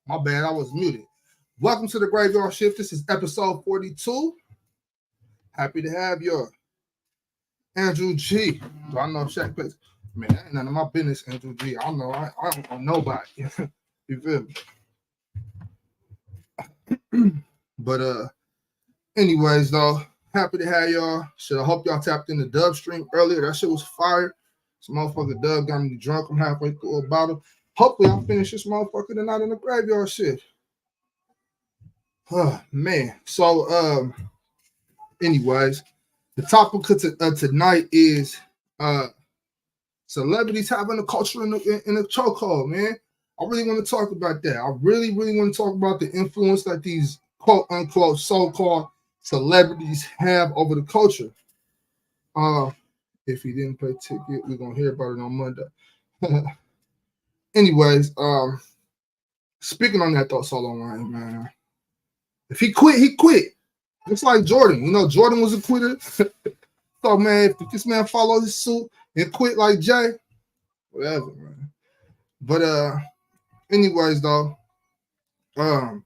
My bad, I was muted. Welcome to the Graveyard Shift. This is episode 42. Happy to have you, Andrew G. Do I know Shaq plays? Man, that ain't none of my business, Andrew G. I don't know. I don't know nobody. You feel me? But anyways, though, happy to have y'all. I hope y'all tapped in the dub stream earlier. That shit was fire. Some motherfucker dub got me drunk. I'm halfway through a bottle. Hopefully, I'll finish this motherfucker tonight in the graveyard shit. Oh, man. So, anyways, the topic of tonight is celebrities having a culture in a chokehold, man. I really want to talk about that. I really want to talk about the influence that these quote unquote so-called celebrities have over the culture. If he didn't play ticket, we're gonna hear about it on Monday. Anyways, speaking on that though, solo line, man. If he quit, he quit. Just like Jordan. You know, Jordan was a quitter. So man, if this man followed his suit and quit like Jay, whatever, man. But anyways though, I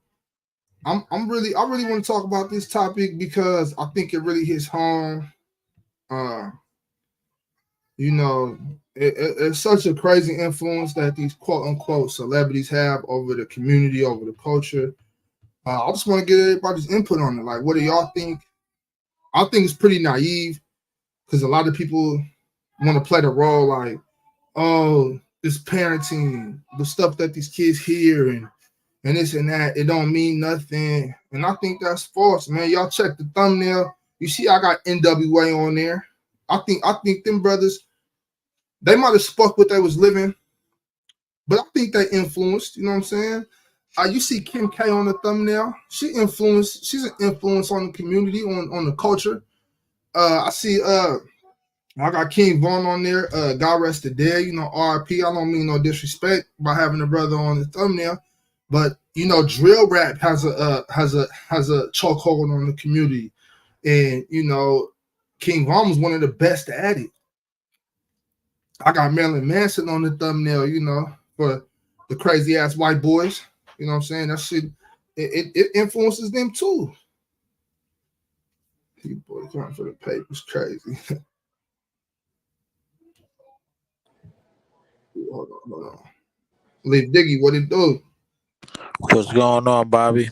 really want to talk about this topic because I think it really hits home. You know, it's such a crazy influence that these quote unquote celebrities have over the community, over the culture. I just want to get everybody's input on it. Like, what do y'all think? I think it's pretty naive because a lot of people want to play the role like, oh, this parenting, the stuff that these kids hear and this and that, it don't mean nothing. And I think that's false, man. Y'all check the thumbnail. You see I got NWA on there. I think them brothers, they might have spoke what they was living, but I think they influenced, you know what I'm saying? You see Kim K on the thumbnail. She's an influence on the community, on the culture. I see I got King Von on there. God rest the dead, you know, RIP. I don't mean no disrespect by having a brother on the thumbnail, but you know, drill rap has a chokehold on the community, and you know, King Von was one of the best at it. I got Marilyn Manson on the thumbnail, you know, for the crazy ass white boys. You know what I'm saying? That shit, it influences them too. People going for the papers, crazy. Hold on. Leave Diggy, what it do? What's going on, Bobby?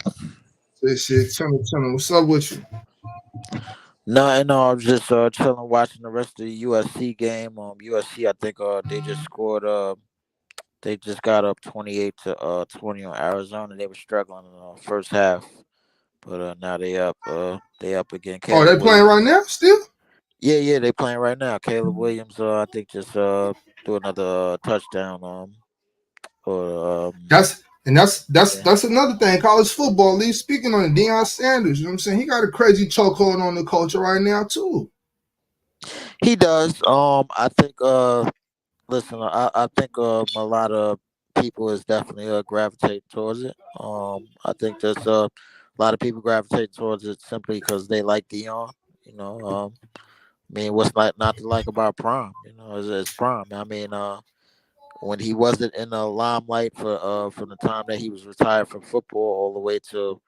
This shit, tell me, what's up with you? Nothing. I'm just chilling, watching the rest of the USC game. USC, I think they just scored. They just got up 28-20 on Arizona. They were struggling in the first half, but now they up. They up again. Oh, Caleb they playing Williams. right now still? Yeah, they playing right now. Caleb Williams. I think just do another touchdown. Or yeah. That's another thing. College football, at least speaking on it, Deion Sanders, you know what I'm saying? He got a crazy chokehold on the culture right now, too. He does. I think. Listen, I think a lot of people is definitely gravitate towards it. I think there's a lot of people gravitate towards it simply because they like Dion. You know, I mean, what's not to like about Prime? You know, is Prime. I mean, when he wasn't in the limelight for from the time that he was retired from football all the way to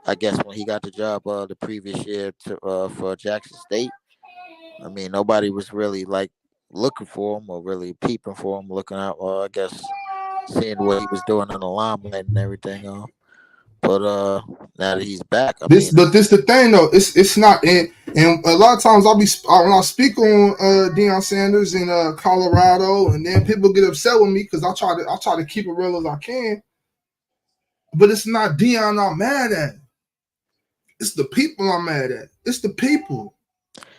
I guess when he got the job the previous year to for Jackson State. I mean, nobody was really like looking for him or really peeping for him, looking out. I guess seeing what he was doing in the limelight and everything. But now that he's back, I mean, This the thing though. It's not, and a lot of times when I speak on Deion Sanders in Colorado, and then people get upset with me because I try to keep it real as I can. But it's not Deion I'm mad at. It's the people I'm mad at. It's the people.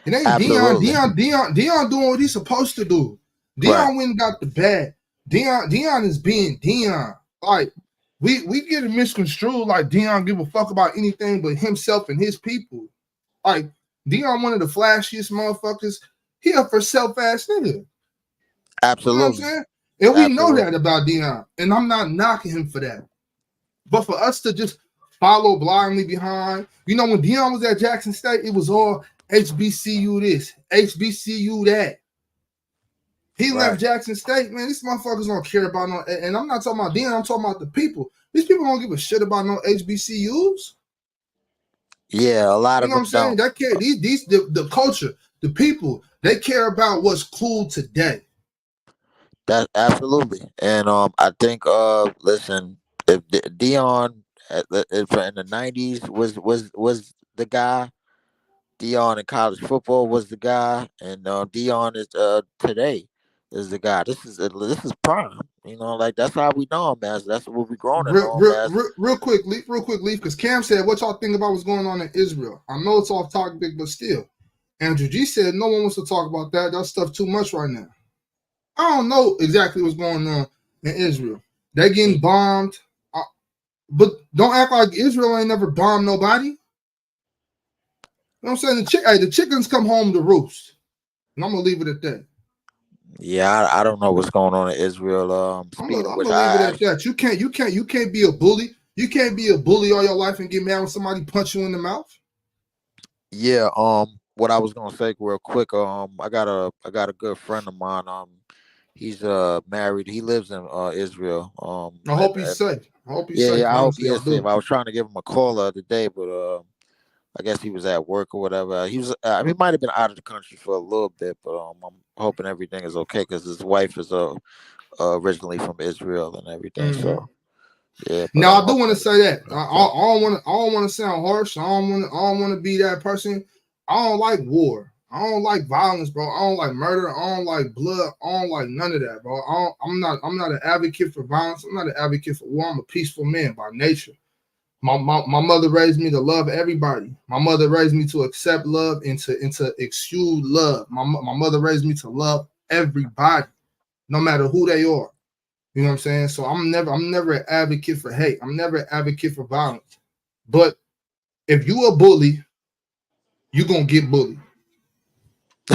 It ain't Deion. absolutely Deion doing what he's supposed to do. right, Deion went and got the bag. Deion is being Deion. Like we get it misconstrued. Like Deion give a fuck about anything but himself and his people. Like Deion, one of the flashiest motherfuckers. He a for self ass nigga. You know what I'm absolutely, saying? And we know that absolutely, about Deion. And I'm not knocking him for that. But for us to just follow blindly behind, you know, when Deion was at Jackson State, it was all HBCU this, HBCU that. He left right, Jackson State, man. These motherfuckers don't care about no. And I'm not talking about Deion. I'm talking about the people. These people don't give a shit about no HBCUs. Yeah, a lot You of know what them I'm saying? don't. That care these the culture, the people, they care about what's cool today. That absolutely, and I think listen, if Dion if in the '90s was the guy, Dion in college football was the guy, and Dion is today is the guy. This is prime. Like that's how we know him as. That's what we grown to know him as. Real quick, Leaf, because Cam said, "What y'all think about what's going on in Israel?" I know it's off topic, but still, Andrew G said no one wants to talk about that. That stuff too much right now. I don't know exactly what's going on in Israel. They getting Me, bombed, but don't act like Israel ain't never bombed nobody. You know what I'm saying? The chickens come home to roost, and I'm gonna leave it at that. yeah, I don't know what's going on in Israel. Speaking of I'm which, gonna leave it I at actually that. You can't be a bully. You can't be a bully all your life and get mad when somebody punch you in the mouth. yeah. What I was gonna say real quick. I got a good friend of mine. He's married. He lives in Israel. I hope he's safe. I hope he's Yeah, safe. yeah. I hope he Honestly, I is safe. do. I was trying to give him a call the other day, but I guess he was at work or whatever. He might have been out of the country for a little bit, but I'm hoping everything is okay because his wife is originally from Israel and everything. Mm-hmm. So yeah, but Now I'm I do hoping want to say everything that is okay. I don't want to sound harsh. I don't want to be that person. I don't like war. I don't like violence, bro. I don't like murder. I don't like blood. I don't like none of that, bro. I'm not an advocate for violence. I'm not an advocate for war. I'm a peaceful man by nature. My mother raised me to love everybody. My mother raised me to accept love and to exude love. My mother raised me to love everybody, no matter who they are. You know what I'm saying? So I'm never an advocate for hate. I'm never an advocate for violence. But if you a bully, you gonna get bullied.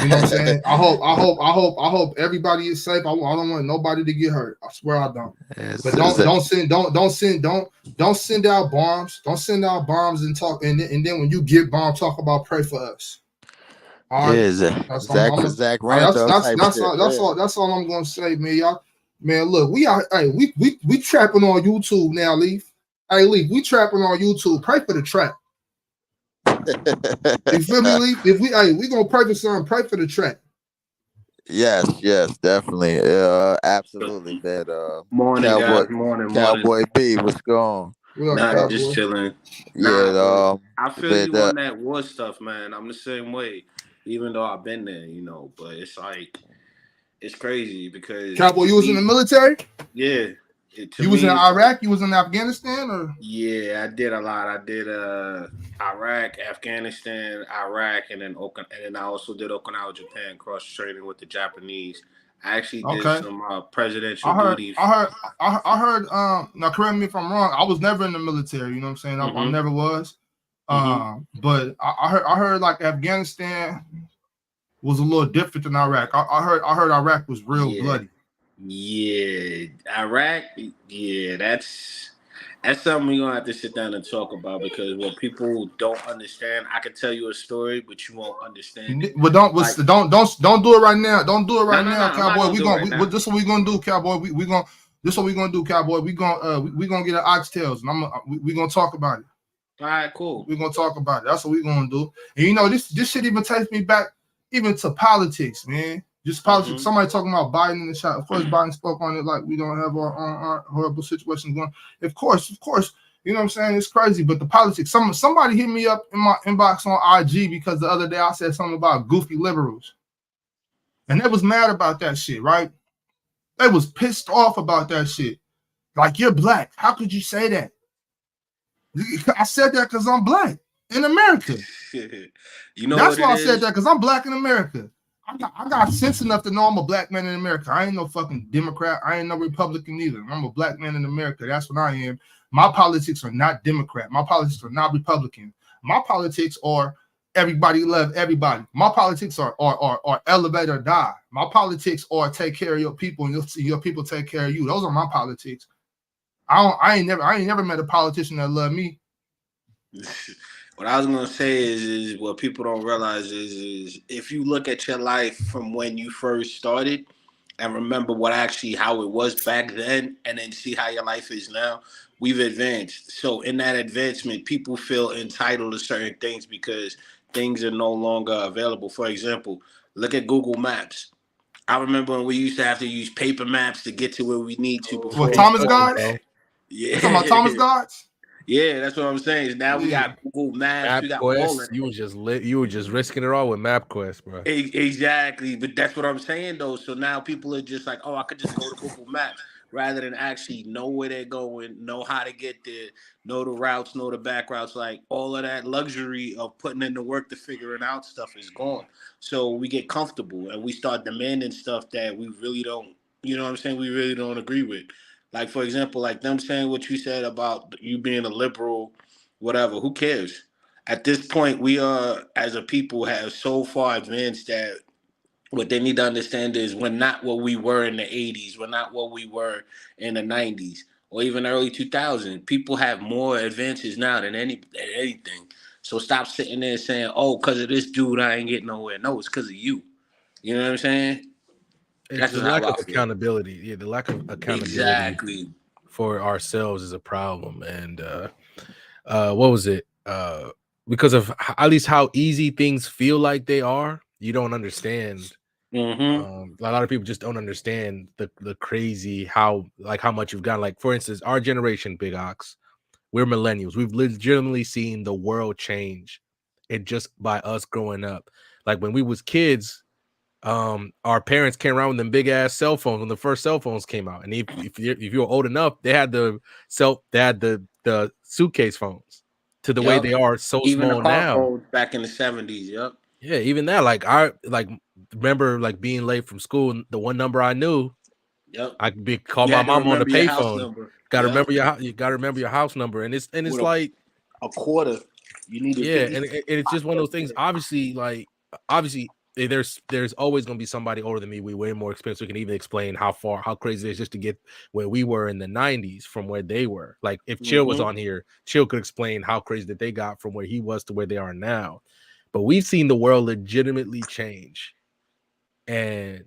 You know what I'm saying? I hope everybody is safe. I don't want nobody to get hurt. I swear I don't. But don't send out bombs. Don't send out bombs and talk and then when you get bombed, talk about pray for us. All right. Yeah, That's Zach I'm for a, Zach Randolph type shit. Yeah. that's all I'm gonna say, man. Y'all, man, look, we are hey, we trapping on YouTube now, Leaf. Hey, Leaf, we trapping on YouTube. Pray for the trap. You feel me, Leaf? If we gonna pray for something, pray for the trap. Yes, yes, definitely. Absolutely, man. Morning, Cowboy, guys. Morning. Cowboy B, what's going on? What up, Nothing, just cowboy? chilling. Yeah, Nah, but I feel but you on that war stuff, man. I'm the same way, even though I've been there, But it's like it's crazy because Cowboy, to you was in the me, military? yeah, to You was in me, it's like, Iraq? You was in Afghanistan or yeah, I did a lot. I did Iraq, Afghanistan, Iraq, and then I also did Okinawa, Japan, cross training with the Japanese. I actually did okay. some presidential I heard, duty. I heard, I heard. Now correct me if I'm wrong. I was never in the military. You know what I'm saying? I Mm-hmm. never was. Mm-hmm. But I heard like Afghanistan was a little different than Iraq. I heard Iraq was real Yeah. bloody. Yeah, Iraq. Yeah, that's something we're gonna have to sit down and talk about because what people don't understand, I can tell you a story, but you won't understand it. But Like, don't do it right now. Don't do it no, right no, no, now, I'm not Cowboy. gonna do it right now. This what we gonna do, Cowboy. We gonna this what we gonna do, Cowboy. We gonna get an oxtails, and we gonna talk about it. All right, cool. We're gonna talk about it. That's what we're gonna do. And you know, this shit even takes me back even to politics, man. Just politics. Mm-hmm. Somebody talking about Biden in the shot. Of course, Biden spoke on it like we don't have our horrible situations going. Of course. You know what I'm saying? It's crazy, but the politics. Somebody hit me up in my inbox on IG because the other day I said something about goofy liberals, and they was mad about that shit, right? They was pissed off about that shit. Like you're black. How could you say that? I said that because I'm black in America. You know That's what it why I said that, is? because I'm black in America. I got sense enough to know I'm a black man in America. I ain't no fucking Democrat. I ain't no Republican either. I'm a black man in America. That's what I am. My politics are not Democrat. My politics are not Republican. My politics are everybody love everybody. My politics are elevate or die. My politics are take care of your people and you'll see your people take care of you. Those are my politics. I ain't never met a politician that love me. What I was gonna say is what people don't realize is if you look at your life from when you first started and remember what actually how it was back then and then see how your life is now, we've advanced. So in that advancement, people feel entitled to certain things because things are no longer available. For example, look at Google Maps. I remember when we used to have to use paper maps to get to where we need to Oh, What, before they we Thomas go. sucking, Gods? bro. You talking about Thomas Yeah, Gods? yeah, that's what I'm saying. Now we Yeah. got Google Maps, we got all MapQuest, of you that. was just lit. You were just risking it all with MapQuest, bro. Exactly, but that's what I'm saying though. So now people are just like, oh, I could just go to Google Maps rather than actually know where they're going, know how to get there, know the routes, know the back routes. Like all of that luxury of putting in the work to figuring out stuff is gone. So we get comfortable and we start demanding stuff that we really don't, you know what I'm saying? We really don't agree with. Like for example, like them saying what you said about you being a liberal, whatever. Who cares? At this point, we are as a people have so far advanced that what they need to understand is we're not what we were in the 80s. We're not what we were in the 90s or even early 2000s. People have more advances now than anything. So stop sitting there saying, "Oh, because of this dude, I ain't getting nowhere." No, it's because of you. You know what I'm saying? It's That's the just how lack of I feel. accountability. Yeah, the lack of accountability Exactly. for ourselves is a problem. And what was it? Because of at least how easy things feel like they are, you don't understand. Mm-hmm. A lot of people just don't understand the crazy how much you've gotten. Like for instance, our generation, Big Ox, we're millennials. We've legitimately seen the world change, and just by us growing up. Like when we was kids, our parents came around with them big ass cell phones when the first cell phones came out, and if you were old enough, they had the suitcase phones to the way Yep. they are so Even the small car now. phones back in the 70s. Yep. Yeah, even that, like I like remember like being late from school, and the one number I knew, Yep. I could be call You my had to mom on the remember your house payphone. number. Got to Yep. remember you got to remember your house number, and it's With like a quarter. You need a yeah, biggie. and it's just one of those things. Obviously, obviously, there's always gonna be somebody older than me. We way more experienced. We can even explain how crazy it is just to get where we were in the '90s from where they were. Like if Chill was Mm-hmm. on here, Chill could explain how crazy that they got from where he was to where they are now. But we've seen the world legitimately change, and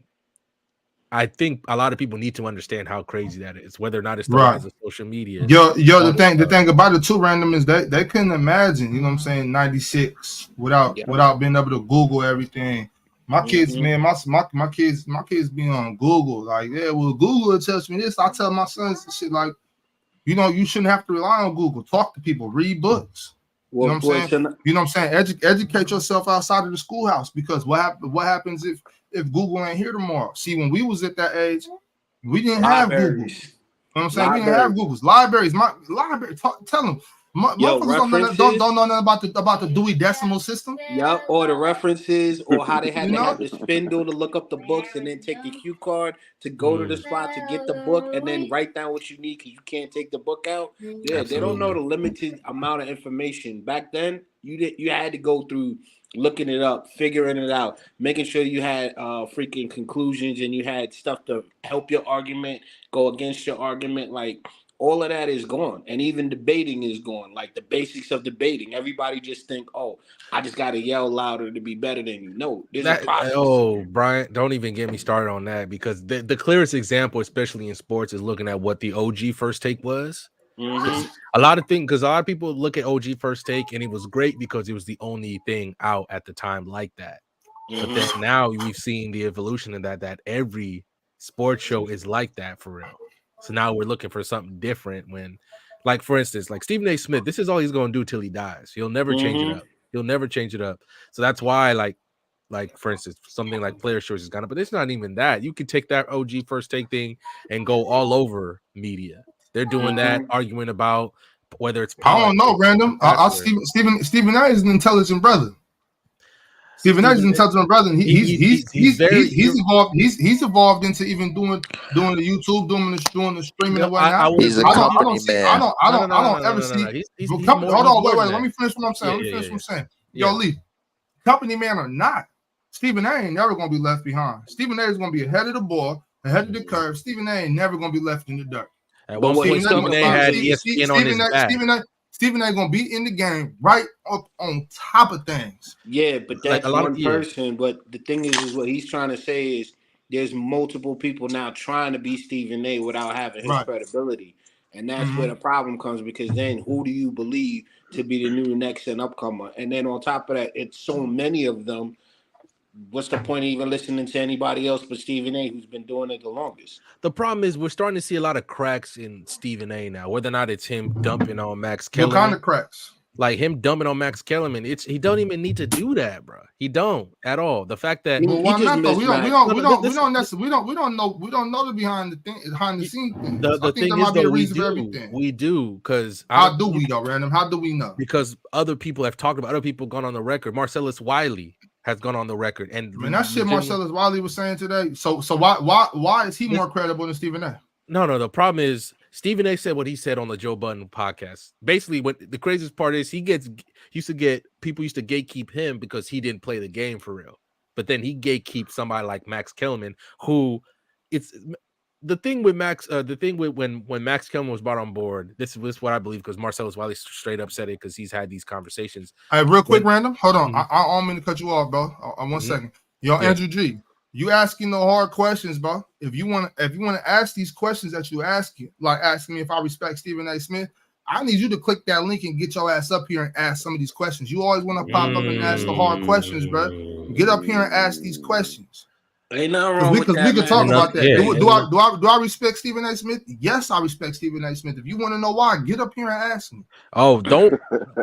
I think a lot of people need to understand how crazy that is, whether or not it's the Right. rise of social media, Yo, all the this thing, the stuff. thing about it too, random is they couldn't imagine, you know what I'm saying, 96 Yep. without being able to Google everything. My kids, Mm-hmm. man, my kids be on Google. Like, yeah, well, Google will tells me this. I tell my sons and shit like, you shouldn't have to rely on Google. Talk to people, read books. You know what I'm Well, saying? You know what I'm saying? Educate yourself outside of the schoolhouse because what happens if Google ain't here tomorrow? See, when we was at that age, we didn't have Google. libraries. You know what I'm saying? We didn't have Libraries. Googles, libraries. My library. Tell them, Yo, motherfuckers references. don't know nothing about the Dewey Decimal System. Yep, or the references, or how they had You to have know, the spindle to look up the books, and then take the cue card to go to the Mm, spot to get the book, and then write down what you need because you can't take the book out. Yeah, they don't know absolutely. the limited amount of information. Back then, you had to go through looking it up, figuring it out, making sure you had freaking conclusions and you had stuff to help your argument, go against your argument, like. All of that is gone, and even debating is gone. Like the basics of debating, everybody just think, "Oh, I just gotta yell louder to be better than you." No, there's a That process. oh, Brian, don't even get me started on that because the clearest example, especially in sports, is looking at what the OG first take was. Because Mm-hmm. a lot of people look at OG first take and it was great because it was the only thing out at the time like that. But then Mm-hmm. now we've seen the evolution of that every sports show is like that for real. So now we're looking for something different when, like for instance, like Stephen A. Smith, this is all he's gonna do till he dies. He'll never change it Mm-hmm. up. He'll never change it up. So that's why like for instance, something like Player Choice is gonna, but it's not even that. You could take that OG first take thing and go all over media. They're doing that, Mm-hmm. arguing about whether it's I don't know, politics or The random. Bachelor. Stephen A is an intelligent brother. Stephen A is Stephen, an intelligent brother, and he's very he's evolved into even doing the YouTube, doing the streaming no, and I whatnot. would He's a agree with I you. don't company see man. No, I no, no, don't no, no, ever no, no, see no. He's more hold he's on, more wait, than let that. me finish what I'm saying. Yeah, Let me yeah, finish yeah, what yeah. I'm saying. Yo, Yeah. Lee, company man or not, Stephen A ain't never gonna be left behind. Stephen A is gonna be ahead of the ball, ahead of the Mhm. curve. Stephen A ain't never gonna be left in the dirt. At But one what point, he's talking Stephen A about had is ESPN on his back. Stephen A gonna be in the game right up on top of things. yeah, but Like a that's lot of one person. But the thing is what he's trying to say is there's multiple people now trying to be Stephen A. without having his Right. credibility. And that's where the problem comes, because then who do you believe to be the new next and upcomer? And then on top of that, it's so many of them. What's the point of even listening to anybody else but Stephen A, who's been doing it the longest? The problem is we're starting to see a lot of cracks in Stephen A now, whether or not it's him dumping on Max What kind Kellerman. of cracks? Like him dumping on Max Kellerman, he don't even need to do that, bro. He don't at all. The fact that Well, He why just not though? missed We don't we Max. don't no, we no, don't we this, don't necessarily we don't know the behind the scene things. I the think thing there is might be though, a reason for everything. we do because How do we though, random? How do we know? because other people have talked about, other people gone on the record. Marcellus Wiley has gone on the record and Man, that shit legitimately. Marcellus Wiley was saying today. So why is he more credible than Stephen A? No. The problem is Stephen A said what he said on the Joe Budden podcast. Basically, what the craziest part is, people used to gatekeep him because he didn't play the game for real. But then he gatekeeps somebody like Max Kellerman, who it's the thing with Max. The thing with when Max Kellerman was brought on board. This is what I believe, because Marcellus Wiley straight up said it, because he's had these conversations. Hey, real quick, random. Hold on. Mhm. I don't mean to cut you off, bro. One second. Yo, Yeah. Andrew G. You asking the hard questions, bro. If you want to ask these questions that you asking, like asking me if I respect Stephen A. Smith, I need you to click that link and get your ass up here and ask some of these questions. You always want to pop up and ask the hard questions, bro. Get up here and ask these questions. Ain't nothing wrong with Because that, we can talk man. about that. Yeah, Do I respect Stephen A. Smith? Yes, I respect Stephen A. Smith. If you want to know why, get up here and ask me. Oh, don't.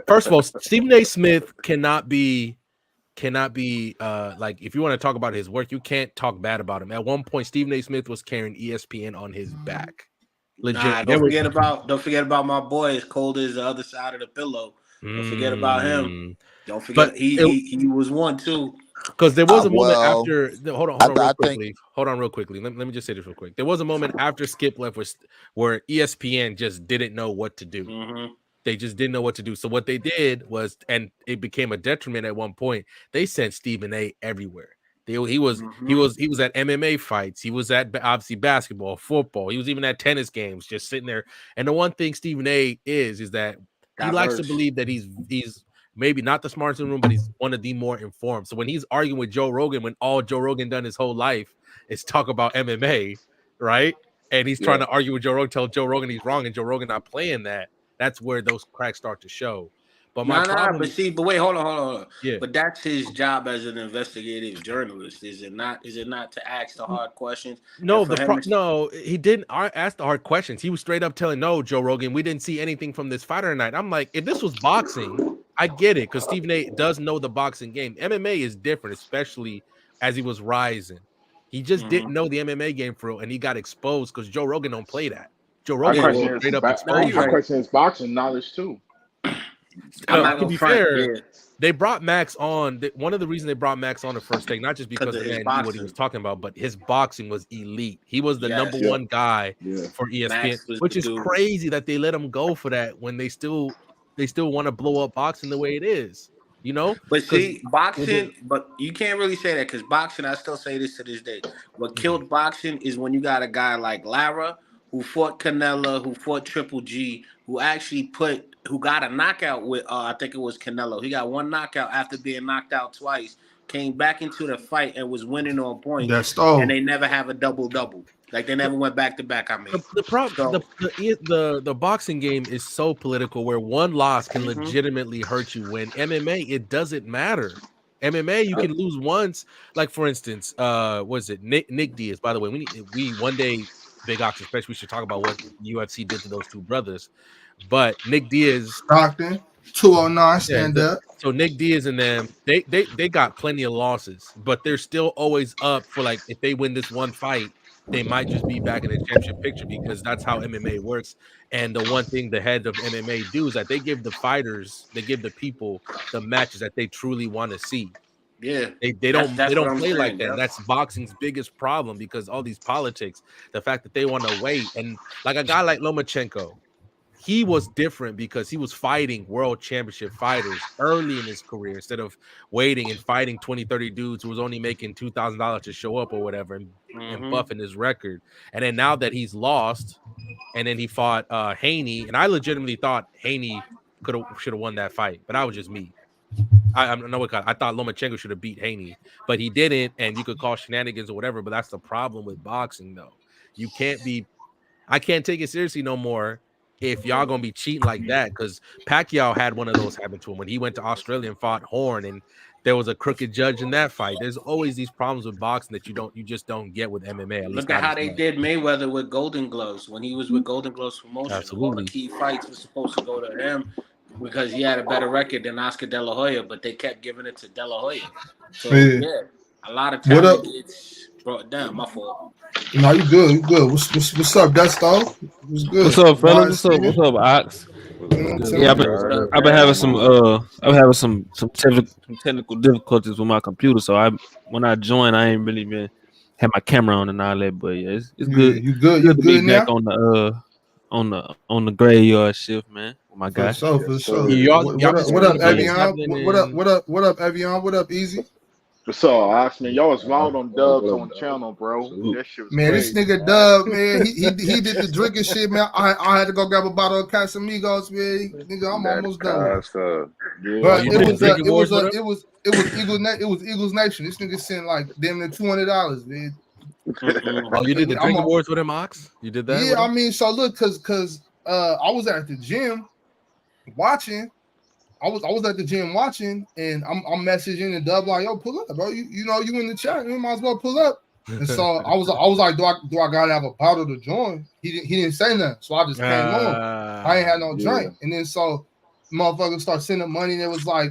First of all, Stephen A. Smith cannot be like, if you want to talk about his work, you can't talk bad about him. At one point, Stephen A. Smith was carrying ESPN on his back. Legit. Nah, don't forget about my boy, as cold as the other side of the pillow. Don't forget about him. Don't forget, But he was one too. Because there was a moment Well, after. Hold on, real quickly. Hold on, real quickly. Let me just say this real quick. There was a moment after Skip left where ESPN just didn't know what to do. Mm-hmm. They just didn't know what to do. So what they did was, and it became a detriment at one point, they sent Stephen A. everywhere. He was at MMA fights. He was at obviously basketball, football. He was even at tennis games, just sitting there. And the one thing Stephen A. is that he likes to believe that he's maybe not the smartest in the room, but he's one of the more informed. So when he's arguing with Joe Rogan, when all Joe Rogan done his whole life is talk about MMA, right? And he's trying to argue with Joe Rogan, tell Joe Rogan he's wrong, and Joe Rogan not playing that. That's where those cracks start to show. But my problem, but wait, hold on. Yeah. But that's his job as an investigative journalist, is it not? Is it not to ask the hard questions? No, no, he didn't ask the hard questions. He was straight up telling, no, Joe Rogan, we didn't see anything from this fighter tonight. I'm like, if this was boxing, I get it, because Stephen A. does know the boxing game. MMA is different, especially as he was rising. He just didn't know the MMA game for real, and he got exposed because Joe Rogan don't play that. Joe Rogan will straight up expose you. I question his boxing knowledge too. I'm not To gonna be front, fair, they brought Max on. One of the reasons they brought Max on the first take, not just because the man knew what he was talking about, but his boxing was elite. He was the number one guy for ESPN, which is crazy that they let him go for that when they still want to blow up boxing the way it is. You know, but see, boxing, but you can't really say that, because boxing, I still say this to this day. What killed boxing is when you got a guy like Lara, who fought Canelo, who fought Triple G, who got a knockout with, I think it was Canelo. He got one knockout after being knocked out twice, came back into the fight and was winning on points. And they never have a double-double. Like, they never went back-to-back, I mean. The problem, the boxing game is so political, where one loss can legitimately hurt you. When MMA, it doesn't matter. MMA, you can lose once. Like, for instance, was it Nick Diaz? By the way, we one day, Big Ox especially, we should talk about what UFC did to those two brothers. But Nick Diaz, Stockton, 209, stand up. So Nick Diaz and them, they got plenty of losses, but they're still always up for, like, if they win this one fight, they might just be back in the championship picture, because that's how MMA works. And the one thing the head of MMA do is that they give the people the matches that they truly want to see. Yeah, they don't play like that. That's boxing's biggest problem, because all these politics, the fact that they want to wait, and like a guy like Lomachenko, he was different because he was fighting world championship fighters early in his career, instead of waiting and fighting 20-30 dudes who was only making $2,000 to show up or whatever, and buffing his record. And then now that he's lost, and then he fought Haney, and I legitimately thought Haney should have won that fight, but that was just me. I thought Lomachenko should have beat Haney, but he didn't, and you could call shenanigans or whatever, but that's the problem with boxing, though. I can't take it seriously no more if y'all gonna be cheating like that, because Pacquiao had one of those happen to him when he went to Australia and fought Horn, and there was a crooked judge in that fight. There's always these problems with boxing that you just don't get with MMA. At least Look at not how as they much. did Mayweather with Golden Gloves when he was with Golden Gloves Promotion. All the Absolutely. key fights were supposed to go to him because he had a better record than Oscar De La Hoya, but they kept giving it to De La Hoya. So Yeah. yeah, a lot of What up? talent gets brought down. My fault. No, you good. You good. What's up, Desto? What's What's good? up, fellas? Brian What's up? Steven? What's up, Ox? Good, Yeah, good, What's up, I've been having Greg? some technical difficulties with my computer. So when I joined, I ain't really been had my camera on and all that. But yeah, it's Yeah, good. you good. You Good to be good back now? on the graveyard shift, man. With my For guy. sure, for Yes, sure. sir. y'all been What seeing up, the games Evian? happening What up, Evian? What up, Easy? What's up, Ox, man? Y'all was loud on Dubs on channel, bro. That shit was Man, this crazy, nigga man. Dub, man, he did the drinking shit, man. I had to go grab a bottle of Casamigos, man. Nigga, I'm That almost done with it. Casa. Yeah, Oh, But you come did the on, man. drinking wars with him? it was Eagles Nation. This nigga sent like damn near $200, man. Oh, you did the I'm drinking wars with him, Ox? You did that with Yeah, I him? mean, so look, cause I was at the gym watching. I was at the gym watching, and I'm messaging the Dub like, yo, pull up, bro. You know you in the chat, you might as well pull up. And so I was like, do I gotta have a bottle to join? He didn't say nothing, so I just came on. I ain't had no Yeah. drink, and then so motherfuckers start sending money, and it was like,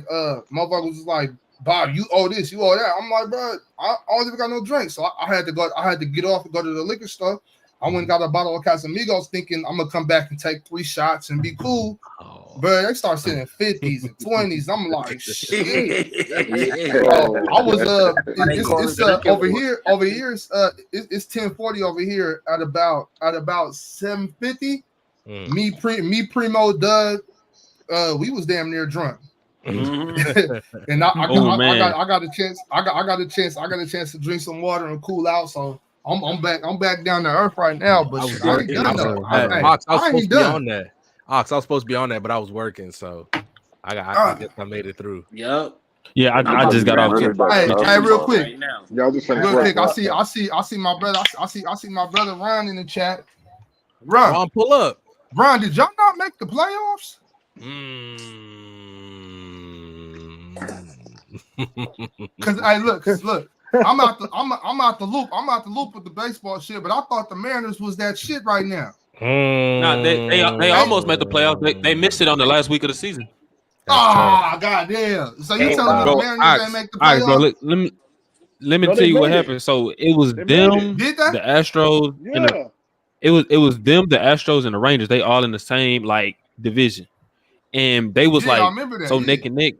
motherfuckers was like, Bob, you owe this, you owe that. I'm like, bro, I don't even got no drink, so I had to get off and go to the liquor store. I went and got a bottle of Casamigos, thinking I'm gonna come back and take 3 shots and be cool. Oh. But they start sending 50s and 20s. I'm like, shit. Oh, I was They call it drinking over wars. here it's 1040 over here at about 750. Mm. Me Primo Doug, we was damn near drunk. Mhm. And Oh man. I got a chance to drink some water and cool out. So I'm back down to earth right now. But I was shit, I ain't working. done though. Ox, I was I supposed ain't to be done. on that. Ox, I was supposed to be on that, but I was working, so I guess I made it through. Yup. Yeah, I just got off. Hey, real quick. Right now. y'all just finished Real work, quick, I right? see my brother. I see my brother Ron in the chat. Ron, Ron, pull up. Ron, did y'all not make the playoffs? Cause hey, look, I'm out the loop with the baseball shit, but I thought the Mariners was that shit right now. Nah, they almost made the playoffs. They missed it on the last week of the season. Ah, goddamn. So you telling me the Bro, Mariners ain't make the Ox, bro, playoffs? let me No, tell they you what made it. happened. So it was They made it. them, Did they? the Astros, and Yeah. it was them, the Astros, and the Rangers. They all in the same like division, and they was Yeah, I like remember that. so Yeah. neck and neck.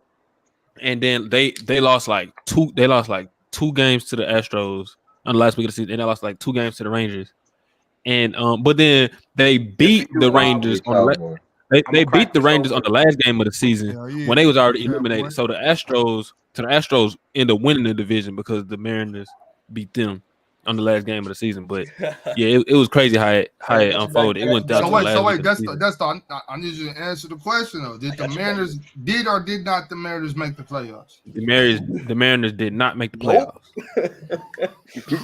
And then they lost like two. They lost like 2 games to the Astros on the last week of the season, and they lost like 2 games to the Rangers. And but then they beat the Rangers on the they beat the Rangers on the last game of the season Hell yeah. when they was already Yeah, eliminated. boy. So the Astros end up winning the division because the Mariners beat them on the last game of the season. But yeah, it was crazy how it unfolded. It went down to the last week of the season. I need you to answer the question though. Did or did not the Mariners make the playoffs? The Mariners did not make the playoffs.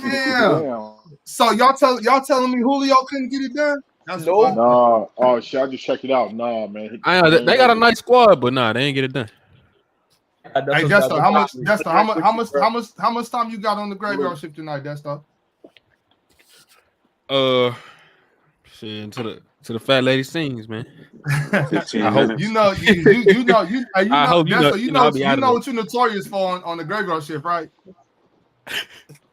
Yeah. So y'all telling me Julio couldn't get it done? That's Nope. Nah. Oh shit, I just checked it out. Nah, man. I know they got a nice squad, but nah, they ain't get it done. Hey, Desto, how much time you got on the graveyard shift tonight, Desto? Shit, to the fat lady sings, man. 15 I hope. minutes. You know I hope you know. Desto, You know, I'll be out of what you're notorious for on the graveyard shift, right?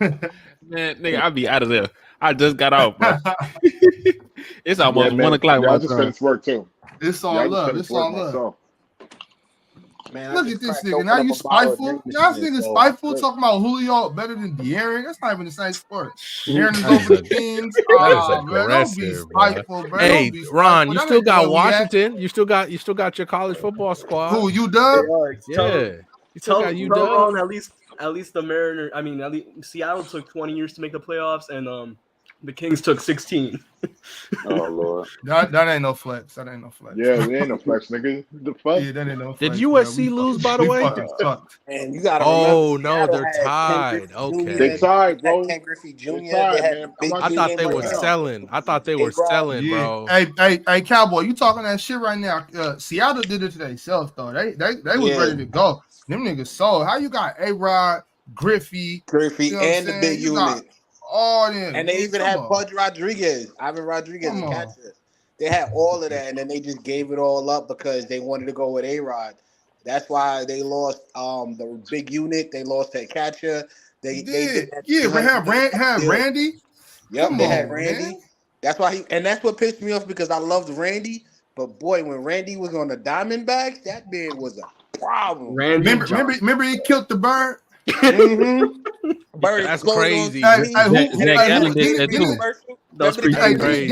Man, nigga, I'll be out of there. I just got off, bro. It's almost 1 o'clock. Yeah, I My just time. finished work too. It's Yeah, all I just love. finished It's work all love. myself. Man, Look at this nigga. Now you spiteful. Now this nigga spiteful talking about Julio better than De'Aaron. That's not even the same sport. De'Aaron is over the Kings. That is Bro, don't be aggressive, bro. spiteful, bro. Hey, Don't be spiteful. Ron, you That still ain't the way got we act. Washington. You still got your college football squad. Who, you dub? Yeah. You still got you dub. Ron, at least the Mariners. I mean, at least Seattle took 20 years to make the playoffs, and The Kings took 16. Oh Lord. That ain't no flex. That ain't no flex. Yeah, we ain't no flex, nigga. The fuck? Yeah, that ain't no Did flex. Bro. USC lose, by the We way? fucking sucked. And you gotta remember, Oh no, Seattle they're had Ken tied. Griffey They Jr. Okay. tied, They had bro. Ken Griffey Jr. They They tied, had man. the I'm big I watching dude the thought named they game were right now. selling. I thought they were A-Rod. selling, Yeah. bro. Hey, Cowboy, you talking that shit right now? Seattle did it to themselves though. They was Yeah, ready to go. Them niggas sold. How you got A-Rod, Griffey? You Griffey know what I'm and the saying? big You got unit. all them. And they Man, even come had on, Ivan Rodriguez, come a on. catcher. They had all of that, and then they just gave it all up because they wanted to go with A-Rod. That's why they lost the big unit. They lost that catcher. They did that Yeah. We $300 million have deal. Randy. Yep, Come they had on, man. Randy. That's why and that's what pissed me off because I loved Randy. But boy, when Randy was on the Diamondbacks, that man was a problem. Randy Johnson. Remember he killed the bird. Mm-hmm. Bird That's exploded on crazy. Hey, TV. who? And then Zach they had Gallen the did that Gatorade too. commercial. That was Remember the pretty Hey, That's cool. crazy.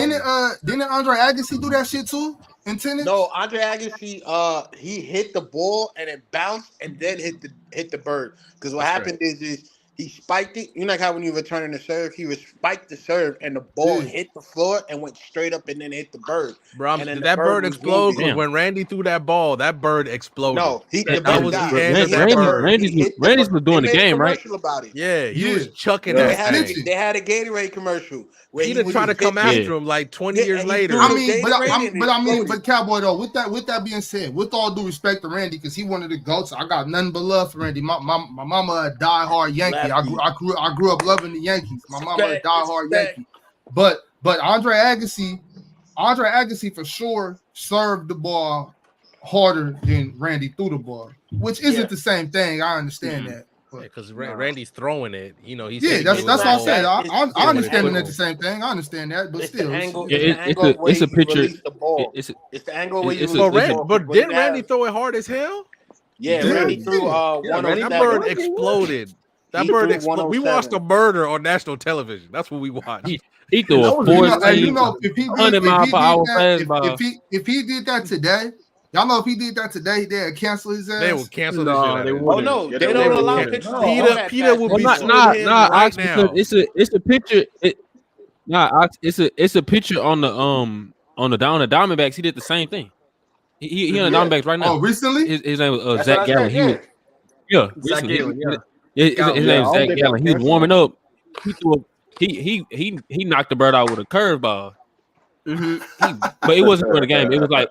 didn't Andre Agassi do that shit too in tennis? No, Andre Agassi, he hit the ball and it bounced and then hit the bird. Because what That's right. happened is he spiked it. You know how when you returning the serve, he was spiked the serve and the ball Yeah. hit the floor and went straight up and then hit the bird. Bro, And then did the that bird bird was explode? Because wounded. Damn. when Randy threw that ball, that bird exploded. No, the I bird was died. scared of He hit that the Randy's bird. bird. He hit the Randy's bird. was They doing the made a game, right? commercial about it. Yeah, he Yeah. was chucking They Yeah. that had a thing. they had a Gatorade commercial where He'd he have was tried to just come pitching. Yeah. after him like 20 Yeah, years and he threw later. I the mean, Gatorade and it exploded. but Cowboy though. With that being said, with all due respect to Randy, because he one of the goats, I got nothing but love for Randy. My mama a diehard Yankee. Lefty. I grew up loving the Yankees. My mama a diehard Respect. Yankee. But Andre Agassi for sure served the ball harder than Randy threw the ball, which isn't Yeah. the same thing. I understand Mhm. that. But Because Nah. Randy's throwing it. You know, he's yeah, hitting it that's with what the I ball. said. I It's the understand it angle. at the same thing. I understand that, but It's still, the angle. Yeah, It's the angle of where it's a you picture. release the ball. It's a, It's the angle where you it's a, release But the it's a, ball. But 'Cause when didn't you Randy have throw it hard as hell? yeah, did. Randy threw Yeah, Randy That threw bird 107. 100. exploded. That He bird threw exploded. We watched 107. a murder on national television. That's what we watched. he And threw a that was you a know, good four-seam, game. if he That was did 100 mile per hour that, fastball. if he did that today, y'all know if he did that today, they'd cancel his They will ass. cancel the shit No, out they of him. Oh wouldn't. no, Yeah, they they They don't would. will allow cancel. pitchers to No. throw that Peter fast would Well, be not anymore. suing him right Ox, because now. it's a picture. Ox, it's a picture on the Diamondbacks. He did the same thing. He on the Yeah, Diamondbacks right Oh, now. recently? His name was that's what Zach I Gallen. said. He was Zach recently. Gallen, yeah. His Gallen. name Yeah, I is don't Zach think they'll Gallen. He was cancel warming him. up. He knocked the bird out with a curveball. But it wasn't for the game. It was like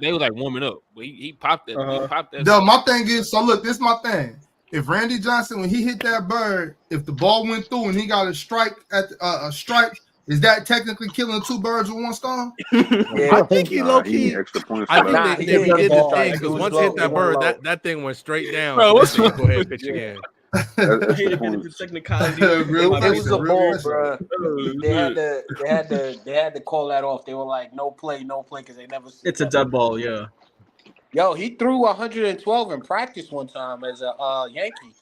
they was like warming up. But he popped that. He Uh-huh. popped that. No, my thing is, so look, this is my thing. If Randy Johnson, when he hit that bird, if the ball went through and he got a strike at a strike, is that technically killing two birds with one stone? Yeah. I think he low Nah, he need key. extra points I for think that. Nah, they, he they didn't hit did the the thing strike. It because was once low. hit It that went bird, low. that thing went straight down. Bro, So what's they said, wrong go ahead and with pitch you? again. That's I hate extra to get into points. technicality. Real It was a real ball, pressure. bro. Oh, They had to call that off. They were like, no play, because they never seen it's a that. dead ball, yeah. Yo, he threw 112 in practice one time as a Yankee.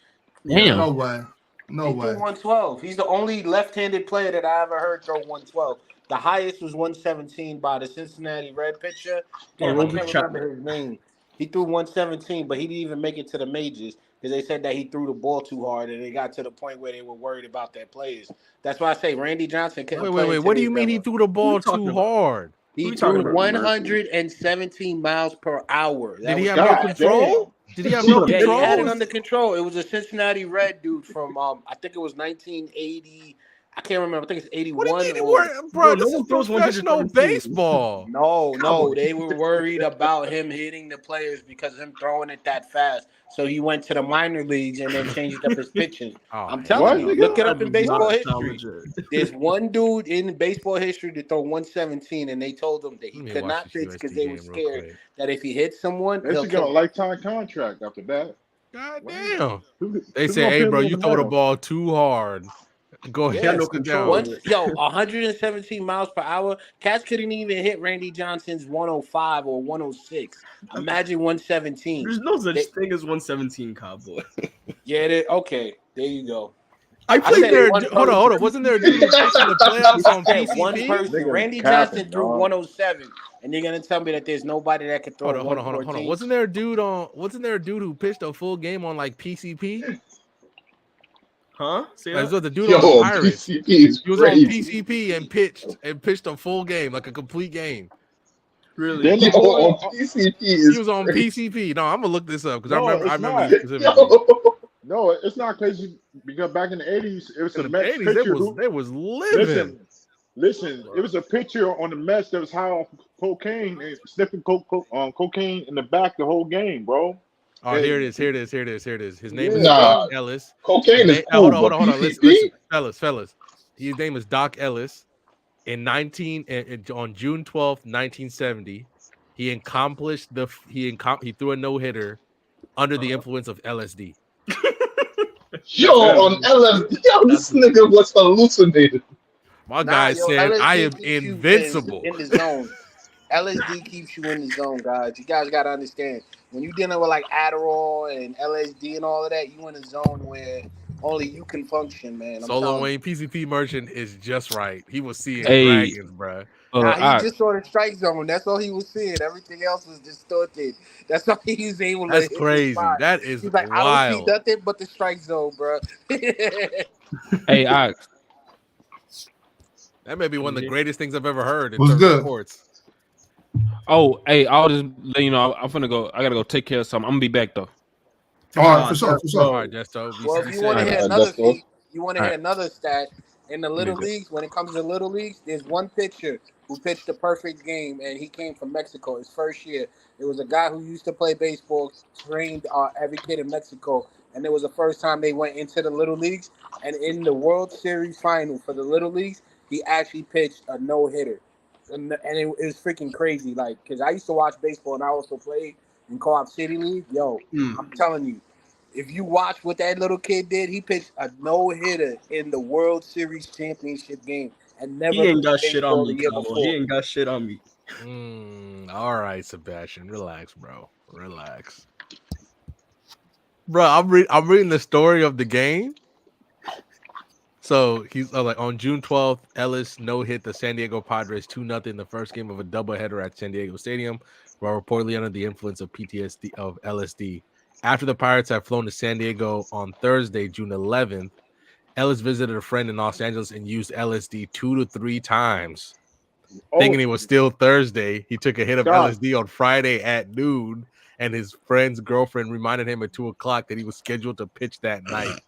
Damn. No way. No He threw way. 112. He's the only left-handed player that I ever heard throw 112. The highest was 117 by the Cincinnati Red pitcher. Damn, I Aroldis can't Chapman. remember his name. He threw 117, but he didn't even make it to the majors because they said that he threw the ball too hard, and it got to the point where they were worried about their players. That's why I say Randy Johnson couldn't play Wait. in What do today's you mean he era. threw the Who are ball we talking too about? hard? He Who we talking threw about? 117 miles per hour. Did That he was have no God control? Did he have Who no the yeah, he had it control? under control. It was a Cincinnati Red dude from I think it was 1980. I can't remember. I think it's What do 81 you mean? or Bro, Bro, no this is one throws professional 117. baseball. no. Cowboy. They were worried about him hitting the players because of him throwing it that fast. So he went to the minor leagues and then changed up his pitches. Oh, I'm hell telling What, you, no. look nigga? it That up in does baseball not sound history. legit. There's one dude in baseball history to throw 117, and they told him that he Let me could watch not this pitch because USD they were game real scared quick. that if he hit someone, They he'll should get a kill him. lifetime contract after that. God What? damn. Who- They who's say, gonna hey, pay bro, more you than throw the him? ball too hard. Go He ahead had and Yeah. no sit control down. of it. 117 miles per hour. Cats couldn't even hit Randy Johnson's 105 or 106. Imagine 117. There's no such They, thing as 117, Cowboy. okay. There you go. I I Wasn't played said there? one Hold on, hold on. person. Wasn't there a dude who pitched in the playoffs I on said one PCP? person. Niggas Randy capping, Johnson threw dog. 107, and you're gonna tell me that there's nobody that could throw Hold on. 114. Wasn't there a dude who pitched a full game on like PCP? Huh? Say That's that? what the dude on the Pirates. PCP is He was on crazy. PCP and pitched a full game, like a complete game. Really? Then the Yo, boy, on PCP He is was on crazy. PCP. No, I'm gonna look this up because no, I it's remember not. this specifically. Yo. No, it's not crazy because back in the 80s, it was In a the Mets 80s, pitcher who they was living. listen. It was a pitcher on the Mets that was high off cocaine and sniffing cocaine in the back the whole game, bro. Oh, here it And is. Here it is. Here it is. Here it is. His name is yeah, Doc Nah, bro. Ellis. His cocaine is name. cool, Hold but on. Listen, PCP? fellas. His name is Doc Ellis. On June 12th, 1970, he threw a no hitter under the influence of LSD. Yo, That's Yeah. on crazy. LSD, yo, That's this nigga was hallucinated. My Nah, guy yo, said, "I LSD am keeps you invincible." in the zone. LSD keeps you in the zone, guys. You guys gotta understand when you're dealing with like Adderall and LSD and all of that, you in a zone where only you can function, man. I'm Solo telling you. Wayne PCP merchant is just right. He was seeing Hey, dragons, bruh. Nah, he I just saw the strike zone. That's all he was seeing. Everything else was distorted. That's why he was able to That's hit the crazy. spot. That is He's like, I don't see wild. nothing but the strike zone, bro. hey, I That may be one of the greatest things I've ever heard in Was terms of good. sports. I'll just let you know. I'm finna go. I gotta go take care of something. I'm gonna be back though. All right, for sure, for All sure. right, Desto. Well, if Be you want to safe. hear another That's cool. feat, you want to All hear right, another stat in the let me little go. leagues. When it comes to little leagues, there's one pitcher who pitched a perfect game, and he came from Mexico. His first year, it was a guy who used to play baseball, trained every kid in Mexico, and it was the first time they went into the little leagues. And in the World Series final for the little leagues, he actually pitched a no hitter, and it was freaking crazy. Like, cause I used to watch baseball, and I also played in Co-op City League. Yo, Hmm. I'm telling you. If you watch what that little kid did, he pitched a no hitter in the World Series championship game and He never ain't played got shit on baseball the me, year Cowboy. He before. ain't got shit on me. All right, Sebastian. Relax, bro. Relax. Bro, I'm reading the story of the game. So he's like on June 12th, Ellis no hit the San Diego Padres 2-0 in the first game of a doubleheader at San Diego Stadium, while reportedly under the influence of PTSD of LSD. After the Pirates had flown to San Diego on Thursday, June 11th, Ellis visited a friend in Los Angeles and used LSD 2 to 3 times. Oh, Thinking it was still Thursday, he took a hit of God. LSD on Friday at noon, and his friend's girlfriend reminded him at 2 o'clock that he was scheduled to pitch that night.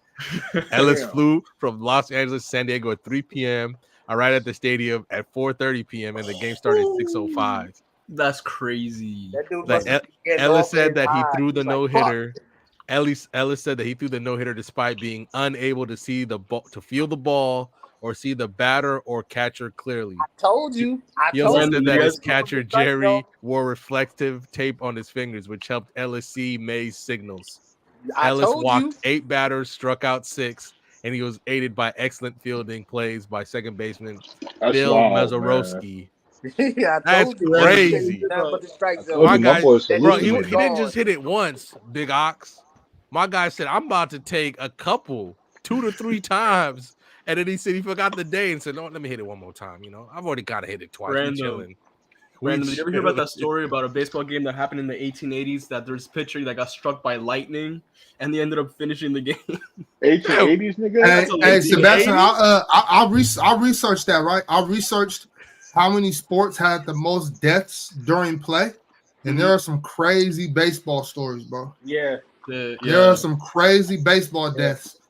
Ellis Damn. flew from Los Angeles to San Diego at 3 p.m. Arrived at the stadium at 4:30 p.m. and the game started at 6:05. That's crazy. That dude Like must have been getting Ellis off of said his that he high. threw the He's like, no fuck. hitter. Ellis said that he threw the no hitter despite being unable to see the ball, to feel the ball, or see the batter or catcher clearly. Told you. I He also told Random, said you. you that That his guys. was catcher the strike zone. Jerry wore reflective tape on his fingers, which helped Ellis see May's signals. I Ellis told you. walked 8 batters, struck out 6, and he was aided by excellent fielding plays by second baseman That's Bill wild, man. Mazeroski. Yeah, I That's told you. He Random, couldn't you see guys crazy. hear nothing but about? the strike I told zone. My you, my guy, boy's That bro, dude he was hallucinating. didn't gone. just hit it once, Big Ox. My guy said, I'm about to take a couple, 2 to 3 times. And then he said he forgot the day and said, no, let me hit it one more time. You know, I've already got to hit it twice. We Random. chilling. Did you ever hear about that Chilling. story about a baseball game that happened in the 1880s that there's a pitcher that got struck by lightning and they ended up finishing the game? 1880s, nigga? That's Hey, a hey, Sebastian, 1880s? I researched that, right? I researched how many sports had the most deaths during play, and there are some crazy baseball stories, bro. Yeah. There are some crazy baseball Yeah. deaths,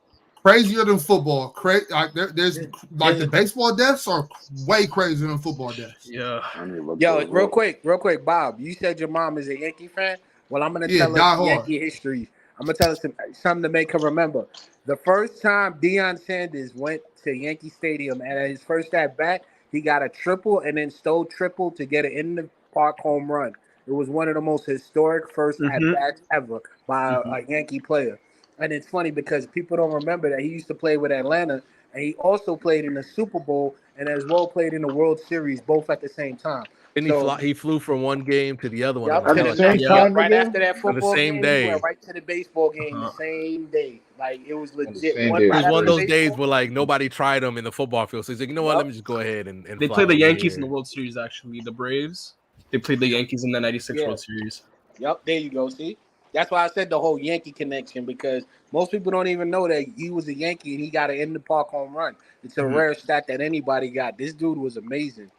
crazier than football. Like there's like the baseball deaths are way crazier than football deaths. Yeah. I need to look Yo, those real up. quick, Bob. You said your mom is a Yankee fan. Well, I'm gonna Yeah, tell her die some hard. Yankee history. I'm gonna tell her something to make her remember. The first time Deion Sanders went to Yankee Stadium and at his first at bat, he got a triple and then stole triple to get an in the park home run. It was one of the most historic first at Mm-hmm. bats ever by a Yankee player. And it's funny because people don't remember that he used to play with Atlanta and he also played in the Super Bowl and as well played in the World Series both at the same time. And So, he flew from one game to the other one of yep, a At to the the same next. helicopter Yep, time, right nigga? after that on the football same game, he went day. right to the baseball game the same day. Like it was On the legit. same One day It right was is one after of the those crazy. days baseball. where like nobody tried him in the football field. So he's like, you know what? Let Yep, me just go ahead and They fly played the over Yankees in the here. World Series, actually. The Braves. They played the Yankees in the 96 yeah, World Series. yep. There you go. See, That's why I said the whole Yankee connection, because most people don't even know that he was a Yankee and he got an in the park home run. It's a rare stat that anybody got. This dude was amazing.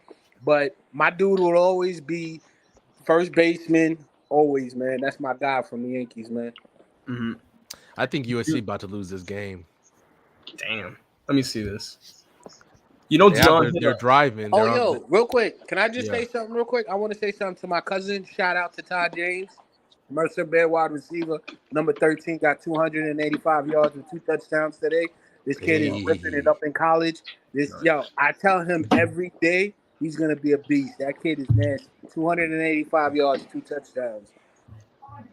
But my dude will always be first baseman, always, man. That's my guy from the Yankees, man. Mm-hmm. I think USC about to lose this game. Damn. Let me see this. You know, They have Dion hit they're a. driving. Oh, They're on. yo, real quick. Can I just Yeah. say something real quick? I want to say something to my cousin. Shout out to Todd James. Mercer Bear wide receiver. Number 13 got 285 yards and 2 touchdowns today. This kid is ripping it Hey. up in college. Yo, I tell him every day he's going to be a beast. That kid is nasty. 285 yards, 2 touchdowns.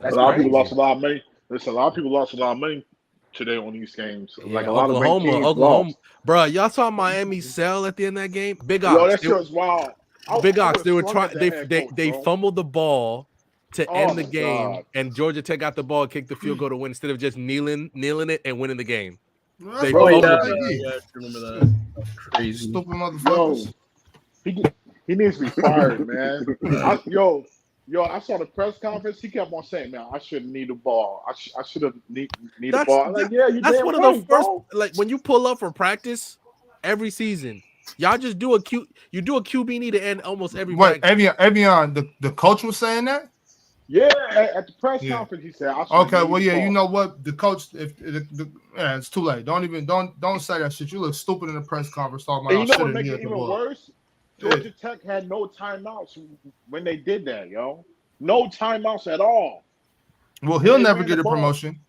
A That's That's lot my of people dude. lost a crazy. lot of money. Listen, a lot of people lost a lot of money today on these games. Like Yeah, a lot of ranked teams Oklahoma, lost. bro. Y'all saw Miami sell at the end of that game. Big Yo, Ox, that shit was wild. I Big would Ox. have They were swung trying. at that head coach, They bro. fumbled the ball to Oh end the my game, god, and Georgia Tech got the ball, and kicked the field goal to win instead of just kneeling it and winning the game. Well, that's They what Oh the yeah, fuck fumbled they it. did. yeah. I remember that. That's crazy. Stupid yo, motherfuckers. he needs to be fired, man. I saw the press conference. He kept on saying, "Man, I shouldn't need the ball. I should have need the That's ball." I'm like, yeah, you that's damn one of the right, first, bro. like when you pull up for practice every season. Y'all just do a QB to end almost every What, practice. Avion, the coach was saying that? Yeah, at the press Yeah. conference, he said, "I shouldn't Okay, need well, the yeah, you ball." know what? The coach, yeah, it's too late. Don't say that shit. You look stupid in the press conference talking And about you I know should what have make needed it the even ball. worse? Yeah. Georgia Tech had no timeouts when they did that, yo. No timeouts at all. Well, And he'll they never ran the get a ball. promotion.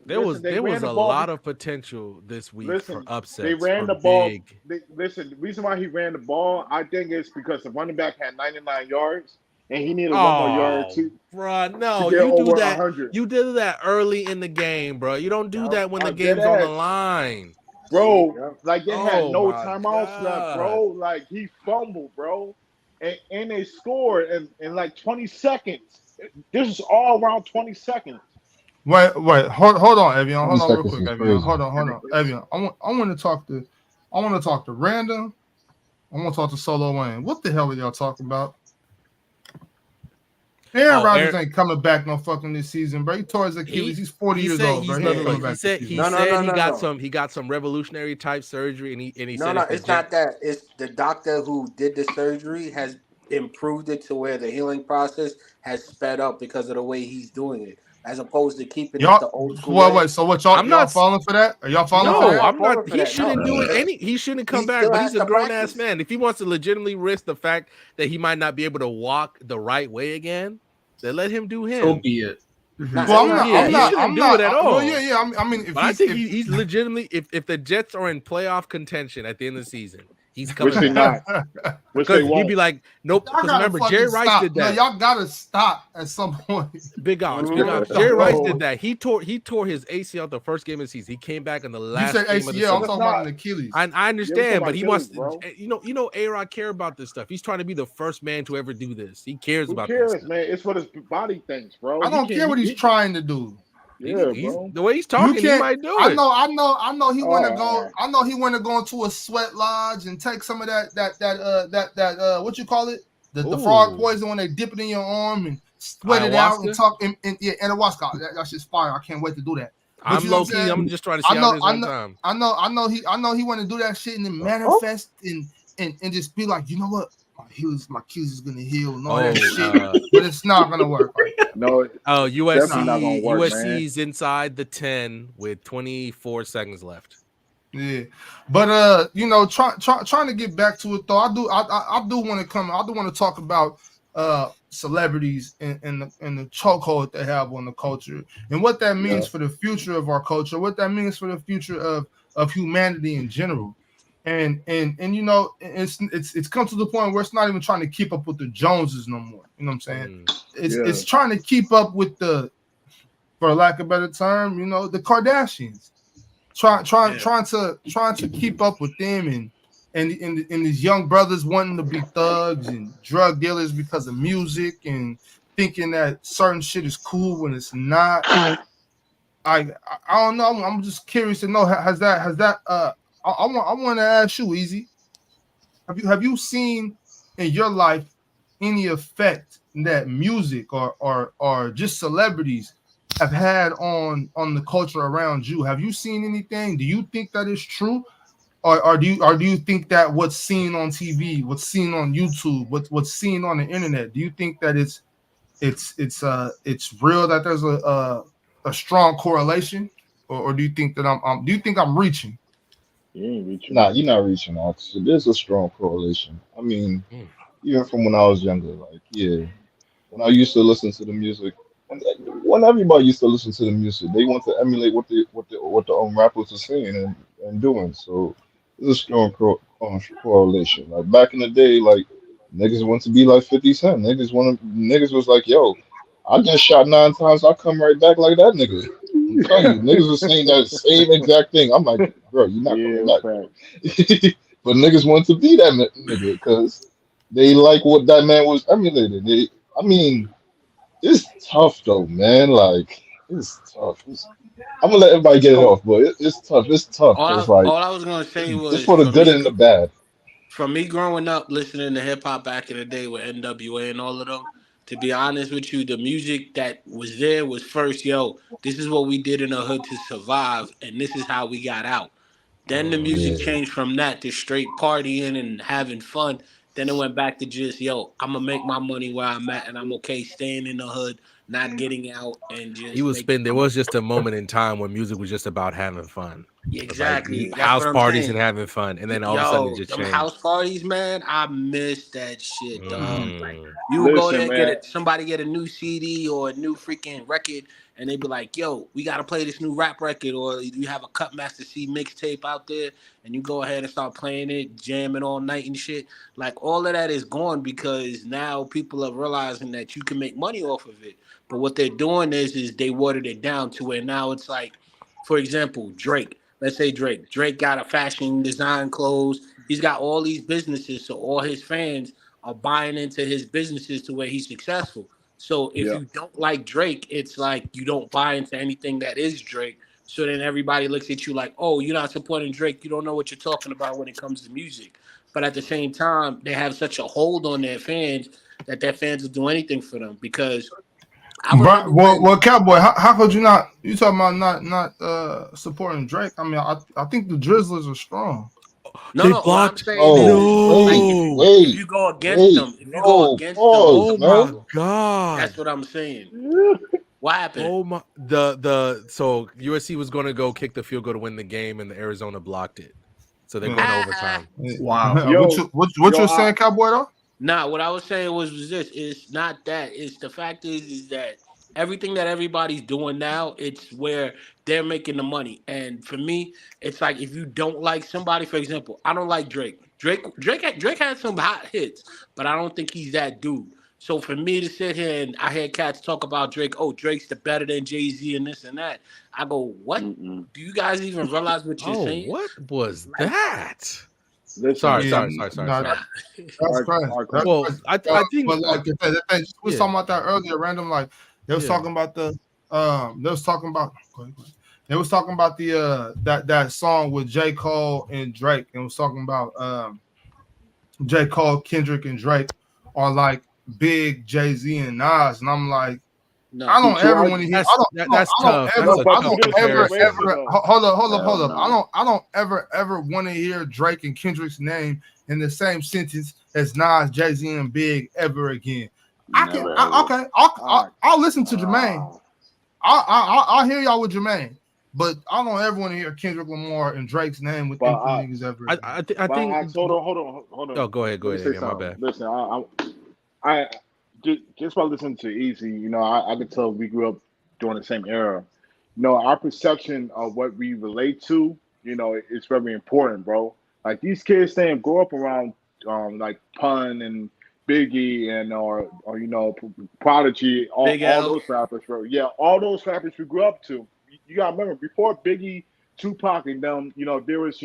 Listen, they There was ran the a ball. lot of potential this week for Listen, they upsets ran for the ball. big. Listen, the reason why he ran the ball, I think, is because the running back had 99 yards and he needed one more yard Oh, bro, to no, get you do over that. 100. You did that early in the game, bro. You don't do that when the Dead game's on the ass. line. Bro, Yeah. like they had Oh no my timeouts left, god. bro. Like he fumbled, bro. And they scored in like 20 seconds. This is all around 20 seconds. Wait, hold on, Evian. 20 Hold on real seconds quick, is Evian. crazy. Hold on. Evian. I want to talk to Random. I want to talk to Solo Wayne. What the hell are y'all talking about? Aaron Oh, Rodgers ain't coming back no fucking this season, bro. He tore his Achilles. He's 40 he years said old, bro. he's He ain't look, coming he back this said he season. said No. he got some revolutionary type surgery and he No, said no, it's the it's jet. not that. It's the doctor who did the surgery has improved it to where the healing process has sped up because of the way he's doing it, as opposed to keeping it Y'all, the old school wait, way. so what I'm y'all not falling for that? Are y'all falling for No, I'm No, that? not I'm not. falling for He that. No, shouldn't do it. He shouldn't come he back. still But has he's a to grown ass practice. man. If he wants to legitimately risk the fact that he might not be able to walk the right way again, then let him do So him. be it. Nah, Well, it's I'm not not. Yeah, I'm that. he not. It's shouldn't I'm do it not. at Well, all. yeah. I mean, But I think he's legitimately if the Jets are in playoff contention at the end of the season, he's Which coming they back. not. Which they Because he'd be won't. like, nope. y'all Because gotta remember, Jerry fucking Rice stop. did No, that. y'all gotta stop at some point. Big Ox. Y'all Jerry Rice go. did that. He tore his ACL the first game of the season. He came back in the You said last game of the ACL. I'm But season. that's talking about not. an Achilles. I Yeah, we talking understand, about but he wants Achilles, bro. A-Rod care about this stuff. He's trying to be the first man to ever do this. He cares Who about that cares, stuff. man? It's what his body thinks, bro. I He don't can't. care what he's trying to do. Yeah, He's bro. the way he's You talking, he can't. might do I it. know. He want to All go. right. I know he want to go into a sweat lodge and take some of that what you call it, the frog Ooh, poison when they dip it in your arm and sweat it out and ayahuasca. talk and yeah, ayahuasca. That's just fire. I can't wait to do that. But I'm you know what I'm low key. saying? I'm just trying to I see how it know. is I one know. time. I know he want to do that shit and then manifest and just be like, you know what? My Achilles is gonna heal and all that shit, but it's not gonna work like that. No, Oh, definitely not gonna work, man. USC's inside the 10 with 24 seconds left. Yeah, but trying to get back to it though, I do want to come. I do want to talk about celebrities and the chokehold they have on the culture and what that means for the future of our culture, what that means for the future of humanity in general. And it's come to the point where it's not even trying to keep up with the Joneses no more. You know what I'm saying? It's trying to keep up with for lack of a better term, the Kardashians. Trying to keep up with them and these young brothers wanting to be thugs and drug dealers because of music and thinking that certain shit is cool when it's not. I don't know. I'm just curious to know has that I want to ask you, Easy. Have you seen in your life any effect that music or just celebrities have had on the culture around you? Have you seen anything? Do you think that is true? Or do you think that what's seen on TV, what's seen on YouTube, what's seen on the internet, do you think that it's real that there's a strong correlation, or do you think that do you think I'm reaching? You ain't reaching. Nah, you're not reaching out. So there's a strong correlation. I mean, Mm. even from when I was younger, like yeah, when I used to listen to the music, when everybody used to listen to the music, they want to emulate what the rappers are saying and doing. So there's a strong correlation. Like back in the day, like niggas want to be like 50 Cent. Niggas was like, yo, I get shot 9 times, I come right back like that nigga. I'm telling you, niggas was saying that same exact thing. I'm like, bro, you're not coming Yeah, back. fact. But niggas want to be that nigga because they like what that man was emulating. I mean, it's tough though, man. Like it's tough. I'm gonna let everybody get it So off, but it's tough. It's tough because like all I was gonna say it's was for the good and the bad. from me growing up listening to hip hop back in the day with NWA and all of them. To be honest with you, the music that was there was first, yo, this is what we did in the hood to survive, and this is how we got out. Then the music Yeah, changed from that to straight partying and having fun. Then it went back to just, yo, I'm gonna make my money where I'm at, and I'm okay staying in the hood, not getting out, and He just was making spin. There my was money. just a moment in time when music was just about having fun, like Exactly. Yeah. That's house what I'm parties and saying. having fun, and then all of a sudden it Yo, just them house changed. parties, man, I miss that shit, dog. Like Mm. you would go Listen, there, get man. it, somebody get a new CD or a new freaking record, and they be like, "Yo, we gotta play this new rap record," or you have a Cut Master C mixtape out there, and you go ahead and start playing it, jamming all night and shit. Like all of that is gone because now people are realizing that you can make money off of it. But what they're doing is they watered it down to where now it's like, for example, Drake. Let's say Drake. Drake got a fashion design clothes. He's got all these businesses, so all his fans are buying into his businesses to where he's successful. So if Yeah. you don't like Drake, it's like you don't buy into anything that is Drake. So then everybody looks at you like, oh, you're not supporting Drake. You don't know what you're talking about when it comes to music. But at the same time, they have such a hold on their fans that their fans will do anything for them. Because I remember when Well, Cowboy, how could you not? You talking about not supporting Drake? I mean, I think the Drizzlers are strong. no, They no. What I'm blocked. saying No, is like wait, No. wait, wait. if you go No, against them on pause, the Oh my man. platform, that's god. what I'm saying. Yeah. What happened? Oh my. The so USC was going to go kick the field goal to win the game, and the Arizona blocked it. So they're going Yeah. to Ah, overtime. Wow. What Yo, what yo, you're saying, Cowboy? Though? nah, what I was saying was this. It's not that. It's the fact is that everything that everybody's doing now, it's where they're making the money. And for me, it's like if you don't like somebody, for example, I don't like Drake. Drake had some hot hits, but I don't think he's that dude. So for me to sit here and I hear cats talk about Drake, oh, Drake's the better than Jay-Z and this and that. I go, what? mm-mm. Do you guys even realize what you're Oh, saying? what was Like, that? Listen, Sorry, Yeah, sorry, man. sorry, sorry, no, nah. sorry. that's Our, crazy. our, That's Well, crazy. I think But like the thing, we was yeah, talking about that earlier, random. Like they was yeah. talking about they was talking about go ahead, go ahead. They was talking about the that song with J. Cole and Drake, and was talking about J. Cole, Kendrick, and Drake are like big Jay-Z and Nas, and I'm like, I No. don't so ever I, want to hear. That's I don't tough. ever. That's no, a but I tough do don't this. Wait, ever wait, comparison. wait, ever. though. Hold Hell up. no. I don't ever want to hear Drake and Kendrick's name in the same sentence as Nas, Jay Z, and Big ever again. I can. Never ever. Okay. All right. I'll listen to Jermaine. Ah, I'll hear y'all with Jermaine, but I don't ever want to hear Kendrick Lamar and Drake's name with but them two I, niggas ever I again. I, th- I but think. I, hold on. Oh, go Let me ahead, say Amy. My something. bad. Listen, I just by listening to Easy, I could tell we grew up during the same era. Our perception of what we relate to, it's very important, bro. Like these kids saying grow up around like Pun and Biggie and or Prodigy, Big all L. those rappers, bro. Yeah, all those rappers we grew up to. You gotta remember before Biggie, Tupac and them, there was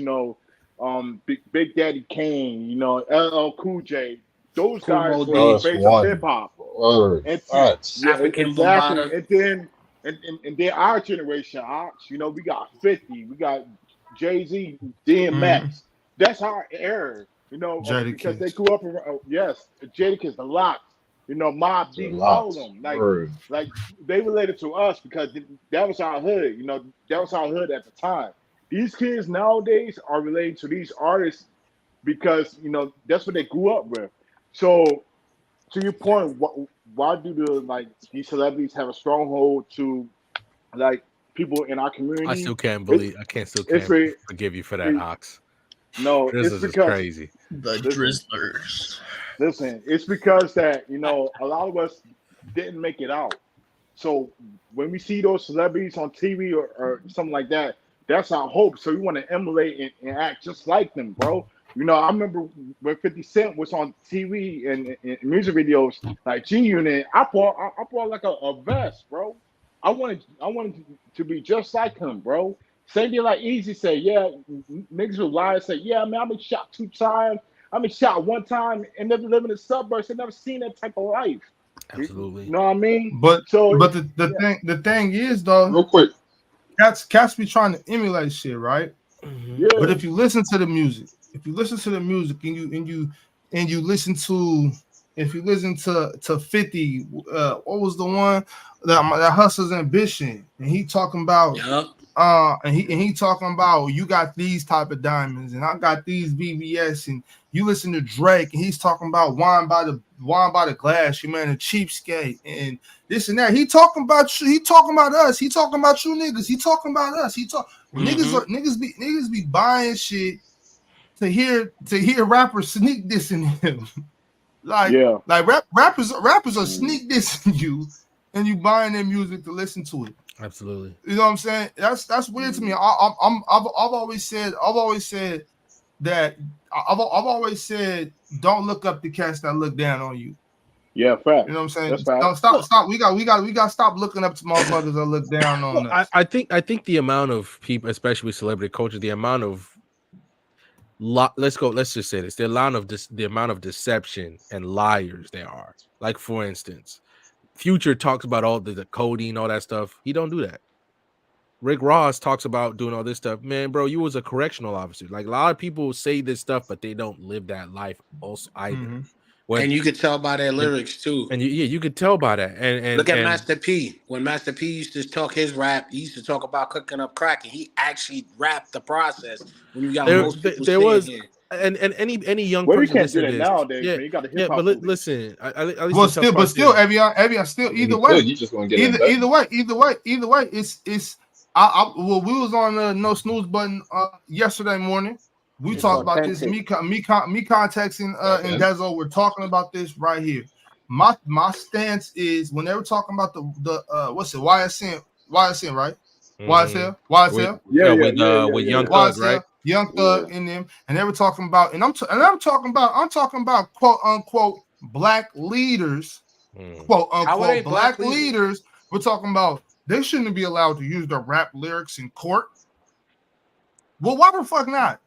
Big Daddy Kane, LL Cool J. Those Cool guys Mo were the D. Plus face of hip one hop. word And facts. yeah, African exactly. Bombada. And then our generation, Ox, we got 50, we got Jay-Z, Mm-hmm. DMX. That's our era. because they Jadakiss. grew up around. Yes, Jadakiss, the Locks. Mob The Deep, all of lots. them. Word. Like they related to us because that was our hood. That was our hood at the time. These kids nowadays are relating to these artists because that's what they grew up with. So to your point, why do these celebrities have a stronghold to like people in our I community? still can't It, believe I can't still it's can't re, forgive you for that, it, Ox. no, This it's is just because crazy. The listen, Drizzlers. it's because that a lot of us didn't make it out. So when we see those celebrities on TV or something like that, that's our hope. So we want to emulate and act just like them, bro. I remember when 50 Cent was on TV and music videos like G Unit. I bought like a vest, bro. I wanted to be just like him, bro. Same thing like Easy said, yeah, niggas will lie and say, yeah, man, I've been shot 2 times. I've been shot 1 time and never live in the suburbs and never seen that type of life. You Absolutely. know what I mean? But So but the thing is though, Real quick. cats be trying to emulate shit, right? Mm-hmm. But yeah, if you listen to the music, and you listen to if you listen to 50, what was the one that Hustler's Ambition, and he talking about Yup. and he talking about you got these type of diamonds and I got these BBS, and you listen to Drake and he's talking about wine by the glass, you man a cheapskate and this and that. He talking about you, he talking about us, he talking about you niggas, he talking about us, Mm-hmm. niggas be buying shit to hear rappers sneak dissing him. like yeah. rappers are sneak dissing you and you buying their music to listen to it. Absolutely. You know what I'm saying? That's weird to me. I've always said that I've always said don't look up the cats that look down on you. Yeah, You know facts. what I'm saying? That's facts. Don't stop Well, stop. We got to stop looking up to motherfuckers that look down well, on I, us. I think I think the amount of people, especially with celebrity culture, the amount of let's just say this, the amount of deception and liars there are. Like for instance, Future talks about all the coding, all that stuff. He don't do that. Rick Ross talks about doing all this stuff. Man, bro, you was a correctional officer. Like a lot of people say this stuff, but they don't live that life also either. Mm-hmm. When And you could tell by their and lyrics too. you could tell by that. Look at And Master P. When Master P used to talk his rap, he used to talk about cooking up crack, and he actually rapped the process. When you got most people there sitting was here, and any young Well, you person can't do listen to that this, nowadays, yeah, man. You got the hip yeah. But hop police. listen, at least But the tough still, but part still, is Evian, still I mean, either he could. way, He's just gonna get in better. either way, it's. Well, we was on the no snooze button yesterday morning. We it's talked about this. authentic. Me contacting Tap and in. Dezo. We're talking about this right here. My stance is when they were talking about the what's it YSN right mhm. with Yeah, yeah, yeah, yeah, with yeah, Young yeah. Thug, right? Young Yeah. Thug in them, and they were talking about, and I'm talking about quote unquote black leaders, Mm. quote How are they unquote black black leaders? leaders. We're talking about they shouldn't be allowed to use their rap lyrics in court. Well, why the fuck not?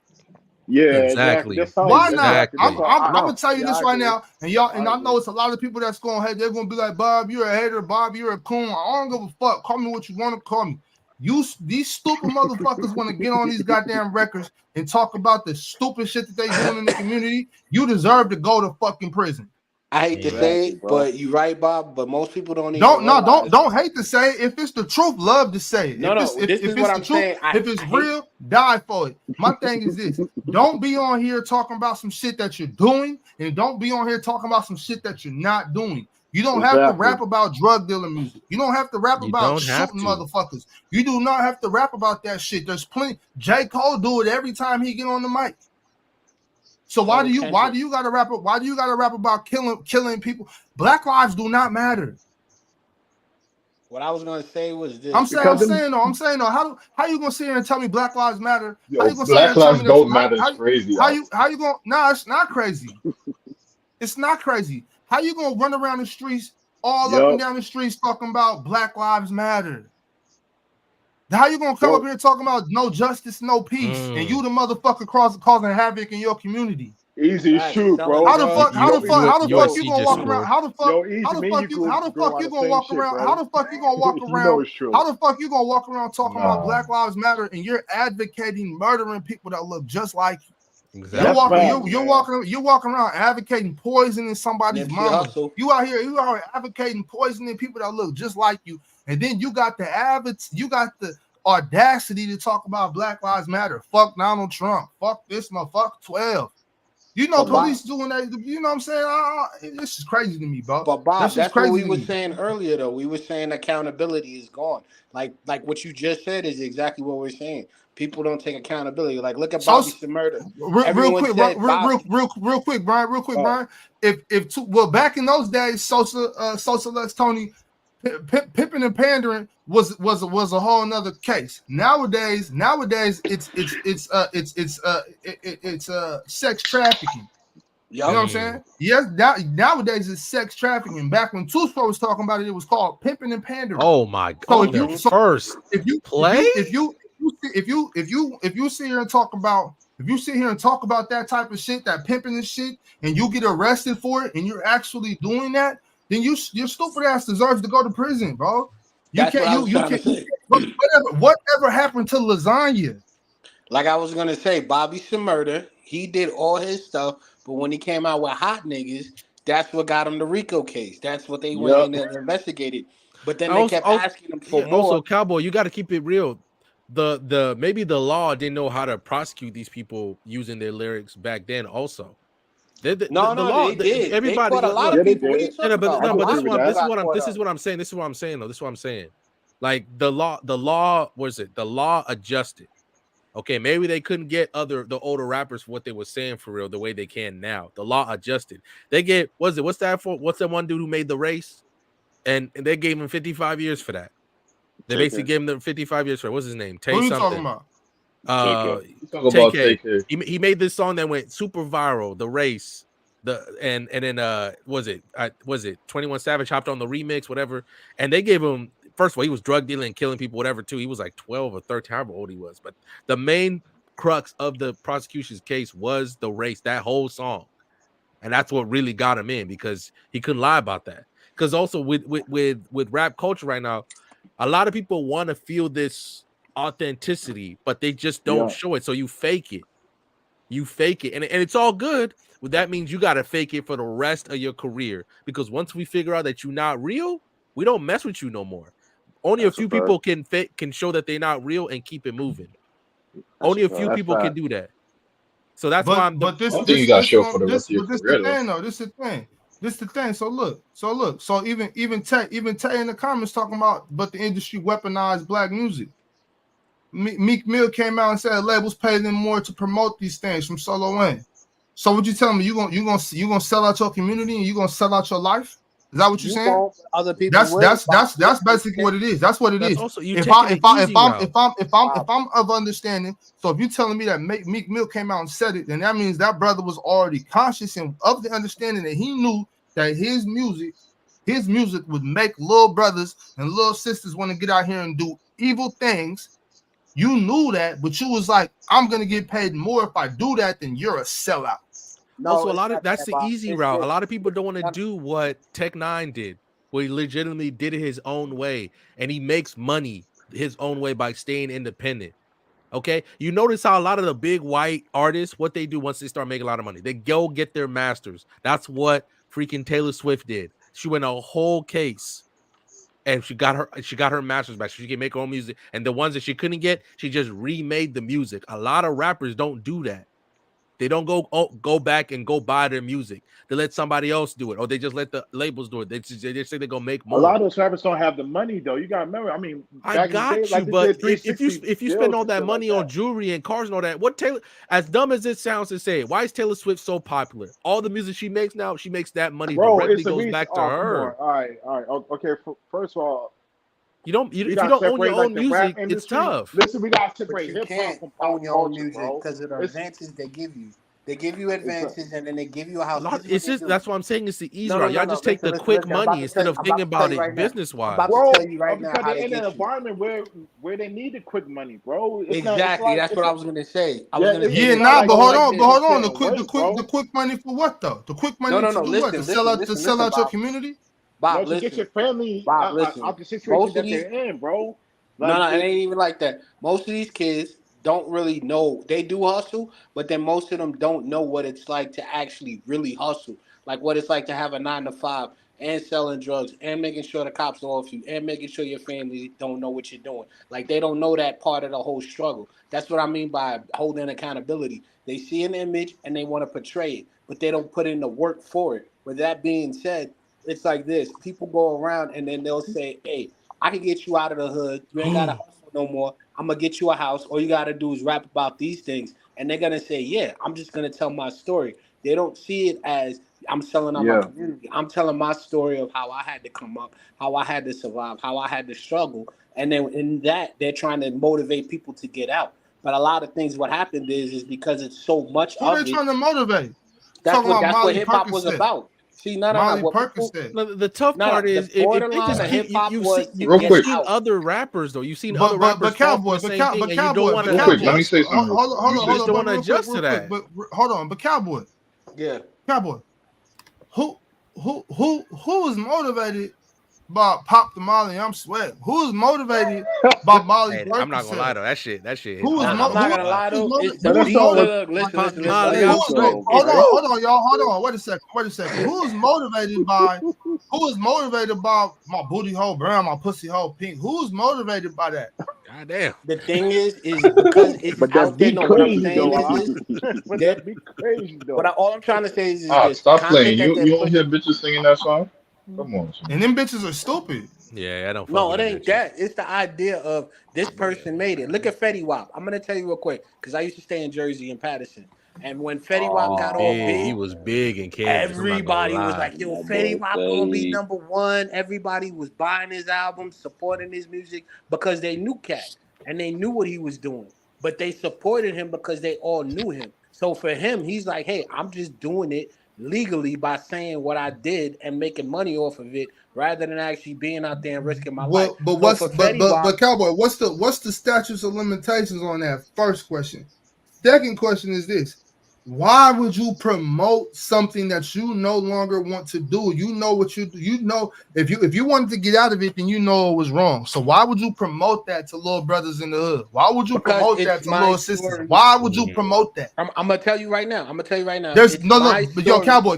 Yeah, exactly. Exactly, That's how Why not? exactly. I'm That's exactly. how I'm, I'm gonna no, tell you yeah, this I right agree. now, and y'all, and I I agree. know it's a lot of people that's gonna hate. They're gonna be like, Bob, you're a hater. Bob, you're a coon. I don't give a fuck. Call me what you want to call me. These stupid motherfuckers want to get on these goddamn records and talk about the stupid shit that they doing in the community. You deserve to go to fucking prison. I hate to Mhm. say Exactly, it, bro. but you're right, Bob. But most people don't even Don't no, don't realize. don't hate to say it. If it's the truth, love to say it. No, If it's no. if, This is if what it's the I'm truth, saying. if I it's hate. real, die for it. My thing is this: don't be on here talking about some shit that you're doing, and don't be on here talking about some shit that you're not doing. You don't have to Exactly. rap about drug dealing music. You don't have to rap You about don't have shooting to. motherfuckers. You do not have to rap about that shit. There's plenty. J. Cole do it every time he get on the mic. So So why the do you why Kendrick. do you gotta rap? Why do you gotta rap about killing people? Black lives do not matter. What I was gonna say was I'm this, saying, I'm Because right? them saying, though, I'm saying, though, how you gonna sit here and tell me Black Lives Matter? How Yo, you gonna sit here Black and tell me Lives that? don't matter is crazy, Ox. How you gonna? Nah, it's not crazy. It's not crazy. How you gonna run around the streets, all up and Yup. down the streets, talking about Black Lives Matter? How you gonna come up Bro, here talking about no justice, no peace, and you Mm. the motherfucker causing havoc in your community? easy is Facts. true, Selling bro. How the You fuck? drugs. How you the Yo, fuck? easy, How the fuck yo, you USC gonna just walk around? scored. How the fuck? yo, How easy. the Me and fuck you you? How could the go fuck on you the gonna same walk shit, around? bro. How the fuck you gonna walk You know around? it's true. How the fuck you gonna walk around talking about Nah. Black Lives Matter and you're advocating murdering people that look just like you? You're Yep. That's Exactly. walking, facts, man. you're walking around advocating poisoning somebody's Nipsey mama. Hussle. You out here advocating poisoning people that look just like you, and then you got the audacity to talk about Black Lives Matter. Fuck Donald Trump. Fuck this fuck 12. You know, But Bob, police doing that. You know what I'm saying? This is crazy to me, bro. but That's Bob, just that's what crazy we to were me. saying earlier though. We were saying accountability is gone. Like what you just said is exactly what we're saying. People don't take accountability. Like look at So Bobby Murder. real Everyone quick, said Bobby. real quick, Brian, real quick, Uh, Brian. Back in those days, Socialist Tony pimping and pandering was a whole nother case. Nowadays, it's sex trafficking. You know Yup. what I'm saying? Yes, nowadays it's sex trafficking. Back when Tusko was talking about it, it was called pimping and pandering. Oh my god! So On if their you Mm-hmm. so first play. if you sit here and talk about that type of shit, that pimping and shit, and you get arrested for it, and you're actually doing that, then your stupid ass deserves to go to prison, bro. You That's what can't I was you trying to can't say. whatever happened to lasagna? Like I was gonna say, Bobby Murder. He did all his stuff, but when he came out with Hot Niggas, that's what got him the Rico case. That's what they went yep. in and investigated. But then I they also, kept asking him for yeah, also more. Cowboy, you got to keep it real. The maybe the law didn't know how to prosecute these people using their lyrics back then. Also, No, the no, law, they did. They everybody caught a lot look. of Yeah, they people. What are did. you talking about? I A can But agree lot this of with one, people that. this is got what I'm, caught this up. is what I'm saying. This is what I'm saying. Though, this is what I'm saying. Like the law was it? The law adjusted. Okay, maybe they couldn't get the older rappers for what they were saying for real the way they can now. The law adjusted. They get what's that for? What's that one dude who made the race? And they gave him 55 years for that. They Take basically care. gave him the 55 years for what's his name? Tay Who you talking something. about? Take care. You talk about TK. take care. He made this song that went super viral, The Race. And then was it 21 Savage hopped on the remix, whatever. And they gave him, first of all, he was drug dealing and killing people, whatever, too. He was like 12 or 13, however old he was. But the main crux of the prosecution's case was The Race, that whole song. And that's what really got him in because he couldn't lie about that. Because also with rap culture right now, a lot of people want to feel this authenticity, but they just don't Yeah. show it. So you fake it. You fake it. And it's all good. Well, that means you got to fake it for the rest of your career. Because once we figure out that you're not real, we don't mess with you no more. Only a That's a few fact. people can show that they're not real and keep it moving. That's a Only a fact. few That's people can fact. do that. So that's why But I'm the but I don't think you got to show for the rest of your this the career though. thing though. This the thing. This the thing. So look. So even Tay in the comments talking about, but the industry weaponized black music. Meek Mill came out and said labels pay them more to promote these things from Solo Wayne. So what you telling me? You gonna sell out your community and you gonna sell out your life? Is that what you're You saying? won't, but other people That's will. that's Bob, that's look, that's basically what it is. That's what it that's is. also you taking the easy route. Bob, If I'm of understanding, so if you're telling me that Meek Mill came out and said it, then that means that brother was already conscious and of the understanding that he knew that his music would make little brothers and little sisters want to get out here and do evil things. You knew that, but you was like, I'm gonna get paid more if I do that, then you're a sellout. no, Also, a it's lot of not that's that, the Bob. easy It's route. A this. lot of people don't want to No, do what Tech Nine did, where he legitimately did it his own way, and he makes money his own way by staying independent. Okay, you notice how a lot of the big white artists, what they do once they start making a lot of money, they go get their masters. That's what freaking Taylor Swift did. She went a whole case and she got her masters back. So she can make her own music. And the ones that she couldn't get, she just remade the music. A lot of rappers don't do that. They don't go back and go buy their music. They let somebody else do it, or they just let the labels do it. They just say they're gonna make A lot more. of those rappers don't have the money though. You gotta remember. I mean, I back in the day, got you, like they but did if you 360 if you spend deals all and that shit like money on that. jewelry and cars and all that, what Taylor, as dumb as it sounds to say, why is Taylor Swift so popular? All the music she makes now, she makes that money Bro, directly it's the goes reason. back to Oh, come on. her. All right. Okay. First of all, we If you gotta don't own your separate like own the rap music, it's industry. tough. Listen, we gotta but separate you hip hop can't from own pop your own culture, music bro. because of the It's advances they give you. They give you it's a, advances and then they give you a A house. lot. This is what It's they just do. that's what I'm saying. It's the easy No, no, route. no, Y'all no. just take Listen, the listen, quick listen. money instead of I'm thinking about to tell about you it right now. business I'm about to wise. tell bro, you right now because how they're they in an get you. environment where they need the quick money, bro. It's not. It's Exactly. like That's what I was gonna say. I was yeah. gonna say Yeah, they It's not nah, can't like but go hold they like on, this. can't The wait, bro. quick money for what though? The quick No, money no, to no. do what? Listen, listen, To listen, sell listen, out your Bob. community? No, Bob, to get listen. your family Bob, listen. out the situation Most of that these they're in, bro. No, Like no, it ain't even like that. Most of these kids, don't really know. They do hustle, but then most of them don't know what it's like to actually really hustle. Like what it's like to have a 9 to 5 and selling drugs and making sure the cops are off you and making sure your family don't know what you're doing. Like they don't know that part of the whole struggle. That's what I mean by holding accountability. They see an image and they want to portray it, but they don't put in the work for it. With that being said, it's like this. People go around and then they'll say, hey, I can get you out of the hood. You ain't gotta hustle no more. I'm gonna get you a house. All you gotta do is rap about these things. And they're gonna say, yeah, I'm just gonna tell my story. They don't see it as I'm selling out my Yeah, community. I'm telling my story of how I had to come up, how I had to survive, how I had to struggle. And then in that, they're trying to motivate people to get out. But a lot of things, what happened is because it's so much Who they of it. trying to motivate? That's Talking what about that's what Molly hip hop was Percocet. about. See, no, no, no. Molly What people, Percocet. No, the tough no, part no. The is if they borderline just of keep hip hop was to Real you've get quick, seen out. other rappers though. You've seen other But rappers fall for Cowboy, the same thing, and you don't want real to quick. Let Cowboy. me adjust. say something. Hold Let me on, say You just don't but want to something. adjust to real quick, that. but hold on, but Yeah. Cowboy, who is motivated by Pop the Molly? I'm sweating. Who is motivated by Molly Hey, I'm not gonna lie Percocet? though. That shit hit Who is Now hard. I I'm mo- ain't not who gonna gonna lie. lie though. It's but the that's beat. all. Look, look, That's listen, Pop listen, the listen, Molly, who listen. I'm is sweating. hold It's on, hold on, y'all, hold on. Wait a second. Who is motivated by my booty hole brown, my pussy hole pink? Who's motivated by that? God damn. the thing is because it's But that out there. be No, what I'm crazy saying though. Huh? is But that that be crazy what though. all I'm trying to say is Ah, this: the stop content playing. that they're You don't hear pushing. bitches singing that song? Come on, son. And them bitches are stupid. Yeah, I don't fuck No, with it them ain't bitches. that. It's the idea of this person made it. Look at Fetty Wap. I'm gonna tell you real quick because I used to stay in Jersey and Patterson, and when Fetty Wap got all He big, was big in Kansas. I'm not gonna everybody was lie. like, "Yo, That Fetty boy Wap gonna be say #1." Everybody was buying his albums, supporting his music because they knew Cat and they knew what he was doing. But they supported him because they all knew him. So for him, he's like, "Hey, I'm just doing it legally by saying what I did and making money off of it, rather than actually being out there and risking my life." But So for Fetty Wap, Cowboy, what's the statutes of limitations on that? First question. Second question is this: why would you promote something that you no longer want to do? You know what you know. If you wanted to get out of it, then you know it was wrong. So why would you promote that to little brothers in the hood? Why would you because promote that it's to my little sisters? story. Why would you Mm. promote that? I'm gonna tell you right now. I'm gonna tell you right now. There's It's my but yo, story. Cowboy.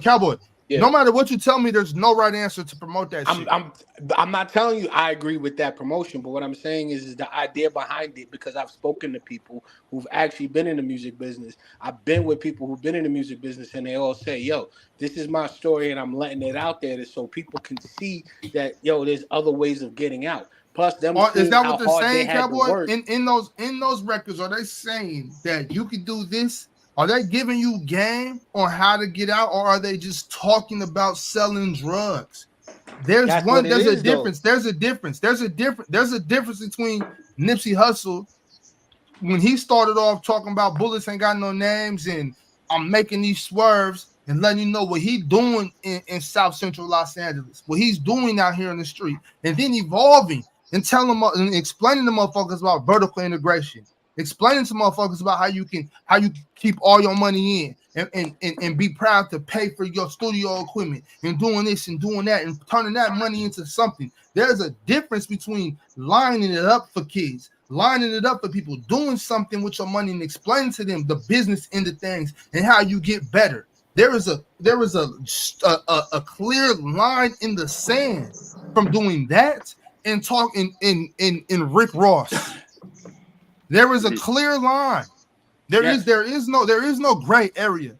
Yeah. No matter what you tell me, there's no right answer to promote that I'm shit. I'm I'm not telling you I agree with that promotion, but what I'm saying is the idea behind it because I've spoken to people who've actually been in the music business. I've been with people who've been in the music business and they all say, "Yo, this is my story and I'm letting it out there so people can see that there's other ways of getting out." Plus them Or is seeing that how what they're hard they saying, had to Cowboy? work. In those records, are they saying that you can do this? Are they giving you game on how to get out, or are they just talking about selling drugs? That's what it There's a is though. difference. There's a difference between Nipsey Hussle when he started off talking about bullets ain't got no names and I'm making these swerves and letting you know what he's doing in South Central Los Angeles, what he's doing out here in the street, and then evolving and telling them and explaining to motherfuckers about vertical integration, explaining to motherfuckers about how you keep all your money in and be proud to pay for your studio equipment and doing this and doing that and turning that money into something. There's a difference between lining it up for kids, lining it up for people, doing something with your money and explaining to them the business end of things and how you get better. There is a clear line in the sand from doing that and talking in Rick Ross. There is a clear line. Yes. There is no gray area.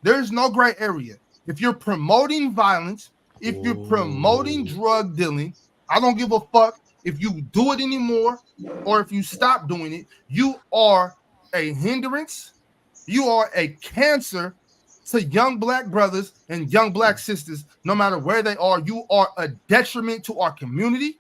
There is no gray area. If you're promoting violence, if you're promoting Ooh. drug dealing, I don't give a fuck if you do it anymore or if you stop doing it. You are a hindrance. You are a cancer to young black brothers and young black sisters, no matter where they are. You are a detriment to our community.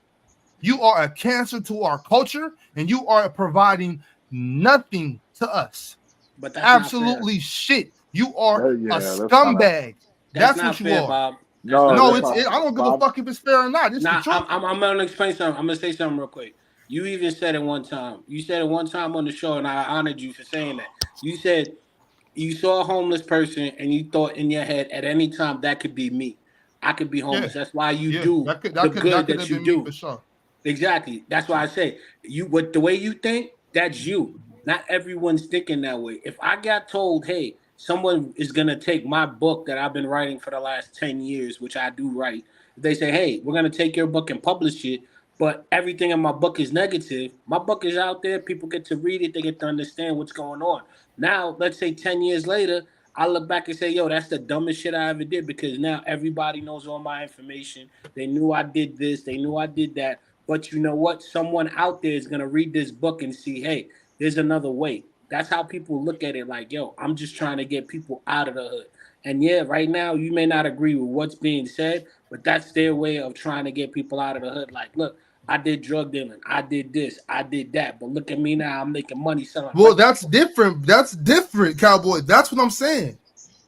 You are a cancer to our culture, and you are providing nothing to us. But that's not fair. Absolutely shit. You are a Yeah, that's kind of scumbag. That's That's not what you fair, are. Bob. That's no. not No, That's fair. not I don't give a Bob. fuck if it's fair or not. It's the Now truth. I'm gonna explain something. I'm gonna say something real quick. You even said it one time. You said it one time on the show, and I honored you for saying that. You said you saw a homeless person, and you thought in your head at any time that could be me. I could be Yeah, homeless. That's why you yeah. do the That good could that have you been me for do. sure. Exactly. That's why I say you. What the way you think, that's you. Not everyone's thinking that way. If I got told, hey, someone is gonna take my book that I've been writing for the last 10 years, which I do write, if they say, hey, we're gonna take your book and publish it, but everything in my book is negative, my book is out there, people get to read it, they get to understand what's going on. Now, let's say 10 years later, I look back and say, yo, that's the dumbest shit I ever did because now everybody knows all my information. They knew I did this, they knew I did that. But you know what? Someone out there is gonna read this book and see, hey, there's another way. That's how people look at it. Like, yo, I'm just trying to get people out of the hood. And yeah, right now you may not agree with what's being said, but that's their way of trying to get people out of the hood. Like, look, I did drug dealing, I did this, I did that, but look at me now. I'm making money selling Well, records. that's different. That's different, Cowboy. That's what I'm saying.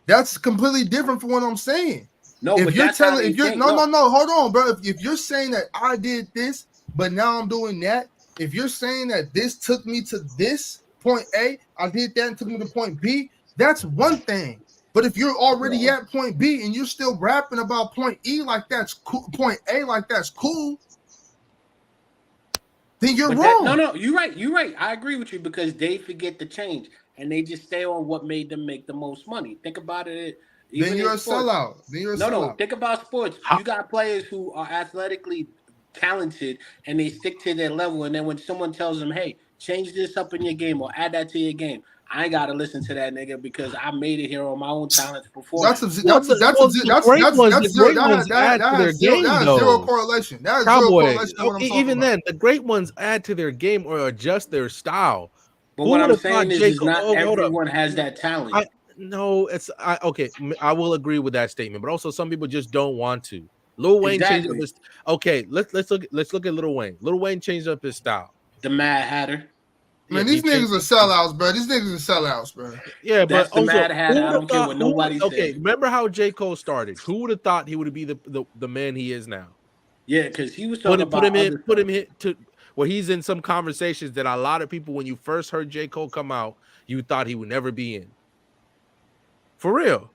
That's completely different from what I'm saying. No, If but you're that's how telling, they if you're think. no, hold on, bro. If you're saying that I did this, but now I'm doing that, if you're saying that this took me to this point A, I did that and took me to point B, that's one thing. But if you're already at point B and you're still rapping about point E like that's cool, point A like that's cool, then you're But that wrong. you're right. You're right. I agree with you because they forget the change and they just stay on what made them make the most money. Think about it. Then Even in you're a sports. sellout. Then you're a No. sellout. Think about sports. You got players who are athletically talented and they stick to their level. And then when someone tells them, "Hey, change this up in your game or add that to your game," I ain't gotta listen to that nigga because I made it here on my own talents That's a beforehand. Well, the great ones, that's the zero. great ones add to their That game, has zero though. correlation. That has zero Cowboy, correlation to what I'm talking even about. then, the great ones add to their game or adjust their style. But Who what would I'm have thought saying J. is Cole? not Oh, hold up. everyone has that talent. I no, it's okay. I will agree with that statement, but also some people just don't want to. Lil Wayne changed up Exactly. his. Okay, let's look at Lil Wayne. Lil Wayne changed up his style. The Mad Hatter. Yeah, Man, he these niggas changed. are sellouts, bro. These niggas are sellouts, bro. Yeah, but That's the also, Mad Hatter. who I would have don't care thought? what nobody Okay, says. remember how J. Cole started? Who would have thought he would be the man he is now? Yeah, because he was Put talking him put about him in other put stuff. him hit to where he's in some conversations that a lot of people, when you first heard J. Cole come out, you thought he would never be in. For real.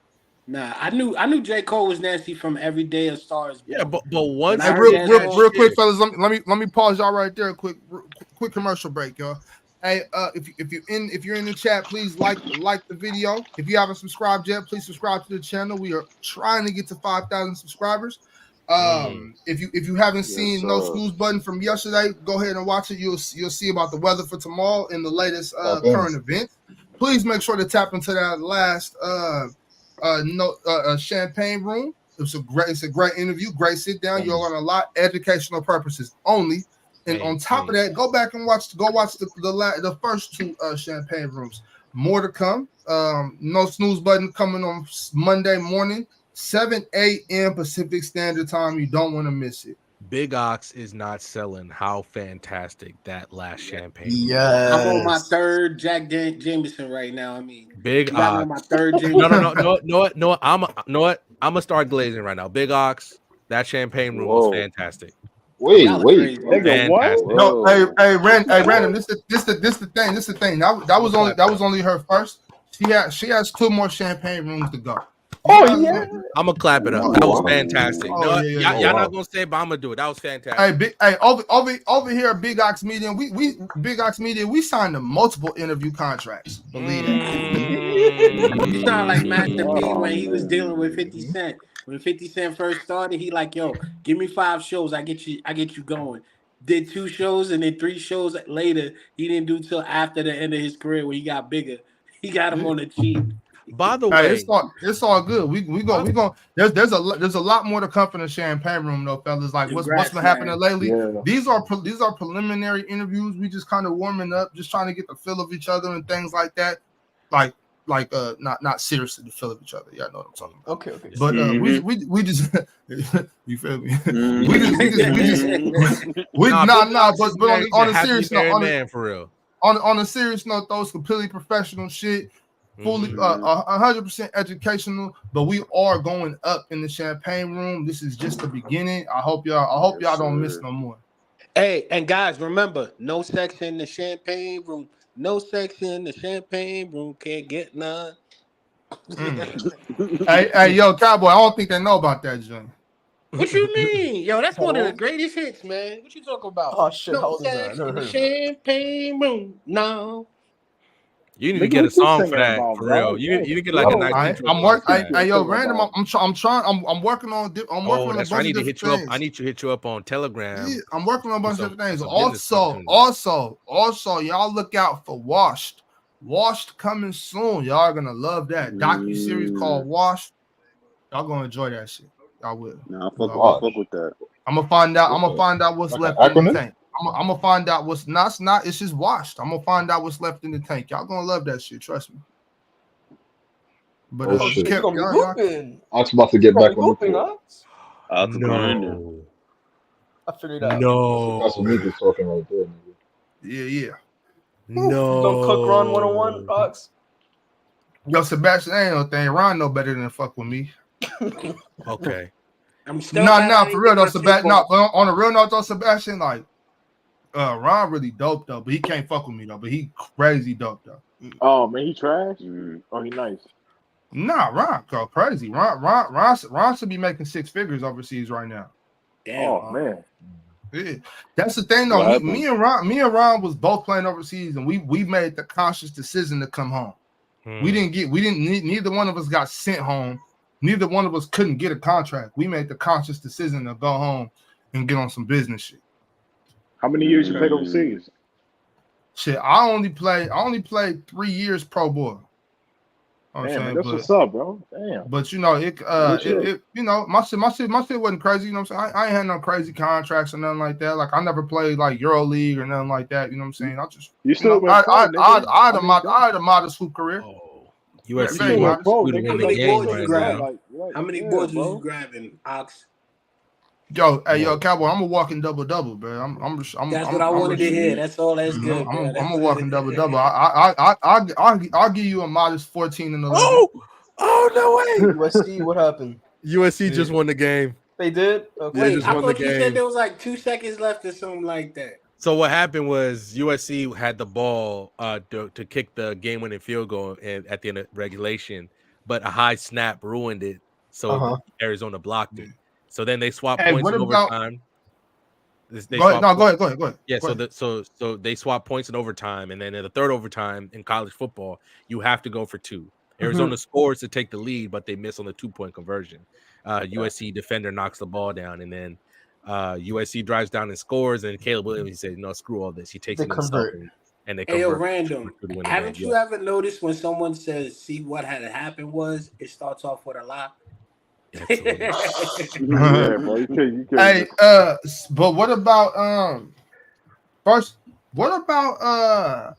Nah, I knew J. Cole was nasty from Every Day a Star Is Yeah, Born. but When once I Hey, he heard real, did that real, that song, real quick, shit, fellas. Let me pause y'all right there. Quick commercial break, y'all. Hey, if you're in the chat, please like the video. If you haven't subscribed yet, please subscribe to the channel. We are trying to get to 5,000 subscribers. If you haven't Yes, seen No sir. Snooze Button from yesterday, go ahead and watch it. You'll see about the weather for tomorrow and the latest Tap in. current events. Please make sure to tap into that last champagne room. It's a great interview, great sit down. You'll learn a lot, educational purposes only. And on top of that, go back and watch the first two champagne rooms. More to come. No Snooze Button coming on Monday morning, 7 a.m. Pacific Standard Time. You don't want to miss it. Big Ox is not selling how fantastic that last champagne. I'm on my Yes. third Jameson right now. I mean, Big I'm on my Ox. third No, Jameson. no. I'm gonna start glazing right now. Big Ox. That champagne room was Whoa. fantastic. Wait, Y'all are wait. crazy, Nigga, man. what? Fantastic. No, Whoa. Random. This the thing. This the thing. That I'm was gonna only clap it up. her first. She has two more champagne rooms to go. You Oh guys, yeah. I'm gonna clap it up. oh, That was Wow. fantastic. oh No, yeah. Oh y'all not wow. gonna say, but I'm gonna do it. That was Hey, fantastic. over here at Big Ox Media, we Big Ox Media, we signed to multiple interview contracts. Believe that. You sound like Master P Oh when he was dealing with 50 man. Cent. When 50 Cent first started, he like, yo, give me 5 shows, I get you going. Did 2 shows and then 3 shows later, he didn't do till after the end of his career when he got bigger. He got him on the cheap. By the Hey, way, it's all good. We go. There's a lot more to come from the champagne room though, fellas. Like what's Congrats, been happening man. lately. Yeah. These are preliminary interviews. We just kind of warming up, just trying to get the feel of each other and things like that. Like not seriously the feel of each other. Y'all know what I'm talking about. Okay. But we just you feel me? we nah, nah Big nah. Ox But is, but man, on he's a on a happy serious note, married man for real. on a serious note, though, it's completely professional shit. Fully, 100% educational, but we are going up in the champagne room. This is just the beginning. I hope y'all Yes, don't miss sir. no more. Hey, and guys, remember, no sex in the champagne room. No sex in the champagne room. Can't get none. Mm. Hey, yo, Cowboy, I don't think they know about that, joint. What you mean? Yo, that's one of the Hello? greatest hits, man. What you talking about? Oh shit, No how old is that? I sex never in the heard of that. champagne room. No. You need to Nigga, get a what you song for singing that about, for real. bro? You need to get Yeah, like a I'm, nice I'm, intro I'm song work. for What Hey, that. you yo, singing random. about? I'm working on. I'm working Oh, on a that's right. I bunch of need to different hit you up. I things. need to hit you up on Yeah, Telegram I'm working on a bunch of for different things. some business opportunities. Also, y'all look out for Washed. Washed coming soon. Y'all are gonna love that docu-series called Washed. Y'all gonna enjoy that shit. Y'all will. Nah, Y'all I will. Watch. fuck with that. I'm gonna find out. I'm What's gonna that? find out what's Like an left in the acronym? tank. I'm gonna find out what's not. It's not. It's just washed. I'm gonna find out what's left in the tank. Y'all gonna love that shit. Trust me. But Oh Oh shit. shit, you Kev, gonna be y'all. hooping. Ox about to You get gonna be back on the hooping, court. Ox. Ox grinding. No, I figured it out. That's some no, Casamigos talking right there, nigga. Yeah. Whew, you gonna cook Ron 101, no. Ox? Yo, Sebastian, ain't no thing. Ron know better than to fuck with me. Okay. I'm still mad I No, didn't for real get though, my tape Sebastian. No, off. but on a real note though, Sebastian, like, Ron really dope though, but he can't fuck with me though. But he crazy dope though. Oh man, he trash. Mm. Oh, he nice. Nah, Ron go crazy. Ron should be making six figures overseas right now. Damn. Oh man. Yeah. That's the thing though. What Me happened? and Ron was both playing overseas, and we made the conscious decision to come home. We didn't neither one of us got sent home. Neither one of us couldn't get a contract. We made the conscious decision to go home and get on some business shit. How many years you played overseas? Shit, I only played 3 years pro ball. I'm Damn, man, saying, that's what's up, bro. Damn. but you know, Good shit. you know, my shit wasn't crazy. You know what I'm saying? I ain't had no crazy contracts or nothing like that. Like I never played like Euro League or nothing like that. You know what I'm saying? I just, You you still know, went pro, nigga. I I mean, damn. had a modest hoop career. Oh, You USC Very still went modest. pro, shooting nigga. in How the many Like game boards still you right stuff. now. grabbing? Like How many yeah, boards was you bro. grabbing, Ox? Yo, Whoa. Cowboy, I'm a walking double, bro. That's what I wanted to hear. That's all. That's good, bro. I'm a That's walking double. I'll give you a modest 14 and 11. Oh no way! USC, what happened? USC just Yeah. won the game. They did? They Okay. Wait, just I won the thought you said game. there was like 2 seconds left or something like that. So what happened was USC had the ball to kick the game-winning field goal at the end of regulation, but a high snap ruined it. So Arizona blocked it. So then they swapped Hey, points what in about overtime. They go ahead? swapped. No, go ahead. Yeah, Go ahead. so they swap points in overtime, and then in the third overtime in college football, you have to go for two. Arizona scores to take the lead, but they miss on the 2-point conversion. USC defender knocks the ball down, and then USC drives down and scores. And Caleb Williams, he said, "No, screw all this." He takes They it himself, convert. and they Hey, yo, convert random. to win the game. Haven't Yeah. you ever noticed when someone says, "See what had happened was," it starts off with a lie? Absolutely. Yeah, bro. You could Hey, just but what about first? What about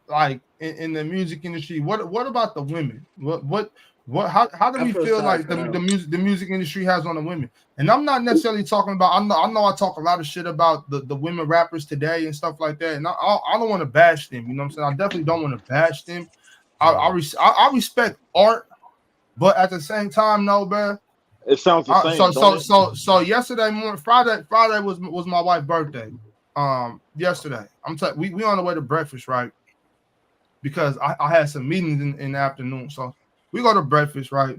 like in the music industry? What about the women? How do I we feel feel sorry like for them. the music industry has on the women? And I'm not necessarily talking about. I know I talk a lot of shit about the women rappers today and stuff like that. And I don't want to bash them. You know what I'm saying? I definitely don't want to bash them. I respect art, but at the same time, no, bro. it sounds the same, don't it? So yesterday morning, Friday was my wife's birthday. Yesterday, we on the way to breakfast, right? Because I had some meetings in the afternoon, so we go to breakfast, right?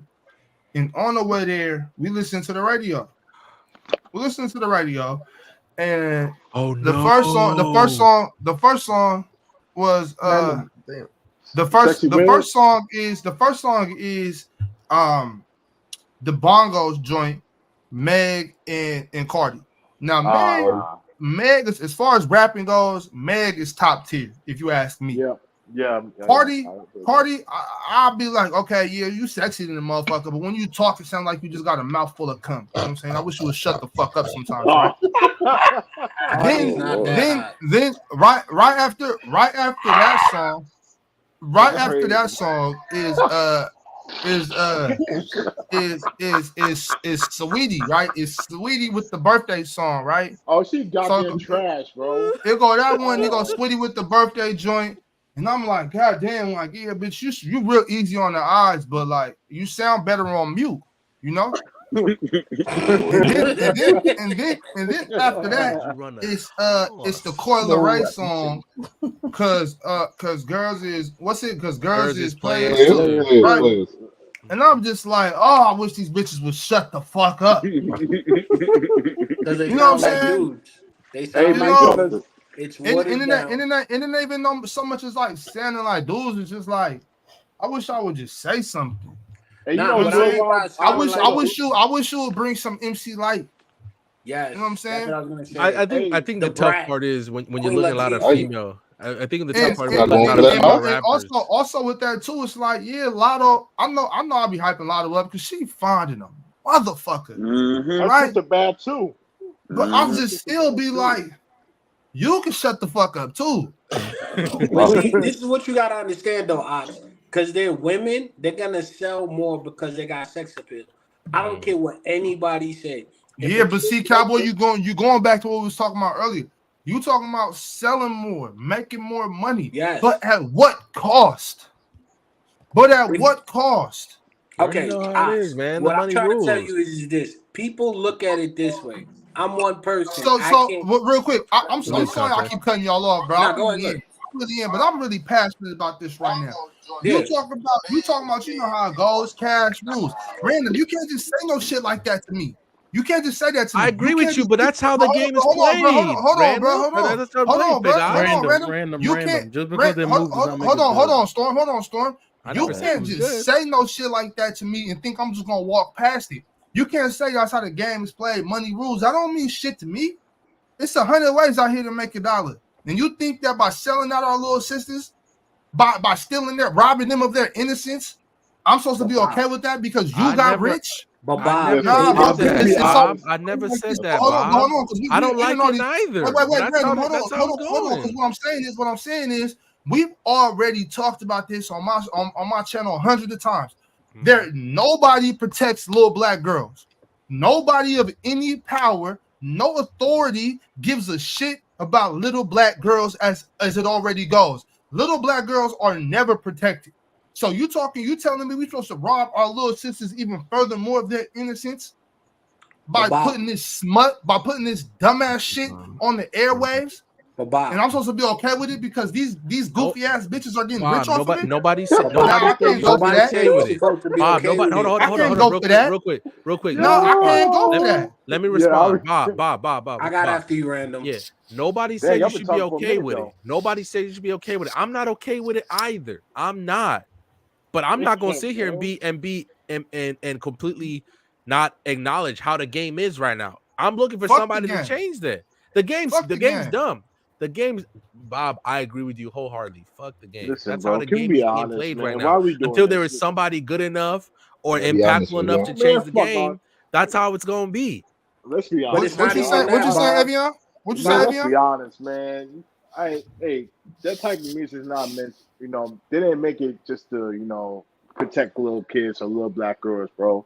And on the way there, we listen to the radio. We listen to the radio, and Oh the no! first song was Random. Damn. Sexy red. the first song is the Bongos joint, Meg and Cardi. Now Meg is, as far as rapping goes, Meg is top tier, if you ask me. Yeah. Cardi, I'll be like, okay, yeah, you sexy than the motherfucker, but when you talk, it sounds like you just got a mouthful of cum. You know what I'm saying? I wish you would shut the fuck up sometimes, right? Cardi's not that hot. Then right after that song, is Saweetie, right? It's Saweetie with the birthday song, right? Oh, she So goddamn trash, bro. it go that one, you go Saweetie with the birthday joint. And I'm like, God damn, like, yeah, bitch, you real easy on the eyes, but like you sound better on mute, you know? and then after that, it's the Coil Ray song, cause girls is Girls is players players too, too. right? Players. And I'm just like, oh, I wish these bitches would shut the fuck up. Because they You know what I'm sound like saying? dudes. They Hey sound You man, like know, because dudes. It's And watered down. and then even know so much as like sounding like dudes is just like, I wish I would just say something. And Nah, You know what what I'm I saying? mean by I sounding wish like you would bring some MC Light. You know what I'm yes, that's what saying? I was gonna I, say. I think I hey, think The the tough brat, part is when you're Queen looking at a lot of I Latifah. female. I think the I tough And part I'm when not you're looking going at a for lot of that female now. and rappers. also with that too, it's like, yeah, Lotto. I know I be hyping Lotto up because she finding a motherfucker, her Mm-hmm. right? sister bad too. But I'm Her Mm-hmm. just sister still bad be too. like, you can shut the fuck up too. But Well, see, this is what you gotta understand though, Ox. Because they're women, they're gonna sell more because they got sex appeal. I don't care what anybody say. If a Yeah, but chick see, makes Cowboy, you going back to what we was talking about earlier. You talking about selling more, making more money, but yes. at what cost? But at If what cost? You already okay, know how it is, Ox. man. The What I'm money trying to tell rules. you is this: people look at it this way. I'm one person. So, I can't. real quick, I'm Leave sorry I content. keep cutting y'all off, bro. Nah, go ahead. Go ahead. I'm really in, but I'm really passionate about this right now. Yeah. You talking about, you know how it goes, cash rules. Random, you can't just say no shit like that to me. You can't just say that to I me. You agree with can't you, just but that's how the game is hold on, bro. played. Random. That's how it's Hold played, on, bro. Big Ox. You can't. Just because they move does not make it Hold good. on, Storm. Hold on, Storm. I You never said it can't was just good. say no shit like that to me and think I'm just gonna walk past it. You can't say that's how the game is played. Money rules. That don't mean shit to me. It's 100 ways out here to make $1. And you think that by selling out our little sisters, by stealing their, robbing them of their innocence, I'm supposed to But be Bob, okay with that because you I got never rich? but I Bob, never Listen, Nah, baby, bro. I'm said gonna It's, be that, it's so Bob. honest. I never like this. said that's that, Hold not on, true. Bob. because I don't we like hearing all it these. neither. Wait, But that's how random. that's how it's Hold on. Because going. what I'm saying is, we've already talked about this on my channel 100 of times. Mhm. There, nobody protects little black girls. Nobody of any power, no authority gives a shit about little black girls as it already goes. Little black girls are never protected. So you telling me we supposed to rob our little sisters even further more of their innocence but by Bob, putting this dumbass shit on the airwaves? but And Bob, I'm supposed to be okay with it because these No, goofy ass bitches are getting rich Bob. off of Nobody it? nobody said but Nah, Bob. nobody I said can't you go should for be Nobody that. okay said you're with it. supposed to be Bob, okay nobody with hold it. on, I hold on, can't hold on, go real for quick, that. real quick, real quick. Let No, me I respond. can't go Let for me that. let me Yeah, respond. Bob. I got Bob. after you, random. Yeah. Nobody dang, said you y'all been should be talking for a okay minute with it. though. Nobody said you should be okay with it. I'm not okay with it either. I'm not. But I'm not gonna sit here and Bro. be completely not acknowledge how the game is right now. I'm looking for Fuck the somebody to game. change that. The game's Fuck the the game's game. dumb. The game's Bob, I agree with you wholeheartedly. Fuck the game. Listen, That's how bro. the Can we game be is being honest, played right man? Why now. are we doing Until there this? is somebody good enough or Gotta be honest impactful with enough y'all. to Man, change the fuck on. game, that's how it's gonna be. Let's be But honest, it's What not you man. say? even What that, you I, saying, Bob. Evian? What you say, man, Bob, let's Evian? be honest, man. Hey, that type of music is not meant. They didn't make it just to protect little kids or little black girls, bro.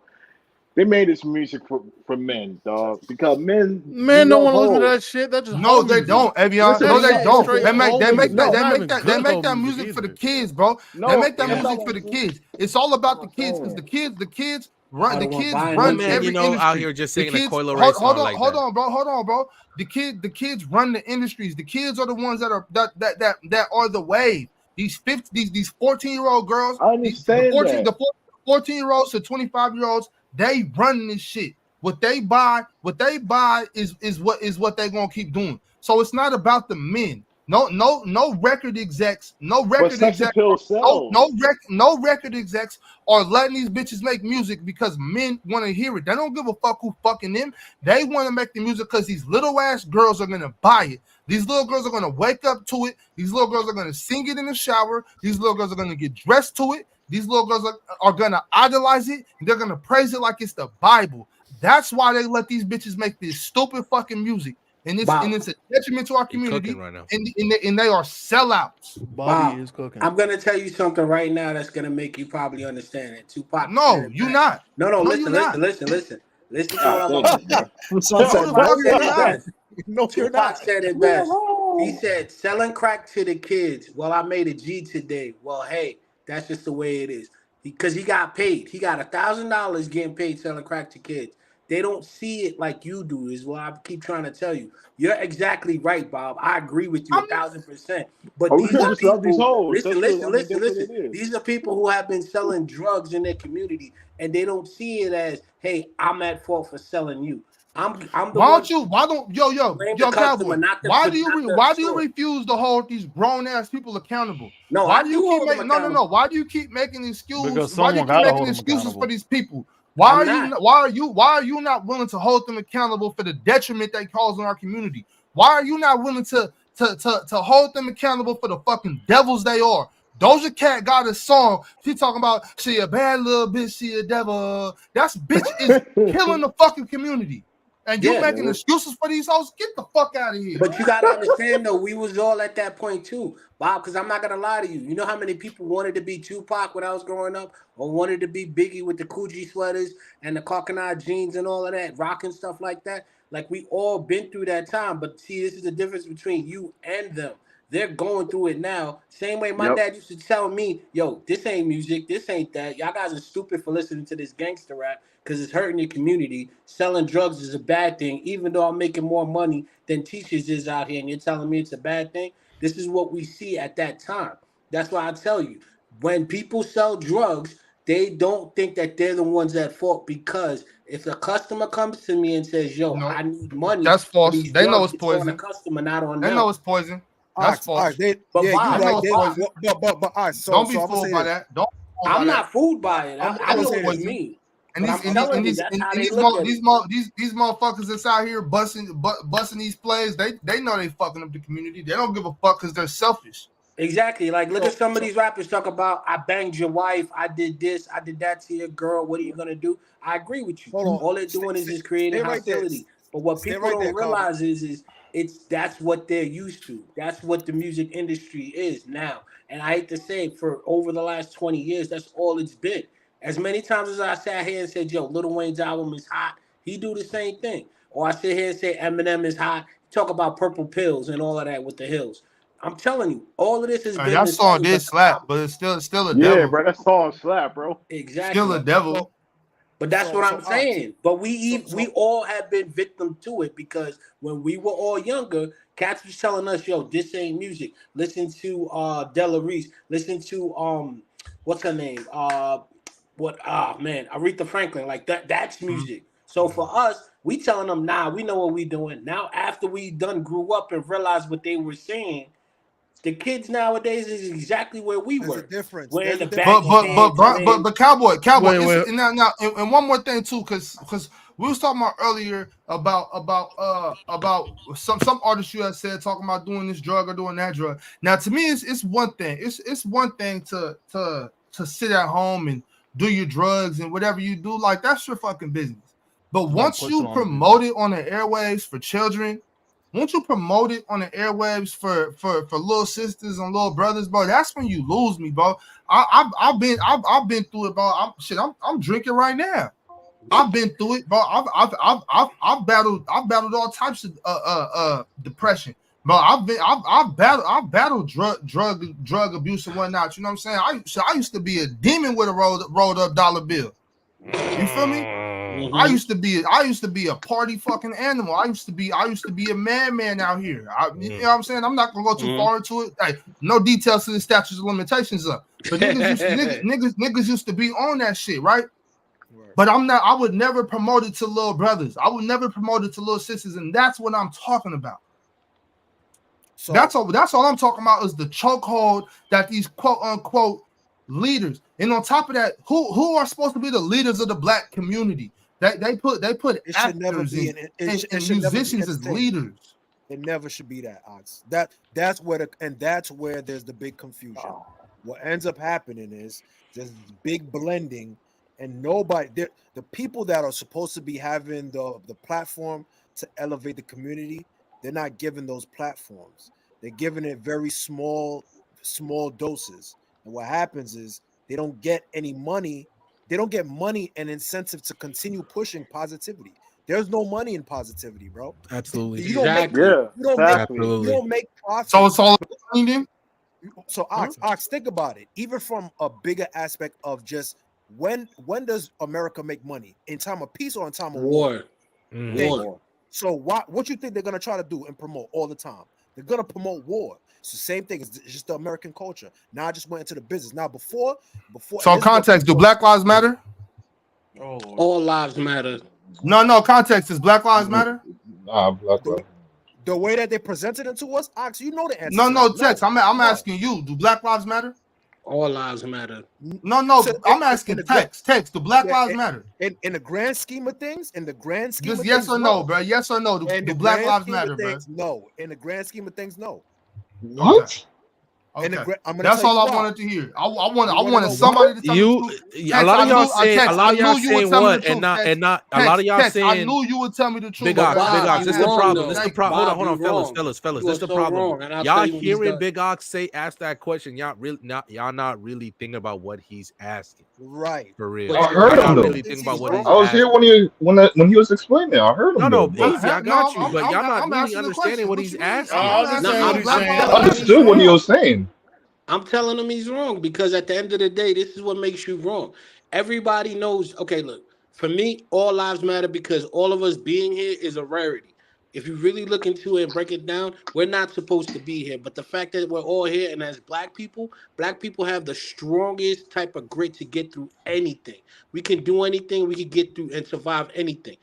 They made this music for men, dog. Because men, we Men don't love want to listen to hoes. that shit. That's just No, hoe they music. don't, Evian. Listen, That No, is they listen, some don't. listen. straight hoe music. No, They not make even that. They good make hoe that music music for the either. kids, bro. They No, make that that's yeah. not music what for I'm the saying. kids. It's all That's about what the I'm kids because saying. the I don't want kids buying One them run man, shit. you every know, out industry. here just The singing a kids, Coil Ray song like hold that. on, bro. Hold on, bro. The kids run the industries. The kids are the ones that are the wave. These 14-year-old girls, I the understand 14 that. the 14-year-olds to 25-year-olds, they run this shit. What they buy is what they're gonna keep doing. So it's not about the men. No record execs, But sex appeal sells. no record execs are letting these bitches make music because men want to hear it. They don't give a fuck who fucking them. They want to make the music because these little ass girls are gonna buy it. These little girls are gonna wake up to it. These little girls are gonna sing it in the shower. These little girls are gonna get dressed to it. These little girls are gonna idolize it. And they're gonna praise it like it's the Bible. That's why they let these bitches make this stupid fucking music. And Bob, it's a detriment to our He cooking community. right now. And they are sellouts. Bobby Bob, is cooking. I'm gonna tell you something right now that's gonna make you probably understand it. Tupac said No, it you best. not. No, No, you listen, not. listen, listen, listen. Listen to what God I'm damn, about to bro. say. No, Said, the Tupac no, fuck said you're you it not. not. best. No, you're Tupac not. said it Me best. He alone. said, selling crack to the kids. Well, I made a G today. Well, hey, that's just the way it is. Because he got paid. He got $1,000 getting paid selling crack to kids. They don't see it like you do, is what I keep trying to tell you. You're exactly right, Bob. I agree with you I'm 1,000%. But Or we these could are just love these people, hoes. listen, That's what listen, I mean. listen, That's what listen. it is. These are people who have been selling drugs in their community, and they don't see it as, hey, I'm at fault for selling you. I'm the Why one don't you? Why don't blame the yo customer, Cowboy? not the Why do you not the why do you store. refuse to hold these grown ass people accountable? No, Why I do do you keep hold them making no? accountable. Why do you keep making excuses? Because Why do you someone keep gotta making hold them excuses for accountable. these people? I'm not. Why are you not willing to hold them accountable for the detriment they cause in our community? Why are you not willing to hold them accountable for the fucking devils they are? Doja Cat got a song. She talking about she a bad little bitch, she a devil. That's bitch is killing the fucking community. And you Yeah, making excuses for these hoes? Get the fuck out of here. but you gotta understand though, we was all at that point too, Bob. Because I'm not gonna lie to you. You know how many people wanted to be Tupac when I was growing up, or wanted to be Biggie with the Coogee sweaters and the coconut jeans and all of that, rocking stuff like that. Like we all been through that time. But see, this is the difference between you and them. They're going through it now. Same way my Yep. dad used to tell me, yo, this ain't music, this ain't that. Y'all guys are stupid for listening to this gangster rap because it's hurting your community. Selling drugs is a bad thing, even though I'm making more money than teachers is out here, and you're telling me it's a bad thing. This is what we see at that time. That's why I tell you, when people sell drugs, they don't think that they're the ones at fault because if a customer comes to me and says, yo, No, I need money that's for false. these They know drugs, it's it's on the poison. customer, not on They them. know it's poison. That's Ox, false. But yeah, you They Bob, know right. it's They, Bob, poison. but all right. So Don't be I'm gonna fooled say by this. that. Don't be fooled by I'm that. not fooled by it. I'm I They gonna know know say it's this. poison. me. And But these I'm and these telling and you, these that's and, how and they these look mo- at it. these motherfuckers that's out here busting these plays. They know they fucking up the community. They don't give a fuck because they're selfish. Exactly. Like, look at So some of so these rappers talk about, I banged your wife, I did this, I did that to your girl. What are you gonna do? I agree with you. hold on. All they're Stay, doing is stay, just stay creating right there. hostility. But what Stay people right there, don't Cabo. realize is it's that's what they're used to. That's what the music industry is now. And I hate to say it, for over the last 20 years, that's all it's been. As many times as I sat here and said, yo, Lil Wayne's album is hot, he do the same thing. Or I sit here and say Eminem is hot, talk about purple pills and all of that with the hills. I'm telling you, all of this has And been that the song same, did but the slap, op- but it's still a Yeah, devil. bro. That song slap, bro. Still a exactly. So devil. But that's so what so I'm Ox. saying. But So we so all have been victim to it because when we were all younger, cats was telling us, "Yo, this ain't music. Listen to Della Reese. Listen to what's her name? Man, Aretha Franklin. Like that. That's Mhm. music." So for us, we telling them, "Nah, we know what we doing." Now after we done grew up and realized what they were saying, the kids nowadays is exactly where we there's a were, difference. wearing There's the a difference, baggy though, Ox. pants and But Cowboy, Wait, it's wait. and one more thing too, because we was talking about earlier about some artists you had said talking about doing this drug or doing that drug. Now to me, it's one thing. It's one thing to sit at home and do your drugs and whatever you do, like that's your fucking business. But Don't once push it you on promote people. it on the airwaves for children, once you promote it on the airwaves for little sisters and little brothers, bro, that's when you lose me, bro. I've been through it, bro. I'm drinking right now. I've been through it, bro. I've battled all types of depression, bro. I've battled drug abuse and whatnot. You know what I'm saying? I used to be a demon with a rolled up dollar bill. You feel me? I mm-hmm. used to be a party fucking animal. I used to be a madman out here. You know what I'm saying? I'm not gonna go too Mm-hmm. far into it. Hey, no details to the statutes of limitations up. But niggas used to be on that shit, right? Right. But I'm not. I would never promote it to little brothers. I would never promote it to little sisters, and that's what I'm talking about. So That's all I'm talking about is the chokehold that these quote unquote leaders. And on top of that, who are supposed to be the leaders of the black community? They put it should never actors be it and should never be musicians as entertainment. leaders. It never should be that, Ox. That's where there's the big confusion. What ends up happening is there's this big blending, and the people that are supposed to be having the platform to elevate the community, they're not given those platforms. They're giving it very small doses, and what happens is they don't get any money. They don't get money and incentive to continue pushing positivity. There's no money in positivity, bro. Absolutely. You don't make Exactly. Yeah, you don't make exactly. you Absolutely. don't make So profit. it's all blending. So Ox, think about it. Even from a bigger aspect of just when does America make money? In time of peace or in time of war? War. Mhm. Thank War. you. So what you think they're gonna try to do and promote all the time? They're gonna promote war. It's the same thing. It's just the American culture. Now I just went into the business. Now before, and So this is what context, do people Black Lives Matter? Oh Lord. All lives matter. No, context is Black Lives Matter. Nah, Black The, Lives. the way that they presented it to us, Ox, you know the answer. No, to that. text. I'm No. asking you. Do Black Lives matter? All lives matter. No. So I'm asking text. Do Black Lives matter? In the grand scheme of things, Just yes or no, bro. Yes or no. In Do the Black grand Lives scheme matter, of bro? things, no. In the grand scheme of things, no. Okay. What? Okay. I'm gonna That's tell all you I why. wanted to hear. I You wanna wanted know somebody why? to tell me the You truth. a Text, lot of y'all saying Text, a lot I of y'all knew you would saying tell me the what truth. and not a lot of y'all Text, I saying knew you would tell me the truth. Big Ox, Bro. Big Ox. This is the wrong, problem. though. This is the Thank you. problem. Bob, Hold you on, fellas. wrong. Fellas. You This are is the so problem. wrong, and I'll Y'all tell you when he's hearing done. Big Ox ask that question. Y'all not really thinking about what he's asking. Right. For real. But I you're heard Y'all him not wrong. though. really thinking about He's what wrong. he's I was here asking. when he was explaining it. I heard him though, No, but easy. I got you. But y'all not I'm really asking the understanding question. what What he's you mean? asking. I I'm understand asking what you. he's Black saying. Lives I telling him matter. he's understood what he wrong. was saying. I'm telling him he's wrong because at the end of the day, this is what makes you wrong. Everybody knows. Okay, look, for me, all lives matter because all of us being here is a rarity. If you really look into it and break it down, we're not supposed to be here. But the fact that we're all here, and as black people have the strongest type of grit to get through anything. We can do anything. We can get through and survive anything.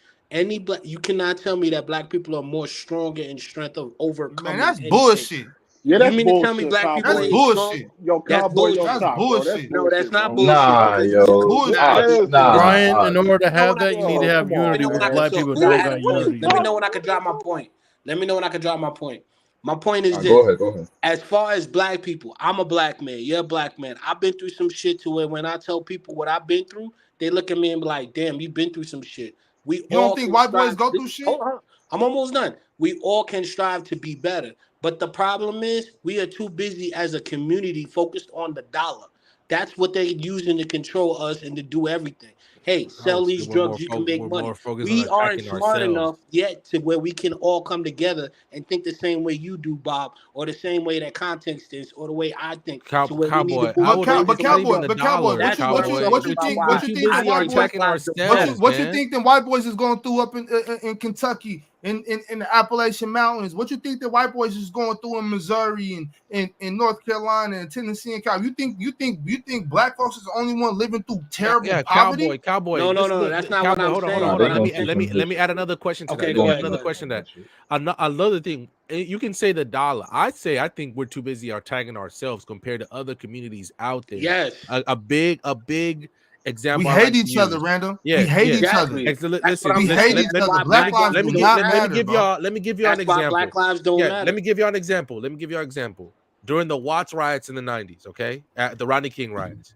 You cannot tell me that black people are more stronger in strength of Man, overcoming that's anything. bullshit. Yeah, You that's mean to tell me bullshit, black people That's cowboy. ain't strong? bullshit. Yo, That's cowboy, yo, That's bullshit. stop, bro. That's bullshit. No, that's bullshit, not bro. bullshit Nah, because That's yo, bullshit. nah. Ox, Yes, it nah, is. Brian, in Ox. order to Let me know have when I that, can you need to Yo, have come on, let me unity, know when which I man. can. black So people look, I don't had a got What are question. you unity. Let me know talking? when I What can are you drop my talking point. Let me know when I can drop my point. My point is All right, go this: ahead, go ahead. as far as black people, I'm a black man. You're a black man. I've been through some shit to where when I tell people what I've been through, they look at me and be like, "Damn, you've been through some shit." We You don't all think can white boys strive. go through shit? Hold on, I'm almost done. We all can strive to be better, but the problem is we are too busy as a community focused on the dollar. That's what they're using to control us and to do everything. Hey, I sell would say these drugs, you can make we're money. more focused on We aren't attacking smart ourselves. enough yet to where we can all come together and think the same way you do, Bob, or the same way that context is, or the way I think, to where we need to Cowboy, move I But would cow, think but away it's from not each even cowboy, the other. but cowboy, dollar, That's what I'm Cowboy. what saying you about think? why What We're you too think the I busy white think boys? Black attacking Lives don't What matter. ourselves, what you man. think the white boys is going through up in Kentucky, in the Appalachian Mountains? What you think the white boys is going through in Missouri and in North Carolina and Tennessee and Cal? You think black folks is the only one living through terrible Yeah, poverty? Cowboy. No, no, This no, that's not what Cowboy. I'm Hold on, saying. Nah, hold on. they What Let I'm going me through saying. some let good me add shit. another question to They Okay, that. Let me go going add ahead, through go another ahead. some question to good that. shit. Another thing, you can say the dollar. I think we're too busy attacking ourselves compared to other communities out there. Yes, A big We example I hate like to each other, use. Random. We Yeah, hate yeah. each other. exactly. That's what Listen, I'm We listen. hate saying. each That's other. why Black Black lives Lives do don't not let me matter. matter, give bro. y'all an That's why Black example. Lives don't Yeah, let matter. me give you an example. During the Watts riots in the 90s, okay? The Rodney King riots.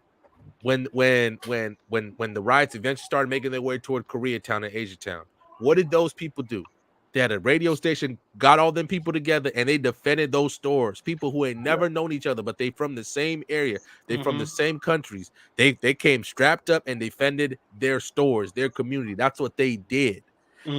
When the riots eventually started making their way toward Koreatown and Asiatown, what did those people do? They had a radio station, got all them people together, and they defended those stores. People who ain't never known each other, but they from the same area, they from the Mm-hmm. same countries. They came strapped up and defended their stores, their community. That's what they did.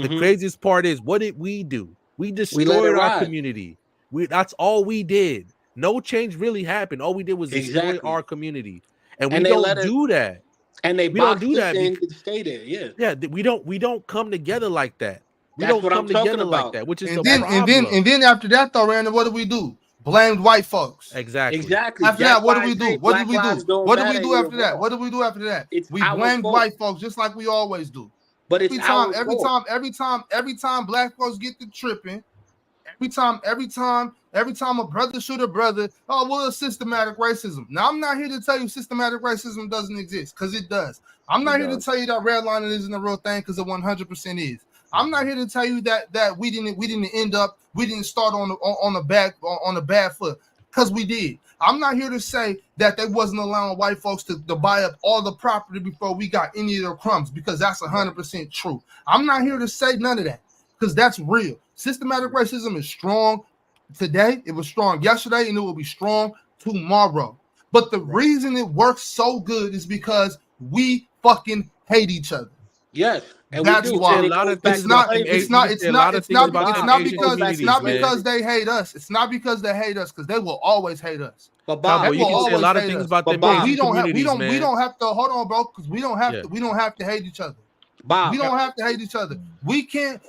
The Mm-hmm. craziest part is, what did we do? We We let it destroyed our ride. community. That's all we did. No change really happened. All we did was destroy Exactly. our community. And we And they let don't it, do that. and they We don't boxed do us that in because to stay there. Yeah, we don't come together like that. We that's don't what I'm come talking together like about. that, which is And the then That's and then problem. and then after that though, Random, what do? Blamed white folks. Exactly. exactly. After That's that, what do why I we do? say What did Black we Lives do? don't What did we matter. do And you're after that? wrong. What did we do after that? It's We our blamed fault. white folks just like we always do. But it's Every time, our every fault. time, every time black folks get to tripping, every time a brother shoot a brother, oh, well, it's systematic racism. Now, I'm not here to tell you systematic racism doesn't exist, because it does. I'm It not here to does. tell you that redlining isn't a real thing, because it 100% is. I'm not here to tell you that we didn't start on a bad foot, because we did. I'm not here to say that they wasn't allowing white folks to buy up all the property before we got any of their crumbs, because that's 100% true. I'm not here to say none of that, because that's real. Systematic racism is strong today. It was strong yesterday, and it will be strong tomorrow. But the reason it works so good is because we fucking hate each other. Yes, and we You That's do. can say And a why. it lot goes of back It's things to about not. them. It's slavery. You not. can say It's a not. lot of It's things not. But about It's them Bob, not it Asian goes because. back to It's not communities, man. because slavery. they hate us. It's not because they hate us. Because they will always hate us. But They Bob, Cowboy, you will can say a always lot of hate things us. about but them But Asian Bob, we don't have. We communities, don't. We man. don't have to. Hold on, bro. Because we don't have Yeah. to. We don't have to hate each other. We Bob, don't have to hate each other. We can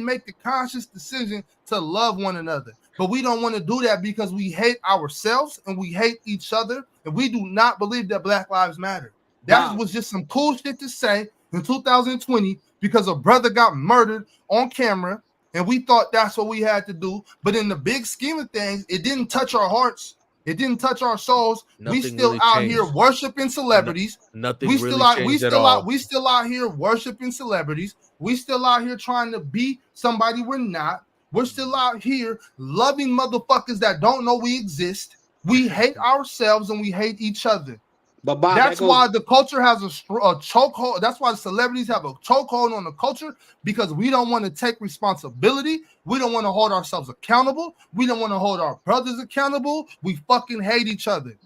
make the conscious decision to love one another, but we don't want to do that because we hate ourselves and we hate each other, and we do not believe that Black Lives Matter. That Bob, was just some cool shit to say, in 2020 because a brother got murdered on camera, and we thought that's what we had to do. But in the big scheme of things, it didn't touch our hearts. It didn't touch our souls. We Nothing still really out here changed. worshiping celebrities. Nothing really changed at all. We still out here worshiping celebrities. We still out here trying to be somebody we're not. We're still out here loving motherfuckers that don't know we exist. We hate ourselves and we hate each other. But Bob, That's why the culture has a chokehold. That's why the celebrities have a chokehold on the culture, because we don't want to take responsibility. We don't want to hold ourselves accountable. We don't want to hold our brothers accountable. We fucking hate each other.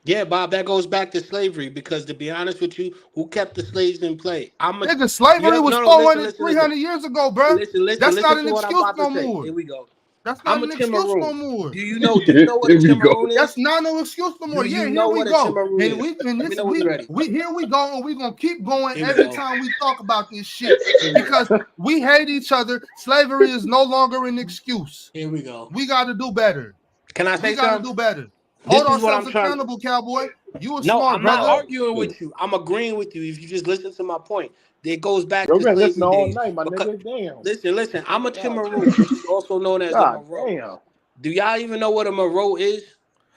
Yeah, Bob, that goes back to slavery because, to be honest with you, who kept the slaves in play? Nigga, slavery was no, 400, 300 years ago, bro. That's not Listen an to what I'm excuse about to no say. more. Here we go. That's not I'm a an excuse no Timaroon. more. Do you know what a Here we go. Timaroon is? That's not no excuse no more. Do Yeah, you here know we what a go. Timaroon And is? we and Let me this know when you're ready. we here we go, and we're gonna keep going Here we every go. time we talk about this shit because we hate each other. Slavery is no longer an excuse. Here we go. We gotta do better. Can I say We gotta something? do better. This Hold is what I'm ourselves trying. accountable, cowboy. You a No, smart I'm not brother. arguing with you. I'm agreeing with you. If you just listen to my point, it goes back Yo, to man, listen slavery all days. night, my Because, nigga. Damn. listen. I'm a God, Timaroon, which is also known as a God Moro. damn. Do y'all even know what a Moro is?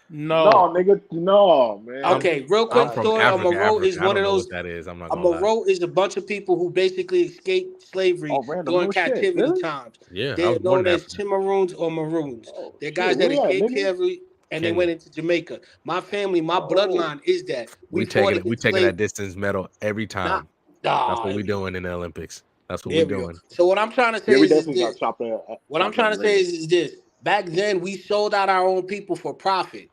No, No. nigga. No, man. Okay, real I'm quick God from story. A damn. Africa. Moro is I one don't of know those. what that is. I'm not A gonna lie. Moro is a bunch of people who basically escaped slavery Oh, random. during No shit. captivity Really? times. Yeah, I They're was born known in as Africa, Timaroons or Maroons. Oh, They're shit. guys that Where you at, escaped nigga? slavery and they Kenya. went into Jamaica. My family, my Oh. bloodline is that. We We fought taking against that slavery. distance medal every Not, time. That's what here we we go. doing in the Olympics. That's what we There we go. doing. So what I'm trying to Yeah, say we is definitely got this. What I'm chopped up trying in to say Vegas. is this. Back then, we sold out our own people for profit.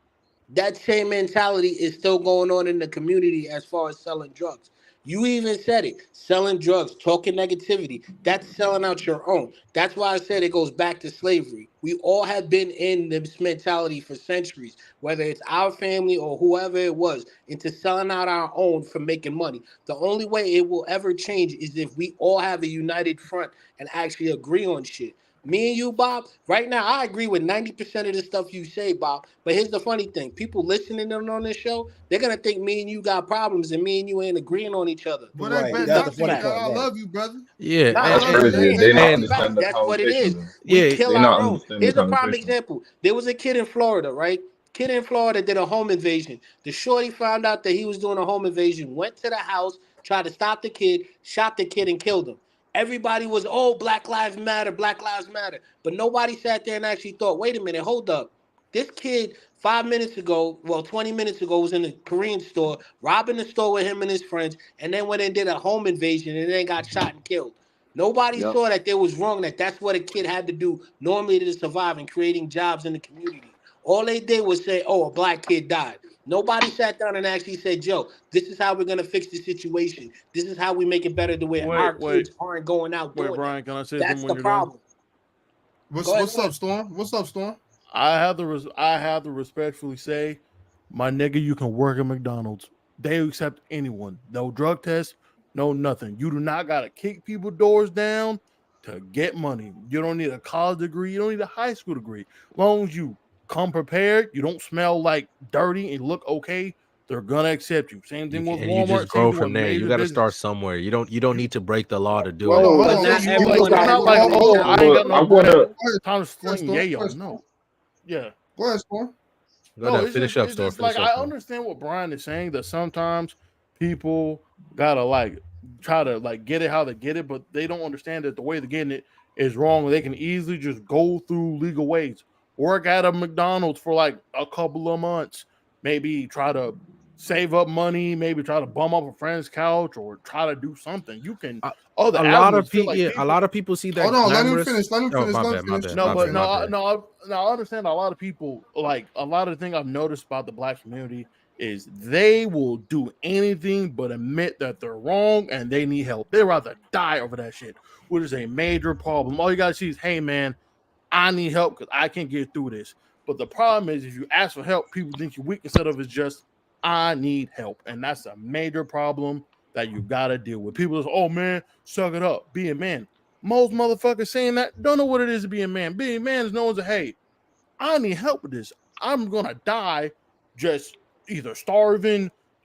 That same mentality is still going on in the community as far as selling drugs. You even said it, selling drugs, talking negativity. That's selling out your own. That's why I said it goes back to slavery. We all have been in this mentality for centuries, whether it's our family or whoever it was, into selling out our own for making money. The only way it will ever change is if we all have a united front and actually agree on shit. Me and you, Bob, right now, I agree with 90% of the stuff you say, Bob. But here's the funny thing. People listening in on this show, they're going to think me and you got problems and me and you ain't agreeing on each other. Well, they Right. better That's the not That's be. funny fact. part. I Right. love you, brother. Yeah, I Nah, That's love I'm you. crazy. They saying They better not that's be. fact. understand the That's what it is. conversation. We yeah, kill They our not own. understand the Here's a prime conversation. example. There was a kid in Florida, right? Kid in Florida did a home invasion. The shorty found out that he was doing a home invasion, went to the house, tried to stop the kid, shot the kid, and killed him. Everybody was, oh, Black Lives Matter, Black Lives Matter. But nobody sat there and actually thought, wait a minute, hold up. This kid 5 minutes ago, well, 20 minutes ago, was in the Korean store, robbing the store with him and his friends, and then went and did a home invasion and then got shot and killed. Nobody Yep. saw that there was wrong, that that's what a kid had to do normally to survive and creating jobs in the community. All they did was say, oh, a black kid died. Nobody sat down and actually said, Joe, this is how we're going to fix the situation. This is how we make it better the way our Wait, kids aren't going out wait, doing that. Brian. Can I say something That's when the you're done? problem. Go ahead, What's go ahead. up, Storm? What's up, Storm? I have to respectfully say, my nigga, you can work at McDonald's. They accept anyone. No drug test, no nothing. You do not gotta kick people doors down to get money. You don't need a college degree. You don't need a high school degree. As long as you come prepared, you don't smell like dirty and look okay, they're gonna accept you. Same thing with you just Walmart. Same grow thing with from there. You major got to start businesses. somewhere. You don't need to break the law to do Hold it. on, Whoa, hold But on. So not you You everyone it's got has not hold that like, on, hold oh, on. I ain't mentality. got But I no wanna. bread, Go ahead, time to go ahead, sling Storm. Go yayo. ahead, Storm. No. Yeah. Go ahead, Storm. Go No, ahead, finish up, it's Storm. just like Finish up, I Storm. understand what Brian is saying, that sometimes people gotta like try to like get it how they get it, but they don't understand that the way they're getting it is wrong. They can easily just go through legal ways, work at a McDonald's for like a couple of months, maybe try to save up money, maybe try to bum up a friend's couch or try to do something. You can A, other a lot of avenues feel people, like yeah, a people. lot of people see Hold that on. Let him glamorous. finish. Let him Oh, finish. my Let him bad, my finish. bad, No, my Let him but bad, finish. my no, bad. no, I understand a lot of people, like a lot of thing I've noticed about the black community is they will do anything but admit that they're wrong and they need help. They'd rather die over that shit, which is a major problem. All you gotta see is, hey man, I need help because I can't get through this. But the problem is if you ask for help, people think you're weak instead of it's just I need help. And that's a major problem that you gotta deal with. People just, oh man, suck it up, be a man. Most motherfuckers saying that don't know what it is to be a man. Being a man is known as a hey, I need help with this. I'm gonna die just either starving,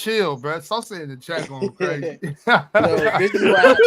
chill, bro. Stop saying the chat going crazy. So this is what happened.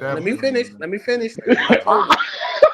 Let me finish. Let me finish. Hey, I told you.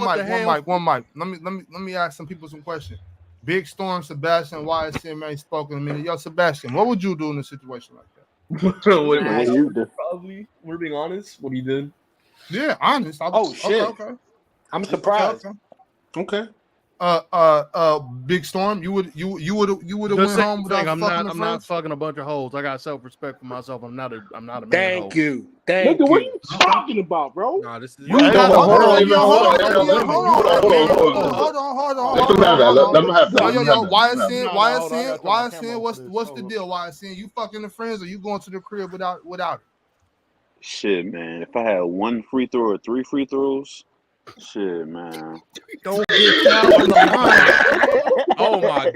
One mic. Let me ask some people some questions. Big Storm, Sebastian, YSM ain't spoken a minute. Yo, Sebastian, what would you do in a situation like that? What you do? probably, we're being honest, what he did. Yeah, honest. Oh shit! Okay. I'm surprised. Okay. Big Storm, you would have The went same home without thing. I'm fucking not. the I'm not friends? fucking a bunch of hoes. I got self respect for myself. I'm not a manhole. Thank you. Thank Nigga, what are you. you talking about, bro? Nah, this is You Hey, got hold on, you hold fuck on, other women. You fuck Hold on. Let them have that. Let them have that. Yo, Let them have that. Let them have YSN, that. No, hold on, I gotta turn my camera YSN, on for this. what's the deal, YSN? You fucking the friends or you going to the crib without it? Shit, man. If I had one free throw or 3 free throws, shit, man. Don't get foul on the line.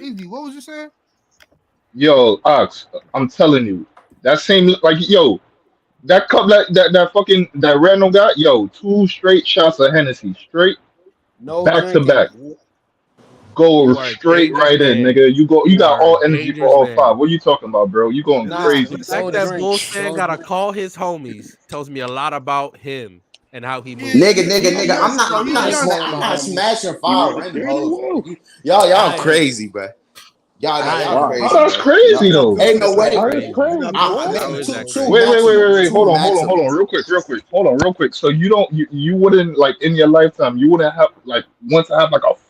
Easy. What was you saying? Yo, Ox, I'm telling you, that same like yo, that cup that fucking that random guy, yo, 2 straight shots of Hennessy, straight No back to drinking. back. Go You are a straight dangerous right in, man. nigga. You You got are a all energy for dangerous all man. 5. What are you talking about, bro? You going Nah, crazy, The bro. fact no that drink. Bullstan Don't gotta drink. call his homies tells me a lot about him and how he Yeah, moves. Nigga. young. Yo, He he ain't calling young. my I'm not homies. smashing He 5 was random scared of hoes, bro. wolf. Y'all I am. crazy, bro. Y'all I y'all am. Why? How crazy, that's bro. crazy Y'all How though. ain't is no that way. How is crazy? crazy, boy? How is Two that two crazy? Wait. maximum. Two Hold on, maximum. real quick. Hold on, real quick. So you don't you wouldn't like in your lifetime you wouldn't have like want to have like a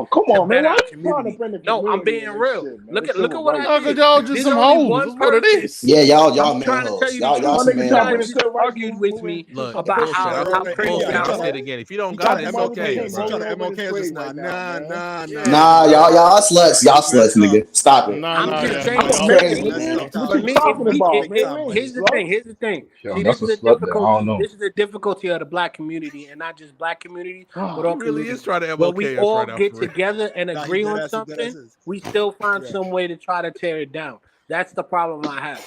Oh, come to on, man. better Why our you trying to community. bring the No, I'm community being in this real. shit, man? Look This at civil what I rights No, because did. shit. y'all just There's some only hoes. one That's what it person. is. Yeah, y'all I'm man trying to tell hoes. you the Y'all truth. My some nigga You man trying to guys bring the hoes. just civil rights argued with movement me to Look, some about bullshit. bullshit. how I, crazy bullshit. I I'll trying say to it was. again. If you don't you got trying it, to it's Martin Luther okay, King You bro. try moment to over this MLKs. grave Nah, right now, nah, man. nah, Yeah, nah, Nah, bro. nah. y'all sluts. Y'all That's sluts, messed up. nigga. Stop it. Nah, I'm nah, just yeah, saying. nah. That's Y'all Man, sluts. crazy, That's nigga, man. tough. what For you me, talking about, Big time, man? here's buddy. the thing. Here's the thing. Yo, See, this that's a is the slut there. I don't difficulty. know. This is the difficulty of the black community, and not just black community, but He all really is communities. trying to When we MLK us all right now get for real. together and Nah, he agree dead on ass. He dead ass something, is. we still find Yeah. some way to try to tear it down. That's the problem I have.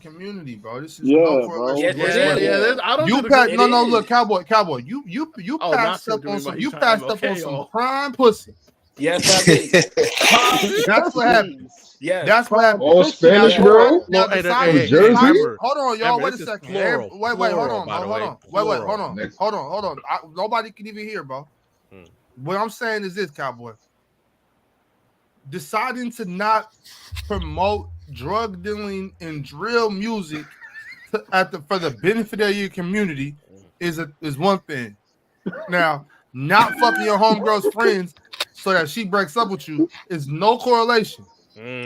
community, bro. This is Yeah, no bro. correlation Yes, it whatsoever. is. I don't You do the passed It no, is. look, Cowboy. You Oh, not passed sure up what you on mean by some. he's You trying passed up on MLK, some y'all. prime pussy. Yes, I did. That's what happened. Yes. That's what happened. Oh, Spanish Yeah. girl Now Hey, from deciding, Jersey. deciding. Hold on, y'all. Remember, Wait a this is second. plural. Wait, hold Plural, on, by bro. the Hold way. on. Wait, hold Plural. on. Next. Hold on. Nobody can even hear, bro. Hmm. What I'm saying is this, Cowboy. Deciding to not promote drug dealing and drill music for the benefit of your community is one thing. Now, not fucking your homegirl's friends so that she breaks up with you is no correlation.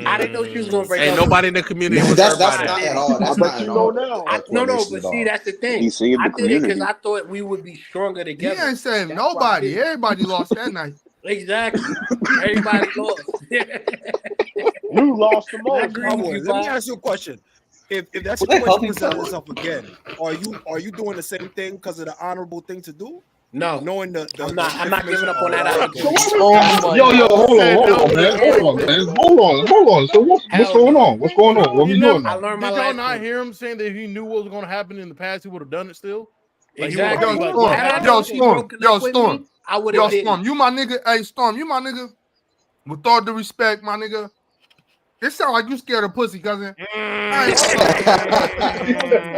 I didn't know she was gonna break Ain't up with nobody me. in the community Man, was that's hurt by not that. at all. I That's bet not you at know all now. a No, correlation but at see, all. that's the thing. He saved I the did it because community. I thought we would be stronger He together. ain't saying That's why I nobody. did it. Everybody lost that night. Exactly. Everybody lost. You lost the I most, agree with Cowboy, you, let me Bob. ask you a question. if that Would that help situation you, presents Cowboy? itself again, are you doing the same thing because of the honorable thing to do? No, Knowing the I'm not giving information. up on that All right, So then. opportunity. oh my Yo, god. hold Said no on, to man. Hold on, everything. man. Hold on. So what's Hell going no. on? What's going on? What He we never doing I now? learned my did. Y'all not lesson. hear him saying that if he knew what was going to happen in the past, he would have done it still. Like he would have Exactly. been like, Storm. what Had I happened? Yo, known she Storm. broken Yo, up with Storm. me, I would Yo, have did Storm. it. You my nigga. Hey, Storm. You my nigga. With all due respect, my nigga. It sound like you scared of pussy, cousin. I ain't gonna lie,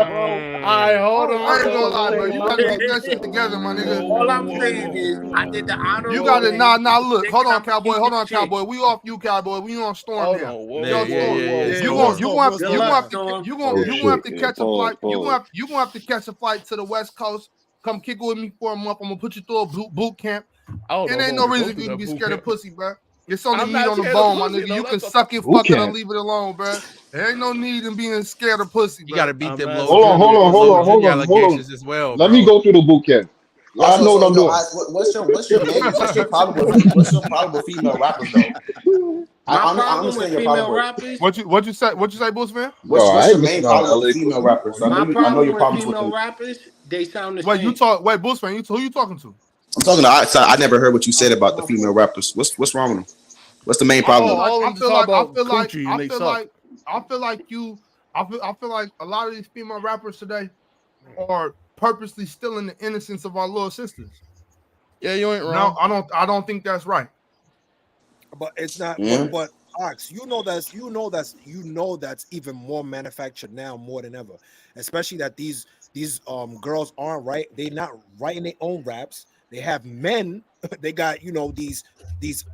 Bro, I hold all I on. ain't I'm gonna gonna lie, say, bro. You all gotta I'm get gonna that say, shit together, my nigga. All I'm saying is I did the You honorable gotta thing, look. Hold thinking on, I'm a Cowboy. piece Hold of on, shit. Cowboy. We off you, Cowboy. We on Storm Hold now. on. Whoa, Yo, whoa, Yeah, Storm. whoa, yeah, You whoa, gon' whoa. you Storm, gonna real have Good you quick, gonna luck, have man. to Storm. you Oh gonna you gonna have shit. to Yeah, catch a flight. You pause. gonna have to catch a flight to the West Coast. Come kick it with me for a month. I'm gonna put you through a boot camp. I don't It know if I ain't no want to go reason for through you to that be boot scared of camp. pussy, bro. It's only I'm meat not on the scared of bone, my pussy nigga. though. You can That's a suck it, Boot fuck it, or camp. leave it alone, bro. There ain't no need in being scared of pussy, You got bro. to beat I'm them not low Hold on, scared hold of on, them hold low on, pussy. Jimmy hold on, hold on. allegations as well, Let me bro. go through the boot camp. Y'all know what I'm doing. What's your problem with female rappers though? My I problem with understand your problem female with rappers, What you say? What you say, Boost fan? Bro, I what's ain't your main missing out on problem with LA the female pussy. rappers. Are you? I know your with problems with female them. rappers, they sound the Wait, same. Boost fan. Who you talking to? I'm talking to I never heard what you said about the female rappers. What's wrong with them? What's the main I problem feel Oh, with them? like all of I them just feel talk like I about feel like coochie and I they feel suck. like I feel like a lot of these female rappers today are purposely stealing the innocence of our little sisters. Yeah, you ain't No, wrong. I don't think that's right. But it's not. Yeah. But Ox, that's even more manufactured now more than ever. Especially that these girls aren't right. They not writing their own raps. They have men. They got these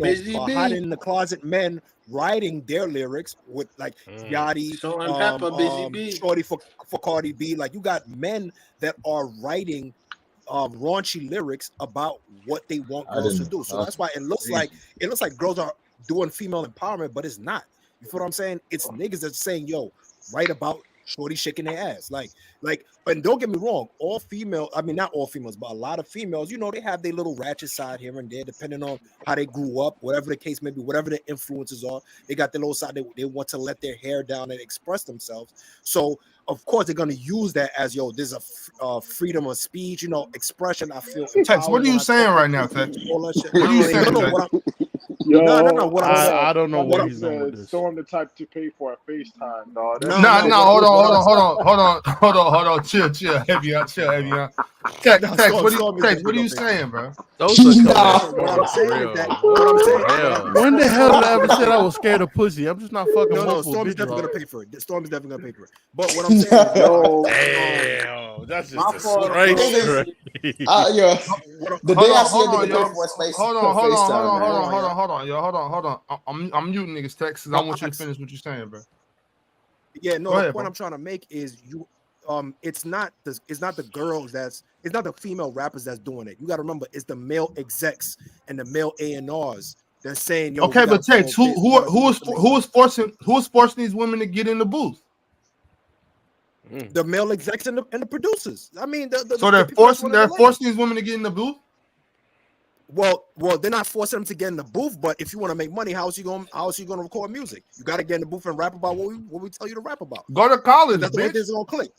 Busy hot B, in the closet men writing their lyrics with like Yachty, Salt and Pepper, Busy B. Shorty for Cardi B. Like you got men that are writing raunchy lyrics about what they want I girls didn't to know. do. So That's that's why crazy. it looks like girls are doing female empowerment, but it's not. You feel what I'm saying? It's niggas that's saying, yo, write about shorty shaking their ass. And don't get me wrong, all female, I mean not all females, but a lot of females, they have their little ratchet side here and there, depending on how they grew up, whatever the case may be, whatever their influences are. They got their little side, they want to let their hair down and express themselves. So of course they're gonna use that as there's a freedom of speech, expression. I feel Tex, what empowered are when you I talk saying to right now, you, Tex? all that shit. What are I you don't saying, even. No, Tex? no. Yo, What I'm that, I don't know that where nigga he's going with said this. Storm the type to pay for a FaceTime, dog. That's no, No, no. no, crazy. hold on. Chill, heavy on. No, Tex, Storm is what are definitely you gonna pay for it. saying, bro? Those are coming in No, what I'm strong for saying is that real. what I'm For saying. real. When the hell did I ever said I Storm, was scared of pussy? I'm just not fucking no, multiple Storm is bitches. definitely All. gonna pay for it. Storm is definitely gonna pay for it. But what I'm saying is, Yo, Damn, that's just My a fault. straight Niggas, straight. yo, the day I see a Hold on, nigga pay y'all. for a Hold FaceTime, man. on, y'all. hold on. I'm muting niggas text because I No, want you to Ox. finish what you're saying, bro. Yeah, no. Go The ahead, point bro. I'm trying to make is it's not the girls it's not the female rappers that's doing it. You got to remember, it's the male execs and the male A&Rs that's saying, yo, we Okay, got to but Tex, follow this. We got to do this to make money. who is forcing these women to get in the booth? The male execs and the producers. I mean, So the people that's running the they're label. forcing these women to get in the booth. Well, they're not forcing them to get in the booth, but if you want to make money, how else you gonna record music? You got to get in the booth and rap about what we tell you to rap about. Go to college, That's the only thing bitch. that's gonna click.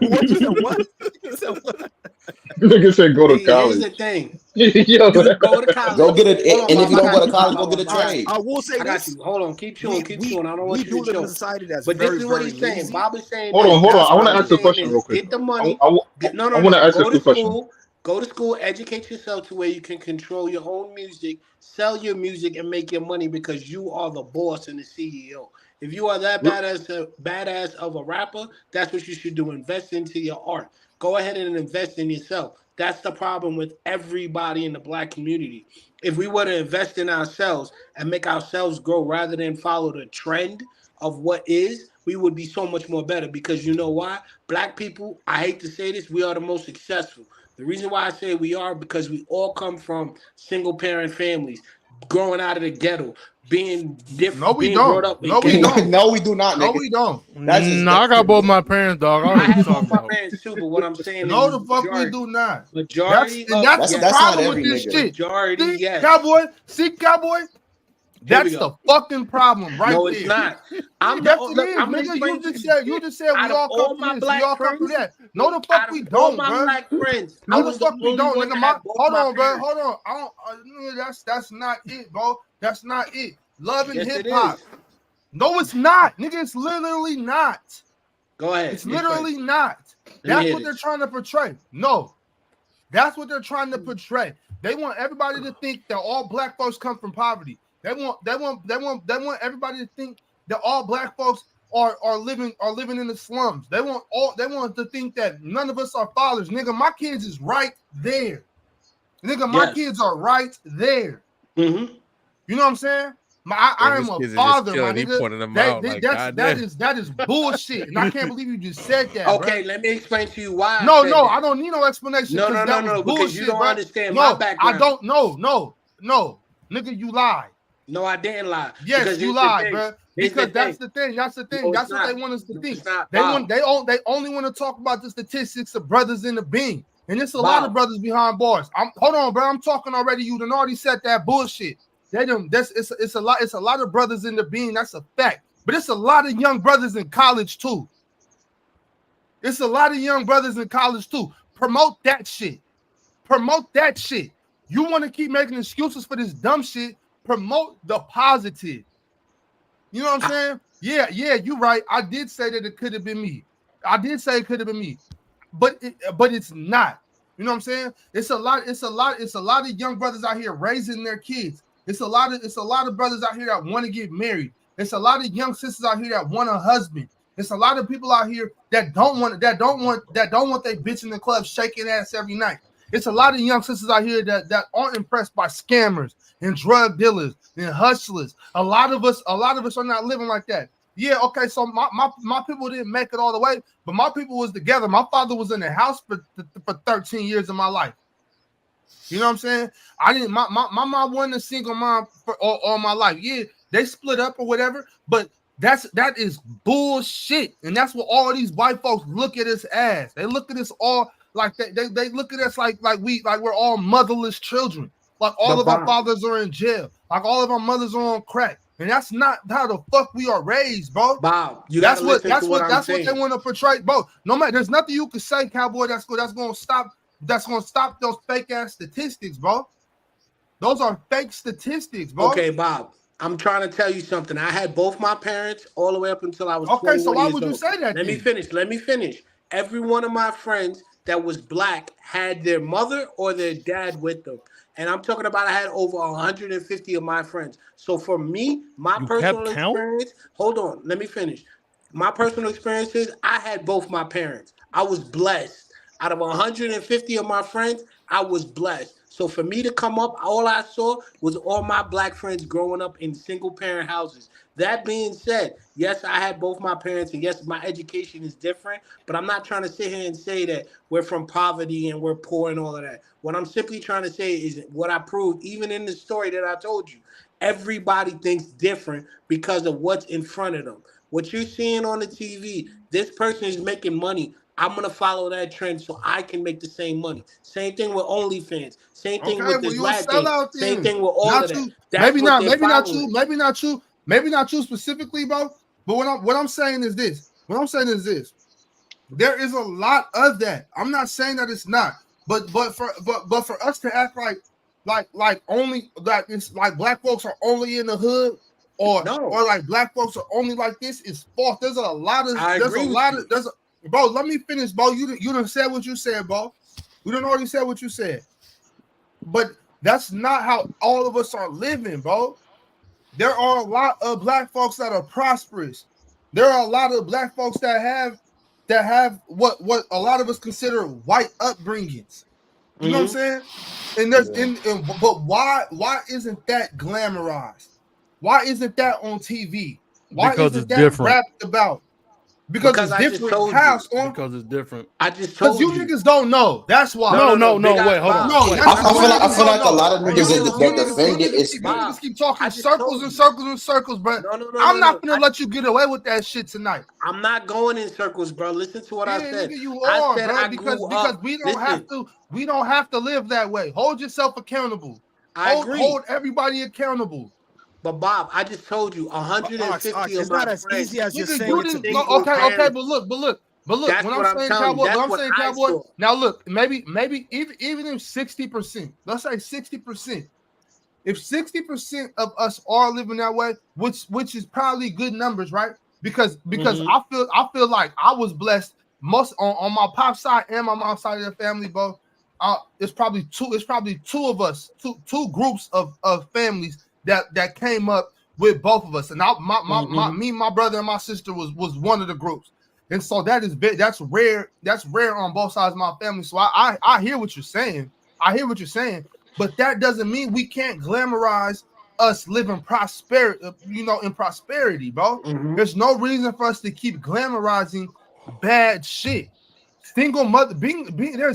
What you said? What? You said what? Nigga said go to See, here's college. the thing. Yo, You go to college. Go get it, Hold on, and if Bob. you I don't go got to you, college, Bob. go get a trade. I will say I got this: you. Hold on. Keep chewing. Keep chewing. I don't we want you do to live in a choke. society that's But this very, is what very he's saying. lazy, Bob is saying hold this. on. that's I want why to Bob we is ask a live. saying question this. real quick Get the though. money. No, I no, want to no. ask a quick question. Go to school, educate yourself to where you can control your own music, sell your music, and make your money because you are the boss and the CEO. If you are that badass of a rapper, that's what you should do. Invest into your art. Go ahead and invest in yourself. That's the problem with everybody in the black community. If we were to invest in ourselves and make ourselves grow rather than follow the trend of what is, we would be so much more better because you know why? Black people, I hate to say this, we are the most successful. The reason why I say we are because we all come from single parent families, growing out of the ghetto, No, we being brought don't. up in No, we ghetto. don't. No, we do not, No, nigga. we don't. That's just No, I got both my parents, dog. I don't know I what you're had both talking my about. parents too, but what I'm saying No, is the fuck we do not. majority That's of the that's not yes, problem with every this nigga. shit. majority See, yes. cowboy. See, cowboy. Here we That's the go. fucking problem right No, it's there. not. I'm the Yes, it look. is, I'm gonna nigga. explain to You you. just said we Out of all come all through my this. We black all come through friends, that. No, the fuck out of we all don't, my bro. black friends, I No, the was the fuck we only don't, one nigga. that had both Hold my on, bro. parents. Hold on. I don't. Nigga, that's not it, bro. That's not it. Love and Yes, hip it hop. is. No, it's not, nigga. It's literally not. Go ahead. It's Explain. literally not. Let me That's hear what they're this. trying to portray. No, that's what they're trying to portray. They want everybody to think that all black folks come from poverty. They want everybody to think that all black folks are living in the slums. They want to think that none of us are fathers. Nigga, my kids is right there. Nigga, my Yes. kids are right there. Mm-hmm. You know what I'm saying? I His am a kids are just father, my chilling. He nigga. pointed them out like, God damn. That is bullshit, and I can't believe you just said that, Okay, bro. let me explain to you why I No, said that. I don't need no explanation No, because no, that no, was no, because you bullshit, don't bro. understand my No, background. I don't. No, nigga, you lied. No, I didn't lie. Yes, Because you here's the lied, thing. bro. Here's the Because that's thing. the thing. That's the thing. No, it's That's what they not. want us to No, think. it's not. They Bob. only want to talk about the statistics of brothers in the Bing, and there's a lot of Bob. brothers behind bars. Hold on, bro. I'm talking already. You done already said that bullshit. It's a lot of brothers in the Bing. That's a fact. But it's a lot of young brothers in college too. It's a lot of young brothers in college too. Promote that shit. Promote that shit. You want to keep making excuses for this dumb shit. Promote the positive. You know what I'm saying? Yeah, you're right. I did say that it could have been me. I did say it could have been me, but it's not. You know what I'm saying? It's a lot of young brothers out here raising their kids. It's a lot of brothers out here that want to get married. It's a lot of young sisters out here that want a husband. It's a lot of people out here that don't want their bitch in the club shaking ass every night. It's a lot of young sisters out here that aren't impressed by scammers and drug dealers and hustlers. A lot of us are not living like that. Yeah, okay, so my people didn't make it all the way, but my people was together. My father was in the house for 13 years of my life. You know what I'm saying? I didn't. My mom wasn't a single mom for all my life. Yeah, they split up or whatever, but that is bullshit, and that's what all these white folks look at us as. They look at us all like they look at us like we're all motherless children. Like all of our fathers are in jail. Like all of our mothers are on crack. And that's not how the fuck we are raised, bro. Bob, you gotta listen to what I'm saying. That's what they want to portray, bro. No matter, there's nothing you can say, cowboy. That's gonna stop those fake ass statistics, bro. Those are fake statistics, bro. Okay, Bob. I'm trying to tell you something. I had both my parents all the way up until I was Okay, 21 so why years would you old. say that? Let me finish. Every one of my friends that was black had their mother or their dad with them. And I'm talking about I had over 150 of my friends. So for me, my You personal kept count? experience, hold on, let me finish. My personal experiences, I had both my parents. I was blessed. Out of 150 of my friends, I was blessed. So for me to come up, all I saw was all my black friends growing up in single parent houses. That being said, yes, I had both my parents, and yes, my education is different, but I'm not trying to sit here and say that we're from poverty and we're poor and all of that. What I'm simply trying to say is what I proved, even in the story that I told you. Everybody thinks different because of what's in front of them. What you're seeing on the TV, this person is making money. I'm gonna follow that trend so I can make the same money. Same thing with OnlyFans. Same thing Okay, with well, this you a lad thing. sellout Same then. thing with all of Not that. you. That's what they're Maybe not following. you. Maybe not you specifically, bro. But what I'm saying is this. What I'm saying is this. There is a lot of that. I'm not saying that it's not. But for us to act like only like it's like black folks are only in the hood or like black folks are only like this is false. There's a lot of bro, let me finish, bro. You done said what you said, bro. We done already said what you said. But that's not how all of us are living, bro. There are a lot of black folks that are prosperous. There are a lot of black folks that have what a lot of us consider white upbringings. You know what I'm saying? And there's but why isn't that glamorized? Why isn't that on TV? Why Because isn't it's that different. rapped about? Because Because it's I just different. told How, you. Storm? Because it's different. I just Because told you you. niggas don't know. That's why. No, Wait, hold on. No, Wait. that's why I niggas feel don't like a know. lot of You niggas that defend it is niggas keep I talking just circles told and you. circles and circles, bro. I'm not gonna let you get away with that shit tonight. I'm not going in circles, bro. Listen to what I Yeah, said. nigga, you I are, said bro. I Because grew up. we don't Listen, have to live that way. Hold yourself accountable. I agree. Hold everybody accountable. But Bob, I just told you, But Ox, 150 Ox, of it's my not as friends easy as you're Nigga, saying you it to didn't go. be. single Okay. parents. But look. That's When what I'm I'm saying telling you. cowboy, when That's I'm what saying I cowboy, saw. now look, maybe even if 60%, let's say 60%. If 60% of us are living that way, which is probably good numbers, right? Because Hmm. I feel like I was blessed most on my pop side and my mom side of the family, bro. It's probably two of us, two groups of families that came up with both of us. And Hmm. me, my brother, and my sister was one of the groups. And so that's rare. That's rare on both sides of my family. So I hear what you're saying. I hear what you're saying. But that doesn't mean we can't glamorize us living prosperity, in prosperity, bro. Hmm. There's no reason for us to keep glamorizing bad shit. Single mother being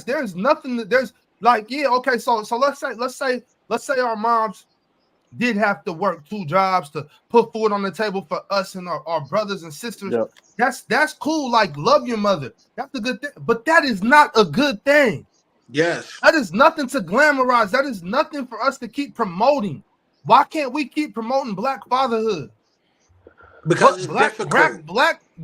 there's nothing that there's like, yeah, okay, so let's say our moms did have to work two jobs to put food on the table for us and our brothers and sisters. Yep. That's cool. Like, love your mother. That's a good thing. But that is not a good thing. Yes, That is nothing to glamorize. That is nothing for us to keep promoting. Why can't we keep promoting black fatherhood? because But it's black, difficult,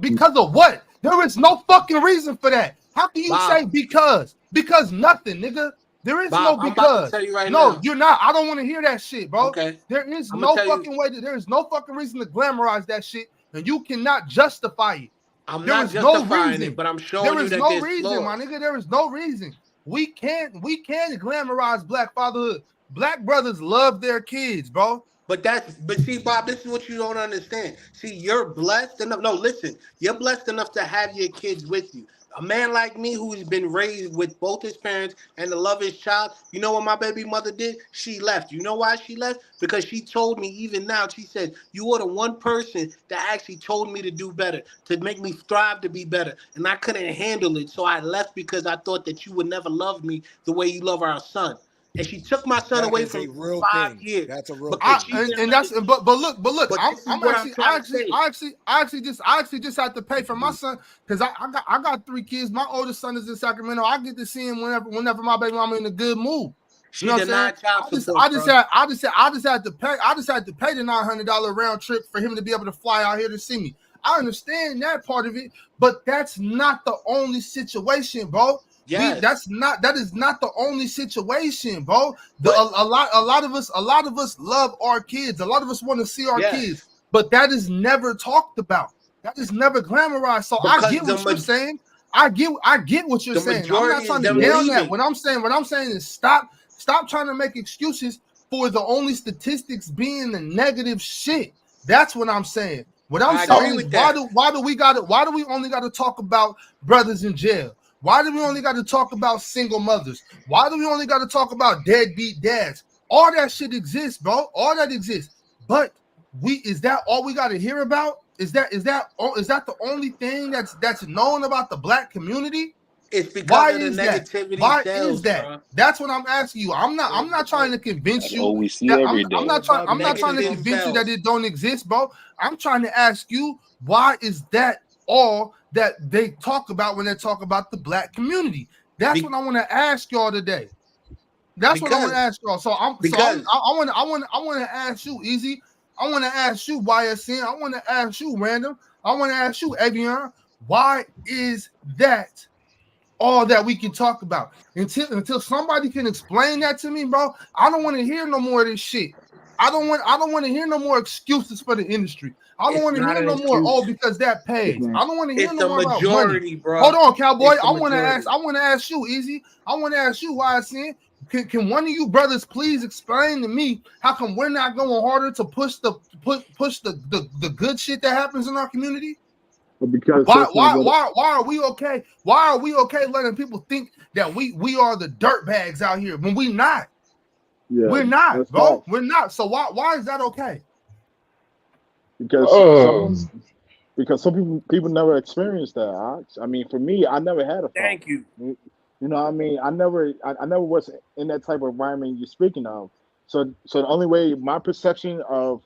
because of what? There is no fucking reason for that. How can you say Bob. because? Because nothing, nigga. There is Bob, no I'm about to because. tell you right No, now. you're not. I don't want to hear that shit, bro. Okay, There is I'm gonna no tell you. fucking way. There is no fucking reason to glamorize that shit, and you cannot justify it. I'm There not is no justifying it, reason. but I'm There showing you is that no there's reason, my flaws. nigga. There is no reason. We can't glamorize black fatherhood. Black brothers love their kids, bro. But see, Bob, this is what you don't understand. See, you're blessed enough. No, listen, you're blessed enough to have your kids with you. A man like me who's been raised with both his parents and to love his child, you know what my baby mother did? She left. You know why she left? Because she told me, even now, she said, you are the one person that actually told me to do better, to make me strive to be better. And I couldn't handle it. So I left because I thought that you would never love me the way you love our son. And she took my son That away is from a me for real 5 thing. years That's a real because I thing. she didn't and that's understand. but look, But this is I'm what I'm actually trying to say. I actually just had to pay for my son because I got three kids. My oldest son is in Sacramento. I get to see him whenever my baby mama in a good mood. You She know what I'm saying? denied child I just support, I just bro. had I just had I just had to pay the $900 round trip for him to be able to fly out here to see me. I understand that part of it, but that's not the only situation, bro. Yes, That is not the only situation, bro. but A lot of us love our kids. A lot of us want to see our kids, yes, but that is never talked about. That is never glamorized. So I because get what you're saying. I get what you're the saying. I'm not majority is trying to them down that. leaving. What I'm saying is stop trying to make excuses for the only statistics being the negative shit. That's what I'm saying. What I'm I I, agree saying is with that. why do we only got to talk about brothers in jail? Why do we only got to talk about single mothers? Why do we only got to talk about deadbeat dads? All that shit exists, bro. All that exists. But is that all we got to hear about? Is that the only thing that's known about the black community? It's because Why of the is that? negativity Why is sells, that? bro. That's what I'm asking you. I'm not trying to convince that's you all we see that every day. I'm not trying to Negative convince you that sells. it don't exist, bro. I'm trying to ask you, why is that all that they talk about when they talk about the black community? That's what Be- I want to ask y'all today. That's what I want to because ask y'all. because I want to ask you, Easy. I want to ask you, YSN. I want to ask you, Random. I want to ask you, Avion. Why is that all that we can talk about? Until somebody can explain that to me, bro. I don't want to hear no more of this shit. I don't want to hear no more excuses for the industry. I don't it's want to not hear an no more, oh, excuse. because that pays. I don't want to hear It's no the more about money. majority, Hold bro. on, Cowboy. It's the I want to ask. majority. I want to ask you, Easy. I want to ask you, YSN. Can one of you brothers please explain to me how come we're not going harder to push the good shit that happens in our community? But because Why that's not why what. why why are we okay? Why are we okay letting people think that we are the dirt bags out here when we not? Yeah, We're not, that's bro. false. We're not. So why is that okay? Because um, some people never experienced that. I mean, for me, I never had a father. Thank you. You know what I mean? I never was in that type of environment you're speaking of. So the only way my perception of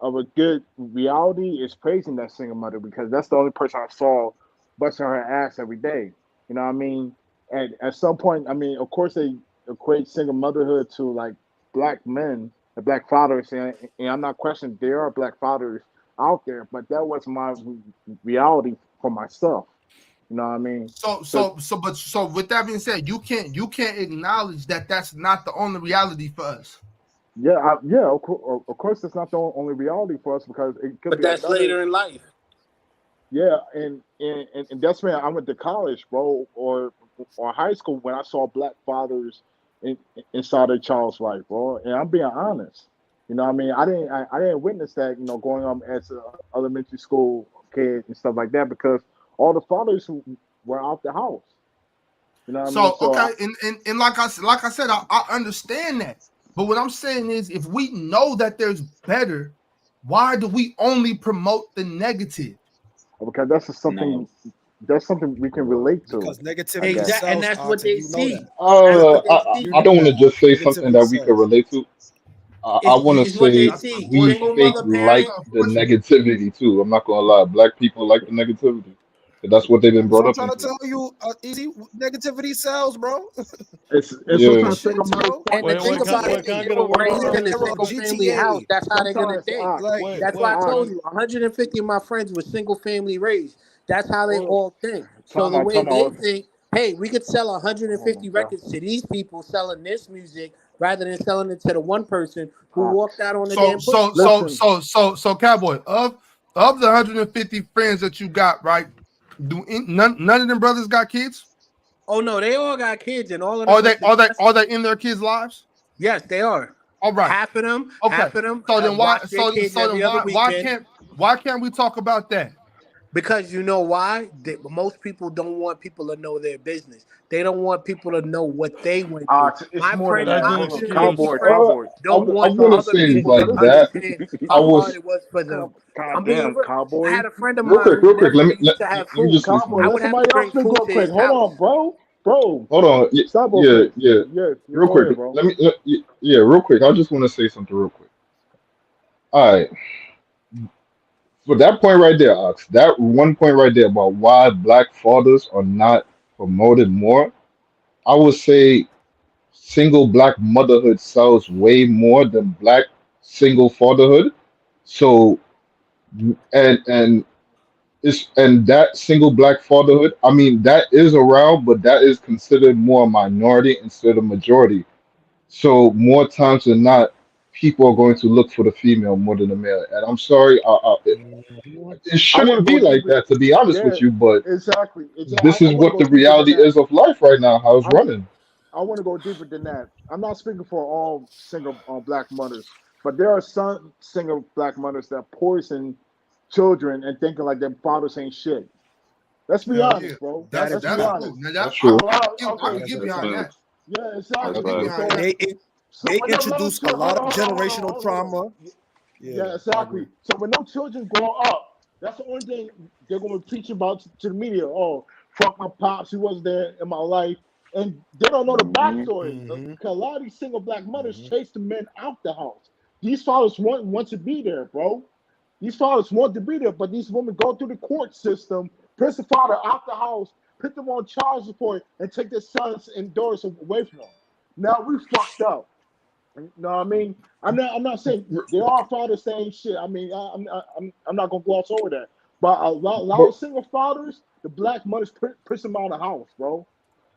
a good reality is praising that single mother because that's the only person I saw busting her ass every day. You know what I mean? And at some point, I mean, of course they equate single motherhood to like black men, black fathers, and I'm not questioning there are black fathers out there, but that was my reality for myself. You know what I mean? So So with that being said, you can't acknowledge that that's not the only reality for us. yeah, of course, it's not the only reality for us because it could But be that's another. later in life. Yeah, and that's when I went to college, bro, or high school when I saw black fathers inside their child's life, bro. And I'm being honest. You know what I mean? I didn't witness that, growing up as an elementary school kid and stuff like that because all the fathers who were out the house. You know what I mean? So okay, and like I said, I understand that. But what I'm saying is, if we know that there's better, why do we only promote the negative? because that's something we can relate to. Because I negativity guess. And sells, that's what Ox, and they you know see. that. That's what they see. You I know don't want that, to just Ox. say something Negativity that we could sells. relate to. I want to It's what they say That's see. we Single fake mother like parent. of the course. negativity too. I'm not gonna lie. Black people like the negativity. 'Cause that's what they've been That's brought what I'm up trying to into. tell you. Easy negativity sells, bro. And Real Yeah. sometimes single shit, mothers bro. point And the Wait, thing wait, sometimes can, about it wait, can is I they get a were word We in raised live real in in the a quick? era of single family house. GTA. That's how they're gonna sometimes think. Like, Wait, That's wait, why I Ox, told can you 150 of my friends were single family raised. That's how they or all think. So the way time they out. think, hey, we could sell Oh my 150 god. records to these people selling this music rather than selling it to the one person who walked Ox. out on the So damn pussy. so so Listen, so so so Cowboy, of the 150 friends that you got, right? None of them brothers got kids? Oh no, they all got kids and all of Are them are they are they are successful. they in their kids' lives? Yes, they are. All right. Okay. Half of them So then why watch their so kids so every then other weekend. why can't we talk about that? Because you know why? Most people don't want people to know their business. They don't want people to know what they went through. it's My more than friend, that's that. my an Hold on, 150 excuse. friends don't I want want to other say people to like that. understand I how hard was it was for them. I'm being goddamn real. I cowboy. had a friend of mine real who quick. never used to have Let me food. just say Cowboy, I something. let would have to somebody else bring speak food real to quick. his Hold house. on, bro. Hold on. Stop real quick. Yeah. Yeah, Real go quick. ahead, bro. Yeah, real quick. I just want to say something real quick. All right. For that point right there, Ox, that one point right there about why black fathers are not promoted more, I would say single black motherhood sells way more than black single fatherhood. So and and that single black fatherhood, I mean that is around, but that is considered more a minority instead of majority. So more times than not, people are going to look for the female more than the male. And I'm sorry, Mhm. it I want to shouldn't go be like deeper. that, to be honest Yeah, with you, but exactly. this I is want to what go the deeper than reality that. is of life right now, how it's I want running. I want to go deeper than that. I'm not speaking for all single black mothers, but there are some single black mothers that poison children and thinking like their fathers ain't shit. Let's be Hell yeah. honest, bro. That is Let's be That's fact. true. honest. Now That's that A true. lot. I Okay, can That's get a behind fact. that. Facts. yeah, I That's can exactly. get facts. behind And that. So they when them little introduce a children, lot of hold generational on, hold on. trauma. Yeah, Yeah, I agree. exactly. So when no children grow up, that's the only thing they're going to preach about to the media. Oh, fuck my pops, he wasn't there in my life, and they don't know the Hmm. backstory. Hmm. Because a lot of these single black mothers Hmm. chase the men out the house. These fathers want to be there, bro. These fathers want to be there, but these women go through the court system, press the father out the house, put them on child support, and take their sons and daughters away from them. Now we fucked up. You know what I mean? I'm not saying there are fathers saying shit. I mean, I'm not gonna gloss over that. But a lot But of single fathers, the black mothers push them out of the house, bro.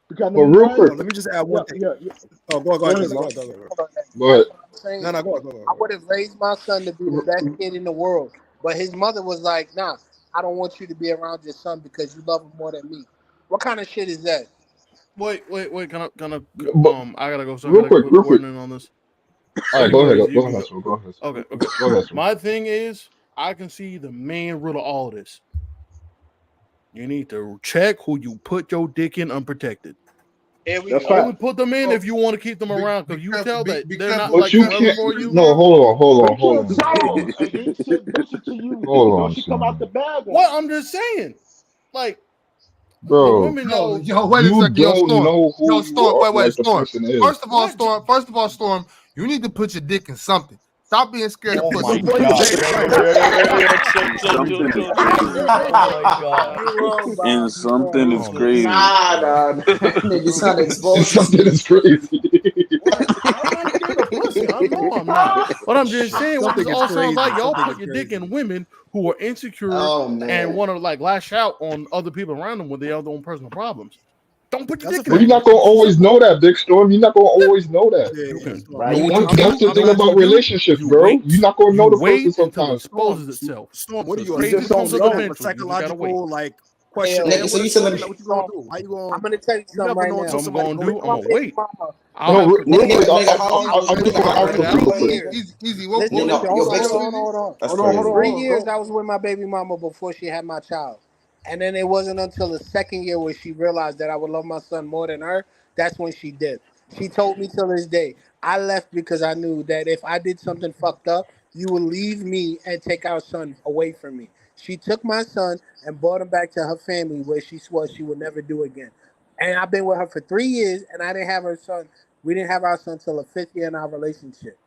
Because but number real one, quick, Let me just add yeah, one thing. yeah, yeah. Oh, go Go ahead, ahead, Kizzy. Go bro. ahead, go ahead. Hold on, but that's what I'm saying. No, no, go ahead, I go would have raised my son to be the best kid in the world, but his mother was like, "Nah, I don't want you to be around your son because you love him more than me." What kind of shit is that? Wait. but I gotta go. So I real gotta quick, quit real quick. in on this. All Oh, right, you go, Easy. You go can ahead, go. so go ahead, so Okay. go ahead, so. My thing is, I can see the main root of all of this. You need to check who you put your dick in unprotected. Here we That's go. Only fact. put them in So if you want to keep them be, around. be Because you careful. tell that Be they're careful. not Be But like you careful. forever can't. for Be you. No, careful. They hold can't on, tell. And they should dish it to you. hold Don't on, she come out the son, bag on What you? I'm just saying, like the bro. women know Yo, wait a You second. Yo, don't Storm. know Yo, who you Storm. are, Wait, like the Storm. person is. what. First of all, Storm, you need to put your dick in something. Stop being scared to Oh put my some. Before you God. say And something is crazy. Oh my God. You wrong, And Bob. You wrong. something is Oh my crazy. Nah, God. nah, nigga Bro, trying to And expose this something nigga. is crazy. what? I'm trying to get a pussy. I know I'm not. But I'm just saying what this Something is all sounds crazy. like. Y'all Something put is your dick crazy. in women who are insecure Oh and man. want to like lash out on other people around them when they have their own personal problems. Don't put your That's a dick in Well, that. you're fact. not gonna It's always simple. know that, Big Storm. You're not gonna always know that. Yeah, You yeah. can. Storm. Right. But You what you want That's do, the you know thing what about you do? relationships, You bro. You're wait. not gonna know You the person wait until it sometimes. exposes itself. Storm, what are So you, a You crazy just psych? don't comes You up gonna have know. a eventually. You just gotta wait. psychological like Hey, questionnaire So with a you telling shorty? me? Like, what you gonna Storm, do? How you gonna? I'm gonna tell you You something never right know now. until What I'm somebody gonna go do, With I'm my through gonna it. baby wait. mama, I'll No, have real Nigga, quick. conversations. nigga, hold I on. I'll just Nigga, want to figure ask it a hold on. out. quick for question. years. Easy. No, Listen, no, yo, hold on, Big hold on, Storm. hold on, hold on. That's Hold on, hold crazy. on, Three hold on. years Go. I was with my baby mama before she had my child. And then it wasn't until the second year where she realized that I would love my son more than her. That's when she did. She told me till this day, I left because I knew that if I did something fucked up, you would leave me and take our son away from me. She took my son and brought him back to her family where she swore she would never do again. And I've been with her for 3 years and I didn't have her son. We didn't have our son till the fifth year in our relationship.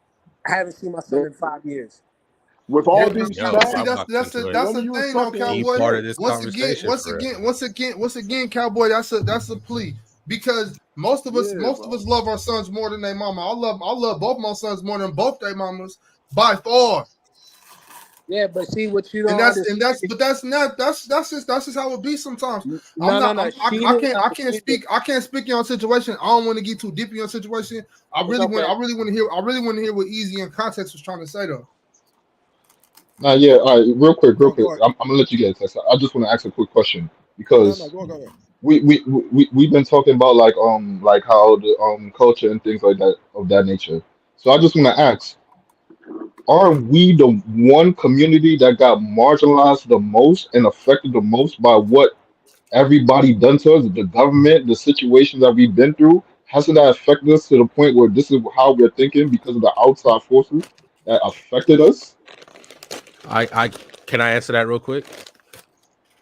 I haven't seen my son in 5 years. With Yeah, all but being but Yo, see, I said, walked into it. that's whoever the you was thing though, fucking Key is Cowboy. part of shit. this Once again, conversation for real. Cowboy. That's a plea because Yeah, most of bro. us love our sons more than their mama. I love both my sons more than both their mamas by far. Yeah, but see what you And don't understand. that's just how it be sometimes. I'm No, no, not no. She didn't understand it. I can't speak in your situation. I don't want to get too deep in your situation. It's okay. I really want to hear what Easy in context was trying to say though. Nah, yeah. All right, real quick, real Go, quick. go ahead. I'm gonna let you get it, Tessa. I just want to ask a quick question No, because go, go. we've been talking about like how the culture and things like that of that nature. So I just want to ask: are we the one community that got marginalized the most and affected the most by what everybody done to us, the government, the situations that we've been through? Hasn't that affected us to the point where this is how we're thinking because of the outside forces that affected us? I can I answer that real quick?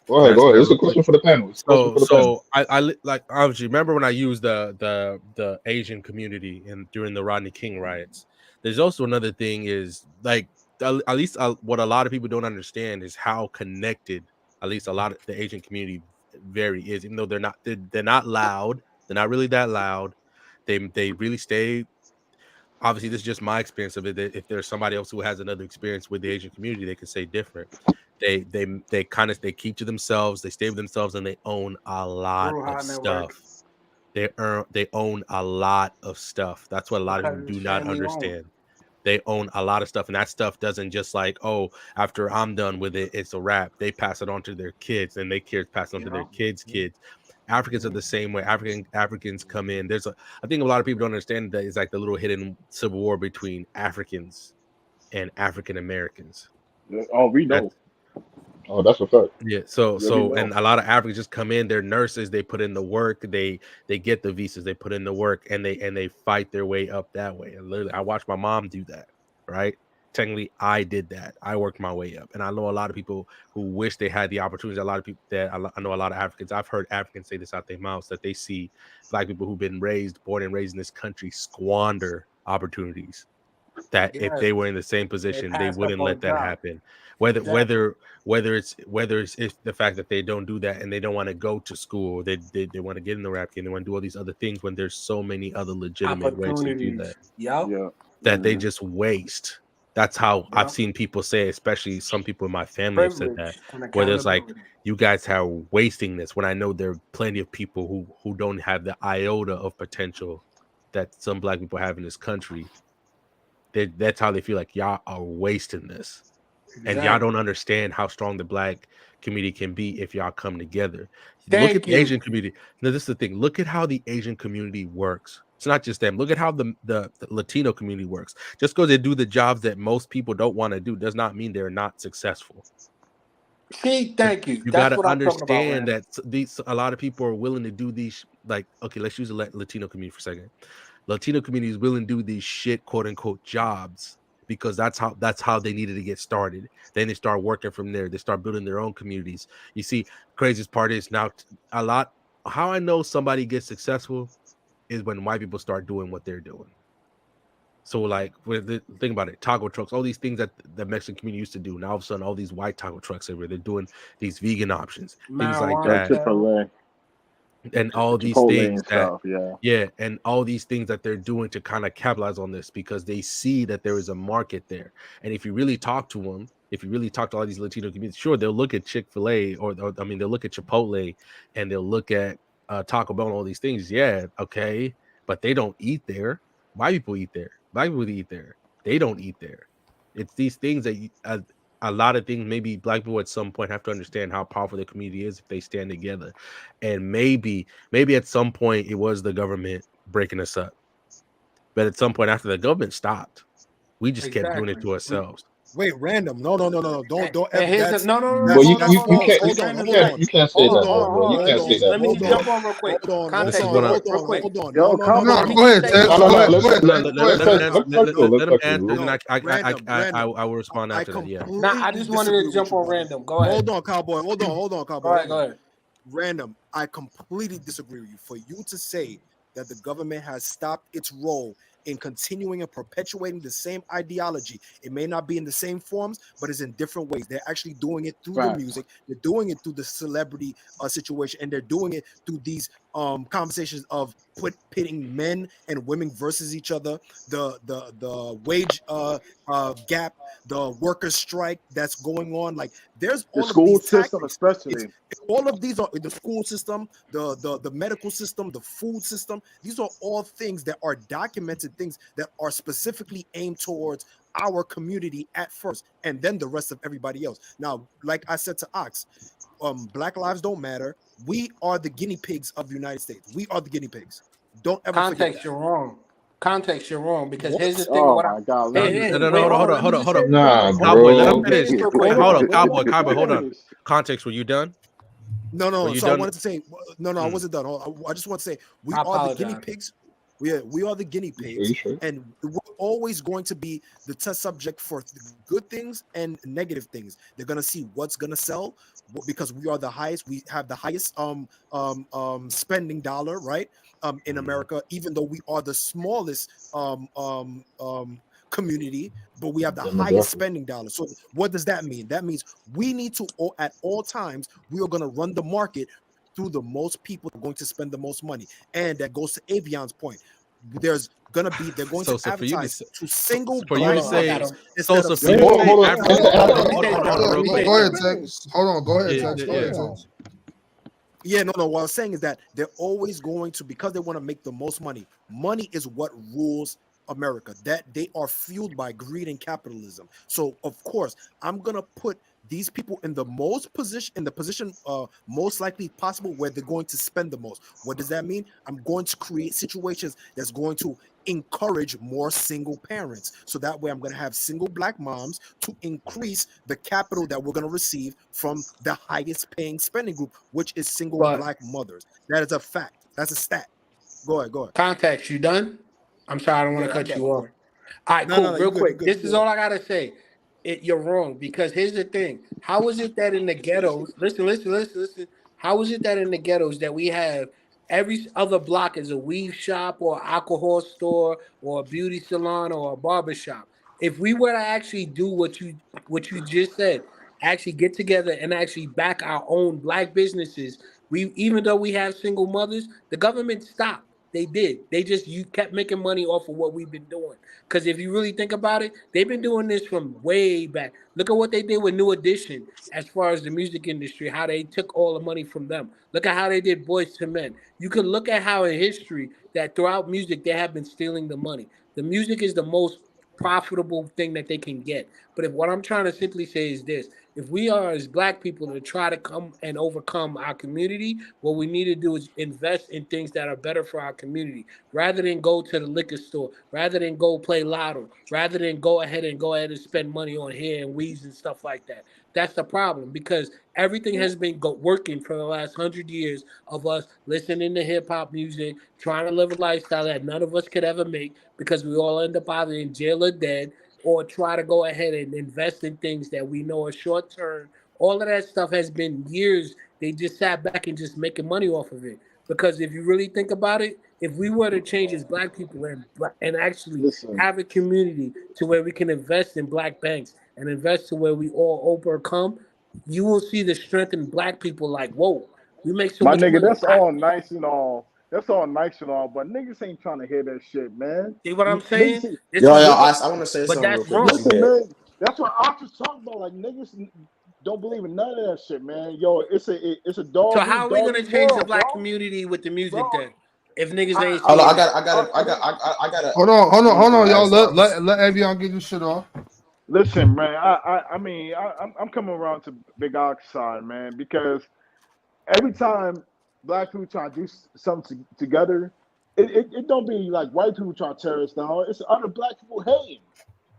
Go Can I ahead, answer go ahead. that It's real a quick? question for the panel. It's a question for the panel. Like obviously remember when I used the Asian community in during the Rodney King riots. There's also another thing is like at least what a lot of people don't understand is how connected at least a lot of the Asian community very is, even though they're not loud, they're not really that loud. They really stay. Obviously, this is just my experience of it. That if there's somebody else who has another experience with the Asian community, they can say different. They keep to themselves, they stay with themselves, and they own a lot of Bruja Network stuff. They own a lot of stuff. That's what a lot of because people it's do not family owned. understand. They own a lot of stuff, and that stuff doesn't just like, oh, after I'm done with it, it's a wrap. They pass it on to their kids, and their kids pass it on You to their know. kids' kids. Africans are the same way. Africans come in. I think a lot of people don't understand that it's like the little hidden civil war between Africans and African Americans. Oh, we That's know. Oh, that's a fact. yeah. Yeah, we And know. a lot of Africans just come in. They're nurses. They put in the work. They get the visas. They put in the work, and they fight their way up that way. And literally, I watched my mom do that. Right. Technically, I did that. I worked my way up, and I know a lot of people who wish they had the opportunities. A lot of people that I know a lot of Africans. I've heard Africans say this out their mouths that they see Black people who've been born and raised in this country squander opportunities that if Yes, they were in the same they position, they passed up wouldn't on let that jobs. happen. Whether Exactly. whether whether it's the fact that they don't do that and they don't want to go to school, they want to get in the rap game, they want to do all these other things when there's so many other legitimate ways to do Opportunities. that Yup. Yeah. that they Hmm. just waste. That's how I've Yup. seen people say, especially some people in my family have said that, Privilege and where there's like, accountability. you guys are wasting this. When I know there are plenty of people who don't have the iota of potential that some Black people have in this country. That's how they feel like y'all are wasting this. And y'all Exactly. don't understand how strong the Black community can be if y'all come together. Look at Thank the you. Asian community. Now, this is the thing. Look at how the Asian community works. It's not just them. Look at how the Latino community works. Just because they do the jobs that most people don't want to do does not mean they're not successful. See, thank you. You got That's to what I'm talking about, understand man. that a lot of people are willing to do these, like, okay, let's use the Latino community for a second. Latino community is willing to do these shit quote unquote jobs because that's how they needed to get started. Then they start working from there. They start building their own communities. You see, craziest part is now a lot. How I know somebody gets successful is when white people start doing what they're doing. So, like, think about it, taco trucks, all these things that the Mexican community used to do. Now, all of a sudden, all these white taco trucks everywhere, they're doing these vegan options, things like Yeah, Marijuana that. sales. Chick-fil-A. and all these Chipotle things and that stuff. Yeah, and all these things that they're doing to kind of capitalize on this because they see that there is a market there. And if you really talk to them, if you really talk to all these Latino communities, sure, they'll look at Chick-fil-A or I mean, they'll look at Chipotle and they'll look at Taco Bell and all these things. Yeah, okay, but they don't eat there. White people eat there. Black people eat there. They don't eat there. It's these things that a lot of things. Maybe black people at some point have to understand how powerful the community is if they stand together, and maybe at some point it was the government breaking us up, but at some point after the government stopped, we just kept doing it Exactly. to ourselves. Wait, random. No, no, no, no, no. Don't And ever. here's the no, no, no, no. But Hold on, you, hold you on. can't you Just can't random, you just can't random. you can't say Hold that on, hold though, on, bro. hold You on. can't say that, Let me bro. just jump on real quick. This is Context, what I real quick. yo, No, come no, No, no. on. go ahead, Say Tex. No, this. no, Go no. ahead. Go Let's ahead, let, Tex. let, Go let, ahead, let's Tex. let's talk to it. Let's let him talk to it answer, real and then quick. I will respond after that. I Yeah. Nah, I completely just wanted to disagree with jump you, on brother. random. Go ahead. Hold on, cowboy. Hold on, Go cowboy. ahead, Hold go on. ahead. Random. I completely disagree with you. For you to say that the government has stopped its role in continuing and perpetuating the same ideology, it may not be in the same forms, but it's in different ways. They're actually doing it through the Facts. music. They're doing it through the celebrity situation, and they're doing it through these conversations of pitting men and women versus each other. The wage gap, the workers strike that's going on. Like there's The all of school these system, tactics. especially. All of these are the school system, the medical system, the food system. These are all things that are documented things that are specifically aimed towards our community at first, and then the rest of everybody else. Now, like I said to Ox, Black lives don't matter. We are the guinea pigs of the United States. We are the guinea pigs. Don't ever forget Context, that. you're wrong. Context, you're wrong. Because here's the What? thing of Oh what I my God, No, here, let me here, no, say no, wait, hold on, this. hold hold on. on, Let me hold on, just hold say on. this real Nah, quick. Cowboy, let Let him me bro. say finish this real real quick. quick. Hold on, Wait, Cowboy, wait, Cowboy, wait. hold on. Finish. Context, were you done? No, Were no. you So I done? wanted to say no. I Mm. wasn't done. I just want to say we I are the guinea apologize. pigs. We are the guinea You sure? pigs, You sure? and we're always going to be the test subject for good things and negative things. They're gonna see what's gonna sell because we are the highest. We have the highest spending dollar, right? In America, even though we are the smallest community, but we have the highest Demographic. spending dollar. So what does that mean? That means we need to at all times we are going to run the market through the most people that are going to spend the most money, and that goes to Avion's point. There's gonna be they're going to So for you to advertise say, to single for you Hold to black on, I say, got mothers him. instead of for Yo, you to single say hold on. black advertise. And, fathers. Let and, me and, say Hold something. on, and, Let go, me go, say go ahead, something. Tex. Hold on, go ahead, Yeah, Tex. Go yeah. ahead, yeah. Tex. Yeah, no. What I was saying is that they're always going to because they want to make the most money. Money is what rules America. That they are fueled by greed and capitalism. So of course, I'm gonna put these people in the position most likely possible where they're going to spend the most. What does that mean? I'm going to create situations that's going to encourage more single parents. So that way I'm going to have single black moms to increase the capital that we're going to receive from the highest paying spending group, which is single But black mothers. That is a fact. That's a stat. Go ahead. Go ahead. context, you done? I'm sorry, I don't want to Yeah, I'm cut done. you I'm off. done. All right, No, no, cool. no. Real You good. You quick. good. This You is good. all I gotta say. You're wrong because here's the thing. How is it that in the ghettos? Listen. How is it that in the ghettos that we have every other block is a weave shop or alcohol store or a beauty salon or a barber shop? If we were to actually do what you just said, actually get together and actually back our own black businesses, we even though we have single mothers, the government stopped. They did. They just you kept making money off of what we've been doing. Because if you really think about it, they've been doing this from way back. Look at what they did with New Edition as far as the music industry, how they took all the money from them. Look at how they did Boys to Men. You can look at how in history that throughout music they have been stealing the money. The music is the most profitable thing that they can get. But if what I'm trying to simply say is this, if we are as black people to try to come and overcome our community, what we need to do is invest in things that are better for our community rather than go to the liquor store, rather than go play lotto, rather than go ahead and spend money on hair and weaves and stuff like that. That's the problem because everything has been working for the last 100 years of us listening to hip hop music, trying to live a lifestyle that none of us could ever make because we all end up either in jail or dead, or try to go ahead and invest in things that we know are short term. All of that stuff has been years. They just sat back and just making money off of it. Because if you really think about it, if we were to change as black people and actually Listen, have a community to where we can invest in black banks and invest to where we all overcome, you will see the strength in black people like, whoa, You make so My much nigga, money. that's all nice and all. That's all nice and all, but niggas ain't trying to hear that shit, man. See what I'm saying? Niggas, This Yo, is yo, what, I want to say but something real that's quick. If wrong. you listen, get, man. That's what I was talking about. Like niggas don't believe in none of that shit, man. Yo, it's a So dog how eat are we dog gonna eat change the world, black bro. community with the music Bro, then? If niggas ain't hold on, seeing it. I gotta. Hold I'm on, gonna y'all. ask artists. Let Avion get this shit off. listen, man. I'm coming around to Big Ox side, man, because every time black people try to do something together, it don't be like white people trying to tear us down. It's other black people hating.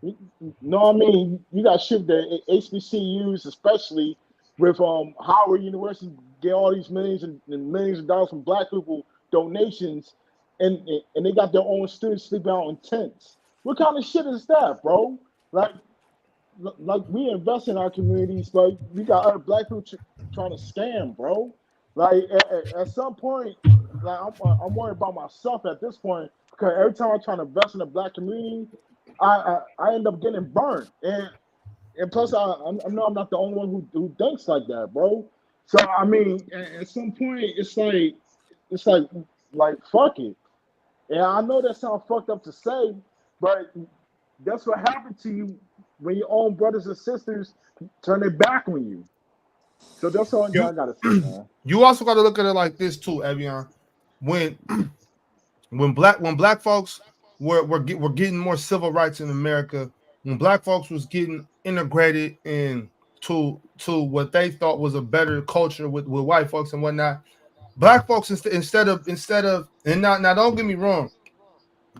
You know what I mean? You got shit that HBCUs, especially with Howard University, get all these millions and millions of dollars from black people donations, and they got their own students sleeping out in tents. What kind of shit is that, bro? Like like we invest in our communities, but we got other black people trying to scam, bro. Like at some point, like I'm worried about myself at this point because every time I try to invest in the black community, I end up getting burned, and plus I know I'm not the only one who thinks like that, bro. So I mean, at some point, it's like fuck it. And I know that sounds fucked up to say, but that's what happened to you when your own brothers and sisters turn their back on you. So that's all that I You gotta say, man. you also got to look at it like this too, Avion. When black folks were getting more civil rights in America, when black folks was getting integrated in to what they thought was a better culture with white folks and whatnot, black folks instead of and now don't get me wrong,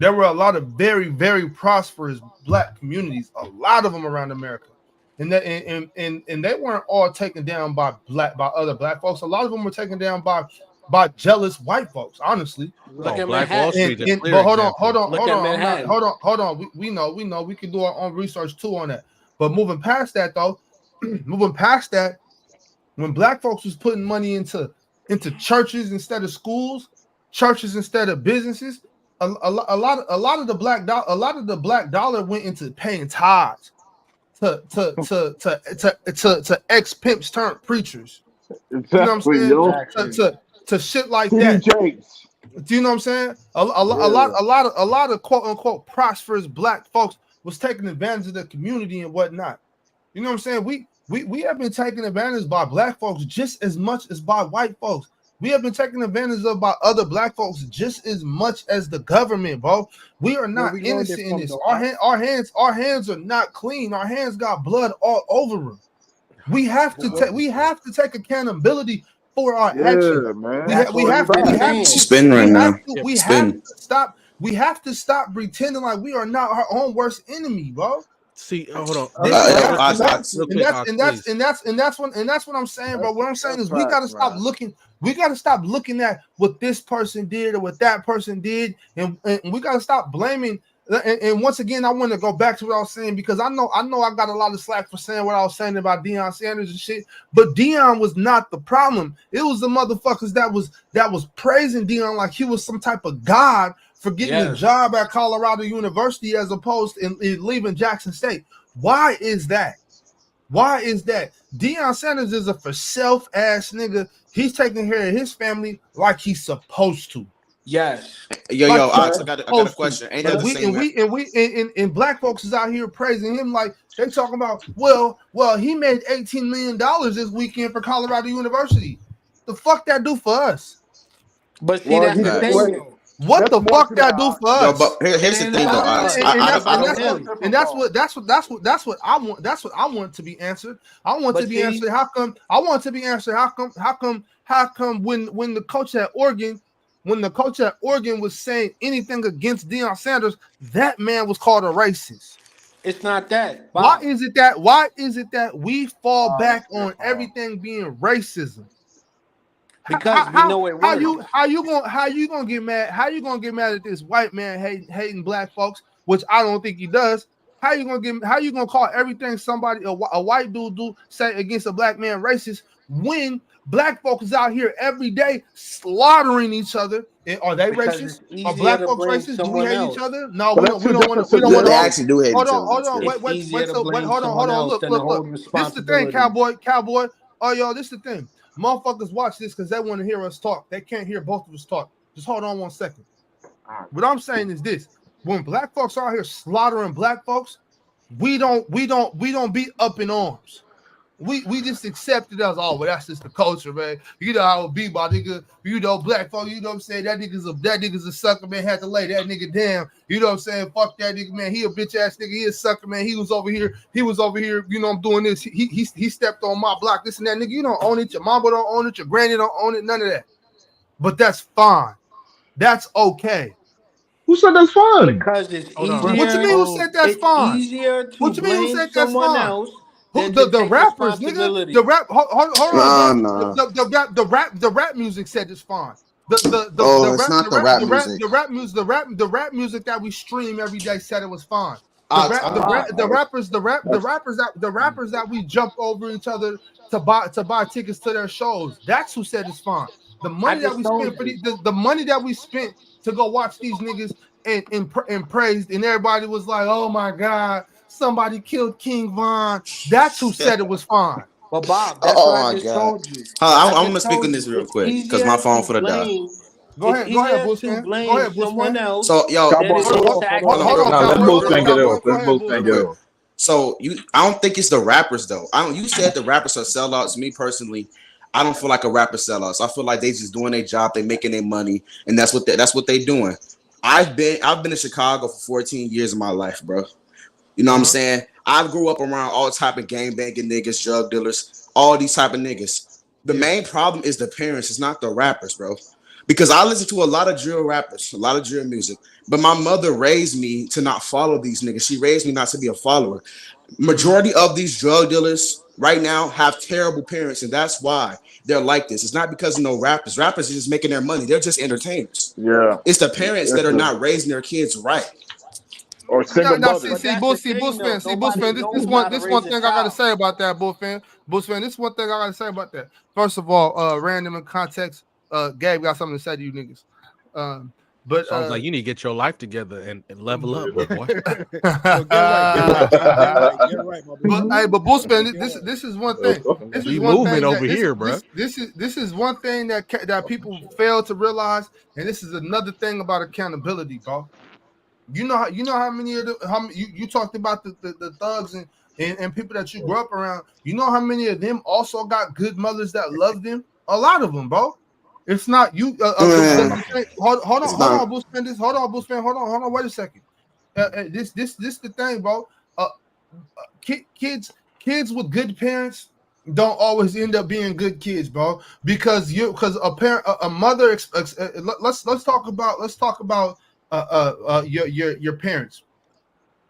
there were a lot of very very prosperous black communities, a lot of them around America, and that and they weren't all taken down by other black folks. A lot of them were taken down by jealous white folks, honestly. Look Oh, at Black Wall Manhattan. Street is a clear But hold on, example. Look at Manhattan. hold on. We know we can do our own research too on that. But moving past that though, moving past that, when black folks was putting money into churches instead of schools, churches instead of businesses, a lot of the black dollar went into paying tithes to ex pimps turned preachers. You know what I'm Exactly, saying? yo. Exactly. To shit like TD that. Jakes. Do you know what I'm saying? Yeah. A lot of quote unquote prosperous black folks was taking advantage of the community and whatnot. You know what I'm saying? We have been taken advantage by black folks just as much as by white folks. We have been taken advantage of by other black folks just as much as the government, bro. We are Where not we learned it innocent in from, this. though, Ox? Our hands are not clean. Our hands got blood all over them. We have to take accountability for our actions. Yeah, man. That's what we've been She's saying. spinning right now. Spin. We have to stop pretending like we are not our own worst enemy, bro. See, hold on. This Hold and on, Yo, that, real and Ox, quick, that, Ox. real and quick, that's Ox, and that's please. and that's and that's what I'm saying, bro. What I'm saying is we got to That's stop facts, looking. We got to stop looking at what this person did or what that person did, and we got to stop blaming. And once again, I want to go back to what I was saying because I know I got a lot of slack for saying what I was saying about Deion Sanders and shit. But Deion was not the problem. It was the motherfuckers that was praising Deion like he was some type of god for getting a Yes. job at Colorado University as opposed to in leaving Jackson State. Why is that? Why is that? Deion Sanders is a for self ass nigga. He's taking care of his family like he's supposed to. Yes. Like Yo, he's Ox. man. I got a supposed to. question. Ain't But that And the we that's and same? we and we and black folks is out here praising him like they talking about, well, he made $18 million this weekend for Colorado University. The fuck that do for us? But see, well, that's he the did. thing Facts. Wait, though. What that's the more fuck to that. that do for Yo, but us? It here's the ain't thing though, about Ox. us. It's And That's about that's more what him. different, and that's bro. what I want. That's what I want to be answered. I want to But be see, answered. How come I want to be answered? How come when the coach at Oregon, was saying anything against Deion Sanders, that man was called a racist? it's not that, Why Bob. is it that we fall That's back on different. everything being racism? Because we know it works. How you gonna get mad? How you gonna get mad at this white man hating black folks, which I don't think he does? How you gonna call everything somebody a white dude do say against a black man racist when black folks is out here every day slaughtering each other? And are they Because racist? it's Are easier black to folks blame racist? Do we someone hate each else. other? No, But we that's don't. two different We don't They want to. situations. actually do hate each other. Hold on. Still. It's easier to blame Hold someone on. else than to hold Look. This is the thing, responsibility. cowboy. Oh, yo, this is the thing. Motherfuckers watch this because they want to hear us talk. They can't hear both of us talk. Just hold on 1 second. What I'm saying is this: when black folks are out here slaughtering black folks, we don't be up in arms. We just accept it as, oh, well, that's just the culture, man. You know how it be, my nigga. You know, black folk, you know what I'm saying? That nigga's a sucker, man. Had to lay that nigga down. You know what I'm saying? Fuck that nigga, man. He a bitch ass nigga. He a sucker, man. He was over here. You know, I'm doing this. He stepped on my block, this and that, nigga. You don't own it. Your mama don't own it. Your granny don't own it. None of that. But that's fine. That's okay. Who said that's fine? Because it's Hold on. What you easier. mean? Who said that's It's fine? easier to What you mean? Who blame said that's someone fine? else Who than to the take rappers, nigga? responsibility. The rap. Hold on, Nah, bro. nah. The rap music said it's fine. The Oh, it's not the rap music. the rap music that we stream every day said it was fine. The Ox, rap I'm the not. rap the rappers the That's rappers that we jump over each other to buy tickets to their shows. That's who said it's fine. The I money that just we told spent for you. the money that we spent to go watch these niggas and praised, and everybody was like, oh my god, somebody killed King Von. That's who said it was fine. But Bob, that's Oh what I my just god. told you. I'm I gonna just speak on told this you real it's quick because my easier phone to for the die. blame. Go It's ahead, easier Bruce to man. Go blame ahead, Bruce someone man. else So yo, than Cowboy, it Hold is on, hold to on, hold hold on, on. hold real on, nah. quick, Let cowboy. real both Hold on, men quick, get it cowboy. off. Go Let ahead, both Bruce men real get man. it quick. off. So I don't think it's the rappers though. You said the rappers are sellouts. Me personally, I don't feel like a rapper sellouts. I feel like they just doing their job, they making their money, and that's what they doing. I've been in Chicago for 14 years of my life, bro. You know what I'm Uh-huh. saying? I grew up around all type of gang banging niggas, drug dealers, all these type of niggas. The Yeah. main problem is the parents. It's not the rappers, bro. Because I listen to a lot of drill rappers, a lot of drill music. But my mother raised me to not follow these niggas. She raised me not to be a follower. Mm-hmm. Majority of these drug dealers right now have terrible parents, and that's why they're like this. It's not because of no rappers. Rappers are just making their money. They're just entertainers. Yeah, It's the parents that that's are true. not raising their kids right. Or single Now, see, mothers. But that's the Bush thing, fan, though. Nobody knows how to this raise one a thing I gotta child. say about that, Bush fan. This one thing I gotta say about that. First of all, random in context, Gabe got something to say to you niggas. But Sounds like you need to get your life together and level up, my boy. Yo, get right, get right, my boy. but Bush fan, Get right. this is one thing. This is We one moving thing over that here, bro. this is one thing that people fail to realize, and this is another thing about accountability, bro. You know how many of you talked about the thugs and people that you grew up around. You know how many of them also got good mothers that love them. A lot of them, bro. It's not you. Man, it's Hold not. on, Bushman. Hold on, Bushman. Hold on. Wait a second. This the thing, bro. Uh, kids with good parents don't always end up being good kids, bro. Because a parent, a mother. Let's talk about your parents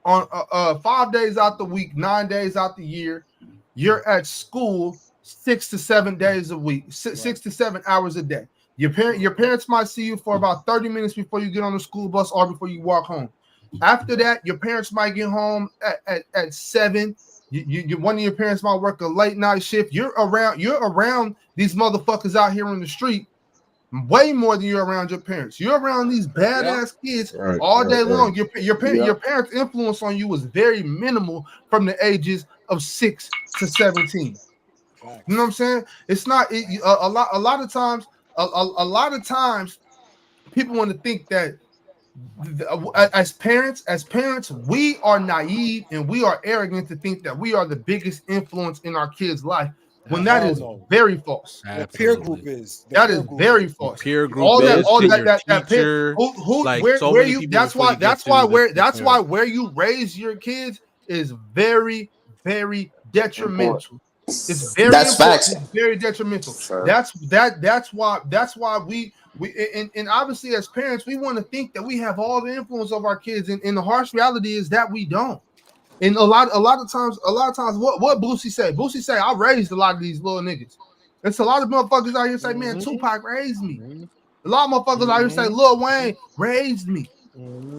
on 5 days out the week, 9 days out the year. You're at school 6 to 7 days a week, 6 to 7 hours a day. Your parents might see you for about 30 minutes before you get on the school bus or before you walk home. After that, your parents might get home at 7. One of your parents might work a late night shift. You're around these motherfuckers out here in the street way more than you're around your parents. You're around these Yep. badass kids Right, all right, day right. long. Yeah. Your parents' influence on you was very minimal from the ages of 6 to 17. You know what I'm Facts. saying? It's not a lot of times. A lot of times, people want to think that as parents, we are naive and we are arrogant to think that we are the biggest influence in our kids' life. When that Hell is no. very false. The peer Absolutely. group is. The That peer is group very is. Your false. peer group All that, But is, it's all pe- that, your that pay, teacher, who, like so where many you. people before you get That's to why the that's why parents. where you raise your kids is very, very Important. detrimental. It's very That's important. facts. It's very detrimental. Sure. That's why we and obviously as parents we want to think that we have all the influence of our kids, and the harsh reality is that we don't. And a lot of times, what Boosie say? Boosie say, I raised a lot of these little niggas. It's a lot of motherfuckers out here say, man, Mm-hmm. Tupac raised me. Mm-hmm. A lot of motherfuckers out here say, Mm-hmm. Lil Wayne raised me.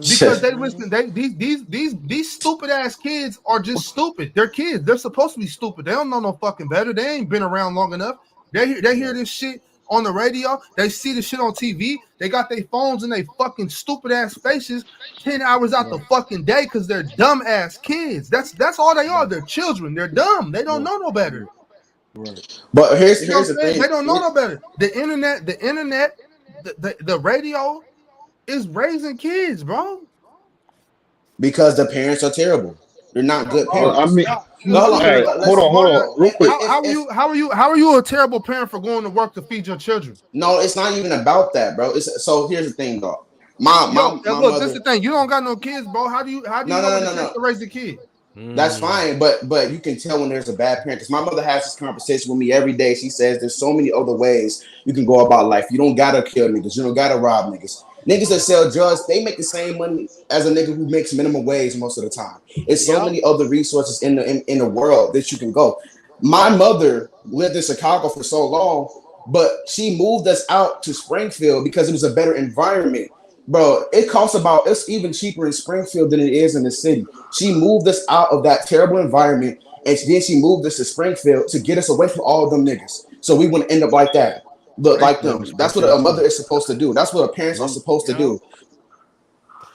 Because they Mm-hmm. listen, these stupid ass kids are just stupid. They're kids. They're supposed to be stupid. They don't know no fucking better. They ain't been around long enough. They hear this shit on the radio. They see the shit on TV. They got their phones in their fucking stupid ass faces 10 hours out the Right. fucking day because they're dumb ass kids. That's all they are. Right. They're children. They're dumb. They don't Right. know no better. Right. But here's You know here's what the I'm saying? They thing. don't know no better. The internet, the radio is raising kids, bro. Because the parents are terrible. They're not good I parents. mean, No, hold all on. right, Let's. hold on, real quick. How are you a terrible parent for going to work to feed your children? No, it's not even about that, bro. So here's the thing, though. My Yo, my my look, this is mother. the thing. You don't got no kids, bro. How do you No, know no, what no, it no, takes no. to raise a kid? That's fine, but you can tell when there's a bad parent because my mother has this conversation with me every day. She says there's so many other ways you can go about life. You don't gotta kill niggas. You don't gotta rob niggas. Niggas that sell drugs, they make the same money as a nigga who makes minimum wage most of the time. It's so Yep. many other resources in the world that you can go. My mother lived in Chicago for so long, but she moved us out to Springfield because it was a better environment. Bro, it's even cheaper in Springfield than it is in the city. She moved us out of that terrible environment, and then she moved us to Springfield to get us away from all of them niggas. So we wouldn't end up like that. Look, like Live in them. That's what Springfield a mother too. is supposed to do. That's what parents are supposed to Yep. do.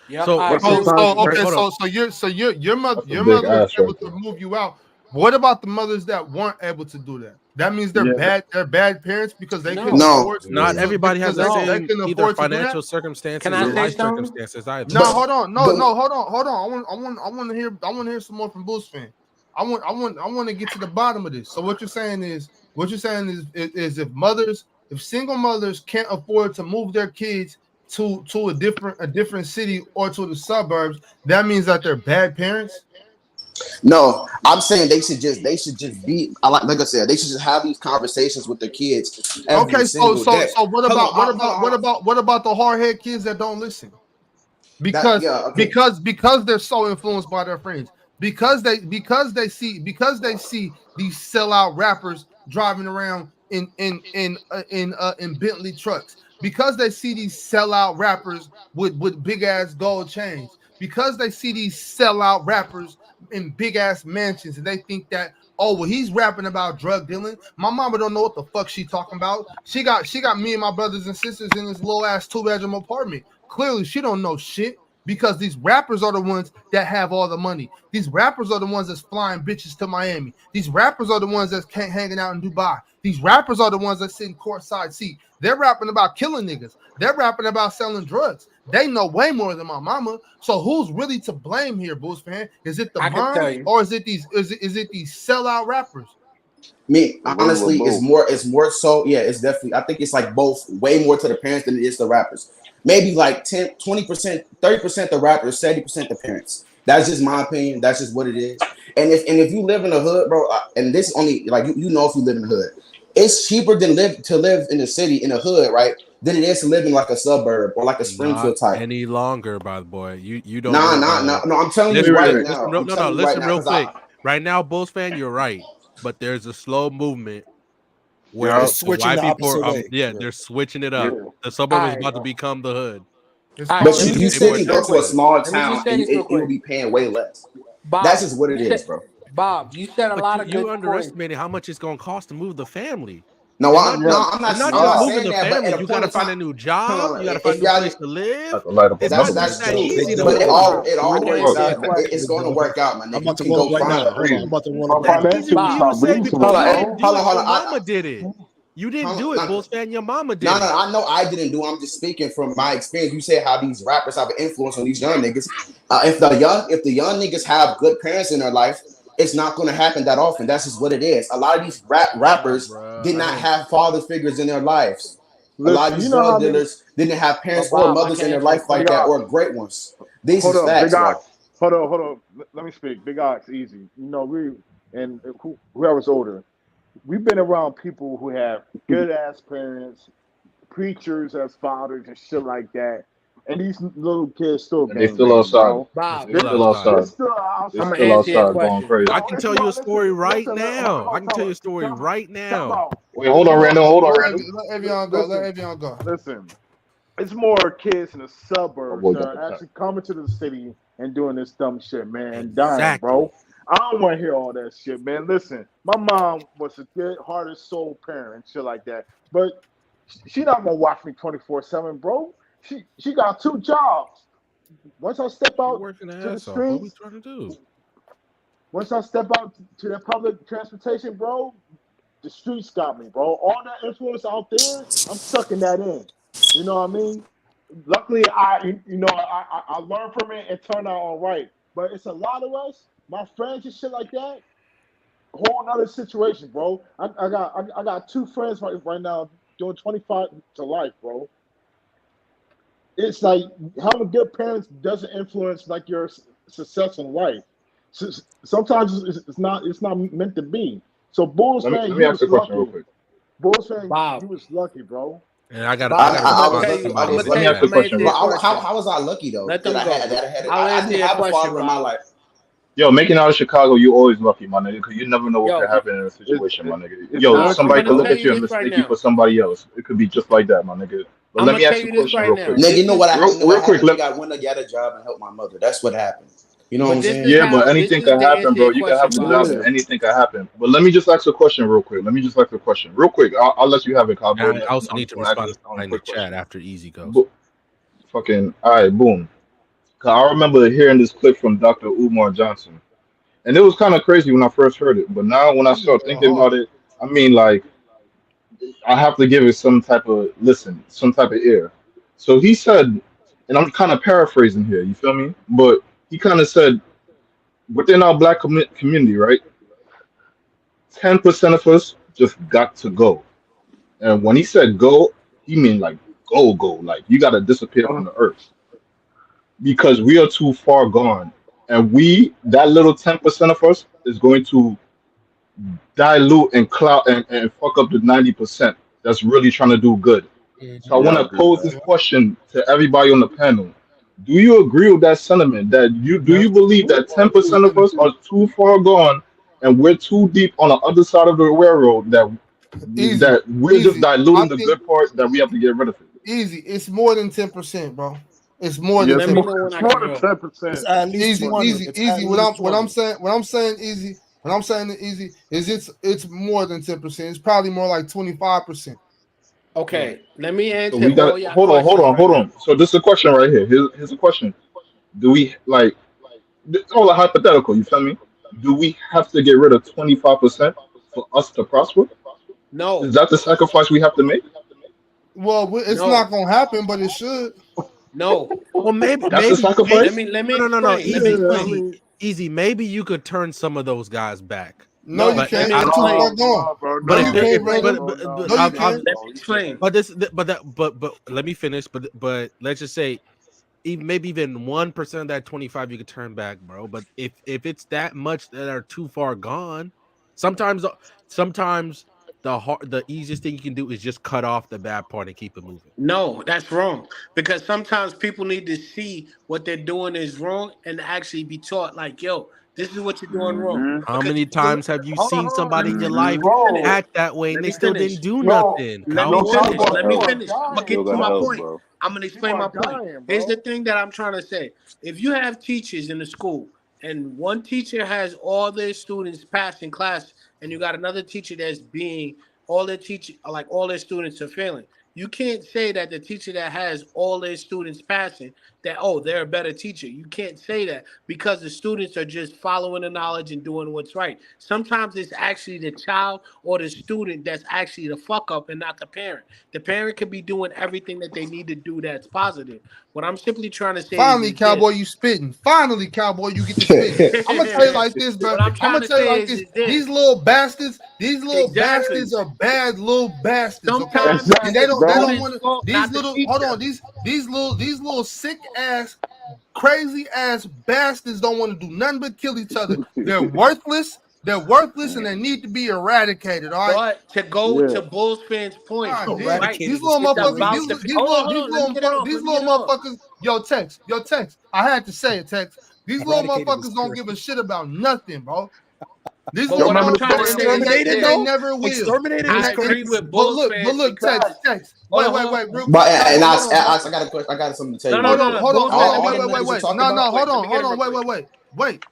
Yep. So, I What's agree the so, with time you. So hold, okay, hold up. That's a your big mother was ass right able to there. move you out. What about the mothers that weren't able to do that? That means they're Yeah. bad. They're bad parents because they couldn't No. No, afford Not everybody has because the No. they same couldn't either afford to do that. financial Can circumstances I or say life something? circumstances either. No, but hold on. No, but no, hold on. I want to hear. I want to hear some more from Boost fan. I want to get to the bottom of this. So what you're saying is if single mothers can't afford to move their kids to a different city or to the suburbs, that means that they're bad parents. no, I'm saying they should just be like I said, they should just have these conversations with their kids every Okay, single day. so what Hold about on, hold on. what about the hard head kids that don't listen? That because yeah, okay. because they're so influenced by their friends, because they see these sellout rappers driving around in Bentley trucks, because they see these sellout rappers with big ass gold chains, because they see these sellout rappers in big ass mansions, and they think that, oh well, he's rapping about drug dealing. My mama don't know what the fuck she talking about. She got me and my brothers and sisters in this little ass 2-bedroom apartment. Clearly, she don't know shit because these rappers are the ones that have all the money. These rappers are the ones that's flying bitches to Miami. These rappers are the ones that's hanging out in Dubai. These rappers are the ones that sit in courtside seat. They're rapping about killing niggas. They're rapping about selling drugs. They know way more than my mama. So who's really to blame here, Bulls fan? Is it the I can tell moms you. or is it these sellout rappers? Me A little of honestly, both. it's more so. Yeah, it's definitely. I think it's like both, way more to the parents than it is the rappers. Maybe like 10, 20%, 30% the rappers, 70% the parents. That's just my opinion. That's just what it is. And if you live in the hood, bro, and this is only like you know if you live in the hood, it's cheaper than live in the city in the hood, right? Than it is to live in like a suburb or like a Not Springfield type. any longer, by the boy. You don't Nah, know nah, nah, the no. I'm telling you Wait, wait, right listen, wait. listen, now. no, I'm no, no, telling you right listen now real because quick. Right now, Bulls fan, you're right. But there's a slow movement Yeah, where It's the switching white the people opposite are way. yeah, Yeah. they're switching it yeah. up. The All suburb is right. about to become the hood. It's All right. but Let called me you just it's say still this can real go to a quick. small Let me town just say and this real it will quick. be paying way less. That's Bob, just what you it is, said bro. Bob, you said a But lot of you good points. underestimated how much it's gonna cost to move the family. No, It's not Yeah, just I'm it's not. not I'm just not nah. moving saying the that. But family. at a You gotta point in find time, a new hold job. on. You gotta find If a new y'all, place to live. Have to light up a It's that's not blunt. just that's that true. easy to But Listen, move. Bob, it let all me works ask you Fuck a it. out. It's question. going to work out, my I'm nigga. You about to can run go it right find now. a Hold on. I'm crib. about to run my it That's down. easy for financials you to are say because reasonable, Hold you on, didn't bro. do hold on, it. hold Your on. mama did it. You didn't do it, No, Bulls fan. Your mama no, did no, it. I know I didn't do. I'm just speaking from my experience. You said how these rappers have an influence on these young niggas. If the young niggas have good parents in their life, it's not going to happen that often. That's just what it is. A lot of these Nah, rappers bro. did I not don't. have father figures in their lives. A lot of Listen, you these know drug how many. dealers didn't have parents But or Bob, I mothers can in their answer your life like Big that, question. Ox, or great ones. These hold is up, Big facts, bro. Ox, hold on. Let me speak. Big Ox, easy. You know, and whoever's older, we've been around people who have good ass parents, preachers as fathers and shit like that. And these little kids still And they gang still banging, outside. bro. They Bob, They still They're, still outside. they're outside. still They I'm outside. gonna still answer your outside going question. crazy. I No, can it's tell you a more. story right Listen. now. I can tell you a story Time right Time now. out. Wait, hold It's on, more. Randall. Hold on, let, Randall. let Evian go. Let Listen. Evian go. Listen. It's more kids in the My suburbs boy that got the are pen. actually coming to the city and doing this dumb shit, man. Dying, Exactly. bro. I don't want to hear all that shit, man. Listen, my mom was a good, hearted soul parent, shit like that. But she not gonna watch me 24/7, bro. She got two jobs. Once I step She out working the to the ass off. What we streets, trying to do? once I step out to the public transportation, bro, The streets got me, bro. All that influence out there, I'm sucking that in. You know what I mean? Luckily, I learned from it and turned out all right. But it's a lot of us, my friends and shit like that. Whole other situation, bro. I got two friends right now doing 25 to life, bro. It's like having good parents doesn't influence like your success in life. Sometimes it's not meant to be. So Bulls Let fan, me you ask was a question real lucky. quick. Bulls fan, Bob, you was lucky, bro. And I got Bob, a I'm gonna response tell to you. somebody I'm in gonna the Let tell me you. ask chat. a I'm gonna question answer real your quick. Well, question. how was I lucky though? Let Did them I go. had I had I'll I answer didn't your have a question, father in my Bob. life. Yo, making out of Chicago, you always lucky, my nigga, because you never know what Yo, could happen in a It, situation, my it, nigga. it's Yo, not I'm somebody gonna could look tell bro. at you you and this right mistake you now. for somebody else. It could be just like that, my nigga. But I'm let gonna me tell ask you you a this question right real now. quick. Nigga, you This know is, what Real what quick, happened to me? I went to get a job and help my mother. That's what happened. You know what but I'm this saying? is yeah, but how. This anything is can to happen, answer bro. your You can have question, the Bob. job and Yeah. anything can happen. But let me just ask a question real quick. Let me just ask a question real quick. I'll let you have it, And Cowboy. I also I'm need just to gonna ask respond this to somebody in the quick chat question. after Easy goes. Bo- Fucking all right, boom. 'Cause I remember hearing this clip from Dr. Umar Johnson, and it was kind of crazy when I first heard it. But now when I Niggas start going thinking hard. about it, I mean, like I have to give it some type of listen, some type of ear. So he said, and I'm kind of paraphrasing here. You feel me? But he kind of said within our black community, right? 10% of us just got to go. And when he said go, he mean like go. Like you got to disappear from Uh, the earth because we are too far gone. And that little 10% of us, is going to dilute and cloud and fuck up the 90% that's really trying to do good. So I yeah, want I to agree with pose that. this question to everybody on the panel. Do you agree with that sentiment? Do Yes. you believe that 10% of us are too far gone and we're too deep on the other side of the railroad Easy, that we're just easy. I diluting the think good part that we have to get rid of it? easy. It's more than 10%, bro. It's more Yeah, than it's Let me more, 10%. know when it's I more can than go. 10%. It's at least Easy, More 20. than easy, It's easy. at What I'm least what I'm 20. saying, what I'm saying easy, what I'm saying easy is it's more than 10%. It's probably more like 25%. Okay, let me So answer we got all your hold on, hold questions on, right hold now. on. So this is a question right here. Here's a question. Do we like all a hypothetical, you feel me? Do we have to get rid of 25% for us to prosper? Is No, that the sacrifice we have to make? Well, it's no, not gonna happen, but it should. no. Well, maybe, That's the maybe, Let sacrifice? me let me no, explain. Let me easy, yeah, I explain. easy, mean, easy. Maybe you could turn some of those guys back, No, you No, but let can't. me I They're don't too think. explain. far no, gone. no, bro, But No, Let you if me they're, can't, if explain. brother. no, No, you you I'm, can't, can't. Let me bro. You explain. can't. but let me finish. But let's just say maybe even 1% of that 25 you could turn back, bro. But if it's that much that are too far gone, sometimes sometimes the easiest thing you can do is just cut off the bad part and keep it moving. No, that's wrong. Because sometimes people need to see what they're doing is wrong and actually be taught, like, yo, this is what you're doing wrong. Mm-hmm. How Because many if you look, times have you hold on, seen hold on. somebody in your life Let me finish. Bro, act that way and Let they me still finish. didn't do yo, nothing? Let me yo, finish. Cowboy, Let people me are finish. I'm gonna dying, get Still to gotta my bro. help, point. bro. I'm gonna People explain are my point. dying, Here's the bro. thing that I'm trying to say. If you have teachers in the school and one teacher has all their students passing class, and you got another teacher that's being all their teacher like all their students are failing. You can't say that the teacher that has all their students passing that they're a better teacher. You can't say that because the students are just following the knowledge and doing what's right. Sometimes it's actually the child or the student that's actually the fuck up and not the parent. The parent could be doing everything that they need to do that's positive. What I'm simply trying to say Finally, is this. cowboy, you spitting. Finally, cowboy, you get to spitting. I'm gonna tell you like this, bro. What I'm I'm trying gonna to tell you say like is, this. is this. These little Exactly. bastards are bad little bastards, okay? Sometimes And it's the Exactly, they bro. don't student's want to. fault, These not the little, hold teacher. on, these little sick ass, crazy ass bastards don't want to do nothing but kill each other. They're worthless. They're worthless, and they need to be eradicated. All right. But to go Yeah. to Bulls fans' point, God damn, right? these Eradicated is little It's motherfuckers, about crazy. hold on. these Let me little get it off. motherfuckers. Yo, text. I had to say it, text. These little Eradicated is motherfuckers don't give a crazy. shit about nothing, bro. These But Yo, little what I'm remember the trying to story motherfuckers, of say and is, they is Exterminated and they this. though? never will. Exterminated And is I they, and agree crazy. with Bulls but fans look, because text. hold on, hold on. Wait, real quick, But and cowboy. Hold on, bro. I got a question. I got something to tell No, you no, real no, Hold no. on, quick. hold on, Bulls hold fan, on. let me All Wait, get them wait, let wait, me niggas you wait. talking No, real about? quick. Let me get hold it on, real quick. wait.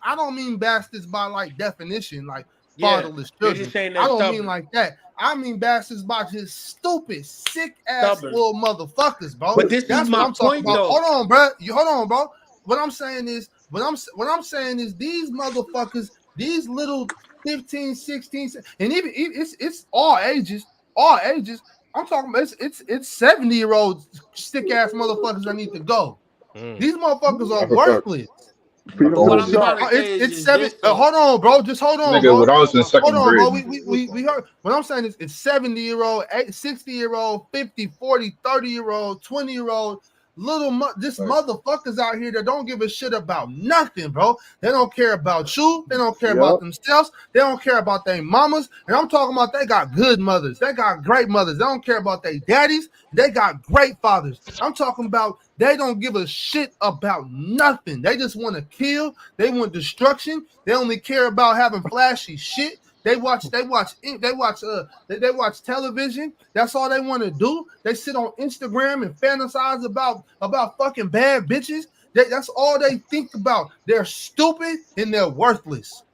I don't mean bastards by like definition, like Yeah, fatherless you're just children. saying I they're don't mean stubborn, like that. I mean bastards by just stupid, sick ass stubborn. little motherfuckers, bro. But this is That's what my I'm talking point, about. though. Hold on, bro. What I'm saying is these motherfuckers, these little 15, 16, and even it's all ages, all ages. I'm talking about it's 70-year-old stick ass motherfuckers that need to go. These motherfuckers are That's a fact. worthless. Freedom But to what the I'm Whoa. trying shop. to say It's is seven. this though. Hold on, bro. Just hold on, Nigga, bro. when I was in Hold second on, bro. grade, We heard what I'm saying is it's 70-year-old, 60-year-old, 50, 40, 30-year-old, 20-year-old. Just like, motherfuckers out here that don't give a shit about nothing, bro. They don't care about you. They don't care about Yep. themselves. They don't care about their mamas. And I'm talking about they got good mothers. They got great mothers. They don't care about their daddies. They got great fathers. I'm talking about they don't give a shit about nothing. They just want to kill. They want destruction. They only care about having flashy shit. They watch television. That's all they want to do. They sit on Instagram and fantasize about fucking bad bitches. That's all they think about. They're stupid and they're worthless.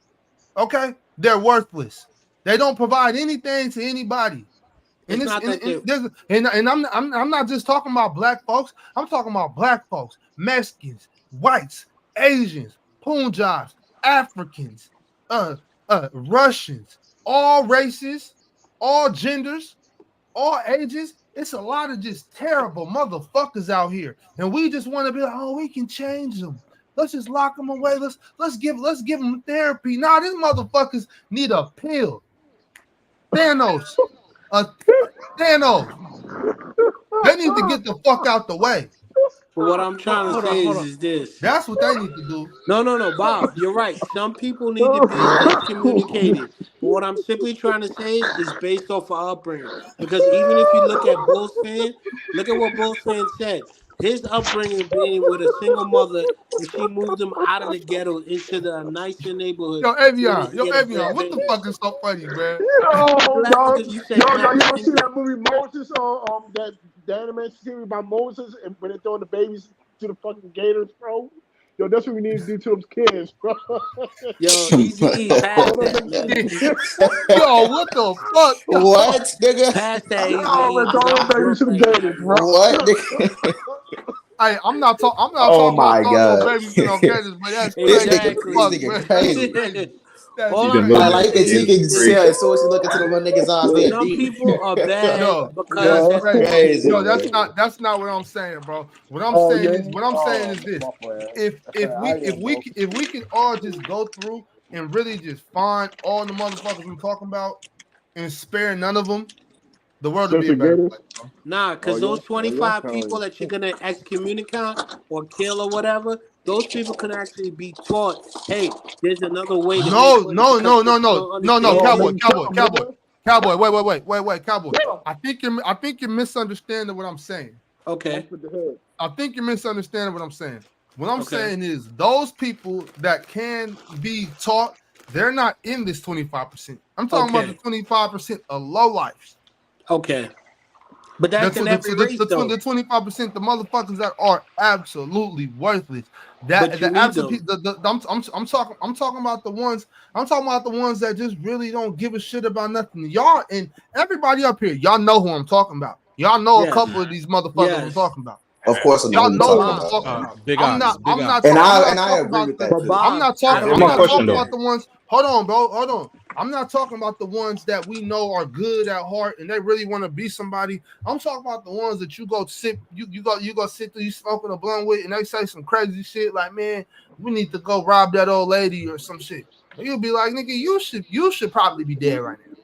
Okay? They're worthless. They don't provide anything to anybody. And It's it's not that they. and I'm not just talking about black folks. I'm talking about black folks, Mexicans, whites, Asians, Punjabs, Africans, Russians, all races, all genders, all ages. It's a lot of just terrible motherfuckers out here, and we just want to be like, oh, we can change them. Let's just lock them away. Let's give them therapy. Nah, these motherfuckers need a pill. Thanos, Thanos. They need to get the fuck out the way. But what I'm trying to Hold on, say hold on. is this. That's what they need to do. No, Bob, you're right. Some people need to be excommunicated. But what I'm simply trying to say is based off of upbringing. Because even if you look at Bulls fan, look at what Bulls fan said. His upbringing being with a single mother, and she moved him out of the ghetto into the nicer neighborhood so he could get a fair What the payment. fuck is so funny, man? You Yo, laughing dog. because you said Yo, nice you ever see nigga. that movie Moses? That the animated series about Moses and when they're throwing the babies to the fucking gators, bro. Yo, that's what we need to do to those kids, bro. Yo, Easy E, pass Throw them that, niggas man. in the Yo, what the fuck? What, nigga? Pass that, Easy Yo, E, man, because throw I'm them babies to the Brooklyn and I gators, grew bro. up. What, nigga? Hey, I'm not Oh talking about my throwing no god. babies to no gators, but that's This crazy nigga, as this fuck, Exactly. nigga man. That's crazy. crazy. That's All He's a I'm little trying Like, to like nigga. say he is can He's this. see crazy. as soon as you look into the little nigga's eyes, they a Some demon. people are bad Yo, because that's Yeah. that's the crazy. way they Crazy, Yo, grew up man. in. that's not what I'm saying, bro. Oh, yeah. What I'm saying is Oh, this: my friend. if I am, bro. we can all just go through and really just find all the motherfuckers we're talking about and spare none of them, the world would be a Especially better gators. place, bro. Nah, Oh, because yeah. those Oh, yeah. 25 Oh, people that you're yeah. going to excommunicate or kill or whatever, those people can actually be taught, hey, there's another way to make money because people don't No, understand No, that. make cowboy, them kill cowboy, them, cowboy, nigga. cowboy. Wait, cowboy. I think you're misunderstanding what I'm saying. Off Okay, with the head. I think you're misunderstanding what I'm saying. What I'm okay, saying is those people that can be taught, they're not in this 25%. I'm talking about the okay, 25% of low lives. okay. But that's That's in what every race, though. the 25%, the motherfuckers that are absolutely worthless. But That you the need absolute them. I'm talking about the ones that just really don't give a shit about nothing. Y'all and everybody up here, y'all know who I'm talking about. Y'all know a Yes, couple of these motherfuckers I'm yes. talking about. Of course, I know Y'all who you're But know who talking I'm Bob, about, talking man. about. Big Ox, Big And I'm Ox. not I talking agree about with that but too. I'm Bob, not I talking Here's I'm my not understand question talking though. about the ones. Hold on, bro. Hold on. I'm not talking about the ones that we know are good at heart and they really want to be somebody. I'm talking about the ones that you go sit, you go sit through, you smoking a blunt with, and they say some crazy shit like, man, we need to go rob that old lady or some shit. And you'll be like, nigga, you should probably be dead right now.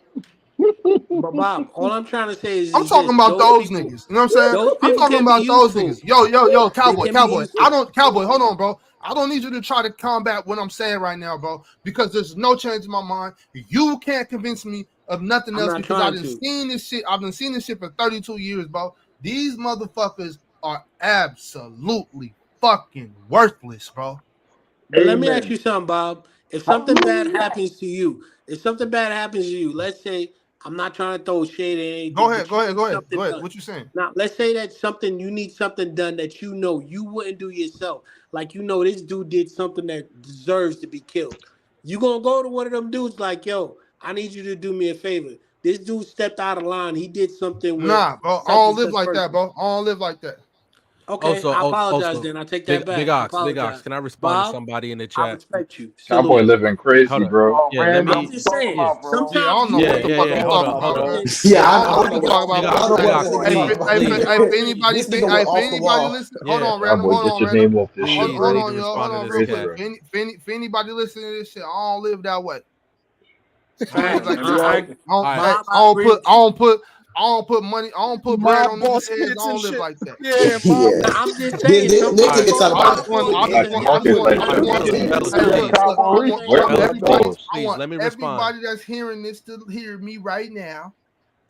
But Bob, all I'm trying to say I'm is talking this: about those niggas. You know what I'm saying? those I'm people talking can be about those niggas. useful. Yo, They cowboy, can be cowboy. I useful. don't cowboy, hold on, bro. I don't need you to try to combat what I'm saying right now, bro, because there's no change in my mind. You can't convince me of nothing I'm else not because I trying didn't to. seen this shit. I've been seeing this shit for 32 years, bro. These motherfuckers are absolutely fucking worthless, bro. But let me ask Amen. you something, Bob. If something bad Hallelujah. happens to you, if something bad happens to you, let's say I'm not trying to throw shade or anything, but you need Go something ahead. done. What you saying? Now, let's say that something you need something done that you know you wouldn't do yourself. Like you know this dude did something that deserves to be killed. You gonna go to one of them dudes like, yo, I need you to do me a favor. This dude stepped out of line. He did something with Nah, bro. I such don't and live such like that, person. bro. I don't live like that. Okay, Also, I apologize. also, Then I take that Big back. I Ox, Big Ox. apologize, Can I respond to Bob. somebody in the I chat? respect you. Cowboy Salute. living crazy, Hold up. bro. Oh, Yeah, let random I'm me. just talking saying. about, bro. Yeah, I Sometimes don't you know what gotta the Yeah, fuck get I'm hold off up, talking hold about, up. bro. something. Yeah, I Hold don't know on, what I you don't talking know. about, I bro. don't know Big what Hey, Ox, going hey, on. please, if please, anybody This think, nigga hey, went if off the anybody wall. listen, hold yeah, on, random, Cowboy, hold get on, your random, name off this shit, please. hold I bro. need on, to y'all, hold respond to on, this real Crazy, quick. cat. bro. If anybody listening to this shit, I don't live that way. I don't live Facts. like You that. right. I don't, All right, hey, Bob, I agree with you. I don't put money, I don't put bread Mob on niggas' boss heads. I hits and don't live shit. like that. Yeah, mob Yeah. Now boss. I'm just saying. Some This all people right, nigga go talking to I about just Bob want, for a I Black just reason. want, They I just market, want, support like I him just for a want, fellas, reason. fellas, hey, Real look, please, look, cowboy. I Real want fellas, everybody, cowboy. Pause. I please. want Let me respond. everybody that's hearing this to hear me right now.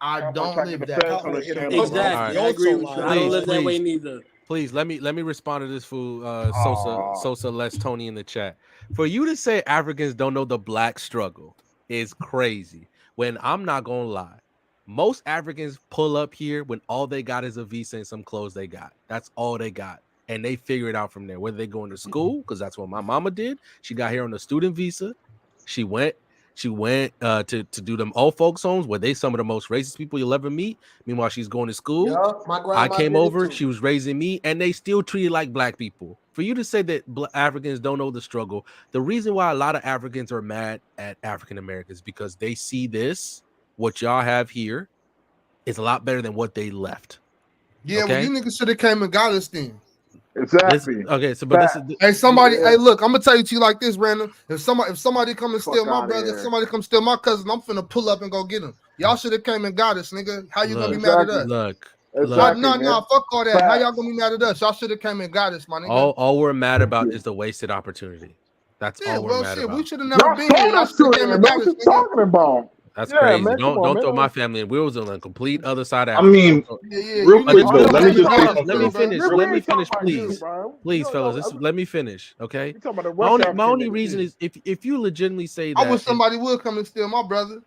I Cowboy don't trying to live get the that feds way. on Cowboy his hit him channel, with the bro. All Exactly. right, I yo agree so with you. I don't line. please, live that way please, neither. please. Let me respond to this fool, Sosa, Oh, Sosa, less Tony in the chat. For you to say Africans don't know the black struggle is crazy. When I'm not gonna lie, most Africans pull up here when all they got is a visa and some clothes they got. That's all they got. And they figure it out from there. Whether they going to school, because that's what my mama did. She got here on a student visa. She went, to do them old folks homes where they some of the most racist people you'll ever meet. Meanwhile, she's going to school. Yeah, my I grandma came did it over, too. she was raising me, and they still treated like black people. For you to say that Africans don't know the struggle, the reason why a lot of Africans are mad at African Americans because they see this, what y'all have here, is a lot better than what they left. Yeah, well, Okay, you niggas should have came and got us then. this exactly. okay. So, but this is Fact. Hey, somebody, Yeah. hey, look, I'm gonna tell you to you like this, random. If somebody come and steal Fuck my out of brother, if here. somebody come steal my cousin, I'm finna pull up and go get him. Y'all should have came and got us, nigga. How you gonna be look, mad at Exactly. us? look. Exactly, man. Fuck all that. How y'all Facts. gonna be mad at us? Y'all should have came and got us, my nigga. All we're mad Thank about you. is the wasted opportunity. That's Yeah, all we're well, mad shit, we about. should have never Y'all been here. sold Y'all us should to have it, came man. and got What us, you nigga. talking about? That's Yeah, crazy. man. Come on, Don't man. throw my family in. We was on the complete other side of I Africa. mean, Yeah, yeah, real you But quick niggas Oh, though, should have no, let we me came ain't and just talking got say about us, let something me nigga, real quick. bro. finish. nigga, Real we Let me ain't talking finish, about you, please. bro. Please, fellas. Let me finish. Okay. We talking about the My West only African reason niggas. is if you legitimately say I that wish and somebody would come and steal my brother.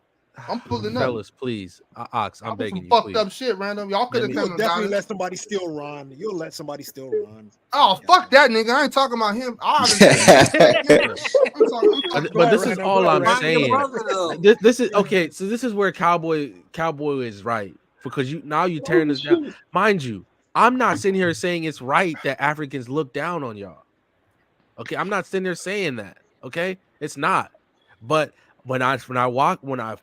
I'm pulling up. fellas, please. Ox, I I'm was some begging you, fucked please. up shit, random. Y'all could Let have me You'll come and got definitely us. let somebody still run. You'll let somebody still run. Oh, Fuck fuck y'all. that nigga. I ain't talking about him. I done did some shit, nigga. look. I'm talking Go But ahead, this is Random. Go all ahead, I'm Find Random. your saying. brother though. This is okay. So this is where Cowboy is right because you tearing Oh this down. shit. Mind you, I'm not sitting here saying it's right that Africans look down on y'all. Okay, I'm not sitting there saying that. Okay, it's not. But when I've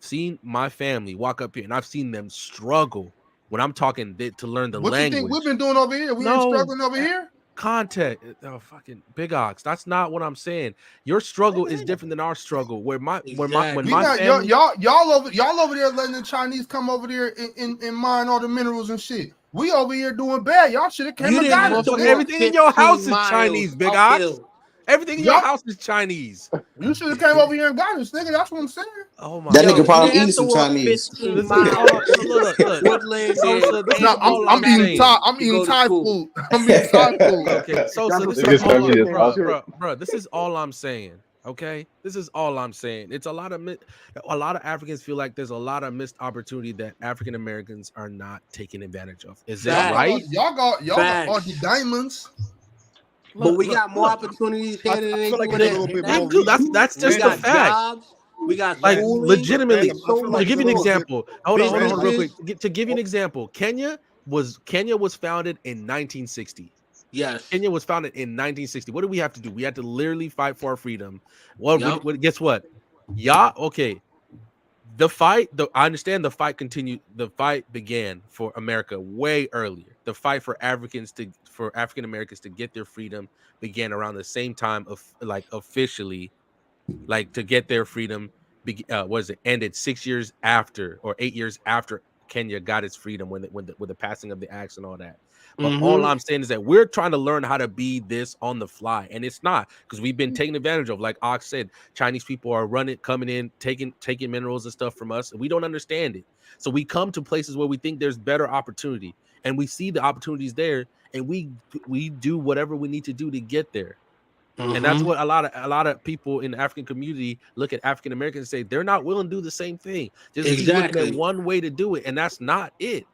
seen my family walk up here and I've seen them struggle when I'm talking to learn the What you think we've language. been doing over here? We ain't No, struggling over here. contact. Oh, fucking Big Ox. That's not what I'm saying. Your struggle is different than our struggle. When We Exactly. my not family. y'all over there letting the Chinese come over there and mine all the minerals and shit. We over here doing bad. Y'all should have came You and didn't got have us, to Motherfucker, nigga. walk everything in your 15 house is miles Chinese, Big Ox. uphill. Everything in your Y'all, house is Chinese. you should have came over here and got us, nigga. That's what I'm saying. Oh my That Yo, nigga god. you probably didn't eating have to some walk Chinese. 15 This is all miles look. woodland and Sosa, this is No, and all I'm I'm eating mountains Thai. saying. I'm to eating go to Thai school. food. I'm eating Thai food. Okay, Got Sosa, some this is fried Niggas all family chicken is and up. shit. bro, this is all I'm saying. Okay, this is all I'm saying. It's a lot of Africans feel like there's a lot of missed opportunity that African Americans are not taking advantage of. Is it Y'all got all right? Facts. y'all got all the Facts. diamonds. But Look, we look, got more look. opportunities I here than they feel like do it's in a that. little In bit that. more We do. That's We just a random. got fact. jobs. We got Like schooling. legitimately. Random. I feel So like To much it's give a you an little more. bit example, hold on real quick. Businesses. To give you an oh, example, Kenya was founded in 1960. Yes. Kenya was founded in 1960. What do we have to do? We had to literally fight for our freedom. Well, Yep. guess what? Yeah, okay. I understand the fight continued. The fight began for America way earlier. The fight for African Americans to get their freedom began around the same time of like officially, like to get their freedom. Was it ended 6 years after or 8 years after Kenya got its freedom with the passing of the acts and all that. But all Mm-hmm. I'm saying is that we're trying to learn how to be this on the fly, and it's not because we've been taken advantage of. Like Ox said, Chinese people are coming in, taking minerals and stuff from us, and we don't understand it. So we come to places where we think there's better opportunity, and we see the opportunities there, and we do whatever we need to do to get there. And that's Mm-hmm. what a lot of people in the African community look at African Americans and say they're not willing to do the same thing. Just keep looking at Exactly. one way to do it, and that's not it.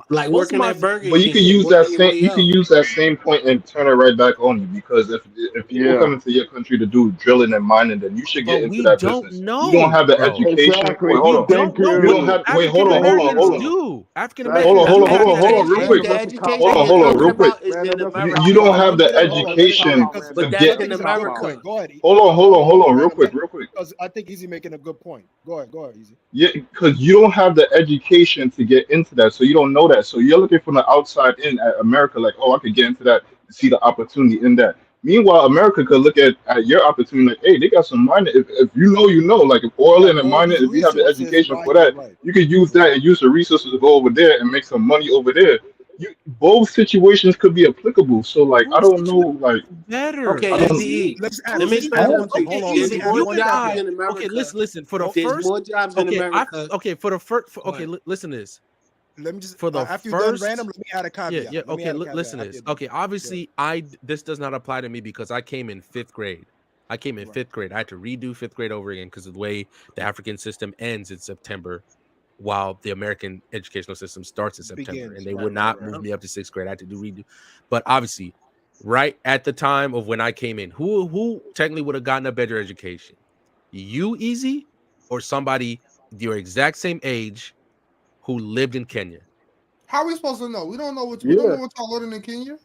Like Most of working my at Burger But you can King and use that working your same way up. point and turn it right back on you, because if people Yeah, come into your country to do drilling and mining, then you should get but into we that don't business. You don't know, have the bro. education. exactly. Wait, hold We on. Thank don't know You what don't you. have. Wait, hold African on, hold on, Americans hold on, do. African Thank hold on, Americans you. hold do on, The, hold have on, that hold on, real quick. the Random, education. that's a cop Hold education on, out. you're hold on, talking real quick. about is Random, in that's a America. cop You don't out. have the Hold on, That's a let cop me education out, because to But Random. that's get. I in think he's a good America. point. Go ahead. Hold on, real quick, Random, real quick. because I think Easy making a good point. Go ahead, Easy. Yeah, because you don't have the education to get into that, so you don't know that. So you're looking from the outside in at America, like, oh, I could get into that, see the opportunity in that. Meanwhile, America could look at your opportunity like, hey, they got some mining. If you know, you know, like if They oil got in and all mining, these if you have the resources education right for here, that, right? you could use that and use the resources to go over there and make some money over there. Both situations could be applicable. So like, I Whose don't know, situation like, better? Okay, I don't. Easy. Let's Let ask me Easy. explain Add something one to thing. you. Hold Okay, on. Let There's me easy. add more You one just jobs caveat. in okay. America. Listen. For the There's first, more jobs in okay, America. for the first. Go Okay, ahead. listen to this. Let me just For the after you're done, first, Random. Let me add a yeah, caveat. yeah. Let me Okay, add a caveat listen to after this. you're done. Okay, Go ahead. obviously, this does not apply to me because I came in fifth grade. I came in Right. fifth grade. I had to redo fifth grade over again because of the way the African system ends in September, while the American educational system starts in September, and Begins. they Right. would Right. not Right. move me up to sixth grade. I had to do redo. But obviously, right at the time of when I came in, who technically would have gotten a better education? You, Easy, or somebody your exact same age who lived in Kenya? How are we supposed to know? We don't know Yeah. what y'all learning in Kenya.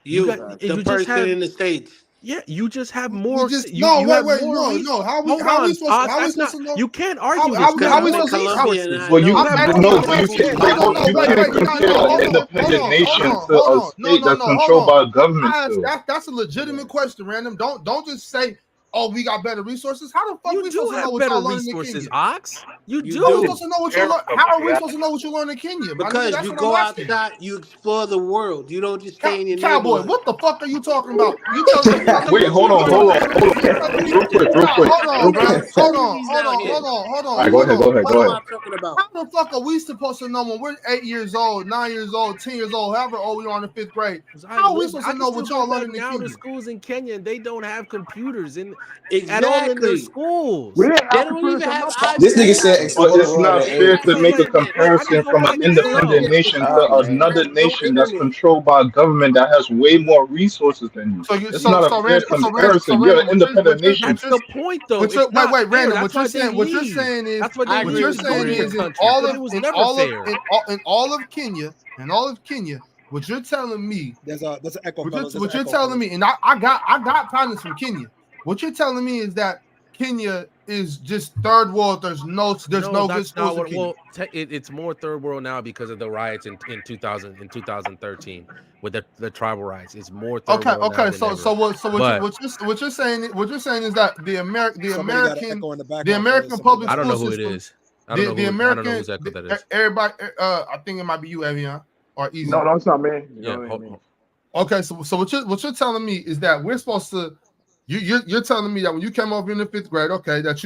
You got The you just person have in the States. yeah, you just have We more just you wait, have wait, more reason. no. Hold on, Ox, How we that's supposed not to know? you can't argue this. You Because have How we I'm in more supposed to? Colombia and resources. I But know you You what have the I'm more no, asking. but you resources can Yeah, is. no, wait, no, hold, no. you Wait, can't wait. We gotta compare know. an Hold on, hold independent on, hold nation on, to hold a on. No, state no, that's no. Hold controlled on. by a government still. That's a legitimate question, random. Don't just say, "Oh, we got better resources." How the fuck you we do supposed to know have what better y'all learning in resources, Kenya? Ox. You You How we do. supposed do. to know what you learn? America, How my are we guy. supposed to know what you learn in Kenya, my nigga? Because That's you what I'm go asking. outside, you explore the world. You don't just stay in your Cowboy, neighborhood. what the fuck are you talking about? You telling me? Nigga, Wait, listen hold to on, what I'm hold on, telling hold you, on, You bro. telling me? real quick, real quick, Hold real on, We quick. got man. Hold on, opportunities hold out on, here. hold on, hold All on, right, go hold ahead, on, go ahead, What go hold am ahead. on. I talking about? How the fuck are we supposed to know when we're 8 years old, 9 years old, 10 years old, however old we are in the fifth grade? 'Cause I How are we lived. supposed I to can know still what go y'all back learning in now to Kenya? schools in Kenya, and they don't have computers at all in their Exactly. We schools. didn't They have don't computers even in have my part. This nigga iPads. said, But explore the it's world not at fair eight. to Okay, make a like I can comparison go from an back I'm in independent Colombia. now. In nation to Colombia, they another have no nation that's internet. controlled by a government that has way more resources than you. So you, It's not a fair so comparison. You're random. an independent nation. That's the point, though. What It's you're, not fair. random. That's why they What you're leave. saying is, That's why they I what agree you're leave to with you, go saying to your is, Random. country because it was never fair. in all of Kenya, what you're telling me, There's an echo, fellas. There's an what you're echo, telling fellas. me, and I got partners from Kenya. What you're telling me is that Kenya is just third world. There's No, no good that's not schools in what. Kenya. Well, it's more third world now because of the riots in 2000 in 2013 with the tribal riots. It's more third Okay, world now okay. than ever. What But you're saying is that Somebody got an echo in the the background, fellas. American Somebody public got I an don't school know echo. who it system, is. I don't know who. I don't know whose echo that is. everybody, I think it might be you, Evian, or No, Easy. no, it's not me. You Yeah. know what I mean? Okay, so what you're telling me is that we're supposed to, you're telling me that when you came over in the fifth grade, okay, that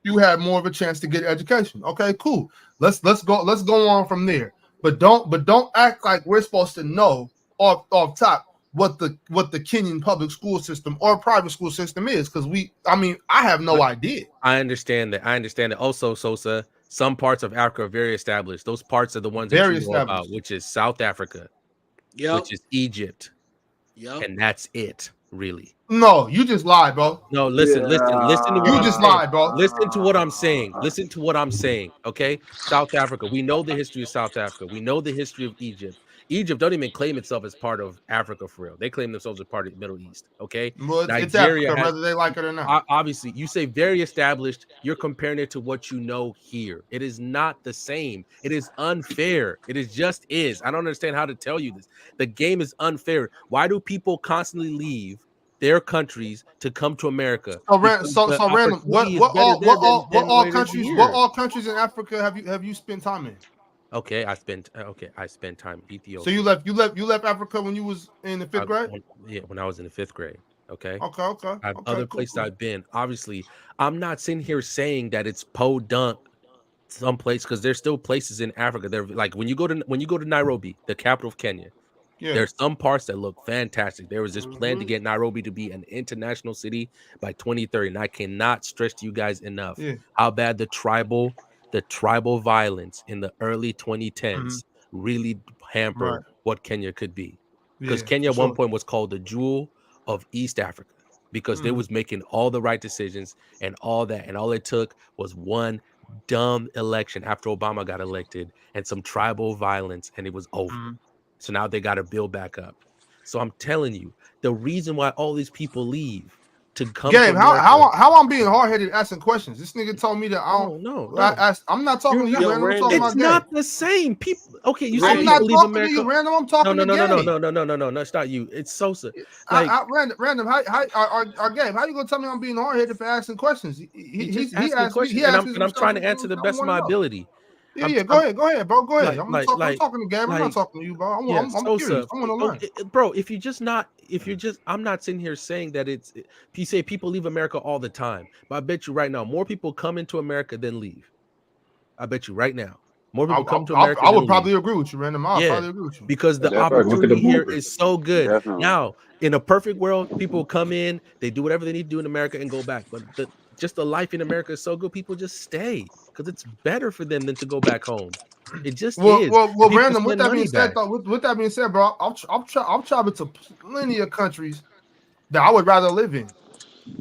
you had more of a chance to get education. Okay, cool. Let's go on from there. But don't act like we're supposed to know off top what the Kenyan public school system or private school system is, because I have no idea. I understand that. I understand that. Also, Sosa, some parts of Africa are very established. Those parts are the ones that Very you know about, established. which is South Africa, Yep. which is Egypt, Yep. and that's it, really. No, you just lied, bro. No, listen to what You I'm just saying. lied, bro. Listen to what I'm saying. Listen to what I'm saying. Okay, South Africa. We know the history of South Africa. We know the history of Egypt. Egypt don't even claim itself as part of Africa for real. They claim themselves as part of the Middle East. Okay, Well, it's Nigeria Africa, has whether they like it or not. obviously you say very established. You're comparing it to what you know here. It is not the same. It is unfair. It is just is. I don't understand how to tell you this. The game is unfair. Why do people constantly leave their countries to come to America? Because the So random. opportunity is better there than what it is here. All countries in Africa have you spent time in? Okay, I spent time in So Ethiopia. you left Africa when you was in the fifth grade? When I was in the fifth grade. Okay. I have Okay, other cool, places cool. I've been. Obviously, I'm not sitting here saying that it's podunk someplace because there's still places in Africa. They're like when you go to Nairobi, the capital of Kenya. Yeah. There's some parts that look fantastic. There was this plan to Mhm. get Nairobi to be an international city by 2030, and I cannot stress to you guys enough Yeah. how bad the tribal the tribal violence in the early 2010s really hampered Right. what Kenya could be. Because Yeah, Kenya for at one sure. point was called the jewel of East Africa because they was making all the right decisions and all that. And all it took was one dumb election after Obama got elected and some tribal violence, and it was over. So now they got to build back up. So I'm telling you, the reason why all these people leave to come to Gabe, America. how I'm being hard headed asking questions? This nigga told me that I don't. No. I'm not talking to you, Yo, Random. I'm talking Random. about It's Gabe. not the same. People, okay, you say I'm Random. not people leave talking to America. you, Random. I'm talking to Gabe. No, it's not you. It's Sosa. Like, Random. Gabe, how you gonna tell me I'm being hard headed for asking questions? you're just He asking asked me. questions, He and asked I'm trying to answer the best of my ability. Yeah, go ahead, bro. Go ahead. I'm talking to Gabe. I'm not like, talking to you, bro. I'm curious. Sosa, I want to learn. bro. If you're just, I'm not sitting here saying that you say people leave America all the time, but I bet you right now more people come into America than leave. I bet you right now more people come to America I than would leave. probably agree with you, Random. I'll Yeah, probably agree with you because the That's right. Look at the opportunity here movement. is so good. Definitely. Now, in a perfect world, people come in, they do whatever they need to do in America and go back. But just the life in America is so good, people just stay because it's better for them than to go back home. It just is. Well, And people Random. With send that being money said, back. though, with that being said, bro, I've traveled to plenty of countries that I would rather live in.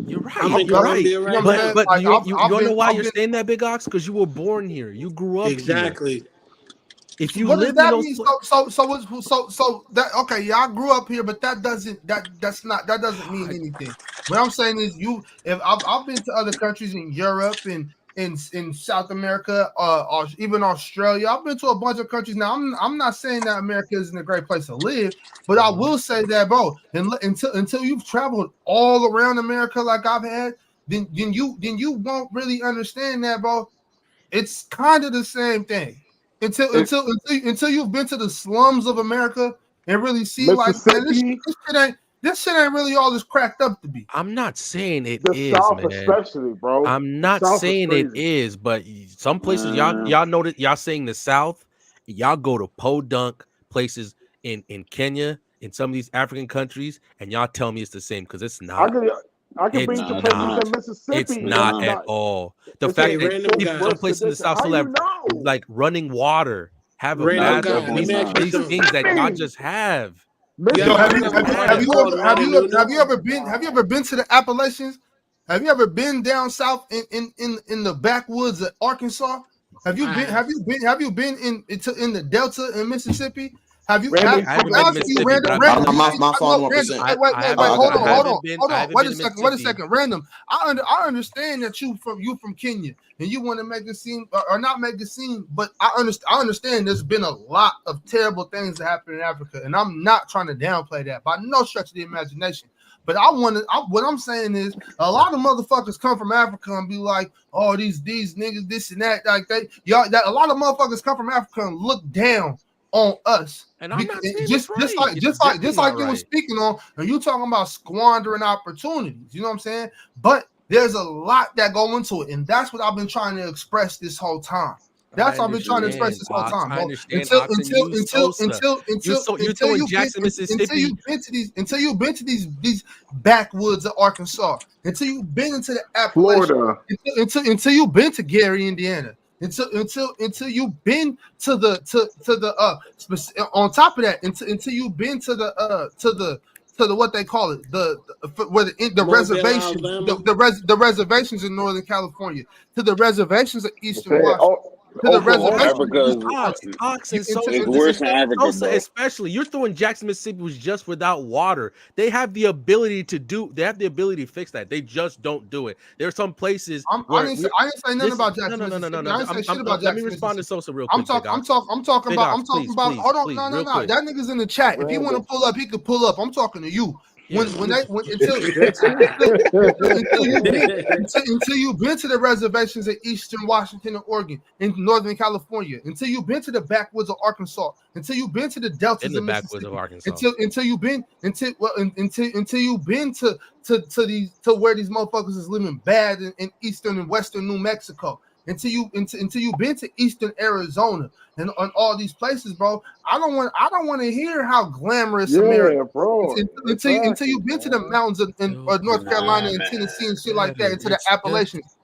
You're I'm right. in You're right. Colombia right You know what I'm now. saying? But Like you I've wanna know been, why you're saying that, Big Ox? Because you were born here. You grew up here. Exactly. If you What does lived in that those mean? So that okay? Yeah, I grew up here, but that doesn't mean anything. What I'm saying is, if I've been to other countries in Europe and in South America, or even Australia. I've been to a bunch of countries. Now, I'm not saying that America isn't a great place to live, but I will say that, bro, until you've traveled all around America like I've had, then you won't really understand that, bro. It's kind of the same thing until you've been to the slums of America and really see like, man, this shit ain't really all it's cracked up to be. I'm not saying it The is, South, man. especially, bro. I'm The not South is saying it crazy. is, but some places y'all know that y'all saying the South, y'all go to podunk places in Kenya, in some of these African countries, and y'all tell me it's the same because it's not. I can bring It's you to Nah, it's places not. not. in Mississippi. It's and not it's at not. all. The It's fact Hey, that random it's guy. some worse places in the condition. South How still you have know? like running water, have a Nah, Random it's guy. bathroom. definitely Let me ask you not. These something. things that y'all Mississippi. just have. You Yo, ever Y'all heard just of a have. place called Honolulu? have you ever been to the Appalachians? Have you ever been down south in the backwoods of Arkansas? Have you I been have. in the Delta in Mississippi? Have you Random, I I'm haven't been to asking you, Mississippi, but random, I've been to random. My fault, No, random. 1%. I Wait, haven't hold go on, ahead. hold I on. haven't Wait been a to second, Mississippi. random. I understand that you from Kenya and you want to make it seem or not make it seem, but I understand there's been a lot of terrible things that happen in Africa, and I'm not trying to downplay that by no stretch of the imagination. But what I'm saying is a lot of motherfuckers come from Africa and be like, oh, these niggas, this and that, like a lot of motherfuckers come from Africa and look down on us. And I'm not saying it's Just right. It's definitely not you were right. speaking on, and you talking about squandering opportunities. You know what I'm saying? But there's a lot that go into it, and that's what I've been trying to express this whole time. I That's what I've been trying to express understand, this whole Ox. time, I bro. understand, Ox, and you Sosa. You're throwing Jackson, Mississippi. Until you've been to these backwoods of Arkansas, until you've been into the Appalachians, Florida. until you've been to Gary, Indiana, until you've been to on top of that, until you've been to the what they call it, the Mobile, reservations, Alabama. the reservations in Northern California, to the reservations of Eastern Say, Washington, to the Oklahoma. reservations of Africa Eastern Washington. Ox You, and until, is Sosa, until, worse than Africa, Sosa bro. especially. You're throwing Jackson, Mississippi was just without water. They have the ability to fix that. They just don't do it. There are some places I didn't say nothing about no, Jackson, no, no, no, no, Mississippi. no. I didn't say shit about Let me Jackson, respond to Mississippi. Sosa real quick, Big Ox. I'm talking Big about. Ox, please, Hold on, please, no. real quick. That nigga's in the chat. If he want to pull up, he could pull up. I'm talking to you. Yeah. Until you've been to the reservations in Eastern Washington and Oregon, in Northern California, until you've been to the backwoods of Arkansas, until you've been to the deltas In the of backwoods Mississippi, of Arkansas. until you've been until you've been to where these motherfuckers is living bad in Eastern and Western New Mexico. Until you've been to Eastern Arizona and on all these places, bro. I don't want to hear how glamorous America. Bro. Until you've been to the mountains in North Carolina and man. Tennessee and shit like that, into the Appalachians.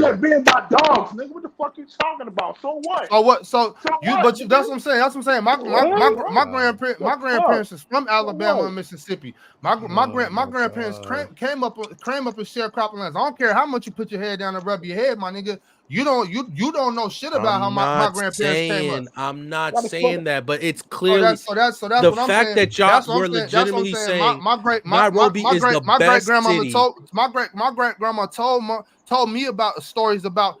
just being by dogs, nigga. What the fuck you talking about? So what? So what? So you, what, but you, that's nigga? what I'm saying. That's what I'm saying. My grandparents is from Alabama and Mississippi. My grandparents came up in sharecropping lands. I don't care how much you put your head down and rub your head, my nigga. You don't know shit about how my grandparents came up. I'm not saying that, but it's So clearly that's the what I'm fact saying. that y'all That's what were I'm saying. That's what I'm legitimately saying. saying My great Nairobi is the great best grandmama city. told me about stories about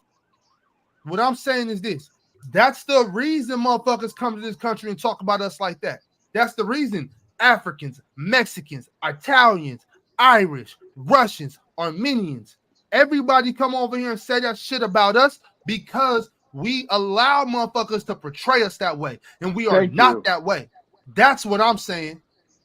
What I'm saying is this. That's the reason motherfuckers come to this country and talk about us like that. That's the reason Africans, Mexicans, Italians, Irish, Russians, Armenians, everybody come over here and say that shit about us because we allow motherfuckers to portray us that way, and we are not that way. That's what I'm saying.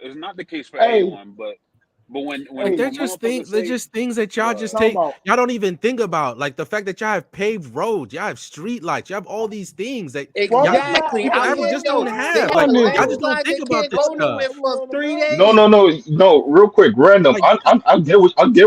It's not the case for Hey, everyone, but But when Hey, They're when just motherfuckers things. They're say, just things that y'all just talking take. about Y'all don't even think about, like the fact that y'all have paved roads, y'all have street lights, you have all these things that what y'all we Exactly. got, people Out we average here, got just don't yo, roads, they have. got Like a nigga. y'all just don't landslide think they about can't this go roads stuff. nowhere all for on the 3 days. mountain. No, real quick, random. Like I get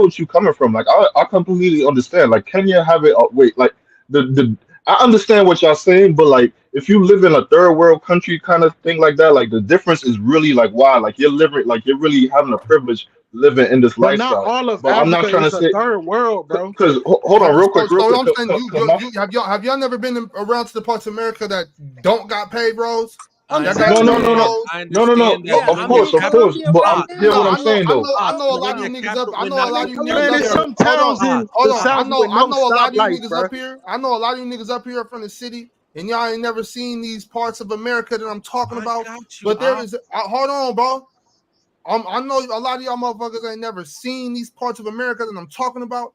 what you coming from. Like I completely understand. Like Kenya have it. Wait, like the I understand what y'all saying, but like if you live in a third world country kind of thing like that, like the difference is really like wow, like you're living, like you're really having a privilege living in this But not lifestyle. all of But I'm not Africa trying to is a say third world, bro. because hold on, So real quick, I'm saying have y'all never been around to the parts of America that don't got paved roads? I'm I That got telling no, dirt no, you. no, roads? I no, no, no. understand that Yeah, Of I'm when the in course, of course. Colombia, capital But bro. I'm Ox, hear what No, I'm saying though. I Ox, know a but lot when of the you niggas up. capital, I when know a not lot when of the you niggas Man, up there's military, here. some Hold towns on, in Ox, the hold on. south with I no know a lot of you stoplights, niggas bro. up here. I know a lot of you niggas up here from the city, and y'all ain't never seen these parts of America that I'm talking I about. got you, But there Ox. is, hold on, bro. I know a lot of y'all motherfuckers ain't never seen these parts of America that I'm talking about.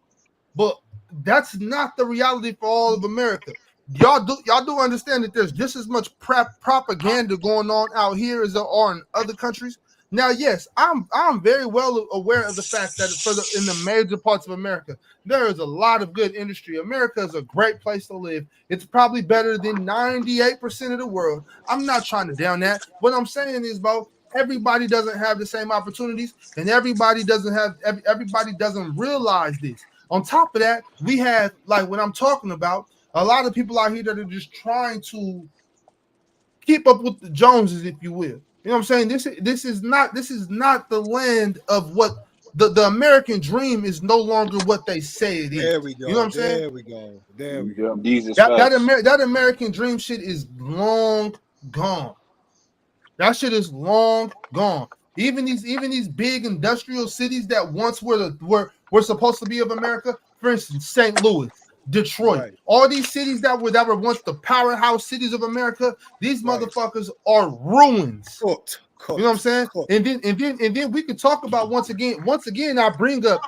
But that's not the reality for all of America. Y'all do understand that there's just as much propaganda going on out here as there are in other countries. Now, yes, I'm very well aware of the fact that in the major parts of America, there is a lot of good industry. America is a great place to live. It's probably better than 98% of the world. I'm not trying to down that. What I'm saying is, bro, everybody doesn't have the same opportunities, and everybody doesn't realize this. On top of that, we have, like what I'm talking about, a lot of people out here that are just trying to keep up with the Joneses, if you will. You know what I'm saying? This is not the land of what the American dream is. No longer what they say it is. There we You know what go. I'm saying? There we go. There we Yeah. go. these is That facts. that American dream shit is long gone. That shit is long gone. Even these big industrial cities that once were supposed to be of America, for instance, St. Louis, Detroit, Right. all these cities that were once the powerhouse cities of America, these Right. motherfuckers are ruins. Cooked. You know what I'm Cooked. saying? Cooked. And then we could talk about once again I bring up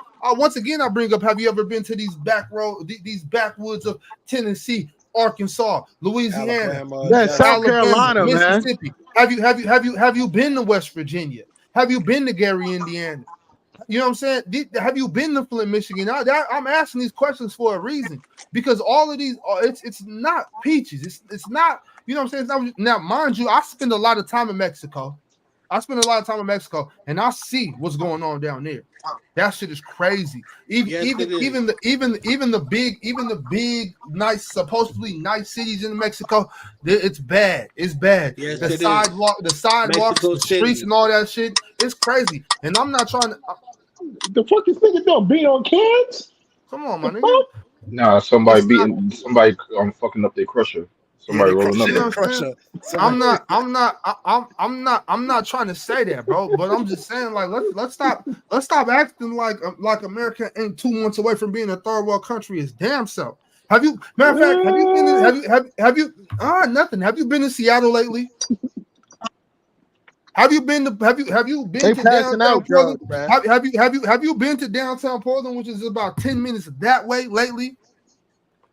have you ever been to these backwoods of Tennessee, Arkansas, Louisiana, Alabama, Yeah, South Jackson. Alabama, Carolina, man. Mississippi? Have you been to West Virginia? Have you been to Gary, Indiana? You know what I'm saying? Have you been to Flint, Michigan? I'm asking these questions for a reason, because all of these, it's not peaches. It's not. You know what I'm saying? Now, mind you, I spend a lot of time in Mexico. And I see what's going on down there. That shit is crazy. Even Yes, even it is. even the big nice, supposedly nice cities in Mexico, it's bad. It's bad. Yes, The it is. sidewalks, Mexico the streets, City. and all that shit. It's crazy. And I'm not trying to. The fuck is nigga doing? Being on cans? Come on, The my nigga. fuck? Nah, It's not. somebody fucking up their crusher. Yeah, Somebody they rolling up You crushing know the right what now. I'm saying? crusher. Somebody. I'm not trying to say that, bro. But I'm just saying, like, let's stop acting like America ain't 2 months away from being a third world country. Is damn self. Matter of fact, have you been in, have you nothing? Have you been to Seattle lately? Have you been They to passing downtown out Portland? drugs, man. Have you been to downtown Portland, which is about 10 minutes that way lately?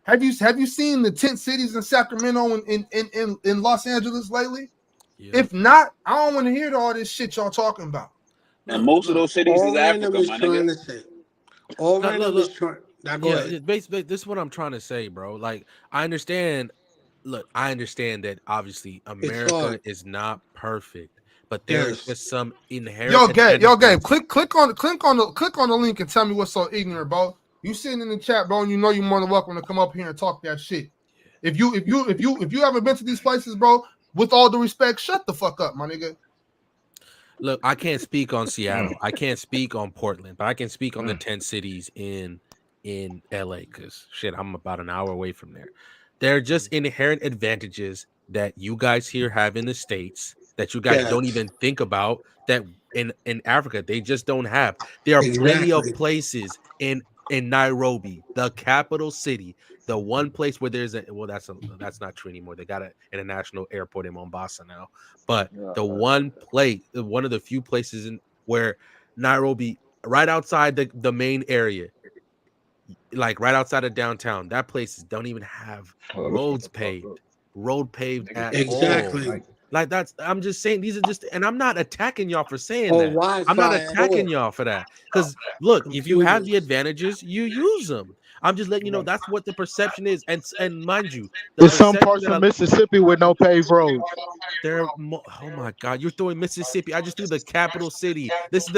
Have you seen the tent cities in Sacramento and in Los Angeles lately? yeah. If not, I don't want to hear all this shit y'all talking about. And Look, most of look, those cities is All random Africa, is my nigga. trying to say. All look, look, random is look. trying. Now go Yeah, ahead. basically, this is what I'm trying to say, bro. Like, I understand. Look, I understand that obviously It's America hard. is not perfect, but there is Yes. just some inherent Yo, Gabe, advantages. click on the link and tell me what's so ignorant, bro. You sitting in the chat, bro, and you know you're more than welcome to come up here and talk that shit. If you haven't been to these places, bro, with all due respect, shut the fuck up, my nigga. Look, I can't speak on Mm, Seattle. I can't speak on Portland, but I can speak on the mm. 10 cities in LA because shit, I'm about an hour away from there. There are just inherent advantages that you guys here have in the States that you guys don't Yes. even think about that in Africa they just don't have. There are plenty of Exactly. places in Nairobi, the capital city, the one place where there's that's not true anymore. They got an international airport in Mombasa now, but Yeah, the one place, one of the few places in where Nairobi, right outside the main area, like right outside of downtown, that places don't even have Oh, shut roads the fuck up. paved, road paved Niggas, at niggas, all. Exactly. like Like I'm just saying these are just, and I'm not attacking y'all for saying On that. I'm not Wi-Fi at attacking all. y'all for that. Because look, if you have the Computers. advantages, you use them. I'm just letting you know that's what the perception is. And mind you, the It's some perception parts that of Mississippi with no paved roads. oh my God, you're throwing Mississippi. I just threw the capital city. This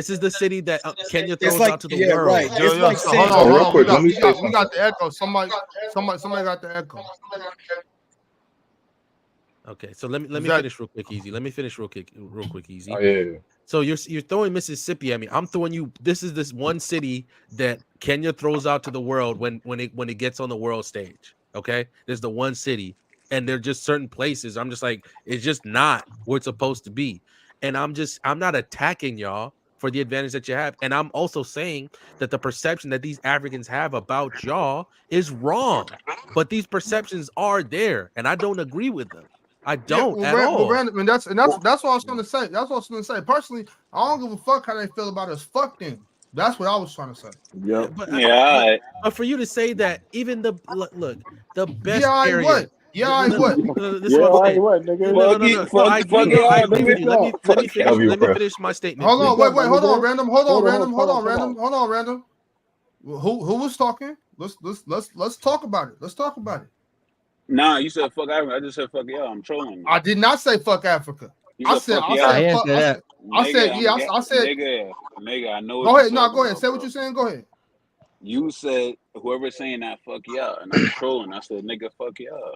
is the city that Kenya It's throws like, out to the yeah, right. world. Yo, It's yo. like So hold saying, on, Oh, hold real on. We quick, let got me we say got we something. got the echo. Somebody got the echo. Okay, so let Is me that finish real quick, easy. Let me finish real quick, easy. Oh yeah. So you're throwing Mississippi at me. I'm throwing you. This one city that Kenya throws out to the world when it gets on the world stage. Okay, there's the one city, and they're just certain places. I'm just like, it's just not where it's supposed to be. And I'm not attacking y'all for the advantage that you have. And I'm also saying that the perception that these Africans have about y'all is wrong. But these perceptions are there, and I don't agree with them. I yeah? don't at Well, all. random, and that's what I was trying to say. That's what I was going to say. Personally, I don't give a fuck how they feel about us. Fuck them. That's what I was trying to say. Yep. But Yeah, all right. but for you to say that even look, the Yeah, best I area. what? Yeah, I what? This is Yeah, what I'm all right, saying. what, nigga? No, no, Fuck no, it, no, no. I agree. fuck No, it I all, agree with nigga. you. Freestyle. Let me finish. Love you, Let me Chris. finish my statement, Hold on, please. wait, Freestyle, my hold on, nigga. random, Hold on, time out. hold on, random. Who was talking? Let's talk about it. Let's talk about it. Nah, you said fuck Africa. I just said fuck y'all. I'm trolling now. I did not say fuck Africa. You said fuck I Nah, said he y'all. didn't fuck. say that. I said Nigga, yeah. I said nigga, I know what go you ahead. No, talking go ahead. about, Say what bro. you're saying. Go ahead. You said whoever's saying that fuck y'all, and I'm trolling. I said nigga, fuck y'all.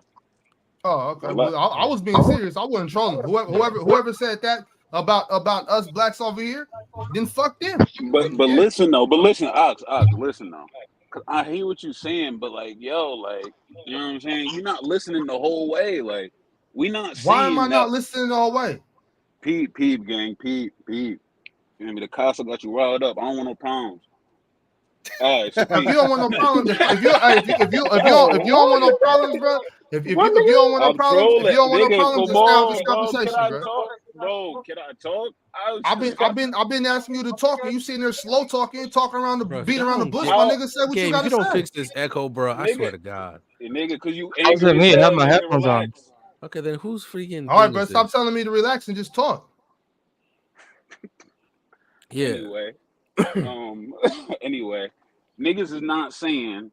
Oh, okay. Like, Well, I was being serious. I wasn't trolling. Whoever said that about us blacks over here, then fuck them. but Yeah. listen though, Ox, listen though. 'Cause I hear what you saying, but like, yo, like, you know what I'm saying? You're not listening the whole way. Like, we not Why am I saying not that. listening all the way? Peep, gang, peep. You know what I mean? The casa got you riled up. I don't want no problems. All right, so If you peep. don't want no problem, if you don't want no problems, bro. If you don't want no I'm problems, if you trolling, don't want no nigga. problems, Come then stay out this on, bro. Can conversation, I bro. talk, bro? Can I talk? I was just, I've been asking you to talk, and you sitting there slow talking, talking around the Bro, if beat y'all around the don't bush. get, My I, nigga, say what you Gabe, if gotta you don't say. fix this echo, bro, I nigga, swear to God. cause you That angry wasn't as me. I had hell, my nigga. headphones on. Relax. Okay, then whose freaking All right, thing bro. is Stop this? telling me to relax and just talk. Yeah. Anyway, um, anyway, niggas is not saying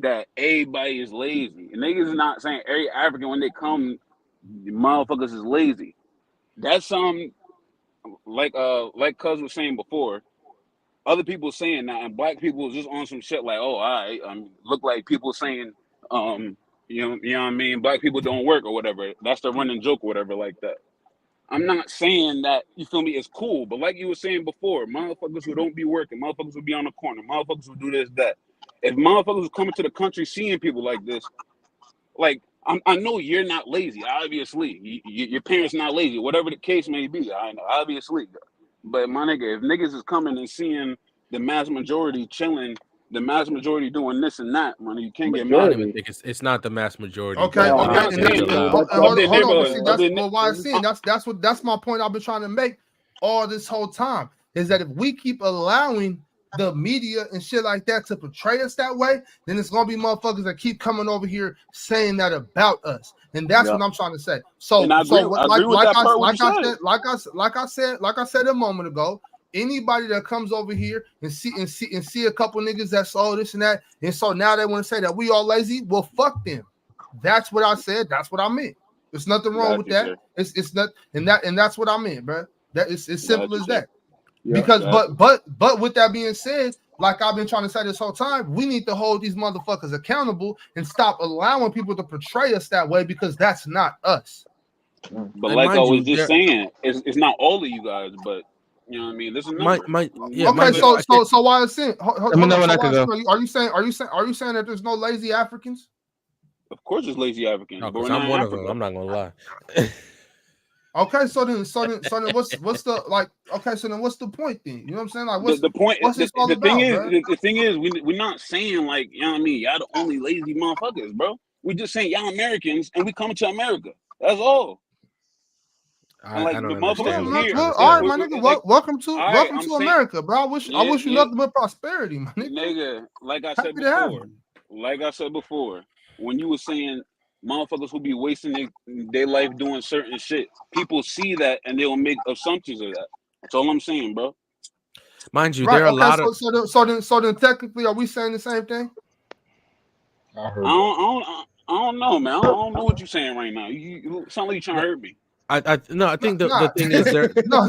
that everybody is lazy. Niggas is not saying every African when they come, motherfuckers is lazy. That's like Cuz was saying before. Other people saying that, and black people is just on some shit like, oh, all right, look like people saying, you know what I mean, black people don't work or whatever. That's the running joke or whatever like that. I'm not saying that, you feel me, it's cool, but like you were saying before, motherfuckers who don't be working, motherfuckers who be on the corner, motherfuckers who do this, that. If motherfuckers who coming to the country seeing people like this, like, I know you're not lazy, obviously. Your parents not lazy, whatever the case may be, I know, obviously. But my nigga, if niggas is coming and seeing the mass majority chilling, the mass majority doing this and that, man, you can't get I mad don't at even me. Majority. think it's not the mass majority, Okay, but I'm okay, not let's and hear that's you saying and, that out. of their hold on, but neighborhood, see, of that's their well, why I seen that's my point I've been trying to make all this whole time is that if we keep allowing the media and shit like that to portray us that way, then it's gonna be motherfuckers that keep coming over here saying that about us, and that's yeah. what I'm trying to say. And So, I so agree. what, I agree with that part. What you said. like I said a moment ago. Anybody that comes over here and see a couple niggas that saw this and that, and so now they want to say that we all lazy. Well, fuck them. That's what I said. That's what I meant. There's nothing wrong Got with you, that. sir. It's not, and that's what I meant, bro. That is as simple Got you, as sir. that. Yep. Because Got you. but with that being said, like I've been trying to say this whole time, we need to hold these motherfuckers accountable and stop allowing people to portray us that way because that's not us. But And like I mind was you, just saying, it's not all of you guys, but you know what I mean. There's a number. yeah, Okay, mind you, so I can't. why is it? Let me Hold know on. when So I why could is go. are you saying that there's no lazy Africans? Of course, it's lazy Africans, No, but because we're I'm not in one of them. Africa. I'm not gonna lie. Okay, so then what's the like? Okay, so then what's the point then? You know what I'm saying? Like, The point, what's this all the thing about, is, bro? the thing is, we're not saying like, you know what I mean. Y'all the only lazy motherfuckers, bro. We just saying y'all Americans, and we coming to America. That's all. And I like don't the understand motherfuckers what you're here, trying to All right, say. my nigga. like, Welcome all right, to I'm saying, America, bro. I yeah, wish you yeah, nothing but prosperity, my nigga. nigga. Happy to have you. Like I said before, when you were saying motherfuckers who be wasting their life doing certain shit. People see that and they'll make assumptions of that. That's all I'm saying, bro. Mind you, Right. there are a Okay. lot of. So then, technically, are we saying the same thing? I heard that. I don't know, man. I don't know what you're saying right now. You sound like you trying to hurt me. I think the Nah. thing is there. No,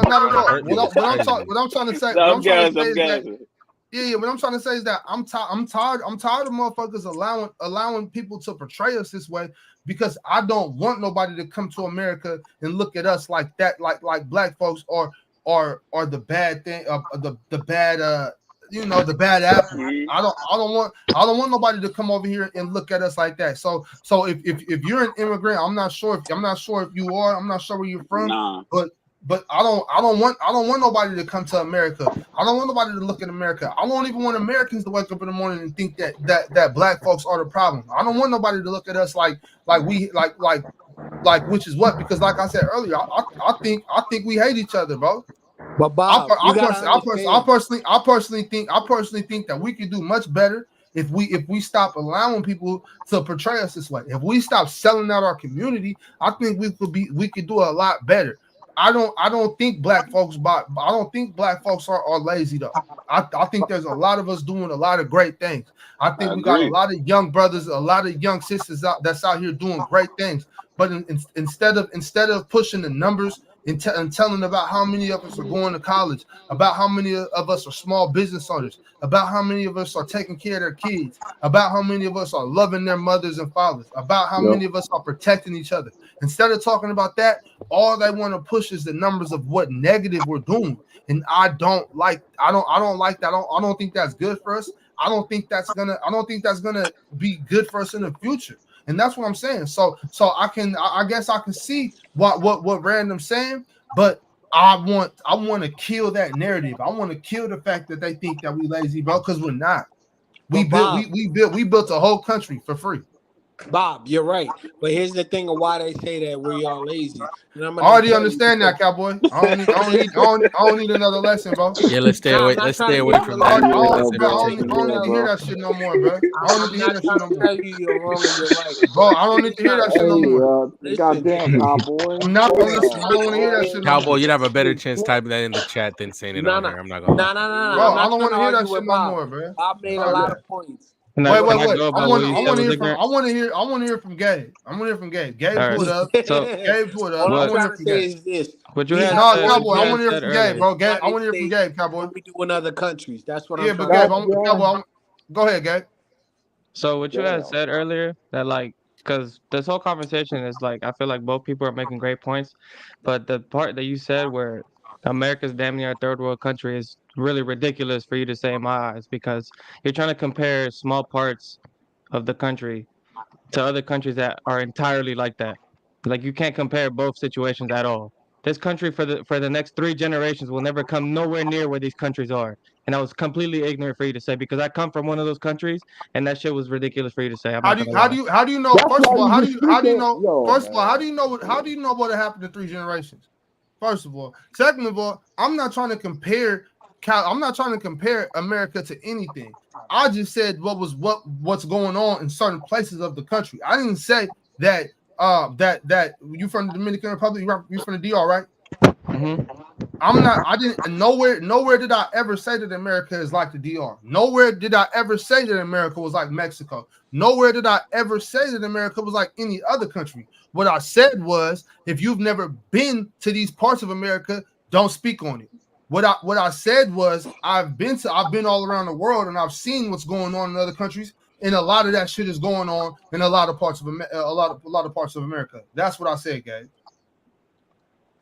not at all. Hurt me is crazy. What I'm trying to say, No, what I'm I'm trying to say gassing. I'm is that gassing. yeah. What I'm trying to say is that I'm tired of motherfuckers allowing people to portray us this way because I don't want nobody to come to America and look at us like that, like black folks or the bad thing, the bad the bad apple. Mhm. I don't want nobody to come over here and look at us like that. So if you're an immigrant, I'm not sure if you are. I'm not sure where you're from, Nah, but I don't want nobody to come to America. I don't want nobody to look at America. I don't even want Americans to wake up in the morning and think that black folks are the problem. I don't want nobody to look at us like which is what, because like I said earlier, I think we hate each other, bro. But Bob, you gotta understand. I personally think that we could do much better if we stop allowing people to portray us this way. If we stop selling out our community, I think we could do a lot better. I don't think black folks are lazy though. I think there's a lot of us doing a lot of great things. I think I we got a agree. lot of young brothers, a lot of young sisters that's out here doing great things. But instead of pushing the numbers and telling about how many of us are going to college, about how many of us are small business owners, about how many of us are taking care of their kids, about how many of us are loving their mothers and fathers, about how many of us are protecting each other. Instead of talking about that, all they want to push is the numbers of what negative we're doing. And I don't like that. I don't think that's good for us. I don't think that's gonna be good for us in the future. And that's what I'm saying. So I guess I can see what Random's saying, but I want to kill that narrative. I want to kill the fact that they think that we lazy, bro, because we're not. We built a whole country for free. Bob, you're right. But here's the thing of why they say that we are lazy. And I'm I gonna already tell you understand that, cowboy. I don't need another lesson, bro. Yeah, let's stay away. Let's stay away from that. I Lesson we're don't taking. need to hear that shit no more, bro. I don't need to hear that shit no more. tell you you're wrong and you're right. Bro, I don't need to hear that shit no more. Goddamn, cowboy. I'm not gonna listen. I don't want to hear that shit no more. Cowboy, you'd have a better chance typing that in the chat than saying it on here. I'm not gonna lie. Bro, I don't want to hear that shit no more, bro. Bob made a lot of points. Can Wait. I go I about what you said was want ignorant? to hear from Gabe. I'm gonna hear from Gabe. Gabe All right. pulled up. So Gabe pulled up. All I I'm want to trying hear to from say Gabe. is this. what you We had have said, Cowboy, what I you want to had hear said from Gabe, earlier. bro. Gabe, I United want to hear from States Gabe, Cowboy. when we do in other countries. That's what Yeah, I'm but trying Gabe, to say. Cowboy, go ahead, Gabe. So what you had said earlier that like because this whole conversation is like I feel like both people are making great points, but the part that you said where America's damn near a third world country is really ridiculous for you to say in my eyes because you're trying to compare small parts of the country to other countries that are entirely like that. Like you can't compare both situations at all. This country for the next 3 generations will never come nowhere near where these countries are. And I was completely ignorant for you to say because I come from one of those countries and that shit was ridiculous for you to say. I'm not gonna lie. How do you know? That's First of why all, you be speaking. Yo, First of all, man. how do you know what happened to 3 generations? First of all, second of all, I'm not trying to compare America to anything. I just said what's going on in certain places of the country. I didn't say that that you from the Dominican Republic, you from the DR, right? Mm-hmm. I didn't nowhere did I ever say that America is like the DR. Nowhere did I ever say that America was like Mexico. Nowhere did I ever say that America was like any other country. What I said was, if you've never been to these parts of America, don't speak on it. What I said was, I've been all around the world and I've seen what's going on in other countries, and a lot of that shit is going on in a lot of parts of a lot of parts of America. That's what I said, Gabe.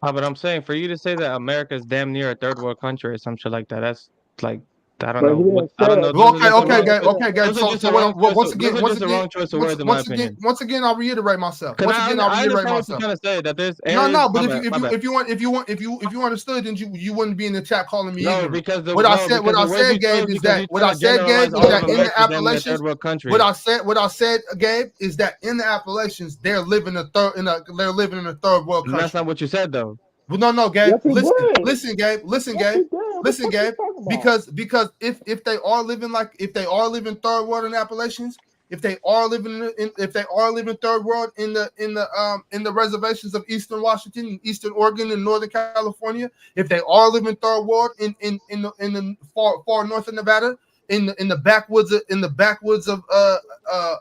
But I'm saying for you to say that America is damn near a third world country or some shit like that, that's like I don't But know he what didn't I say don't it. know. Well, Those are just the wrong choice- okay, those are So, just so the wrong choice. once Those again, are just the wrong choice of words in my opinion. once again, I'll reiterate myself. Because Once again, I'll I reiterate understand what you're myself. trying to say. That there's No, areas. but My bad. if you understood, then you wouldn't be in the chat calling me No, ignorant. because the What I the words you said, Gabe, chose is because that you're trying to generalize all of in the America as damn near a Appalachians. third world country. What I said, Gabe, is that in the Appalachians, they're living in a third world country. And that's not what you said though. Well, no, Gabe. Yes, he did. Listen, Gabe. Listen, Yes, he Gabe. did. What Listen, the fuck Gabe. you talking about? Because if they are living third world in Appalachians, if they are living if they are living third world in the reservations of Eastern Washington and Eastern Oregon and Northern California, if they are living third world in the far north of Nevada, in the backwoods of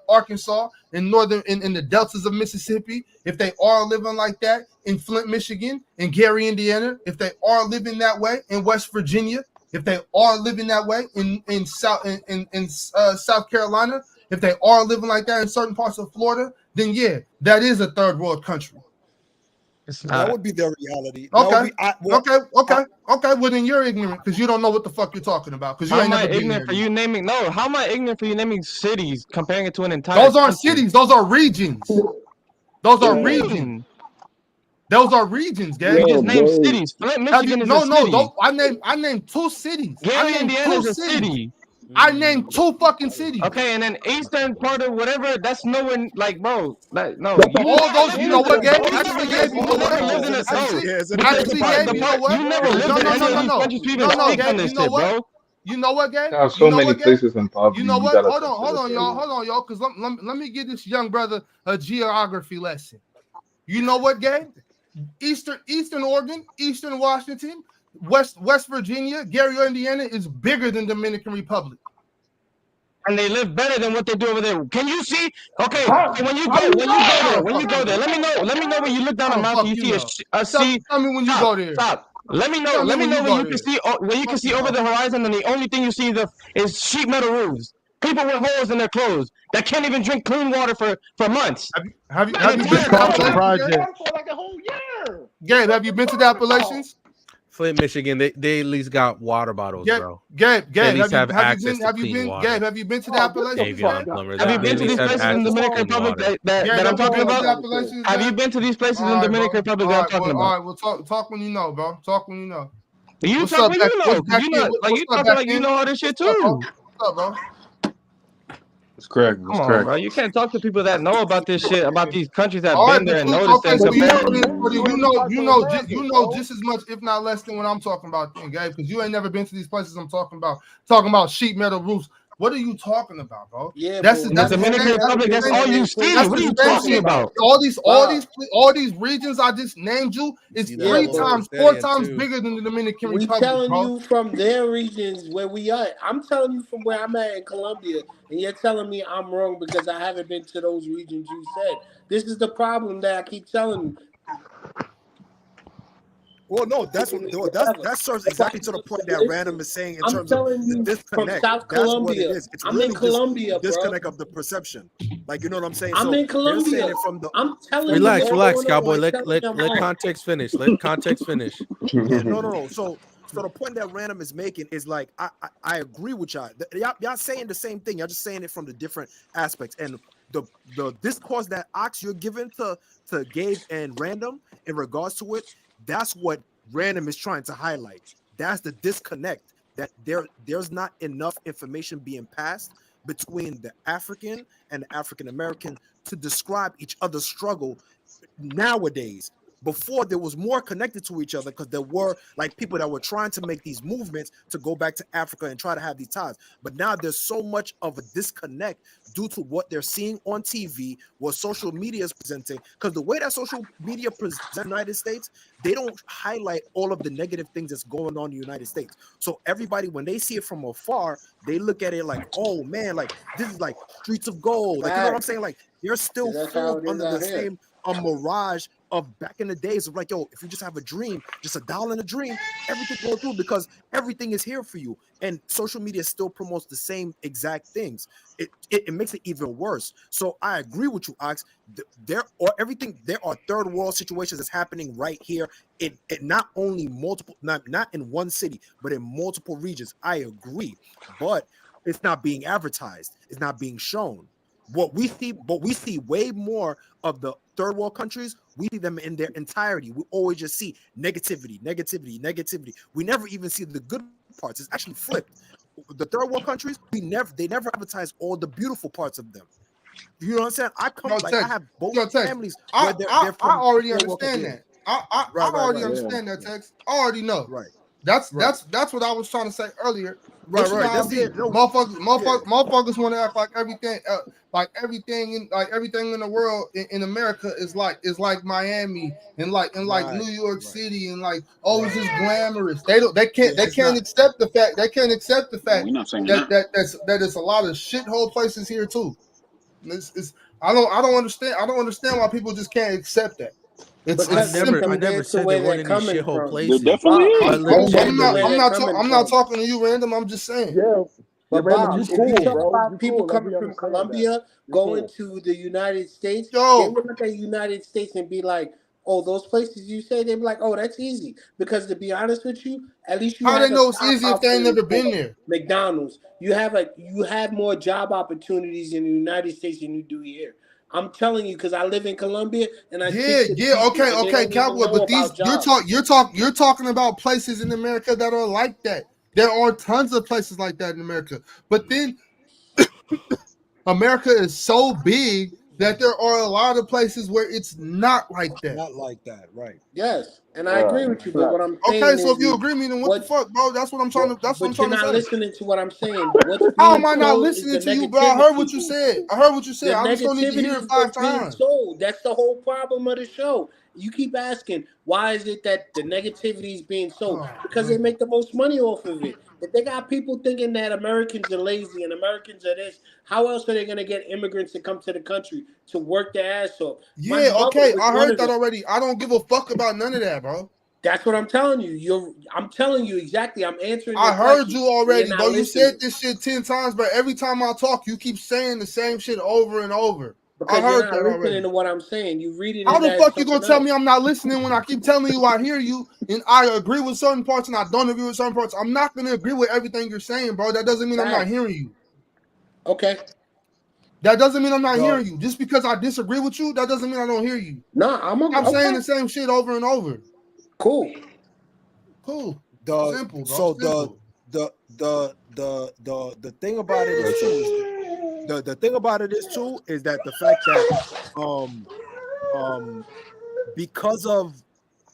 Arkansas, in the deltas of Mississippi, if they are living like that in Flint, Michigan, in Gary, Indiana, if they are living that way in West Virginia, if they are living that way in South Carolina, if they are living like that in certain parts of Florida, then yeah, that is a third world country. It's That not. would be their reality. That Okay. would be Okay. Well, then you're ignorant because you don't know what the fuck you're talking about because you How ain't am I never been ignorant there. for you naming? No, how am I ignorant for you naming cities, comparing it to an entire Those aren't country? cities. Those are regions. Those are What do you regions. mean? Those are regions, Gabe. You just named cities. Flint, Michigan is a city. I named two cities. Gary, Indiana is a city. I named two fucking cities. Okay, and then eastern part of whatever, that's nowhere like, bro. Like, no, you All those, you know what, Gabe? you Actually, never Gabe, you know what? lived in a Actually, Gabe, you know what? You never lived in any of these countries to even speak on Gabe, this you know shit, what? bro. You know what, Gabe? There are You so know many what, Gabe? places in poverty. You know You what? gotta Hold consider on, third y'all, because let me give this young brother a geography lesson. You know what, Gabe? Eastern Oregon, Eastern Washington, West Virginia, Gary, Indiana is bigger than Dominican Republic. And they live better than what they do over there. Can you see? Okay, so when you go there, let me know when you look down the map and you see a sea. Tell me when you go there. Stop. Let me know when you can see over the horizon, and the only thing you see is sheet metal roofs. People with holes in their clothes that can't even drink clean water for months. Have you been to the Appalachians? For like a whole year. Gabe, have you been to the Appalachians? Flint, Michigan, they at least got water bottles, bro. Gabe, They at least have access to have you clean been, water. Gabe, have you been to the Appalachians? Davion Plumber, Have you they been at to these least have places in access the to Dominican clean Republic water. that I'm talking about? Have you been to these places in the Dominican Republic that I'm talking about? All right, well, talk when you know, bro. Talk when you know. You What's talk up, when back? you What's know, back because in? like you talking like you know all this shit too. What's up, bro? It's correct. Come on, bro. You can't talk to people that know about this shit, about these countries that All right, been there and but noticed okay, and so compare. you know just as much, if not less, than what I'm talking about, then, Gabe, because you ain't never been to these places I'm talking about. Talking about sheet metal roofs. What are you talking about, bro? Yeah, that's the Dominican Republic. That's all you see. What are you talking about? All these regions I just named you is Yeah, 4 times bigger than the Dominican we Republic, telling bro. you from their regions where we are. I'm telling you from where I'm at in Colombia, and you're telling me I'm wrong because I haven't been to those regions you said. This is the problem that I keep telling you. Well, no, that serves exactly to the point that Random is saying in I'm terms of telling the you from disconnect. South That's what it Colombia. is. It's I'm really in Colombia, just the bro. disconnect of the perception. Like, you know what I'm saying? I'm So in they're saying Colombia. it from the I'm telling Relax, you. relax, cowboy. I'm Let telling you I'm wrong. context finish. Let context finish. yeah, no. So the point that Random is making is like I agree with y'all. Y'all saying the same thing. Y'all just saying it from the different aspects. And the discourse that Ox you're giving to Gabe and Random in regards to it, that's what Random is trying to highlight. That's the disconnect, that there's not enough information being passed between the African and the African American to describe each other's struggle nowadays. Before, there was more connected to each other because there were like people that were trying to make these movements to go back to Africa and try to have these ties. But now there's so much of a disconnect due to what they're seeing on TV, what social media is presenting. Because the way that social media presents the United States, they don't highlight all of the negative things that's going on in the United States. So everybody, when they see it from afar, they look at it like, oh man, like this is like streets of gold. Like, you know what I'm saying? Like, they're still That's how fooled it is under out the here. same a mirage of back in the days of like, yo, if you just have a dream, just $1 in a dream, everything go through because everything is here for you. And social media still promotes the same exact things. It makes it even worse. So I agree with you, Ox. There are third world situations that's happening right here. It not only multiple, not in one city, but in multiple regions. I agree, but it's not being advertised. It's not being shown. What we see way more of the third world countries. We see them in their entirety. We always just see negativity. We never even see the good parts. It's actually flipped. The third world countries, they never advertise all the beautiful parts of them. You know what I'm saying? I have both families where they're I from already third world understand countries. that. I already understand that, Tex. I already know. Right. That's what I was trying to say earlier. Right, What you right. gonna That's be? it. No, Motherfuckers want to act like everything, everything in the world in America is like Miami and like right, New York right, City and it's right. just glamorous. They Yeah, can't it's not. accept the fact No, we're not saying that that. it's a lot of shithole places here too. It's I don't understand why people just can't accept that. It's Because simple. I never compared to said there where weren't they're any coming shithole from, There places. definitely Bob, But is. compared to where they're coming I'm not from. talking to you, random. I'm just saying. Yeah, but But random, Bob, you if you cool, talk bro. You about people cool. Like coming we from understand that. Colombia You going cool. to the United States, they Yo, would look at the United States and be like, "Oh, those places you say," they'd be like, "Oh, that's easy." Because to be honest with you, at least you how they have a know it's job easy if they ain't opportunity never for been there? McDonald's. You have more job opportunities in the United States than you do here. I'm telling you, because I live in Colombia and I speak to the Yeah, people, okay, and they don't even Cowboy. know But about jobs. you're talking about places in America that are like that. There are tons of places like that in America. But then America is so big that there are a lot of places where it's not like that. Not like that. Right. Yes, and I agree Right. with you. But what I'm Okay, saying so if you is agree with me, then what the what fuck, bro? That's what I'm trying to. That's what I'm but you're trying to not say. listening to what I'm saying. What's How being am I not sold is listening the to you, bro? I heard what negativity. you said. I heard what you said. The I just don't need to hear negativity it is 5 what's being times. sold. That's the whole problem of the show. You keep asking, why is it that the negativity is being sold? Oh, Because they make the most money off of it. If they got people thinking that Americans are lazy and Americans are this, how else are they going to get immigrants to come to the country to work their ass off? My yeah, mother okay. was I one heard of that them. already. I don't give a fuck about none of that, bro. That's what I'm telling you. I'm telling you exactly. I'm answering your I heard question, you and you're already, bro. not You said listening this shit 10 times, but every time I talk, you keep saying the same shit over and over. I because you're heard not that listening already. to what I'm saying. You reading How it the as fuck you gonna something tell me else. I'm not listening when I keep telling you I hear you and I agree with certain parts and I don't agree with certain parts? I'm not gonna agree with everything you're saying, bro. That doesn't mean I'm not Facts. hearing you. Okay. That doesn't mean I'm not The hearing you. Just because I disagree with you, that doesn't mean I don't hear you. No, I'm Stop saying okay. the same shit over and over. Cool. Cool. the Simple, bro. so Simple. the thing about it is too is the thing about it is too is that the fact that um um because of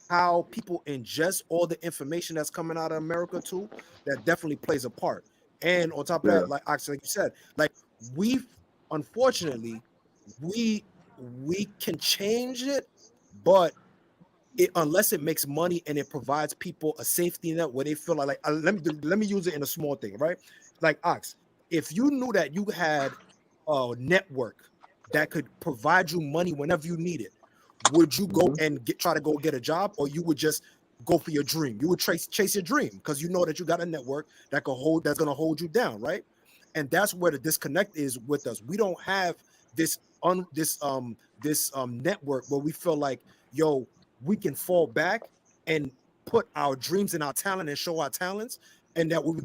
how people ingest all the information that's coming out of America too, that definitely plays a part. And on top of Yeah. that, like actually like you said, like we've unfortunately we can change it, but unless it makes money and it provides people a safety net where they feel like let me use it in a small thing, right? Like Ox, if you knew that you had a network that could provide you money whenever you need it, would you go Mm-hmm. and try to go get a job, or you would just go for your dream? You would chase your dream because you know that you got a network that's gonna hold you down, right? And that's where the disconnect is with us. We don't have this network where we feel like, yo, we can fall back and put our dreams and our talent and show our talents, and that we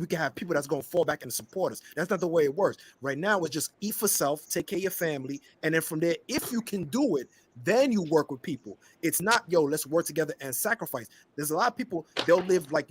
can have people that's going to fall back and support us. That's not the way it works. Right now it's just eat for self, take care of your family, and then from there, if you can do it, then you work with people. It's not, yo, let's work together and sacrifice. There's a lot of people, they'll live like,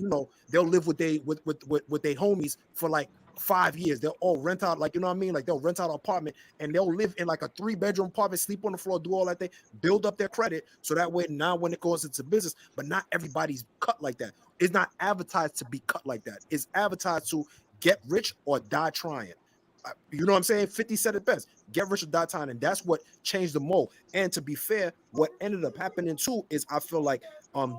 they'll live with they with their homies for like 5 years. They'll all rent out, like, you know what I mean, like they'll rent out an apartment and they'll live in like a 3-bedroom apartment, sleep on the floor, do all that thing, build up their credit, so that way now when it goes into business. But not everybody's cut like that. It's not advertised to be cut like that. It's advertised to get rich or die trying. You know what I'm saying? 50 said it best. Get rich or die trying. And that's what changed the mold. And to be fair, what ended up happening too is, I feel like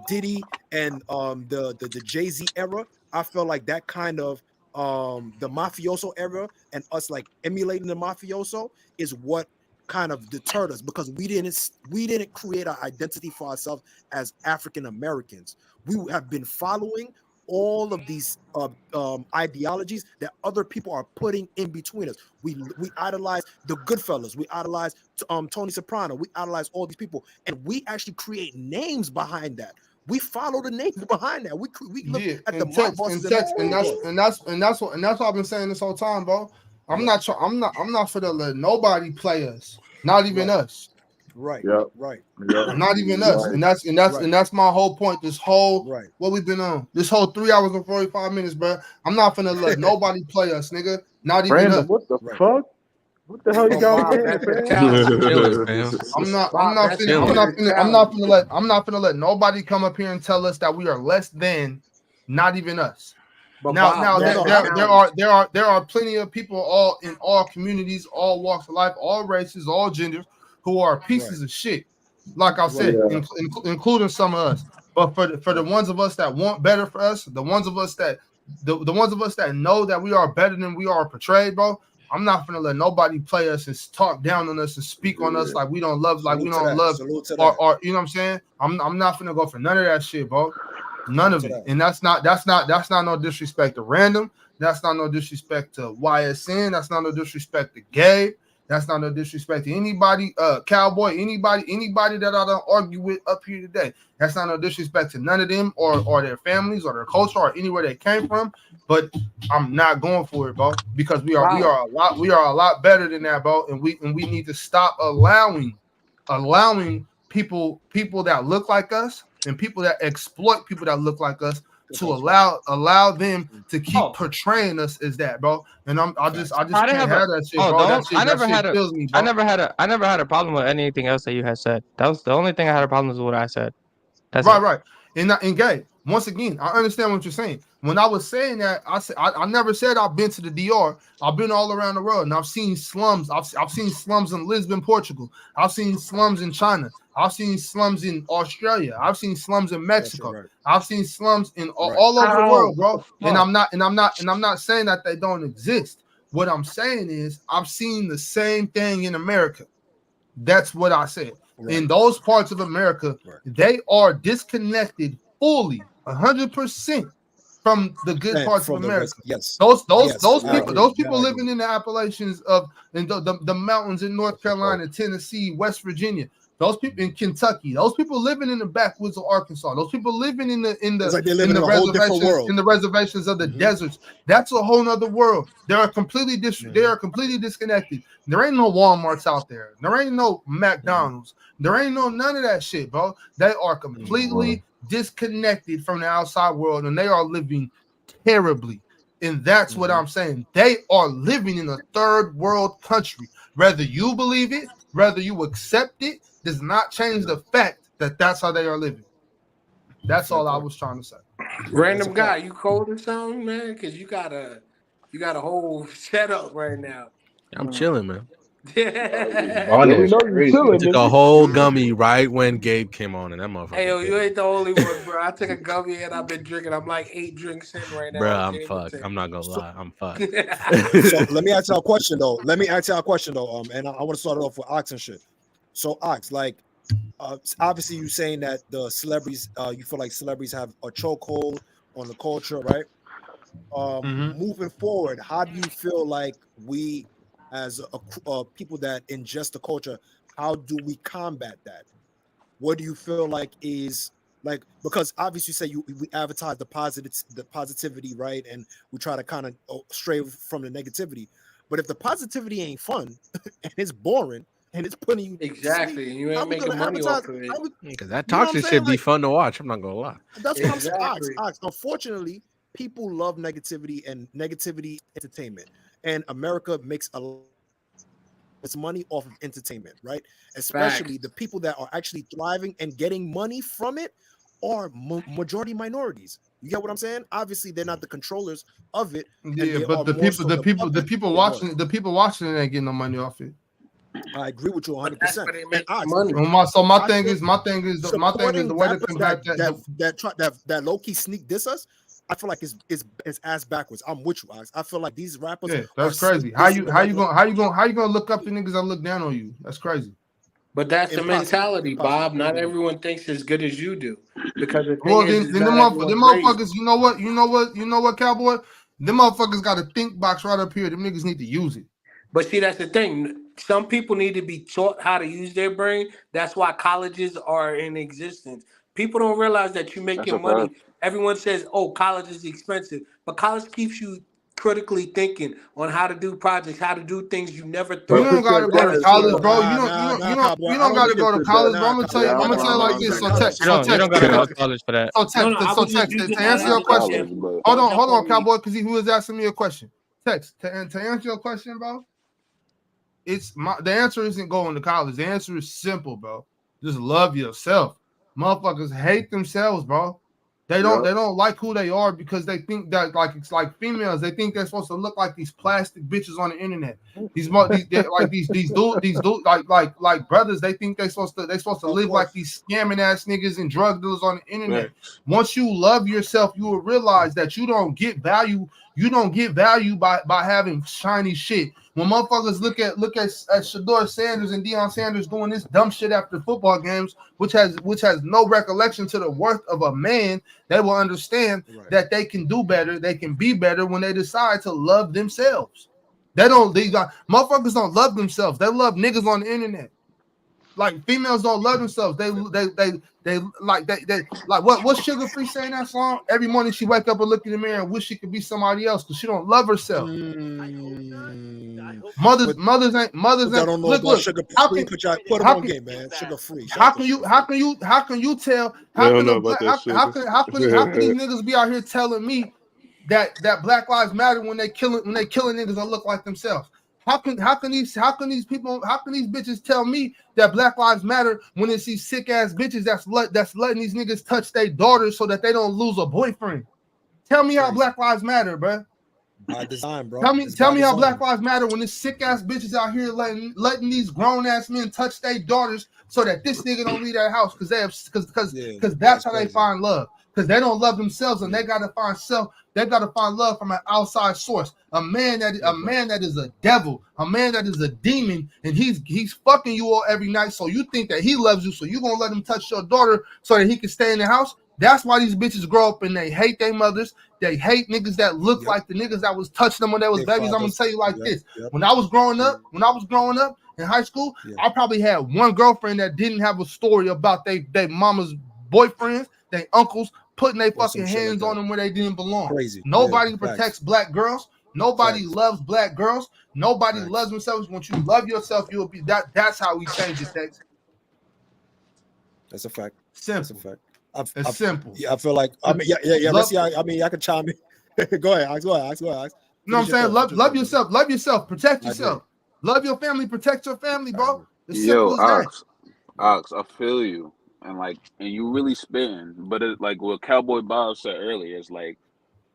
Diddy and the Jay-Z era, I feel like that kind of the mafioso era and us like emulating the mafioso is what kind of deterred us, because we didn't create our identity for ourselves as African Americans. We have been following all of these ideologies that other people are putting in between us. We idolize the Goodfellas, we idolize Tony Soprano, we idolize all these people, and we actually create names behind that. We follow the names behind that. We look Yeah, at the and mob text bosses and and text, Mexican boys. and that's what I've been saying this whole time, bro. I'm Yep. not I'm not for to let nobody play us, not even Right. us. Right. Yep. Right. Yep. Not even We us, Right. and that's my whole point. This whole right. what we've been on, this whole 3 hours and 45 minutes, bro. I'm not finna let nobody play us, nigga. Not even us. Random. What the Right. fuck? What the hell you Well, got Bob, saying, that's the fam? challenge. Chilling, fam. Bob, that's part of the Chilling. challenge. I'm not finna let nobody come up here and tell us that we are less than Not even us. But Now, Bob, that's the there are plenty of people all in all communities, all walks of life, all races, all genders, who are pieces of shit. Like I said, including some of us. But for the ones of us that want better for us, the ones of us that know that we are better than we are portrayed, bro. I'm not gonna let nobody play us and talk down on us and speak on us like we don't love, Salute to that. or you know what I'm saying. I'm not gonna go for none of that shit, bro. None of it. And that's not no disrespect to Random. That's not no disrespect to YSN. That's not no disrespect to Gabe. That's not no disrespect to anybody, Cowboy, anybody that I don't argue with up here today. That's not no disrespect to none of them or their families or their culture or anywhere they came from. But I'm not going for it, bro, because we are a lot better than that, bro. And we need to stop allowing people that look like us and people that exploit people that look like us to allow them to keep portraying us as that, bro. And I just can't have that shit, bro. That shit kills me, bro. I never had a problem with anything else that you had said. That was the only thing I had a problem with what I said. That's right. And Gabe, once again, I understand what you're saying. When I was saying that, I never said I've been to the DR. I've been all around the world, and I've seen slums. I've seen slums in Lisbon, Portugal. I've seen slums in China. I've seen slums in Australia. I've seen slums in Mexico. Right. I've seen slums in all over the world, bro. And I'm not saying that they don't exist. What I'm saying is I've seen the same thing in America. That's what I said. Right. In those parts of America, they are disconnected fully, 100% from the good parts of America. Those people living in the Appalachians in the mountains in North Carolina, Tennessee, West Virginia. Those people in Kentucky, those people living in the backwoods of Arkansas, those people living in the reservations of the deserts. That's a whole nother world. They are completely disconnected. There ain't no Walmarts out there. There ain't no McDonald's. There ain't none of that shit, bro. They are completely disconnected from the outside world, and they are living terribly. And that's what I'm saying. They are living in a third world country. Whether you believe it, whether you accept it, does not change the fact that that's how they are living. That's all I was trying to say. Random guy, you cold or something, man? Because you got a whole setup right now. I'm chilling, man. Bonnie is crazy. I took a whole gummy right when Gabe came on, and that motherfucker. Hey, yo, you ain't the only one, bro. I took a gummy and I've been drinking. I'm like 8 drinks in right now. Bro, I'm fucked. I'm not gonna lie. I'm fucked. So let me ask y'all a question though. And I want to start it off with Ox and shit. So Ox, like, obviously you saying that the celebrities, you feel like celebrities have a chokehold on the culture, right? Moving forward, how do you feel like we, as people that ingest the culture, how do we combat that? What do you feel like is like, because obviously you say we advertise the positivity, right? And we try to kind of stray from the negativity. But if the positivity ain't fun and it's boring and it's putting you exactly, and you ain't making money off of it, because that toxic shit be fun to watch. I'm not gonna lie. That's what I'm saying. Ox. Unfortunately, people love negativity and negativity entertainment, and America makes its money off of entertainment, right? Especially the people that are actually thriving and getting money from it are majority minorities. You get what I'm saying? Obviously, they're not the controllers of it. Yeah, but the people watching it ain't getting no money off it. I agree with you 100%. So my thing is the way to combat that low key sneak diss us. I feel like it's ass backwards. I'm with you, Alex. I feel like these rappers. Yeah, that's crazy. How you gonna look up to niggas that look down on you? That's crazy. But that's the mentality, Bob. Not everyone thinks as good as you do. Because the thing them motherfuckers, you know what, Cowboy? Them motherfuckers got a think box right up here. Them niggas need to use it. But see, that's the thing. Some people need to be taught how to use their brain. That's why colleges are in existence. People don't realize that you're making money. Everyone says, oh, college is expensive. But college keeps you critically thinking on how to do projects, how to do things you never thought. You don't gotta go to college, bro. You don't gotta go to college, bro. I'm gonna tell you like this. You don't gotta go to college for that. To answer your question, hold on, Cowboy, because he was asking me a question. Text to answer your question, bro. The answer isn't going to college. The answer is simple, bro. Just love yourself. Motherfuckers hate themselves, bro. They Yep. don't like who they are because they think that like it's like females. They think they're supposed to look like these plastic bitches on the internet. These like brothers. They think they supposed to Of live like course. these scamming ass niggas and drug dealers on the internet. Facts. Once you love yourself, you will realize that you don't get value. You don't get value by having shiny shit. When motherfuckers look at Shador Sanders and Deion Sanders doing this dumb shit after football games, which has no recollection to the worth of a man, they will understand that they can do better, they can be better when they decide to love themselves. These motherfuckers don't love themselves. They love niggas on the internet. Like females don't love themselves. They like what's Sugar Free saying that song? Every morning she wake up and look in the mirror and wish she could be somebody else because she don't love herself. Mothers ain't I don't know look. about Sugar Free. Put them on game, man. Sugar Free. How can you tell? I don't know about that How can these sugar. niggas be out here telling me that Black Lives Matter when they killing niggas that look like themselves? How can these bitches tell me that Black Lives Matter when it's these sick ass bitches that's letting these niggas touch their daughters so that they don't lose a boyfriend? Tell me how Black Lives Matter, bro. By design, bro. Tell me how Black Lives Matter when this sick ass bitches out here letting these grown ass men touch their daughters so that this nigga don't leave that house because that's how they find love. Because they don't love themselves and they gotta find love from an outside source. A man that is a devil, a man that is a demon, and he's fucking you all every night. So you think that he loves you, so you gonna let him touch your daughter so that he can stay in the house? That's why these bitches grow up and they hate their mothers. They hate niggas that look like the niggas that was touching them when they was babies. I'm gonna tell you like this: when I was growing up in high school, I probably had one girlfriend that didn't have a story about they mama's boyfriends, they uncles putting their fucking hands on them where they didn't belong. Crazy. Nobody protects black girls. Nobody loves black girls. Nobody loves themselves. Once you love yourself, you'll be that. That's how we change it. That's a fact. Simple. That's a fact. It's simple. Yeah, I feel like I mean, I can chime in. Go ahead, Alex. You know what I'm saying? Love yourself. Love yourself. Protect yourself. Love your family. Protect your family, bro. It's simple as that. Ox, I feel you. And you really spitting, but it's like what Cowboy Bob said earlier, it's like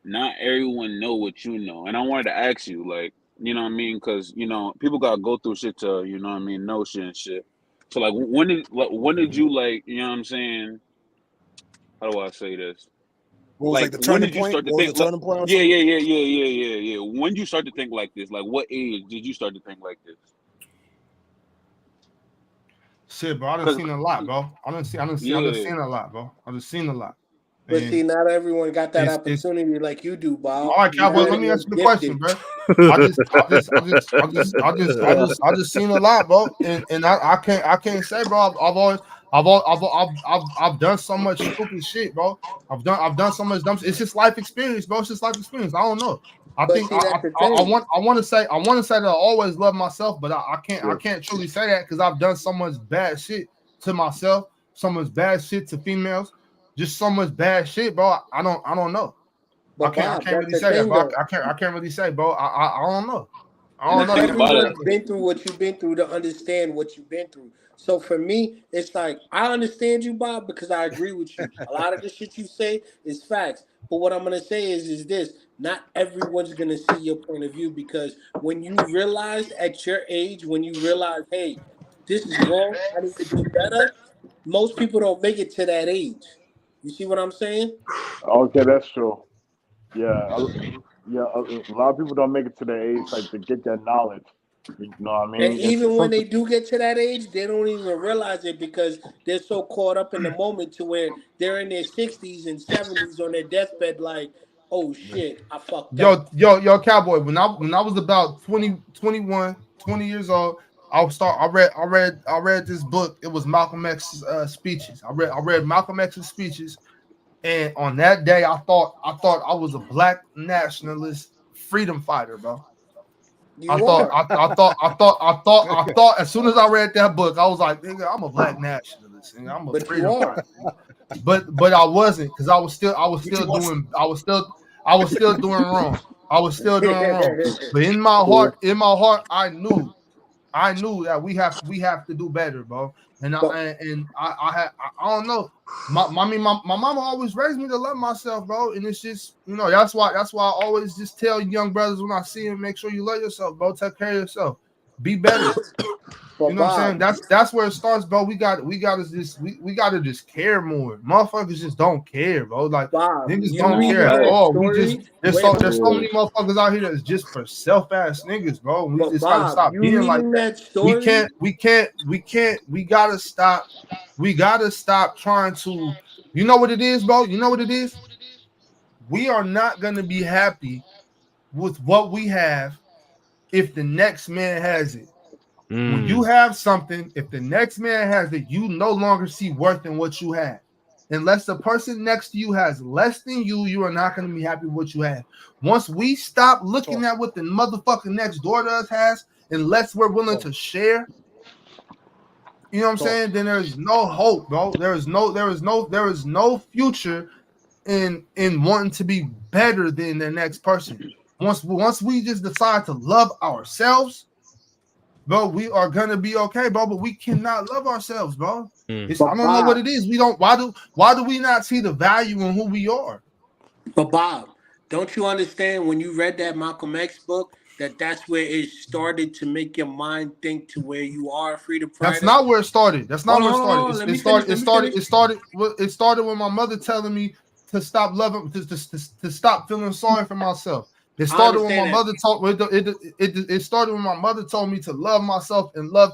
not everyone know what you know. And I wanted to ask you, like, you know what I mean? Because, people gotta go through shit to, know shit and shit. So like when did you like, you know what I'm saying? How do I say this? What was like the turning point? What was the turning point? Yeah. When you start to think like this, like what age did you start to think like this? Shit, bro. I done seen a lot, bro. I done seen a lot, bro. I done seen a lot. But see, not everyone got that opportunity like you do, Bob. All right, Cowboy. Let me ask you the question, bro. I just seen a lot, bro, and I can't say, bro. I've done so much stupid shit, bro. I've done so much dumb shit. It's just life experience, bro. It's just life experience. I don't know. I want to say that I always love myself, but I can't truly say that because I've done so much bad shit to myself, so much bad shit to females, just so much bad shit, bro. I don't know. But I can't really say that, bro. I can't really say, bro. I don't know. Everyone's been through what you've been through to understand what you've been through. So for me, it's like I understand you, Bob, because I agree with you. A lot of the shit you say is facts. But what I'm gonna say is this: not everyone's gonna see your point of view because when you realize at your age, when you realize, hey, this is wrong, I need to do better. Most people don't make it to that age. You see what I'm saying? Okay, that's true. Yeah, a lot of people don't make it to their age like to get that knowledge. You know what I mean? And even when they do get to that age, they don't even realize it because they're so caught up in the moment to where they're in their 60s and 70s on their deathbed like, oh shit, I fucked up. Yo, Cowboy, when I was about 20 years old, I read this book. It was Malcolm X's speeches. I read Malcolm X's speeches, and on that day I thought I was a black nationalist freedom fighter, bro. I thought as soon as I read that book, I was like, nigga, I'm a black nationalist and I'm a freedom fighter. But I wasn't because I was still doing wrong. I was still doing wrong. But in my heart, I knew I knew that we have to do better, bro. And But I don't know. My mama always raised me to love myself, bro. And it's just, that's why I always just tell young brothers when I see them, make sure you love yourself, bro. Take care of yourself. Be better. You but know what I'm Bob, saying? That's where it starts, bro. We gotta just care more. Motherfuckers just don't care, bro. Like Bob, niggas you don't Nah, care reading at that facts. all. We just story? there's so Yeah. many motherfuckers out here that's just for self ass niggas, bro. And we But just gotta Bob, stop you being like reading that. that We story? can't, we can't, we can't, we gotta stop. We gotta stop trying to, you know what it is, bro? You know what it is? We are not gonna be happy with what we have if the next man has it. When you have something, if the next man has it, you no longer see worth in what you have. Unless the person next to you has less than you are not going to be happy with what you have. Once we stop looking Talk, at what the motherfucker next door to us has, unless we're willing talk, to share, you know what I'm talk. saying? Then there's no hope, bro. There is no future in wanting to be better than the next person. Once we just decide to love ourselves, bro, we are gonna be okay, bro. But we cannot love ourselves, bro. I But don't know what Bob, it is. We don't. Why do we not see the value in who we are? but Bob, don't you understand when you read that Malcolm X book that that's where it started to make your mind think to where you are a freedom That's fighter? not where it started. That's not where it Hold started. on. It, Let it me finish. started. It Let me started. finish. It started. It started with my mother telling me to stop loving, to stop feeling sorry for myself. It I started when my understand that. mother told. It started when my mother told me to love myself and love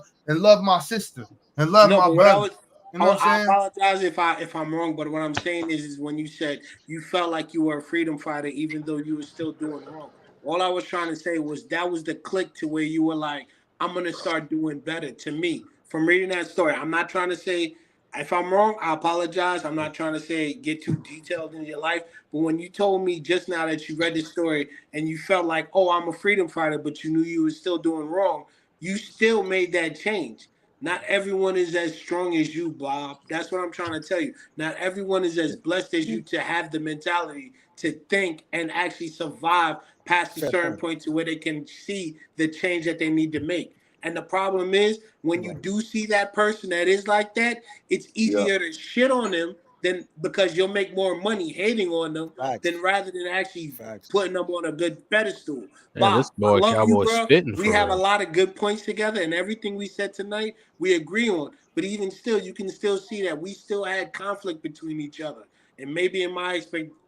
my sister and love No, my but what I brother. was, You know what I'm I saying? apologize if I'm wrong, but what I'm saying is when you said you felt like you were a freedom fighter, even though you were still doing wrong. All I was trying to say was that was the click to where you were like, I'm gonna start doing better. To me, from reading that story, I'm not trying to say if I'm wrong. I apologize. I'm not trying to say get too detailed in your life, but when you told me just now that you read the story and you felt like, oh, I'm a freedom fighter, but you knew you were still doing wrong, you still made that change. Not everyone is as strong as you, Bob. That's what I'm trying to tell you. Not everyone is as blessed as you to have the mentality to think and actually survive past a Fair certain point. point to where they can see the change that they need to make. And the problem is when You're you right. do see that person that is like that, it's Yeah. easier to shit on them than because you'll make more money hating on them than Facts. rather than actually Facts. putting them on a good pedestal. Man, Bob, this I boy love you, Cowboy bro. spitting We for have a real. lot of good points together, and everything we said tonight, we agree on. But even still, you can still see that we still had conflict between each other. And maybe in my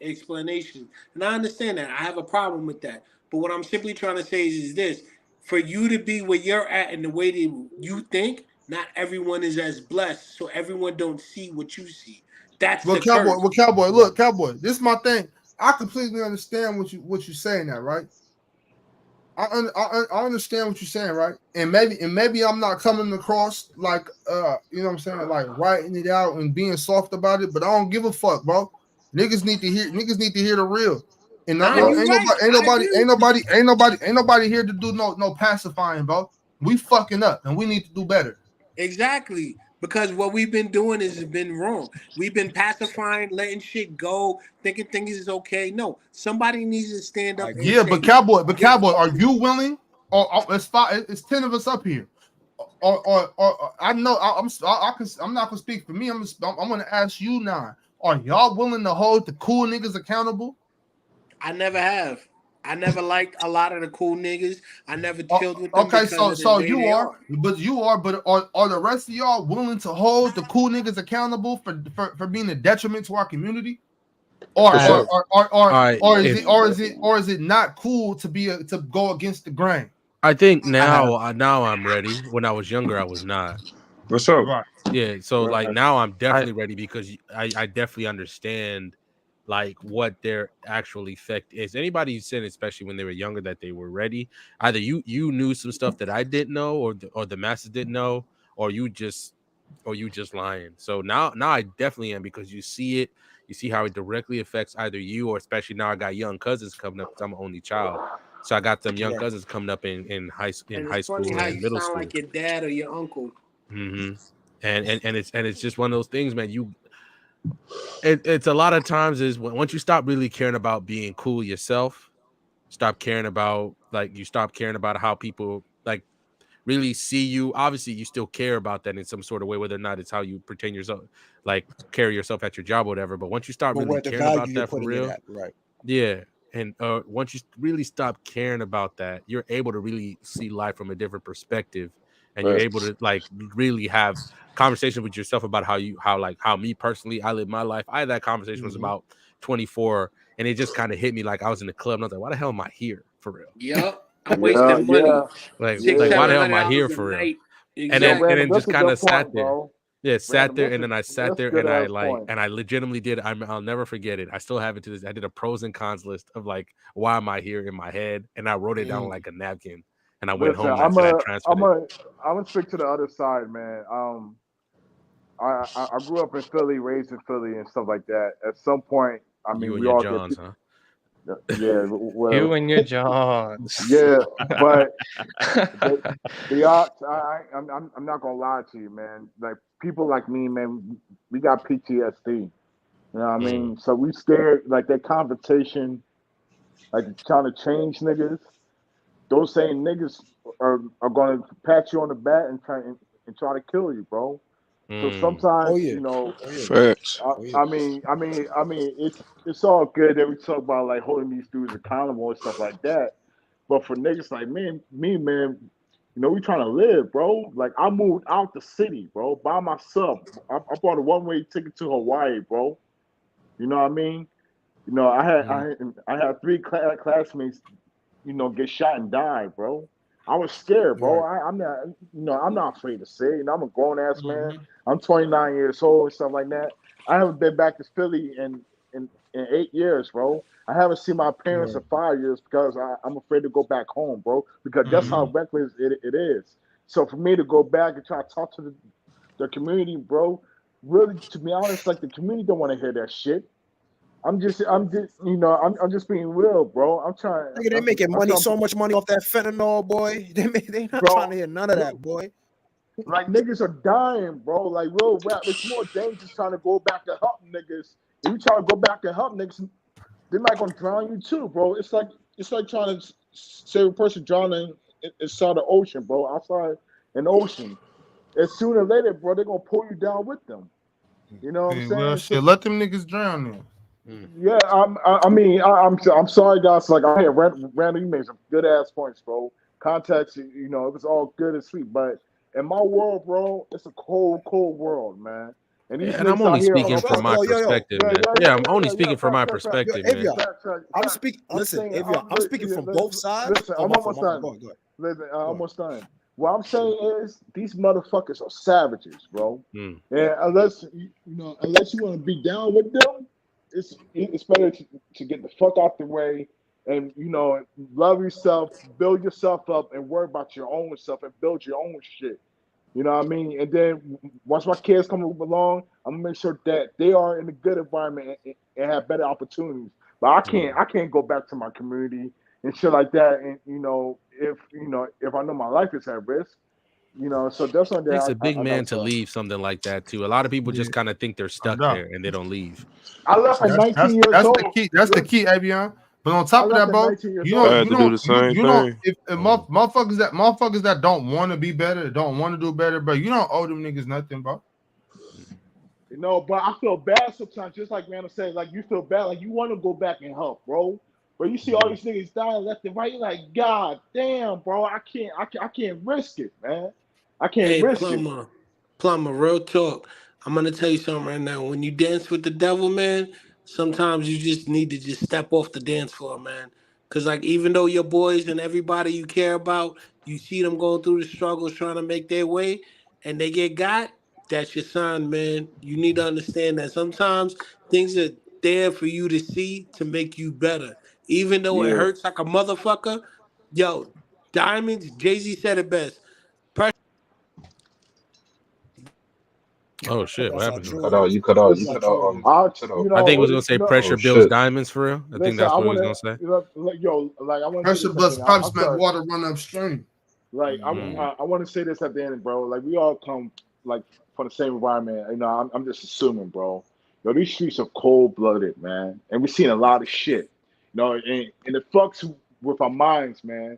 explanation, and I understand that. I have a problem with that. But what I'm simply trying to say is this: for you to be where you're at and the way that you think, not everyone is as blessed, so everyone don't see what you see. That's the curse. You're Look, right. Cowboy. This is my thing. I completely understand what you're saying now, right? I understand what you're saying, right? And maybe I'm not coming across like you know what I'm saying, like writing it out and being soft about it, but I don't give a fuck, bro. Niggas need to hear the real. And Nah, ain't, you ain't right. nobody ain't I nobody agree ain't with you. nobody ain't nobody ain't nobody here to do no pacifying, bro. We fucking up and we need to do better. Exactly. Because what we've been doing is been wrong. We've been pacifying, letting shit go, thinking things is okay. No, somebody needs to stand I up and agree. Yeah, but say, this Cowboy, are you willing? Or it's five, it's 10 of us up here. Or I know I'm not gonna speak for me. I'm gonna ask you now. Are y'all willing to hold the cool niggas accountable? I never have. I never liked a lot of the cool niggas. I never O- chilled with them Okay, because so of the so way you they are, are. but are the rest of y'all willing to hold the cool niggas accountable for being a detriment to our community? Or For or sure. All or or or, right, or is if it or is it or is it not cool to go against the grain? I think I have. now I'm ready. When I was younger, I was not. For sure. Right. Yeah, so like Right. now I'm I definitely ready because I definitely understand like what their actual effect is. Anybody who said, especially when they were younger, that they were ready, either you knew some stuff that I didn't know, or the masses didn't know, or you just lying. So now I definitely am because you see it, you see how it directly affects either you or especially now I got young cousins coming up because I'm an only child. So I got them young Yeah. cousins coming up in And high it's funny school how and you middle sound school. like your dad or your uncle. hmm and it's just one of those things, man. It's a lot of times is once you stop really caring about being cool yourself, stop caring about like you stop caring about how people like really see you. Obviously, you still care about that in some sort of way, whether or not it's how you pretend yourself, like carry yourself at your job or whatever. But once you start But really where the caring value about you're that for putting it real, at, right? yeah. And once you really stop caring about that, you're able to really see life from a different perspective, and you're able Facts. to like really have conversations with yourself about how me personally I live my life. I had that conversation was Mm-hmm. about 24, and it just kind of hit me like I was in the club, and I was like, why the hell am I here for real? Yup. I'm Yeah, wasting yeah, money. Like Six, like why seven the yeah. hell am hundred I here dollars a for real? night. And Yo, then and Exactly. then random, just that's a kind good of sat point, there. bro. Yeah, sat Random, there, and then I sat that's a there, good and ass point. I legitimately did. I'll never forget it. I still have it to this. I did a pros and cons list of like why am I here in my head, and I wrote it down on like a napkin, and I went Listen, home and I said I transferred I'm it. a, I'm gonna speak to the other side, man. I grew up in Philly, raised in Philly, and stuff like that. At some point, I You mean, and we your all get, Johns, huh? yeah, You well, and your Johns. yeah, but the odds, I'm not gonna lie to you, man. Like people like me, man, we got PTSD. You know what I Mm, mean? So we scared, like that conversation, like trying to change niggas. Those same niggas are gonna pat you on the back and try to kill you, bro. So mm, Oh sometimes, yeah. you know, Oh yeah. Facts. Oh yeah. it's all good that we talk about like holding these dudes accountable and stuff like that. But for niggas like me, man, you know, we trying to live, bro. Like I moved out the city, bro, by myself. I bought a one way ticket to Hawaii, bro. You know what I mean? You know, mm, I had three classmates, you know, get shot and die, bro. I was scared, bro. Right. I'm not, you know, I'm not afraid to say it. You know, I'm a grown ass man. Mm-hmm. I'm 29 years old and stuff like that. I haven't been back to Philly in 8 years, bro. I haven't seen my parents in Right. 5 years because I'm afraid to go back home, bro. Because that's how Mm-hmm. reckless it is. So for me to go back and try to talk to the community, bro, really, to be honest, like the community don't want to hear that shit. You know, I'm just being real, bro. Nigga, they making I'm money, trying, so much money off that fentanyl, boy. They not trying bro. to hear none of that, boy. Like niggas are dying, bro. Like real rap. It's more dangerous trying to go back and help niggas. If you try to go back and help niggas, they might gonna drown you too, bro. It's like trying to save a person drowning inside the ocean, bro. Outside an ocean. And sooner or later, bro, they're gonna pull you down with them. You know what I'm Yeah, well, saying? shit, let them niggas drown then. mm. Yeah, I'm sorry, guys. Like I had Randall, you made some good ass points, bro. Context, you know, it was all good and sweet, but in my world, bro, it's a cold, cold world, man. And Yeah, these and I'm niggas out only here Hey, are speaking from trust me. my Yo. perspective, yeah, man. yeah, Yeah, yeah, I'm yeah, only yeah, yeah. speaking from my Yo, perspective, man. Avion, I'm Fact. speaking. This Listen, thing, Avion, I'm speaking from both sides. listen, Oh, I'm my fault, almost my fault. done. Go ahead, Listen, I'm go ahead. almost done. What I'm saying is, these motherfuckers are savages, bro. Mm. And unless you want to be down with them, it's better to get the fuck out the way and love yourself, build yourself up, and worry about your own stuff and build your own shit. You know what I mean? And then once my kids come along, I'm gonna make sure that they are in a good environment and have better opportunities. But Mm. I can't go back to my community and shit like that. And if I know my life is at risk, so that's something Takes that a big I gotta man to say. leave something like that too. A lot of people Yeah, just kind of think they're no stuck doubt. there and they don't leave. I left at 19 years That's the old. key. That's the Listen, key, Avion. But on I top of left that, at bro, 19 years you old. don't, I had you to do don't, the you same you don't. thing. If Mm. motherfuckers that don't want to be better, don't want to do better, bro, you don't owe them niggas nothing, bro. But I feel bad sometimes, just like Randall said, like you feel bad, like you want to go back and help, bro. But you see all Mm. these niggas dying left and right, you're like, God damn, bro, I can't risk it, man. I can't Hey, risk it. plumber, real talk. I'm gonna tell you something right now. When you dance with the devil, man, sometimes you just need to just step off the dance floor, man. Cause like even though your boys and everybody you care about, you see them going through the struggles trying to make their way, and they get got. That's your sign, man. You need to understand that sometimes things are there for you to see to make you better, even though it Yeah. hurts like a motherfucker. Yo, diamonds. Jay Z said it best. Oh shit, what That's our happened to You him? cut Jordan. out. You cut out. That's You Listen, our cut out. Jordan. I, You cut out. you I think he know, was gonna say you know, Oh pressure builds shit. diamonds for real. I think listen, that's I what he want was gonna to, say. like, yo, like, I want to say Pressure this at the bust end. pipes I'm make sorry. water run upstream. Like Mm. I want to say this at the end, bro. Like we all come like from the same environment. I'm just assuming, bro. Yo, these streets are cold blooded, man, and we're seeing a lot of shit. And it fucks with our minds, man.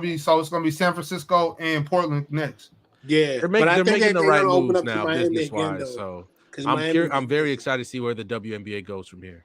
gonna be San Francisco and Portland next. Yeah, They're, but I they're think making the they're right gonna open moves up to now, Miami business again wise. though, So because I'm Miami. I'm very excited to see where the WNBA goes from here.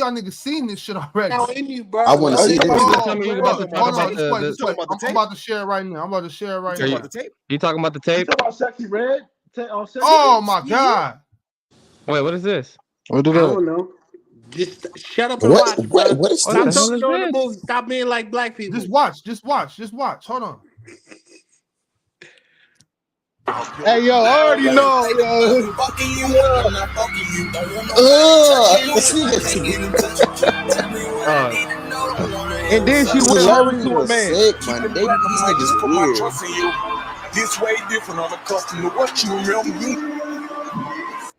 y'all niggas seen this shit already. Now in you, bro. I want to see You this. just told me you about to talk about Just wait. talking about the I'm tape? about to share it right now. I'm about to share it right You talking now. about the tape? You talking about the You tape? talking about Sexy Red? Sexy Oh Red? my god. Wait, what is this? What I did that? don't know. Just shut up and watch, bro. What is What the Stop hell this? is talking on the this? movie. Stop being like black people. Just watch. Just watch. Just watch. Hold on. Hey, yo, I already know, yo. This nigga. And then she went home Celebrities to a are man. sick, man. These niggas weird. This way different on the custom to what you remember.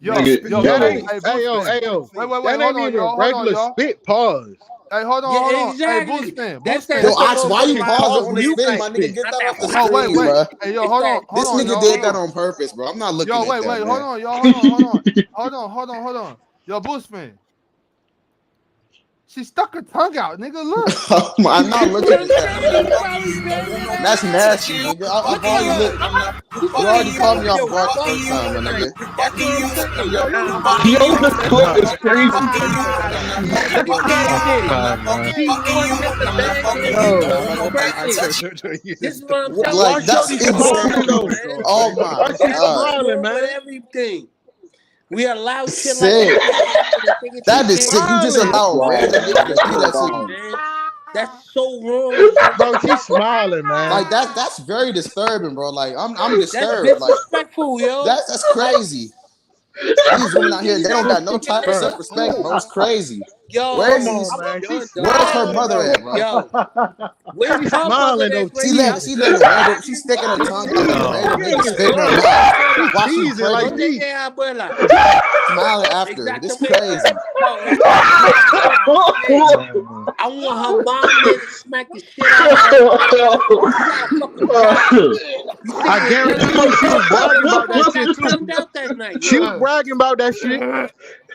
Yo, Nigga, yo, That yo, ain't. hey, Hey yo, Boostman. hey yo. Wait, That hold ain't on, even y'all. Hold on, regular y'all. spit. Pause. Hey, hold Yeah, on. Hey, exactly. That's Boostman. Yo, that Ox, why you unorthodox pausing on the mute spin, type my nigga? spit, Get not that that off the Oh, hard screen, spit. wait. bro. Hey, yo, It's that hold This on, nigga y'all. did Hold that on. on purpose, bro. I'm not Yo, looking at that, wait. Hold man. on, y'all. Hold on. Yo, Boostman. She stuck her tongue out, nigga. Look. I'm not looking Yo, at that, Shady, man. you probably banging that That's ass. nasty, nigga. I've Look at already her. looked. She You probably already caught saying, me off yo, guard the fuck first time, you my tonight. nigga. That's what I'm saying. Yo, the clip is crazy. Look at Cash Oh Kitty. God, man. She wants us to bang him Yo, on his birthday. This is what I'm telling why Like, you. She that's Shorty be doing smiling this, insane. though? man. Oh my Why she That's what god. we smiling, doing with man? everything. We allow shit like Sick. this to happen and think it's That is okay. sick. You just Smiling. allow a Wow, random man. nigga to Let's do Come move that to on, on. you. man. That's so wrong. Bro, she's smiling, man. Like that's very disturbing, bro. Like I'm That's disturbed. Like disrespectful, yo. that's crazy. These women out here, they don't got no type of self-respect, bro. It's crazy. Yo, Where's Come on, man. She's where's her smiling, mother though. at, bro? Yo, where's She's her mother smiling, though. that's She letting random. She's sticking her tongue out, letting random niggas spit in her mouth while she's Teasing like pregnant, she. smiling after. This crazy. I want her mom there to smack the shit out of her. I guarantee you she was bragging about that shit too. Turned out that night. She was bragging about that shit.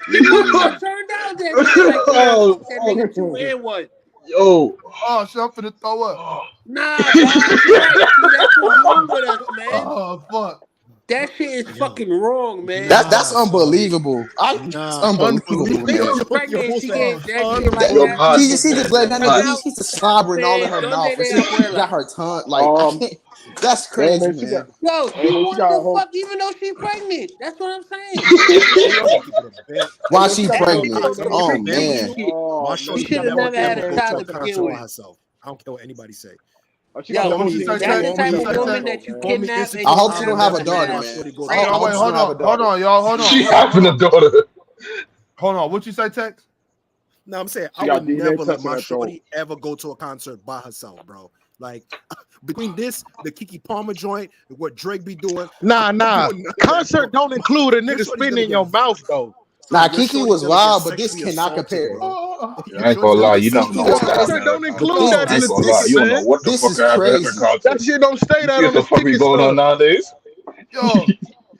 Nigga turned out that night. Like, that nigga 2 and 1. Yo. Oh shit, I'm finna throw up. Nah, dog. See, that's what's wrong with us, man. Oh fuck. That shit is fucking wrong, man. That's unbelievable. It's unbelievable. Bitch was pregnant. She gave that shit like Yo, that. She just let that nigga. He's just slobbering all in her mouth. And she got her tongue like. I can't, that's crazy, man. Yo, she wanted to fuck even though she pregnant. That's what I'm saying. Why she pregnant? Oh man. She should have never had a child to begin with. Herself. I don't care what anybody say. Yo, that's the type of woman that you kidnap. I hope she don't have a daughter, man. Wait, hold on, y'all. Hold on. She having a daughter. Hold on. What you say, Tex? No, I'm saying I would never let my shorty ever go to a concert by herself, bro. Like between this, the Kiki Palmer joint, what Drake be doing. Nah. Concert don't include a nigga spitting in your mouth though. Nah, Kiki was wild, but this cannot compare. I ain't gonna lie, you don't know what Concert don't include that in the ticket, you don't know man. what the fuck happened at the concert. That shit don't stay that on the the fuck be ticket going on nowadays?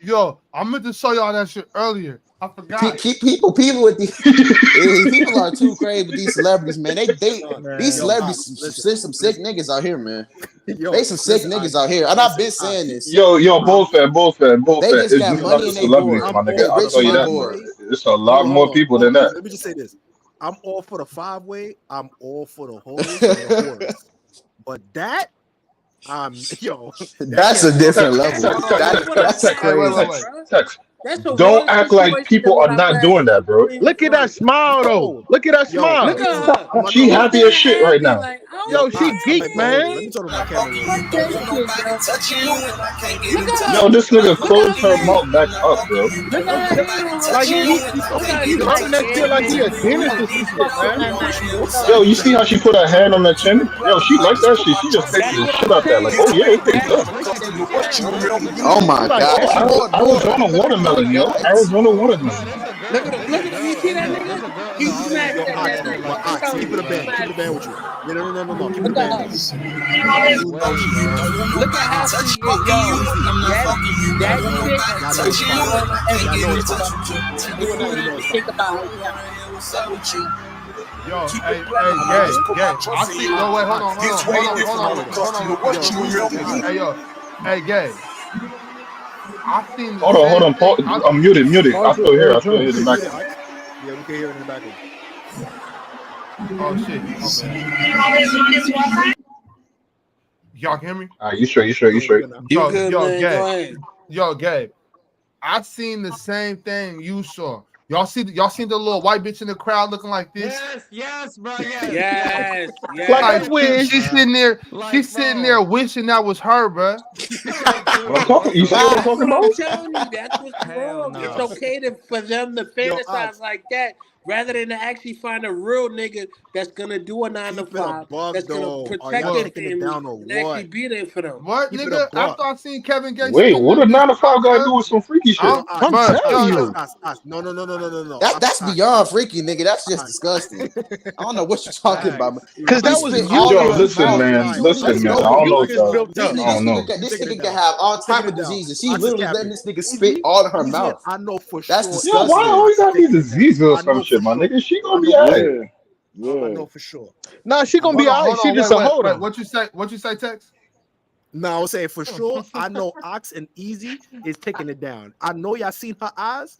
Yo, I meant to show y'all that shit earlier. I forgot. People with these people are too crazy with these celebrities, man. These celebrities some sick niggas out here, man. They some sick niggas out here, and I've been saying this. Yo, both fan. They just It's got just not money the in their celebrities, board. my nigga. I'll tell you that much. It's a lot more people than that. Let me just say this. I'm all for the 5-way. I'm all for the hoes and the whores. But that, that's a different level. That's crazy. Don't act like people are not doing that, bro. Look at that smile though. Look at that smile. Look at her. She happy as shit right now. Like, yo, she geek, man. Let me turn on my camera. Yo, this nigga closed her mouth back up, bro. Like he rubbing that shit like he a dentist or some shit, man. Yo, you see how she put her hand on her chin? Yo, she like that shit. She just takes the shit out that. Like, oh yeah, it tastes good. Oh my god. Arizona watermelon, yo. Arizona watermelon. Look at you see that nigga? He smashed that nigga. Keep it a band with you. No. Keep it a band. Look at how she is, yo. That shit. Think about it. Yo, hey, gay. I see. No, wait, hold on. Hey, yo, hey, gay. I seen. Hold on. I'm muted. I still hear the back. Yeah, we can hear it in the background. Oh shit. Okay. Y'all can hear me? You straight. You good, man. Go ahead. Yo, Gabe. I seen the same thing you saw. Y'all seen the little white bitch in the crowd looking like this? Yes, bro. Yes. Like she's sitting there. She's sitting there wishing that was her, bro. You see what I'm talking about? I'm telling you, that's what's wrong. No. It's okay for them to fantasize like that, rather than to actually find a real nigga that's gonna do a 9 to 5, that's gonna protect their family and actually be there for them. What, nigga? After I seen Kevin Gates. Wait, what a 9 to 5 guy do with some freaky shit? I'm telling you. No. That's beyond freaky, nigga. That's just disgusting. I don't know what you're talking about. Because that was Yo, listen, man. I don't know. This nigga can have all type of diseases. She literally letting this nigga spit all in her mouth. I know for That's sure. disgusting. Yo, why always have these diseases or some shit, my nigga? She gonna be alright. I know for sure. Nah, she gonna be alright. She just a holder. What you say, Tex? No, I was saying for sure. I know Ox and Easy is taking it down. I know y'all seen her eyes.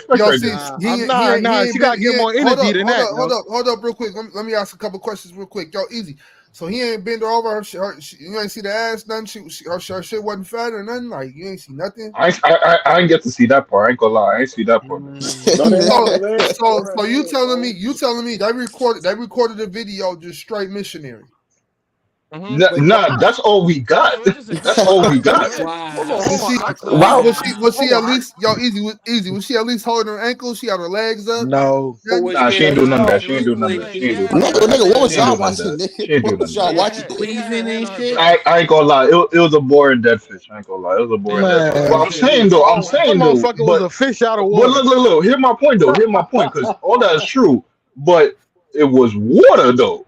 respect Yo, right see, there. Nah, I'm nah. She gotta get more hold energy up, than hold that, up, hold yo. up, hold up, real quick. Let me ask a couple questions real quick. Yo, easy. So he ain't bend her over. You ain't see the ass, nothing. Her shit wasn't fat or nothing. Like you ain't see nothing. I ain't get to see that part. I ain't gonna lie. I ain't see that part. No, they had So, her leg. so you telling me they recorded the video just straight missionary. Wait, Nah, that's all we got. That's all we got. Hold Was on. she Wow. was she Hold at on. least easy? Was she at least holding her ankles? She had her legs up. No. But Nothing? was Nah, she she at ain't do least none of that. like She ain't do none of that. She ain't do none of Nigga, that. nigga, what was She ain't y'all do none of watching, that. nigga? She ain't do What none was of that. y'all she had watching, her nigga? squeezing and shit? I ain't gonna lie. It was a boring dead fish. I ain't gonna lie. It was a boring dead fish. But Man, I'm saying though, that motherfucker was a fish out of but water. look. Hear my point though. Hear my point, because all that is true. But it was water though.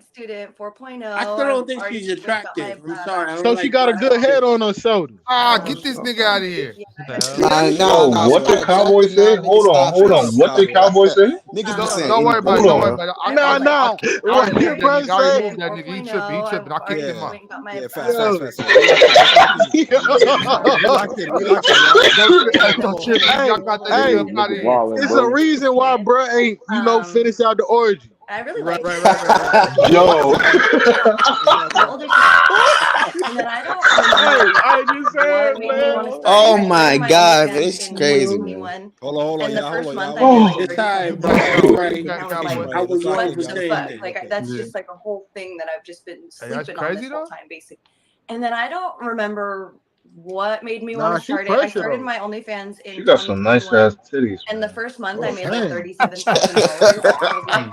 college student, 4.0. I still don't think already she's got my attractive. I'm sorry. I don't So she like got a black good head chicks. on her shoulders. Get this nigga out of here. Nah. What the Fuck Cowboy attractive, say? nah, nigga. Stop, Hold on. stop, What the Cowboy. Cowboy say? Niggas be saying Don't worry about it. anything, Don't worry bro. about it. Nah. I What removed your that brother nigga. I say? removed that nigga. He tripping. I kicked him out. Went and got my Yeah, fast. Yo. We locked in. We locked in, y'all. Don't trip. Hey, Y'all got that hey, nigga up out of here. it's a reason why bruh ain't, finish out the orgy. I really Right. Yo. my older sister. And then I don't remember I just said, what made me want to start. Oh I my started my God, OnlyFans this is in crazy, man. 2021. Hold on, And the y'all. first Hold month on, I y'all. did like It's all right, 37 bro. It's all pounds. right. And I was like, I was what watching the the same fuck? thing. Like that's just like a whole thing that I've just been Hey, that's sleeping on this crazy whole though. time, basically. And then I don't remember what made me want nah, to she start it. I pressure started though. my OnlyFans She in got some nice 2021. ass titties, And the man. first month I Oh, made like dang. $37,000. And I was like,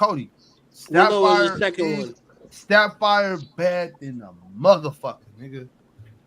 Cody. Willow is the Sapphire second is one. Sapphire bad than a motherfucker, nigga.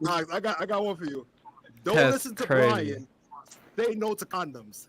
Nah, I got one for you. Don't That's listen to crazy. Brian. Say no to condoms.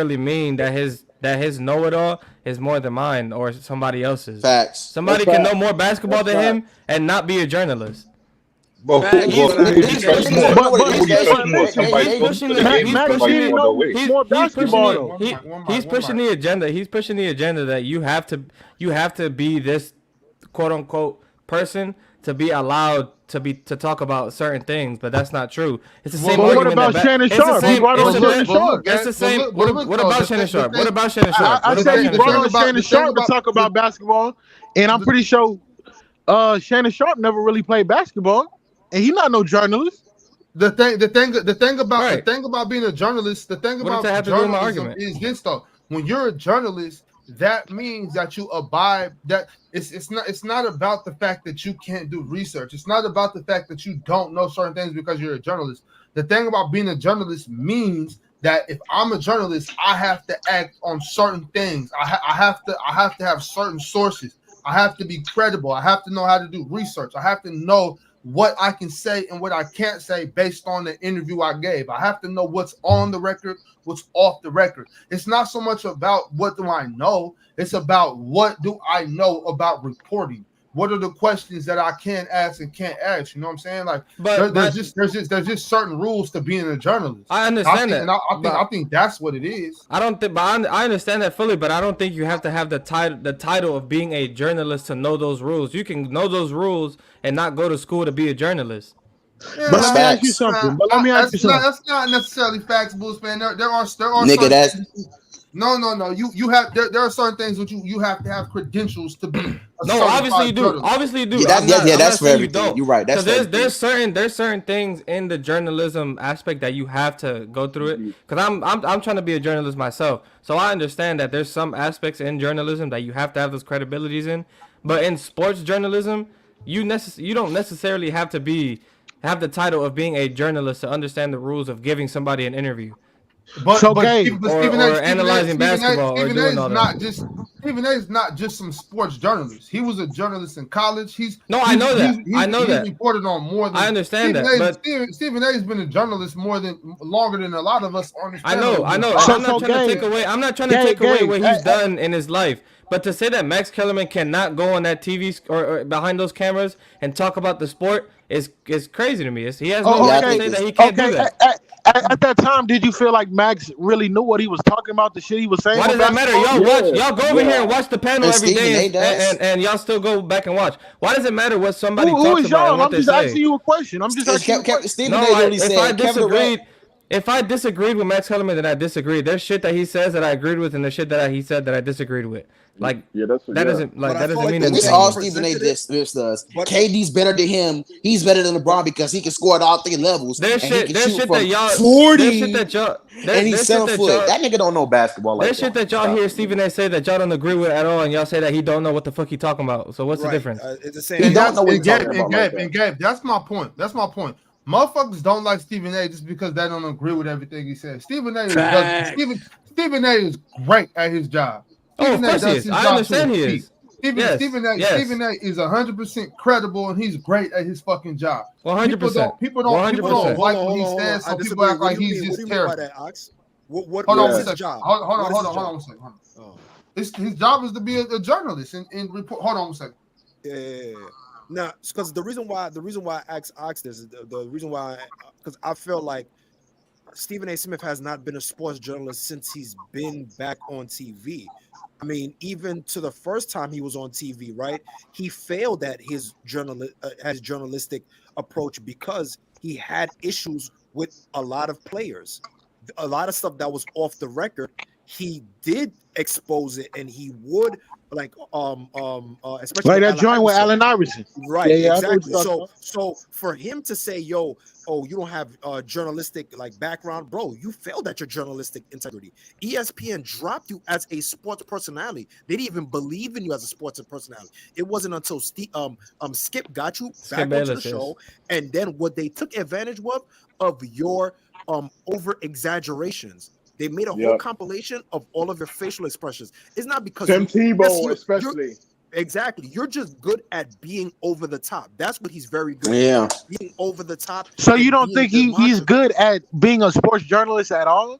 necessarily mean that his that his know-it-all is more than mine or somebody else's. Facts. Somebody can know more basketball than him and not be a journalist. But Facts, who but I would you He's trust pushing Niggas, more? you know the what it Who is, would you guys? trust more? Somebody he's closer pushing to the the game he's or pushing somebody the further away? he's pushing basketball, the though. he's pushing the agenda. He's pushing the agenda that you have to be this quote unquote person to be allowed to talk about certain things, but that's not true. It's the Well, same But what look, argument about that Shannon it's the Sharp? You same brought it's on a Shannon Sharp. it's the same. What though, about Shannon Sharp? What about Shannon I, Sharp? I What said about you Shannon brought thing on Sharp? about Shannon the thing Sharp to about talk about basketball, and I'm pretty sure Shannon Sharp never really played basketball, and he's not no journalist. the thing Right. about being a journalist, the thing What does about that have to do with my journalism argument? is this though. When you're a journalist, that means that you abide that it's not about the fact that you can't do research. It's not about the fact that you don't know certain things because you're a journalist. The thing about being a journalist means that if I'm a journalist, I have to act on certain things. I have to have certain sources. I have to be credible. I have to know how to do research. I have to know what I can say and what I can't say based on the interview I gave. I have to know what's on the record, what's off the record. It's not so much about what do I know, it's about what do I know about reporting. What are the questions that I can ask and can't ask? You know what I'm saying? Like there's just certain rules to being a journalist. I understand that. I think that's what it is. I don't think, but I understand that fully. But I don't think you have to have the title of being a journalist to know those rules. You can know those rules and not go to school to be a journalist. But That's let me ask you facts. something. But let me ask you something. That's not necessarily facts, Bulls man. There are Nigga, certain that's things. No. You have there are certain things that you have to have credentials to be a No, obviously you certified do. journalist. Obviously you do. yeah, I'm not that's for saying you everything. don't. You're right. That's Because for everything. there's certain things in the journalism aspect that you have to go through it. Because I'm trying to be a journalist myself, so I understand that there's some aspects in journalism that you have to have those credibilities in. But in sports journalism, you don't necessarily have to have the title of being a journalist to understand the rules of giving somebody an interview So, Gabe, or analyzing basketball or Stephen A doing all that. Stephen A is not just some sports journalist. He was a journalist in college. No, I know that. I know he's that. reported on more than I understand that, but Stephen A has been a journalist longer than a lot of us on this I panel. know, and I'm not trying to take away. I'm not trying to take away what he's done in his life. But to say that Max Kellerman cannot go on that TV or behind those cameras and talk about the sport is crazy to me. He has no right to say that he can't do that. At that time, did you feel like Max really knew what he was talking about? The shit he was saying. Why does that matter? Y'all go over here and watch the panel And every Stephen A. day, does. and y'all still go back and watch. Why does it matter what somebody Who talks is about and y'all? what I'm they just say? asking you a question. I'm just asking you a question. Stephen A. literally said Kevin Durant. If I disagreed with Max Kellerman, then I disagreed. There's shit that he says that I agreed with, and there's shit that he said that I disagreed with. Like that doesn't mean It's anything. all Stephen A. does. KD's better than him. He's better than LeBron because he can score at all three levels. There's and shit. he can There's shoot shit from that y'all. 40. There's shit that y'all. And he's 7 foot. That nigga don't know basketball like There's that. shit that y'all hear Stephen A. say that y'all don't agree with at all, and y'all say that he don't know what the fuck he talking about. So what's the difference? It's the same. He don't know what he's talking And about like that. Gabe, that's my point. That's my point. Motherfuckers don't like Stephen A. just because they don't agree with everything he says. Stephen A. is great at his job. Oh, of course he is. I understand he is. Stephen A. is 100% credible and he's great at his fucking job. 100%. People don't like what he says, so people act like he's just terrible. What Hold on is one his second. job? Hold on one second. His job is to be a journalist and report. Hold on one second. Yeah. Now, because the reason why I asked this is the reason why, because I feel like Stephen A. Smith has not been a sports journalist since he's been back on TV. I mean, even to the first time he was on TV, right? He failed at his journalistic approach because he had issues with a lot of players, a lot of stuff that was off the record. He did expose it, and he would especially Like that joint with Allen Iverson. Right, Yeah, exactly. So for him to say, "Yo, you don't have journalistic background, bro. You failed at your journalistic integrity. ESPN dropped you as a sports personality. They didn't even believe in you as a sports personality. It wasn't until Skip got you back onto the show, and then what they took advantage of your over exaggerations. They made a whole compilation of all of your facial expressions. It's not because Tim Tebow, especially. Exactly. You're just good at being over the top. That's what he's very good at. Being over the top. So you don't think he's good at being a sports journalist at all?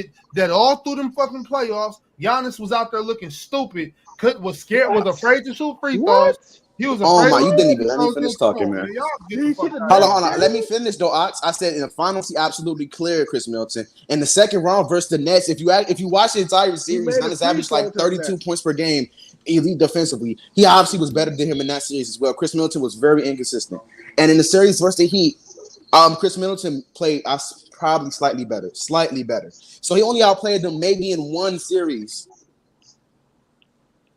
admitted that all through them fucking playoffs, Giannis was out there looking stupid. Was scared, was afraid to shoot free throws. He was Oh afraid my, to you shoot didn't even free let me throws. finish Come talking, on, man. man. Y'all get the fuck out of Hold on. Let me finish though, Ox. I said in the finals he absolutely cleared Chris Middleton. In the second round versus the Nets, if you watch the entire series, made a Giannis free averaged throw like to the 32 net. points per game, elite defensively. He obviously was better than him in that series as well. Chris Middleton was very inconsistent. And in the series versus the Heat, Chris Middleton played probably slightly better. So he only outplayed them maybe in one series.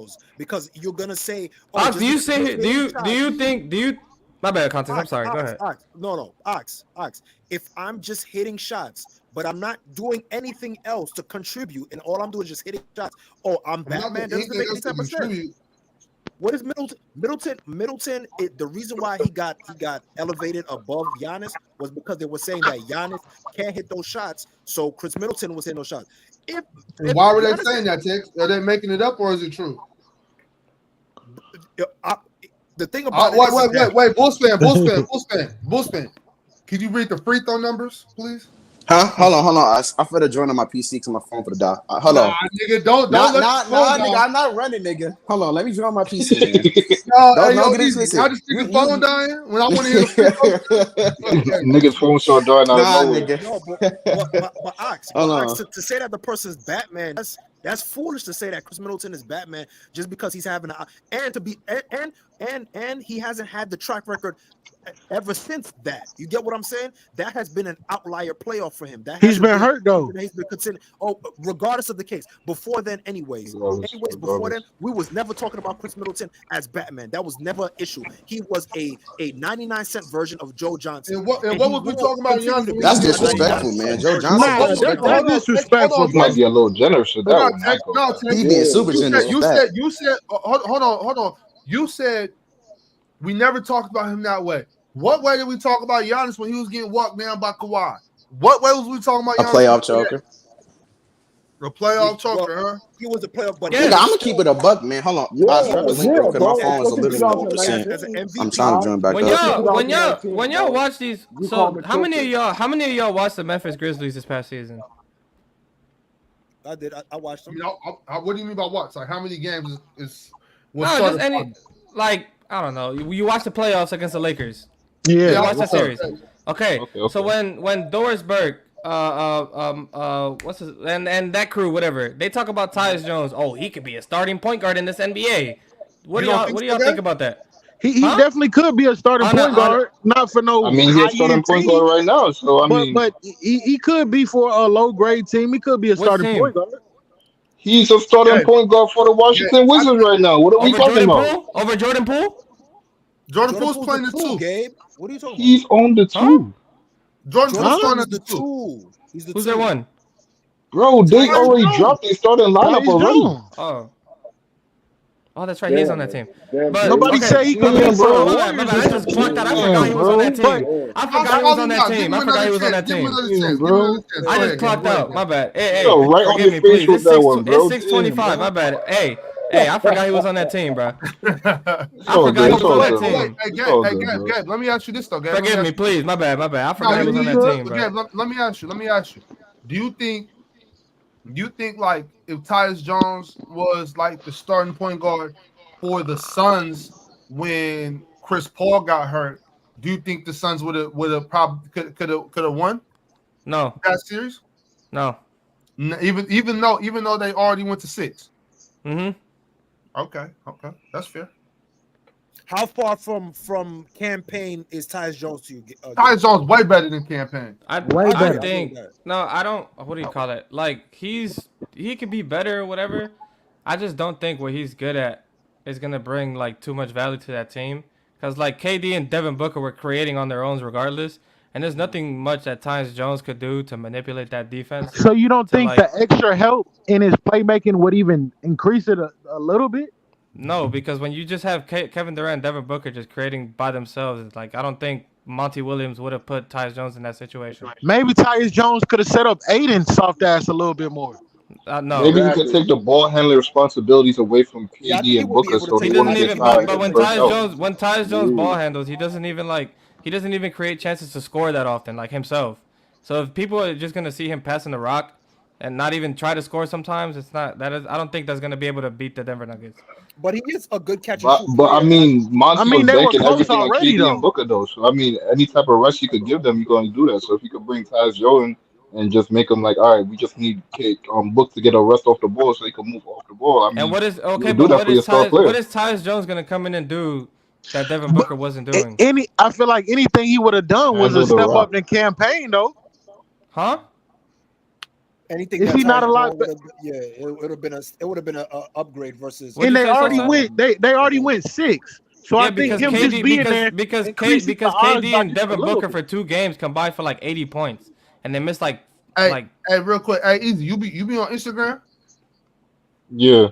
shows because you're gonna say, "Oh, Ox, just do you because say you're do getting you do shots." you think do you My bad, context. I'm Ox, sorry. Go Ox, ahead. Ox. No, Ox, Ox. If I'm just hitting shots, but I'm not doing anything else to contribute, and all I'm doing is just hitting shots, I'm I'm not doing Batman, that doesn't anything make any else to type of sense. contribute. What is Middleton? The reason why he got elevated above Giannis was because they were saying that Giannis can't hit those shots, so Chris Middleton was hitting those shots. If And why were they Giannis, saying that, Tex? Are they making it up or is it true? the thing about it is that Wait, Bulls fan. Can you read the free throw numbers, please? Huh? Hold on. I feel to join on my PC because my phone for the die. Hold Nah, on. nigga, don't let the phone Nigga. die. I'm not running, nigga. Hold on. Let me join my PC, man. Hey, Don't get it easy. twisted. I just think the phone dying when I want to hear the free throw. Okay. Niggas phone start dying out of Nah, nowhere. nigga. no, but Ox, Hold on. to say that the person's Batman, that's foolish to say that Chris Middleton is Batman just because he's having and he hasn't had the track record ever since that. You get what I'm saying? That has been an outlier playoff for him. That He's hasn't been hurt though. he's been considered. Regardless of the case. Before then, before then, we was never talking about Chris Middleton as Batman. That was never an issue. He was a 99-cent version of Joe Johnson. And what was we talking about Giannis? That's disrespectful, man. Joe Johnson Nah, that's disrespectful, This might bro. be a little generous for that Hold one. on, I Tex. ain't gonna No, lie. Tex. He being super generous. You said. Hold on. You said we never talked about him that way. What way did we talk about Giannis when he was getting walked down by Kawhi? What way was we talking about A Giannis? playoff choker. A playoff choker, huh? He was a playoff, but Nigga, I'm gonna keep it a buck, man. Hold on. I got the link real quick. My phone was a little low %. as an MVP. I'm trying to join back When up. y'all watch these, so how many of y'all watched the Memphis Grizzlies this past season? I did. I watched them. What do you mean by what? Like how many games is No, just any. Like I don't know. You watch the playoffs against the Lakers. Yeah, you watch the series. Okay. Okay. So when Doris Burke, what's his and that crew, whatever, they talk about Tyus Jones. Oh, he could be a starting point guard in this NBA. What do y'all think about that? He definitely could be a starting point guard, not for no. I mean, he's starting point guard right now, so I mean, but he could be for a low grade team. He could be a starting point guard. He's a starting point guard for the Washington Wizards right now. What are we talking about? Over Jordan Poole? Jordan Poole's playing the two. Gabe, what are you talking about? He's on the two. Jordan Poole's starting at the two. He's the Who's their one? Bro, they already dropped their starting lineup already. Oh, that's right. He's on that team. But nobody said he could be I for I just clocked that. I forgot he was on that team. I forgot he was on that team. I just clocked out. My bad. Hey, forgive me, please. It's 6:25. My bad. Hey, I forgot he was on that team, bro. I forgot he was on that team. Hey, Gabe, let me ask you this though, Gabe. Forgive me, please. My bad. I forgot he was on that team, bro. Gabe, let me ask you. Do you think like if Tyus Jones was like the starting point guard for the Suns when Chris Paul got hurt, do you think the Suns would have probably could have won? No. That series? No. Even though they already went to 6. Mm-hmm. Okay, that's fair. How far from campaign is Tyus Jones to you? Tyus Jones way better than campaign. I think no, I don't. What do you call it? Like he could be better or whatever. I just don't think what he's good at is gonna bring like too much value to that team. Cause like KD and Devin Booker were creating on their own regardless, and there's nothing much that Tyus Jones could do to manipulate that defense. So you don't think like, the extra help in his playmaking would even increase it a little bit? No, because when you just have Kevin Durant and Devin Booker just creating by themselves, it's like I don't think Monty Williams would have put Tyus Jones in that situation. Maybe Tyus Jones could have set up Aiden soft ass a little bit more. No. Maybe he could take the ball handling responsibilities away from KD and Booker, so he wouldn't get tired. But when Tyus Jones ball handles, he doesn't even create chances to score that often, like himself. So if people are just gonna see him passing the rock and not even try to score sometimes, I don't think that's gonna be able to beat the Denver Nuggets. But he is a good catcher. But I mean, Monty was they were banking close everything on already, KD though. and Booker, though. So I mean, any type of rest you could give them, you're going to do that. So if you could bring Tyus Jones and just make them like, all right, we just need Book to get a rest off the ball so he can move off the ball. I mean, and what is okay? do But that for your star player. what is Tyus Jones gonna come in and do that Devin Booker wasn't doing? I feel like anything he would have done was a step up in campaign, though. Huh? Anything is he not a lot? Yeah, it would have been a upgrade versus. And they already went. They already went 6. So Yeah, I think because him just KD being there because increases the odds KD by and just a Devin little Booker bit. for 2 games combined for like 80 points, and they missed like Hey, like real quick. Hey, Easy, you be on Instagram? Yeah.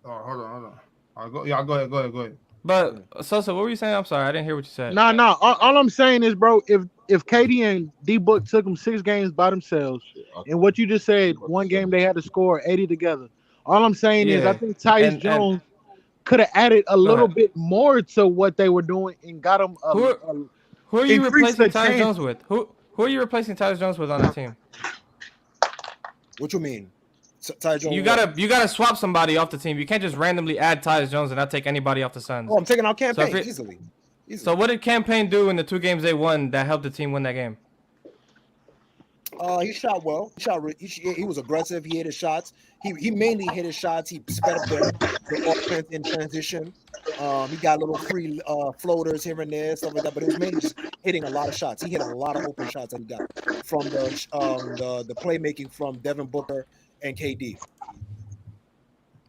Oh, hold on. Y'all go ahead. But Sosa, what were you saying? I'm sorry, I didn't hear what you said. Nah. All I'm saying is, bro, if KD and D Book took them 6 games by themselves, and what you just said, one game they had to score 80 together. All I'm saying is, I Yeah, think Tyus and Jones could have added a go little ahead. bit more to what they were doing and got them Who are you increase replacing the Tyus chance. Jones with? Who are you replacing Tyus Jones with on that team? What you mean? Ty Jones? You What? gotta swap somebody off the team. You can't just randomly add Tyus Jones and not take anybody off the Suns. Oh, I'm taking out So if campaign it, easily. so what did Campaign do in the 2 games they won that helped the team win that game? He shot well. He was aggressive. He hit his shots. He mainly hit his shots. He sped up the offense in transition. He got little free floaters here and there, stuff like that. But it was mainly just hitting a lot of shots. He hit a lot of open shots that he got from the playmaking from Devin Booker and KD.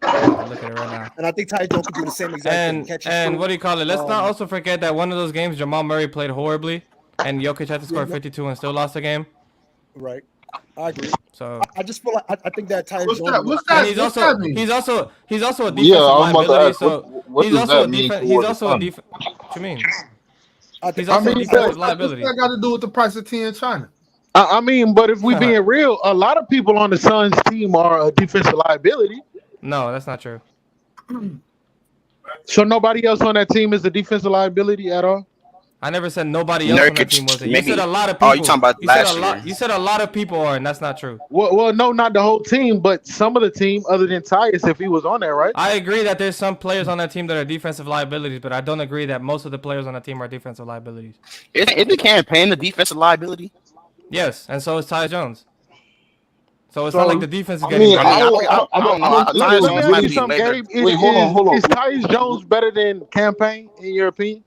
I'm looking at it right now. And I think Ty Jones could do the same exact thing. And what do you call it? Let's not also forget that one of those games Jamal Murray played horribly, and Jokic had to score 52 and still lost the game. Right, I agree. So I just feel like I think that Ty Jones. And he's also a defensive Yeah, I was about to liability. ask, So what he's does also that a mean defense. He's towards the also a Suns? defense. What you mean? He's I also a mean, defensive What's liability. that got to do with the price of tea in China? I mean, but if we being real, a lot of people on the Suns team are a defensive liability. No, that's not true. So nobody else on that team is a defensive liability at all. I never said nobody else on that team was it. You said a lot of people. Oh, you talking about last year? You said a lot of people are, and that's not true. Well, no, not the whole team, but some of the team, other than Tyus, if he was on there, right? I agree that there's some players on that team that are defensive liabilities, but I don't agree that most of the players on that team are defensive liabilities. Isn't Campaign the defensive liability? Yes, and so is Ty Jones. So it's not like the defense is I getting mean, better. I don't know. Let me ask you something, Gabe. Wait, hold on. Is Tyus Jones better than Campaign in your opinion?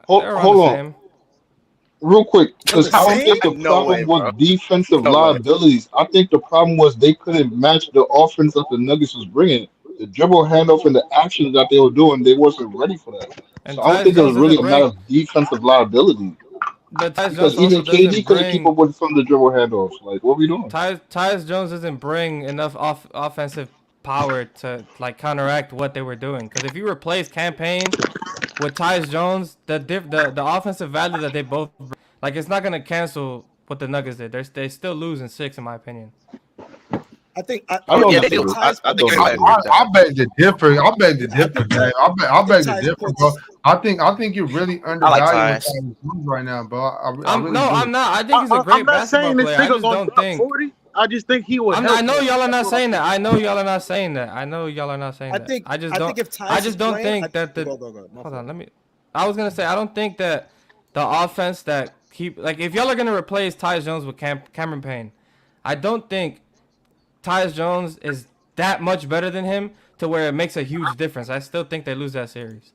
Hold on. Real quick, because I don't think the problem was defensive liabilities. I think the problem was they couldn't match the offense that the Nuggets was bringing. The dribble handoff and the actions that they were doing, they wasn't ready for that. And So I don't think it was really a matter of defensive liability. But Tyus Because Jones also even KD doesn't couldn't keep bring. up with some of the dribble handoffs. Like, what are we doing? Tyus Jones doesn't bring enough offensive power to like counteract what they were doing. Because if you replace Campaign with Tyus Jones, the offensive value that they both bring, like it's not gonna cancel what the Nuggets did. They still lose in 6, in my opinion. I think I beg the difference. I beg the difference, man. I beg the difference, bro. I think you're really undervaluing Tyus right now, bro. I'm not. I think he's a great basketball player. I just don't think. 40. I just think he would. I know y'all are not saying that. I know y'all are not saying that. I just don't think that the. Hold on, let me. I was gonna say I don't think that the offense that like if y'all are gonna replace Tyus Jones with Cameron Payne, I don't think Tyus Jones is that much better than him to where it makes a huge difference. I still think they lose that series.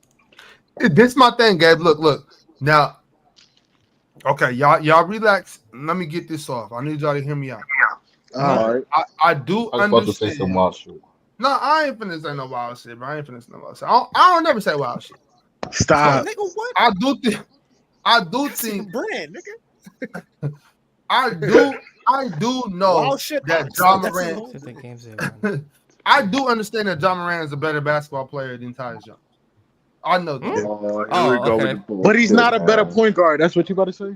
This my thing, Gabe. Look. Now, okay, y'all relax. Let me get this off. I need y'all to hear me out. All right. I do I was about to say understand. some wild shit. No, I ain't finna say no wild shit, bro. I ain't finna say no wild shit. I don't never say wild shit. Stop. Nigga, what? I do think brand, nigga. I do know that John Morant. I do understand that John Morant is a better basketball player than Tyus Jones. I know that. But he's not a better point guard. That's what you about to say?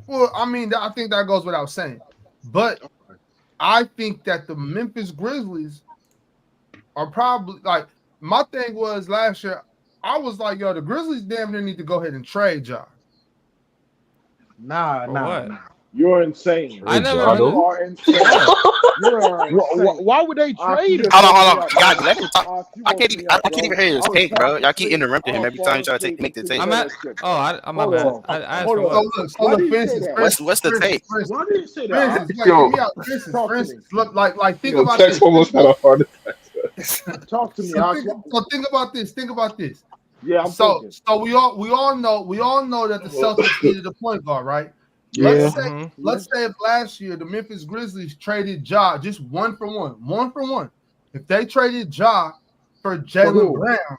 Well, I mean, I think that goes without saying. But I think that the Memphis Grizzlies are probably like my thing was last year. I was like, yo, the Grizzlies damn near need to go ahead and trade John. Nah. You're insane. I never. You are insane. Why would they trade him? Hold on. God, let him talk. I can't even hear his take, bro. Y'all keep interrupting him every time you try to make the take. I'm my bad. I asked for what? What's the take? Why did you say that? For instance, look, like think about Tex this. almost had a heart attack. Talk to me. So think about this. Think about this. Yeah, so we all know that the Celtics needed a point guard, right? Yeah. Let's say if last year the Memphis Grizzlies traded Ja just 1 for 1. If they traded Ja for Jaylen Brown,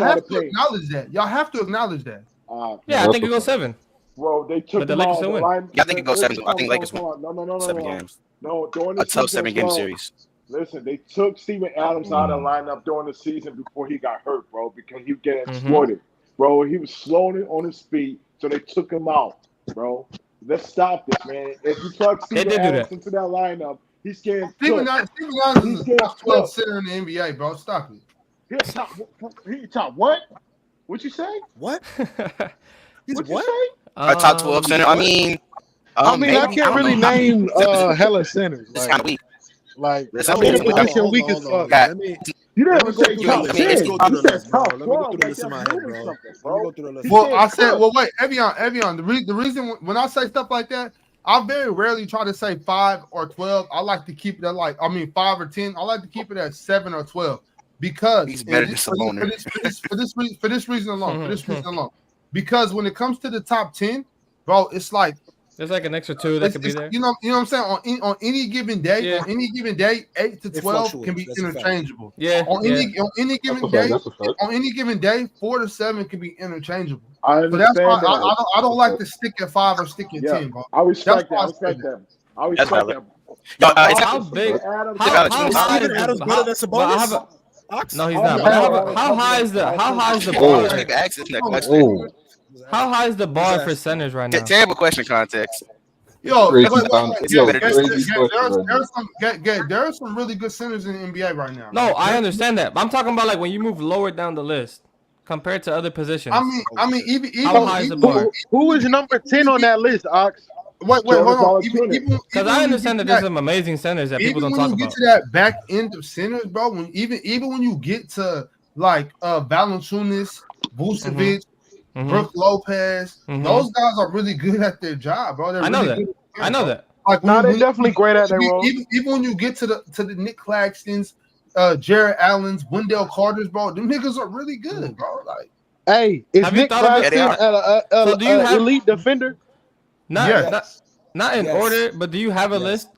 try have to to paint. acknowledge that. Y'all have to acknowledge that. Yeah, I think it goes 7. Bro, they But took the him Lakers out of still the win. line. Yeah, I think it goes Listen, 7. I think Lakers win No, 7 games. No, during A the tough season, 7-game bro. series. Listen, they took Steven Adams out of the lineup during the season before he got hurt, bro, because he was getting exploited. Bro, he was slowing on his feet, so they took him out, bro. Let's stop this, man. If you plug They Steven did do Adams that. into that lineup, He's scared Steven Cook. Adams He's is a scared top 12 Cook. center in the NBA, bro. Stop it. He top what? What you say? What? He's What you what? say? A top 12 center. I mean, I mean, I maybe I can't don't really know. name hella centers. It's kind of weak. Like Listen, center Hold on, position hold weak on, as hold on. fuck. got You didn't Let even me go say through the top list. I mean, Let it's me 10. go through You the said list, bro. top Let me go 12. through the Like list in that's my head, moving bro. something, Let me bro. go through the list. He Well, I said said, Cook. well, wait, Evian. The reason when I say stuff like that, I very rarely try to say 5 or 12. I like to keep it at 5 or 10. I like to keep it at 7 or 12 because he's better than Sabonis. for this reason alone. Because when it comes to the top 10, bro, it's like There's like an extra two that could be there. you know what I'm saying. On any given day, Yeah. 8 to 12 can be That's a fact. interchangeable. Yeah. On any That's given a day, fact. That's a fact. on any given day, 4 to 7 can be interchangeable. I So that's why understand that. I don't That's a like fact. to stick at 5 or stick at Yeah, 10, bro. I respect that. That's why I I say respect that. that. I That's respect valid. that. Y'all, But it's how How is Steven big? Adams? it's How valid how too. Is high Steven is Adams the better than but I have Sabonis? a Ox? no, he's I not. don't But I know. have I a, don't how cover high that. is the I don't how cover high that. is the Oh, bar? this nigga asking that Hold on, question. Oh, How high is the Who's bar for asking that? centers right now? Terrible question context. Yo, wait, crazy time. It's Yo, better than crazy Sabonis. question right now. there are some really good centers in the NBA right now. No, Bro. I understand that. But I'm talking about like when you move lower down the list compared to other positions. I mean, even How even high is the even bar? Who is number 10 on that list, Ox? wait, Jordan hold on. Valanciunas. Because I When you get understand to that there's that, some amazing centers that people even don't when talk you get about. to that back end of centers, bro, even when you get to like Valanciunas, Mhm. Vucevic, Mhm. Brook Lopez, Mhm. those guys are really good at their job, bro. They're I know really that. good at the I game, know bro. that. Like Nah, they definitely great at their role. even when you get to the Nick Claxtons, Jared Allen's, Wendell Carter's, bro, them niggas are really good, bro. Like, Hey, is Have you Nick thought of it? Yeah, they Claxton are. So do you a have elite defender? not yes, not Yes. not in Yes. order, but do you have a Yes. list,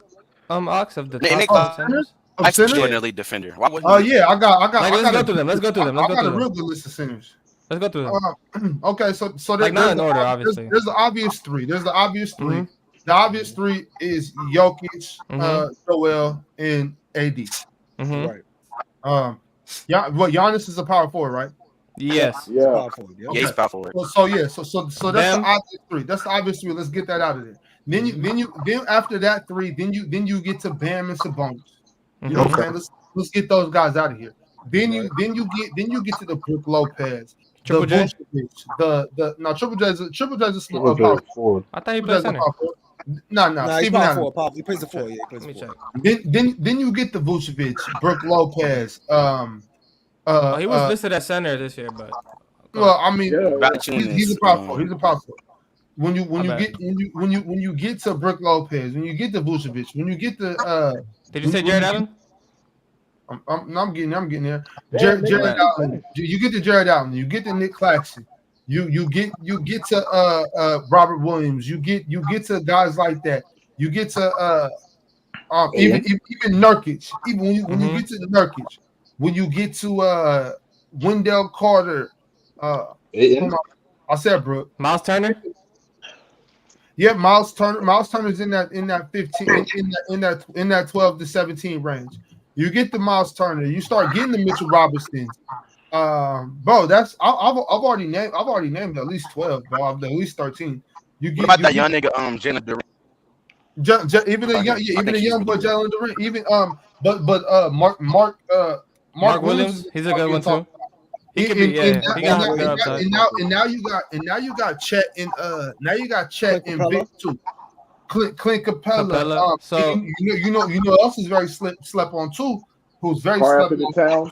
Ox, of the Nick top of centers? Claxton's centers. an Yeah. elite defender. Why wouldn't he be? Yeah, Like I let's got go a through them. Let's go through them. Let's I go got through a real them. good list of centers. Let's go through them. Okay, so Like not in order, obviously. there's the obvious three. There's the obvious three. Mhm. The obvious three is Jokic, Mhm. Joel, and AD. Mhm. Right. Yeah, well, Giannis is a power forward, right? Yes. He's a Yeah. power forward. Yep. Yeah, he's Okay. power forward. So that's the Bam. obvious three. That's the obvious three. Let's get that out of there. Then after that three, then you get to Bam and Sabonis. You know what I'm Mhm. saying? Let's get those guys out of here. Then Right. you get to the Brook Lopez, the Triple J. Vucevic, the no Triple J's a small Triple J power. is forward. I thought he Triple played J's a center. power forward. No, Nah, he's Steven power Adams. forward. Power. He plays the Let me four. check. Yeah, he plays Let the me four. check. Then you get the Vucevic, Brook Lopez. Oh, he was listed as center this year, but go Well, ahead. I mean, Yeah, yeah. he's Valanciunas. a power forward. He's a power forward. My bad. When you get to Brook Lopez, when you get to Vucevic, when you get to Did you say Jared Allen? I'm getting there. Damn, nigga, My Jared let bad. me Allen. finish. You get to Jared Allen. You get to Nick Claxton. You get to Robert Williams. You get to guys like that. You get to even Nurkic. Even when you Mhm. get to the Nurkic, when you get to Wendell Carter, Aiden? I said Brooke. Miles Turner. Yeah, Miles Turner. Miles Turner's in that 15 in that 12 to 17 range. You get the Miles Turner. You start getting the Mitchell Robinsons. Bro, that's I've already named at least 12, bro. At least 13. What about that young nigga, Jalen Durant? Even a young, yeah, I even think a he's young boy really good. Jalen Durant. Even Mark Mark Williams Williams. is He's a good being one talked too. He could be. Yeah, he got good upside. and now you got Chet Clint and Vic Capella. too. Clint Capella. Capella. So You know else is very slept on too. Who's very Car slept after the on. town.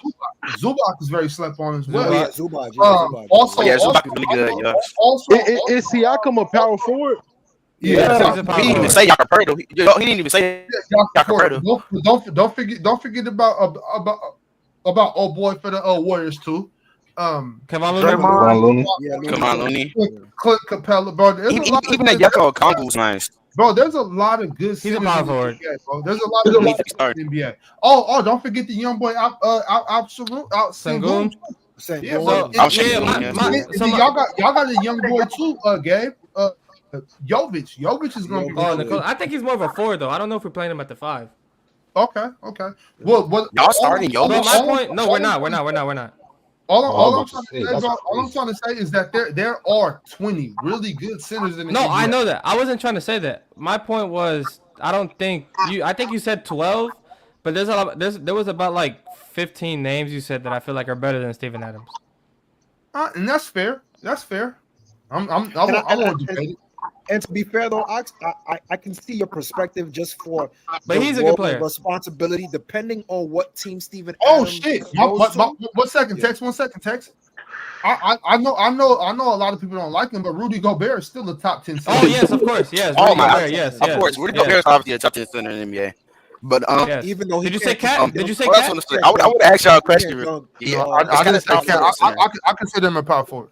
Zubac is very slept on as Oh well. yeah, Zubac. Zubac. Yeah, Zubac. Also, Oh, yeah, also, Zubac is really good. Yeah. Is Siakam a power forward? Yes, yeah. he's a He power didn't even forward. say Jakob He didn't even say Jakob Pertl. Don't forget about old boy for the Warriors too. Kevon Looney. Draymond. Kevon Looney. Yeah, Looney Come on, too. Looney. Clint Capella, bro. There's a lot of Even that Yako Kongu's nice. bro. There's a lot of good He's a centers power in the forward. NBA, bro. There's a lot of He good needs to centers start. in the NBA. Oh, don't forget the young boy out Sengun. Sangoon. Yeah, Sengun. bro. So I'm sure yeah, he's doing my that. And so then my. y'all got a young boy too, Gabe. Jovic. Jovic is gonna be Oh, one. Nicole. I think he's more of a forward though. I don't know if we're playing him at the 5. Okay. Well, Y'all starting So Jovic? my point. No, we're not. We're not. All, Oh, I was all I'm about to trying say to say, that's bro, all I'm crazy. trying to say is that there are 20 really good centers in the No, I NBA. know that. I wasn't trying to say that. My point was, I don't think you. I think you said 12, but there's a lot. There was about like 15 names you said that I feel like are better than Steven Adams. And that's fair. That's fair. I And I, and, won't and, debate it. and to be fair though, I can see your perspective just for But the he's a good role and player. responsibility, depending on what team Steven Oh Adams shit! goes to. 1 second, Yeah. text. 1 second, text. I know a lot of people don't like him, but Rudy Gobert is still a top 10 center. Oh yes, of course, yes. Oh Rudy my, Gobert, yes, of yes, course, Rudy yes, Gobert is obviously a top 10 center in the NBA. But yes. Even though he Did you say can't, Cat? Did you say what else Cat? want to say? I would ask y'all a question. dunk. Yeah, I it's kind of didn't say power Cat. forward center. I consider him a power forward.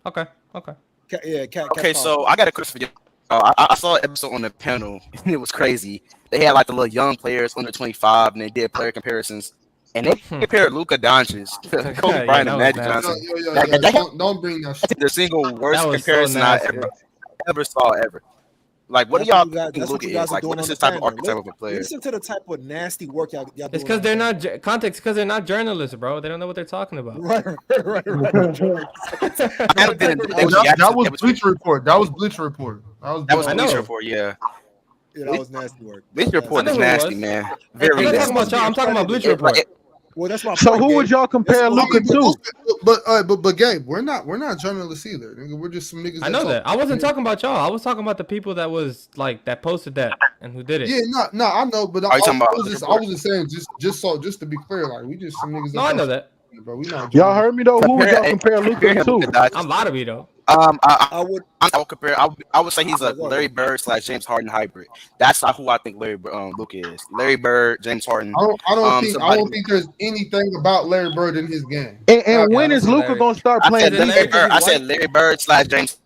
Okay, okay. Cat Okay, power so forward. I got a question for you. I saw an episode on the panel, and it was crazy. They had like the little young players under 25, and they did player comparisons. And they compared Luka Doncic to Kobe Yeah, Bryant that and was Magic nasty. Johnson. Yo. Don't bring that shit. The single That worst was so comparison I nasty. ever saw ever. Like, what do That's what y'all you guys. think That's what Luka you guys is? are Like, what doing is on the his type of panel. archetype of a player? Listen to the type of nasty work y'all It's doing. because they're not context. Because they're not journalists, bro. They don't know what they're talking about. Right. That was Bleacher Report. That was Bleacher Report. That was I Bleacher know. Report, yeah. Yeah, that was nasty work. Bleacher I Report know is who it nasty, was. man. I'm Very not nasty. talking about y'all. I'm talking about Bleacher Report. Well, that's my So point. who would Gabe. y'all compare Luka to? But Gabe, we're not journalists either. Nigga. We're just some niggas. I know talk. that. I wasn't talking about y'all. I was talking about the people that was like that posted that and who did it. Yeah, no, I know, but Are you talking about I Bleacher was Report? just saying, just to be clear, like we just some niggas. No, I know that. Bro, we not. Y'all heard me though. Who would y'all compare Luka to? I'm Lottery though. I would compare. I would say he's a Larry Bird / James Harden hybrid. That's not who I think Luka is. Larry Bird, James Harden. I don't think there's anything about Larry Bird in his game. And when is Luka gonna start playing defense? I said Larry Bird / James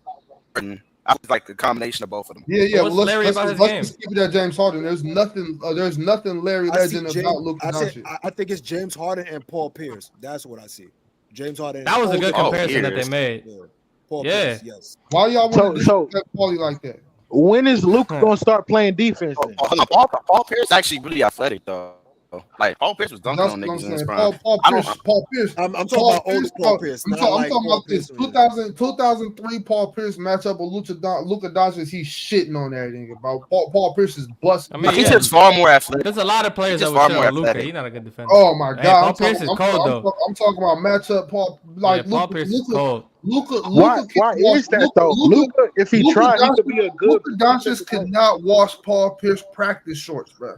Harden. I was like a combination of both of them. Yeah. What's Well, Larry about his let's game? just keep it at James Harden. There's nothing Larry I see Legend James, about Luka Doncic. I think it's James Harden and Paul Pierce. That's what I see. James Harden. That was a good Paul comparison that they Pierce. made. Yeah. Paul Yeah. Pierce, yes. Why y'all want to So disrespect Paulie like that? when is Luka gonna start playing defense? Then? Paul Pierce actually really athletic though. Like Paul Pierce was dunking That's on what I'm niggas in his saying. prime. Paul Pierce. I'm talking about older Paul Pierce. I'm Not talking like Paul about this Pierce. 2003 Paul Pierce matchup with Luka Doncic. He's shitting on that nigga. About Paul Pierce is busting. I mean, He's yeah. just far more athletic. There's a lot of players He's that just would far shit more on Luka. athletic. He's not a good defender. Oh my Hey, god! Paul Pierce is cold though. I'm talking about matchup. Paul Pierce is cold. Why is that though? Luka, if he tried, he could be a good. Luka Doncic could not wash Paul Pierce practice shorts, bro.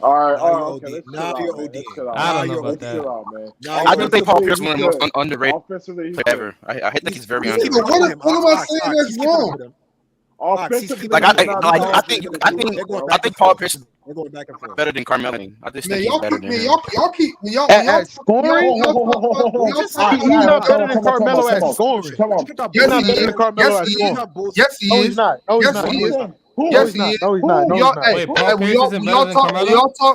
All right, Now okay, let's now chill you're out, man. OD. Let's chill out. I don't know you're about OD. that. Chill out, man. I do think Paul Pierce is Offensively, one of the most underrated Offensively, he's ever. I think he's very He's underrated. keeping up with him. What am I Ox, saying Ox, that's he's keeping up wrong? with him. Offensively, Like he's not I Paul think Pierce I is think They're going I back think and Paul forth. Pierce is They're going back and forth. better than Carmelo. I just Man, think he's better than him. y'all keep when y'all At scoring, Just talk say he's not better than Carmelo at Come scoring. on. He's not better than Carmelo at scoring. Yes, he No, is. he's not. No, he's Yes, not. he No, he's is. not. No, Yes, he's he not. is. No, he's not. No, he's Y'all, not. hey, Wait, Paul Pierce isn't better than Carmelo?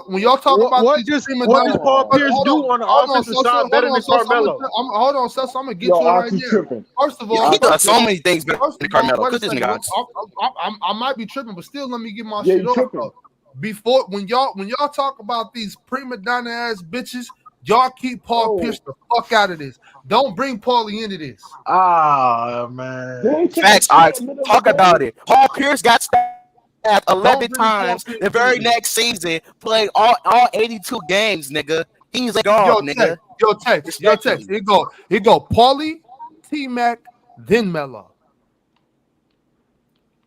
when y'all talk about What these does prima what donnas, does Paul Pierce hold do on the hold offensive Sosa, side better than Sosa, Carmelo? hold on, Sosa, I'm gonna get Yo, to it Ox, right you now. tripping. First of all, He does so many things better than Carmelo. wait a Cook this second. nigga out. I might be tripping, but still, let me get my Yeah, shit you off. tripping. Though. Before when y'all talk about these prima donna ass bitches, y'all keep Paul Pierce the fuck out of this. Don't bring Paulie into this. Ah, man. Facts, Ox. Talk about it. Paul Pierce got stabbed 11 times. The very next season, played all 82 games, nigga. He's a dog, nigga. Yo, text. It go Paulie, T-Mac, then Melo.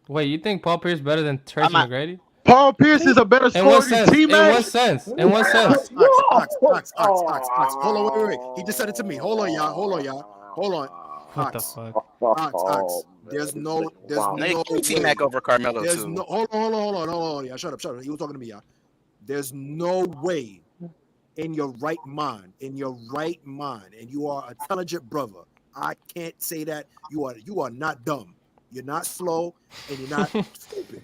Wait, you think Paul Pierce better than Tracy McGrady? Paul Pierce is a better scorer than T-Mac? In what sense? In what sense? Ox. Hold on, wait. He just said it to me. Hold on, y'all. Hold on. What the fuck? Ox. There's no T-Mac over Carmelo There's too. no hold on. Yeah, shut up. He was talking to me, y'all. There's no way in your right mind, and you are an intelligent brother. I can't say that you are not dumb. You're not slow, and you're not stupid.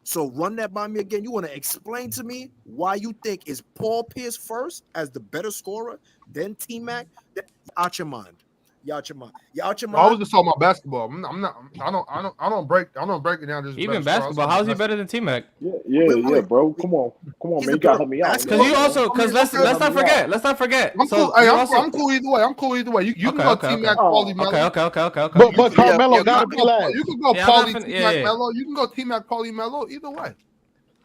So run that by me again. You want to explain to me why you think is Paul Pierce first as the better scorer, then T-Mac? Out your mind. Y'all out your mind. Y'all out your I was mind. just talking about basketball. I don't break it down. Just Even better basketball, how's he better than T-Mac? Yeah, bro. Come on, He's man. a You gotta better help me out. Because you basketball. also, because let's not forget. Let's not forget. I'm cool. So Hey, you I'm also cool either way. You can okay, go okay, T okay. Mac, Paulie Okay, Melo. okay. But Carmelo gotta be last. You can go Yeah, I'm not Paulie finna. T Yeah, Mac yeah. Melo. You can go T Mac, Paulie Melo. Either way.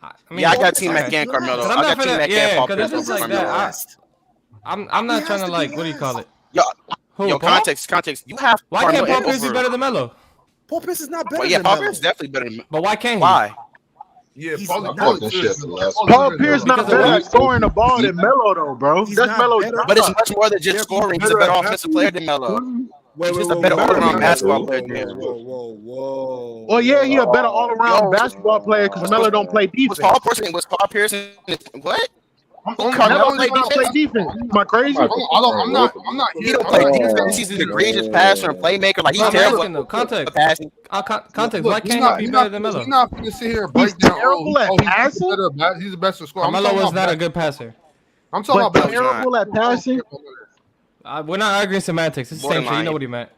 I mean, Yeah, I got Paul T Mac Pierce and is Carmelo. last. Cause I'm I not got T finna. Mac and Yeah, Paul cause Pierce it's just over like He that. Carmelo. last. I'm He not trying has to to be like. What do you call last. it? Yo, Who? Paul? context. You have Why can't Carmelo Paul Pierce be over. better than Melo? Paul Pierce is not better Well, yeah, than Paul Pierce is Melo. definitely better than. But why can't he? Why? Yeah, He's Paulie not. Fuck Paulie that better shit than for Melo. last Paulie week. Paul better than Pierce Melo. not Because of better what? at scoring the ball than Melo though, bro. He's That's not Melo's better. But it's job. much more than just They're scoring. He's a Better better at offensive player than Melo. wait, He's wait, just a wait, better wait, Better wait, all-around than wait, whoa, basketball Melo. player whoa, than whoa, him. whoa, whoa, whoa, Well, yeah, he a better whoa. all-around Yo, basketball player because was Melo don't play defense. Paul Pierce? What? Only Melo Carmelo does play thing not play defense? defense. Am I I'm crazy? not comparing both of I'm them. not He here. don't I'm play not here defense. to He's an hear. egregious passer and playmaker. Like he's I'm terrible asking though. at Context. passing. Context. Look, Why can't he be better than we're Melo? not finna sit here and He's break down. terrible at He's passing. better. He's the best scorer. I'm Carmelo talking was about not a basketball. good passer. I'm talking But about No, he's basketball. not. terrible at passing. We're not arguing semantics. It's the same shit. You know Borderline. what he meant.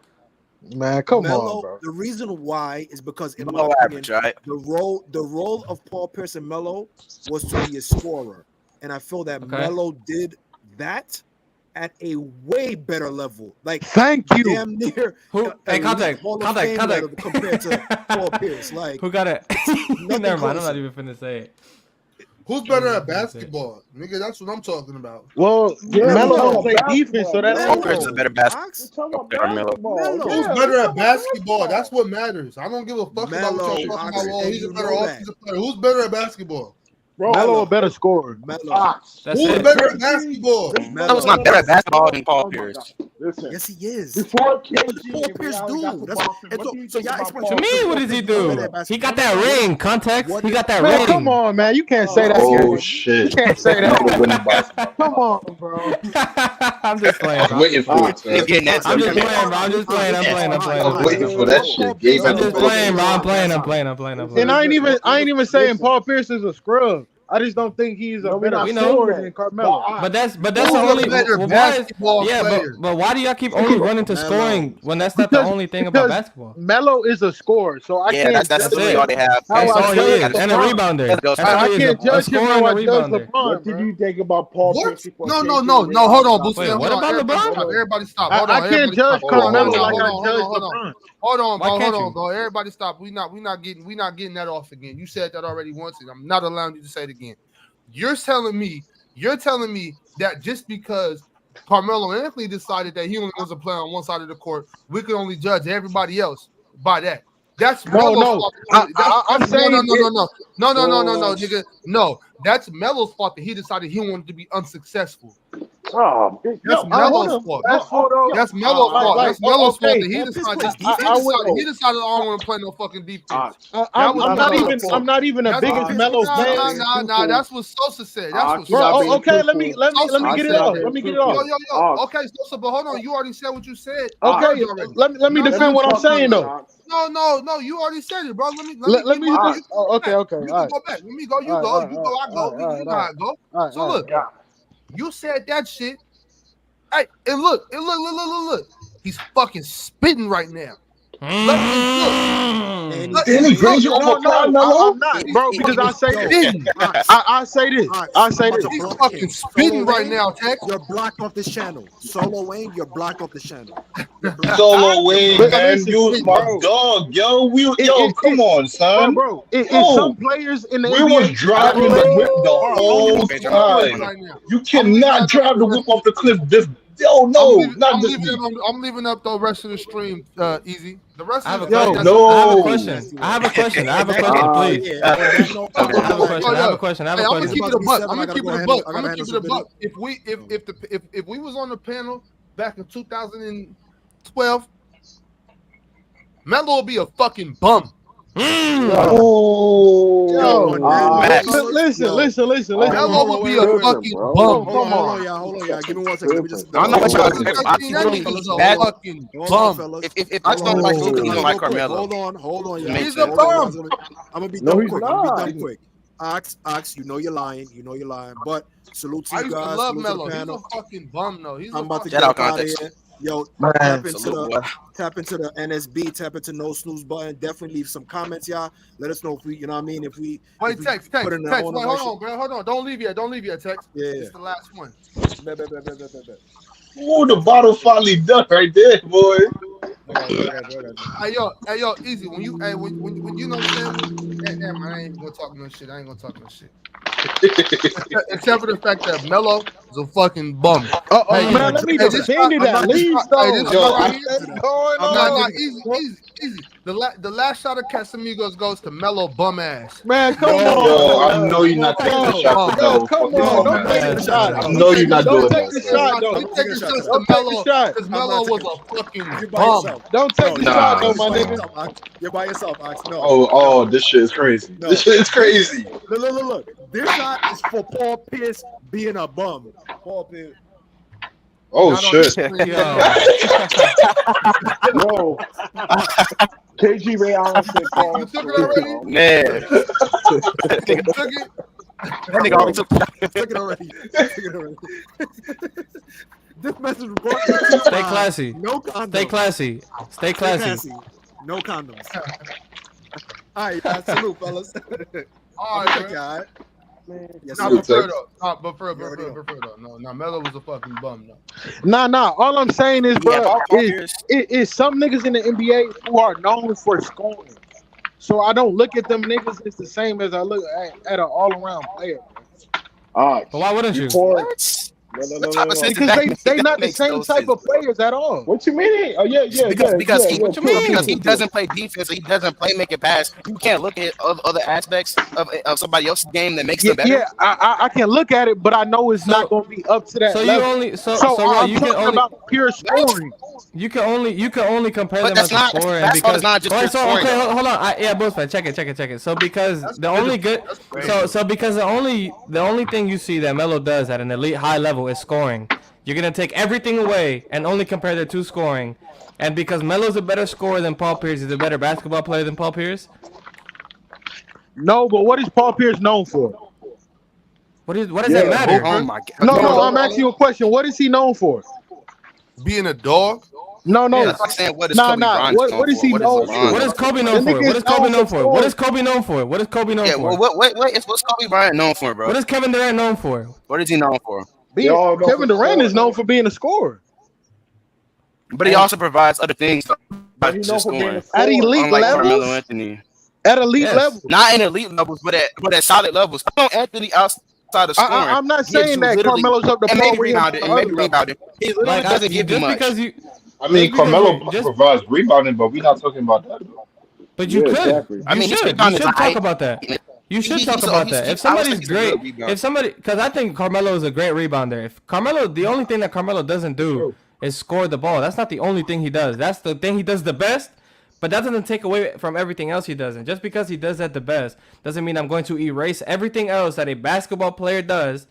Man, come on, Melo, bro. the reason why is because, in my Below opinion, average, right? the role of Paul Pierce and Melo was to be a scorer, and I feel that Okay. Melo did that at a way better level, like Thank you. damn near Who? Hey, elite Hall of Fame level contact. compared to Paul Pierce. Like, Who got it? nothing Never mind. I'm close. not even finna say it. Who's better at basketball, nigga? That's what I'm talking about. Well, Melo. Melo don't play defense, so that Paul ain't Pierce is a better basketball. Ox? Carmelo. Who's better at basketball? That's what matters. I don't give a fuck about what y'all Melo, talking Ox, about. Oh, and he's a you better know that. offensive player. Who's better at basketball? Melo a better scorer. Melo. That's Who's it. better at basketball? Melo's not better at basketball than Paul Pierce. Listen, Yes, he is. before What does Paul Pierce do? So y'all explain. To me, what does he do? He got that ring. Context. He got that man, ring. come on, man. You can't say that. Oh You shit. can't say Melo that. winning basketball. Come on, bro. I'm just playing. I was waiting for it, He's man. getting that. I'm just playing, bro. I'm just playing. I'm playing. I was waiting for that shit. Gabe I'm had to just pull up playing, on bro. I'm it. playing. I'm playing. I'm playing. I'm playing. And I ain't even saying Paul Pierce is a scrub. I just don't think he's a better We know. scorer than Carmelo. But that's the Who's only. a better Why is, basketball yeah, player? but why do y'all keep only running to scoring when that's not the only thing about basketball? Melo is a scorer, so I Yeah, can't. that's literally all they have. How That's I all he judge is, and a LeBron. rebounder. That's all I he is. can't A judge him scorer how I and a judge rebounder. LeBron. What did bro. you think about Paul What? Pierce before No, KG hold on, Stop Boosie. Wait, playing? what about LeBron? Everybody stop. Hold on. I can't Everybody judge stop. Carmelo like I Hold judge on. LeBron. Hold on, Why bro. can't Hold you? on, bro. Everybody stop. We not getting that off again. You said that already once, and I'm not allowing you to say it again. You're telling me that just because Carmelo Anthony decided that he only wants to play on one side of the court, we can only judge everybody else by that. That's Melo's fault. I'm saying No, nigga. No, that's Melo's fault that he decided he wanted to be unsuccessful. Oh, That's Melo's fault. That's Melo's fault. That's Melo's fault that he decided. He decided I don't want to play no fucking defense. I'm not even a biggest Melo fan. Nah. That's what Sosa said. That's what Bro, Sosa. okay, let me get it off. Let me get it off. Yo. Okay, Sosa, but hold on. You already said what you said. Okay, let me defend what I'm saying though. No. You already said it, bro. Let me. Okay. You can go back. Let me go. You go. You go. I go. You know how it go. So look, you said that shit. Hey, and look. He's fucking spitting right now. And he brings you over Carmelo? I'm not, bro, because I say this. I say this. He's fucking spitting right now, Tech. You're blocked off this channel. Solo Wayne, you're blocked off this channel. Solo Wayne, man, you my dog, yo. Come on, son. Bro, some players in the we NBA was driving the whip the whole time. You cannot drive the whip off the cliff. I'm leaving up the rest of the stream. Easy. The rest of I have a question. Please. I have a question. I'm gonna keep it a buck. If we was on the panel back in 2012, Melo would be a fucking bum. Listen. Melo would be a fucking bum. Hold on, y'all. Give me 1 second. Let me just. I know what y'all think. He's a fucking bum. If I don't like Luka, you don't like Carmelo. Hold on, y'all. He's a bum. I'm gonna be done quick. Ox, you know you're lying. But salute to I you used to guys. love Salute to Melo. the He's panel. a fucking bum, though. I'm about to Shout get out out of context. here. Yo, Man, tap into salute, the boy. tap into the NSB, tap into no snooze button. Definitely leave some comments, y'all. Let us know if we, you know what I mean, if we Text. put in our Wait, own hold emotion. on, bro. Hold on. Don't leave yet. Text. Yeah. It's the last one. Bet. Ooh, the bottle finally done right there, boy. I got you. Hey yo, easy. When you when you know what I'm saying? Damn, I ain't even gonna talk no shit. Except for the fact that Melo is a fucking bum. Hey, Man, let me this defend it at least, though. this Yo, shot right I, here. Going Nah, on. easy. The last shot of Casamigos goes to Melo bum ass. Man, come yo, I on. know you're not taking a shot to Yo, Melo come fucking on. bum Don't take ass. the shot. I know you're not Don't doing take that, the sir. shot, though. We taking shots to Don't take the Melo shot. because Melo was a fucking You're by bum. yourself. Don't take the No, shot, Nah. though, my nigga. You're by yourself, Ox. No. Oh, this shit is crazy. No. This shit is crazy. Look. This shot is for Paul Pierce being a bum. Paul Pierce. Oh Not on shit. Yo, KG Ray Allen said You pause took for it real, already? bro. Man, You took it? that nigga already took the shot. Took it already. This message was brought to you Stay by classy. No condoms. Stay classy. Stay classy. No condoms. All right, salute, fellas. All right, right, bro. all right. Yes, Nah, sir. but for real though. For real though. No, Melo was a fucking bum. No. Nah. All I'm saying is, Yeah, bro, Paul Pierce. is some niggas in the NBA who are known for scoring. So I don't look at them niggas as the same as I look at an all around player, bro. But why wouldn't you? Before, What type of sense because does that they make? not That the makes same no type sense, of bro. players at all. What you mean? Oh, yeah. Because he What you True, mean? he doesn't play defense, or he doesn't play making pass. You can't look at other aspects of somebody else's game that makes them better. Yeah, I can look at it, but I know it's not going to be up to that So you level. only so what I'm you can talking only about pure scoring. you can only compare But them that's as a not scorer, and basketball because is not just all pure right, so scoring, okay, though. hold on, yeah, both fans, check it. So because That's the only pitiful. good, That's crazy. so because the only thing you see that Melo does at an elite high level is scoring. You're gonna take everything away and only compare the two scoring, and because Melo's a better scorer than Paul Pierce, he's a better basketball player than Paul Pierce. No, but what is Paul Pierce known for? What does that matter? Oh my god. No, I'm asking you a question. What is he known for? Being a dog? No. That's like saying what is Kobe Bryant known What is for? he What is known LeBron for? What is known Kobe for? known The for? nigga What is is Kobe known known for for? What scoring. is Kobe known for? What is Kobe known Yeah, for? well, what's Kobe Bryant known for, bro? What is Kevin Durant known for? What is he known for? They all know Kevin for Durant is scoring, known though. for being a scorer But he also provides other things But besides he known just for being a scoring. at scorer. elite Unlike Carmelo levels. Anthony, At elite Yes. levels. not in elite levels, but at solid levels. Carmelo Anthony outside of scoring, I'm not he gives saying you that literally Carmelo's up to and par maybe with him rebounded on and the maybe other level. rebounded. He literally Like doesn't give you just much. because you I mean, just because Carmelo you just provides rebounding, but we're not talking about that. but you Yeah, could exactly. I mean, his you rebounding is should talk alright. about that. You should talk He's about that. If I would say somebody's he's a good great, rebounder. because I think Carmelo is a great rebounder. If Carmelo, the only thing that Carmelo doesn't do is score the ball. That's not the only thing he does. That's the thing he does the best. But that doesn't take away from everything else he does. And just because he does that the best doesn't mean I'm going to erase everything else that a basketball player does.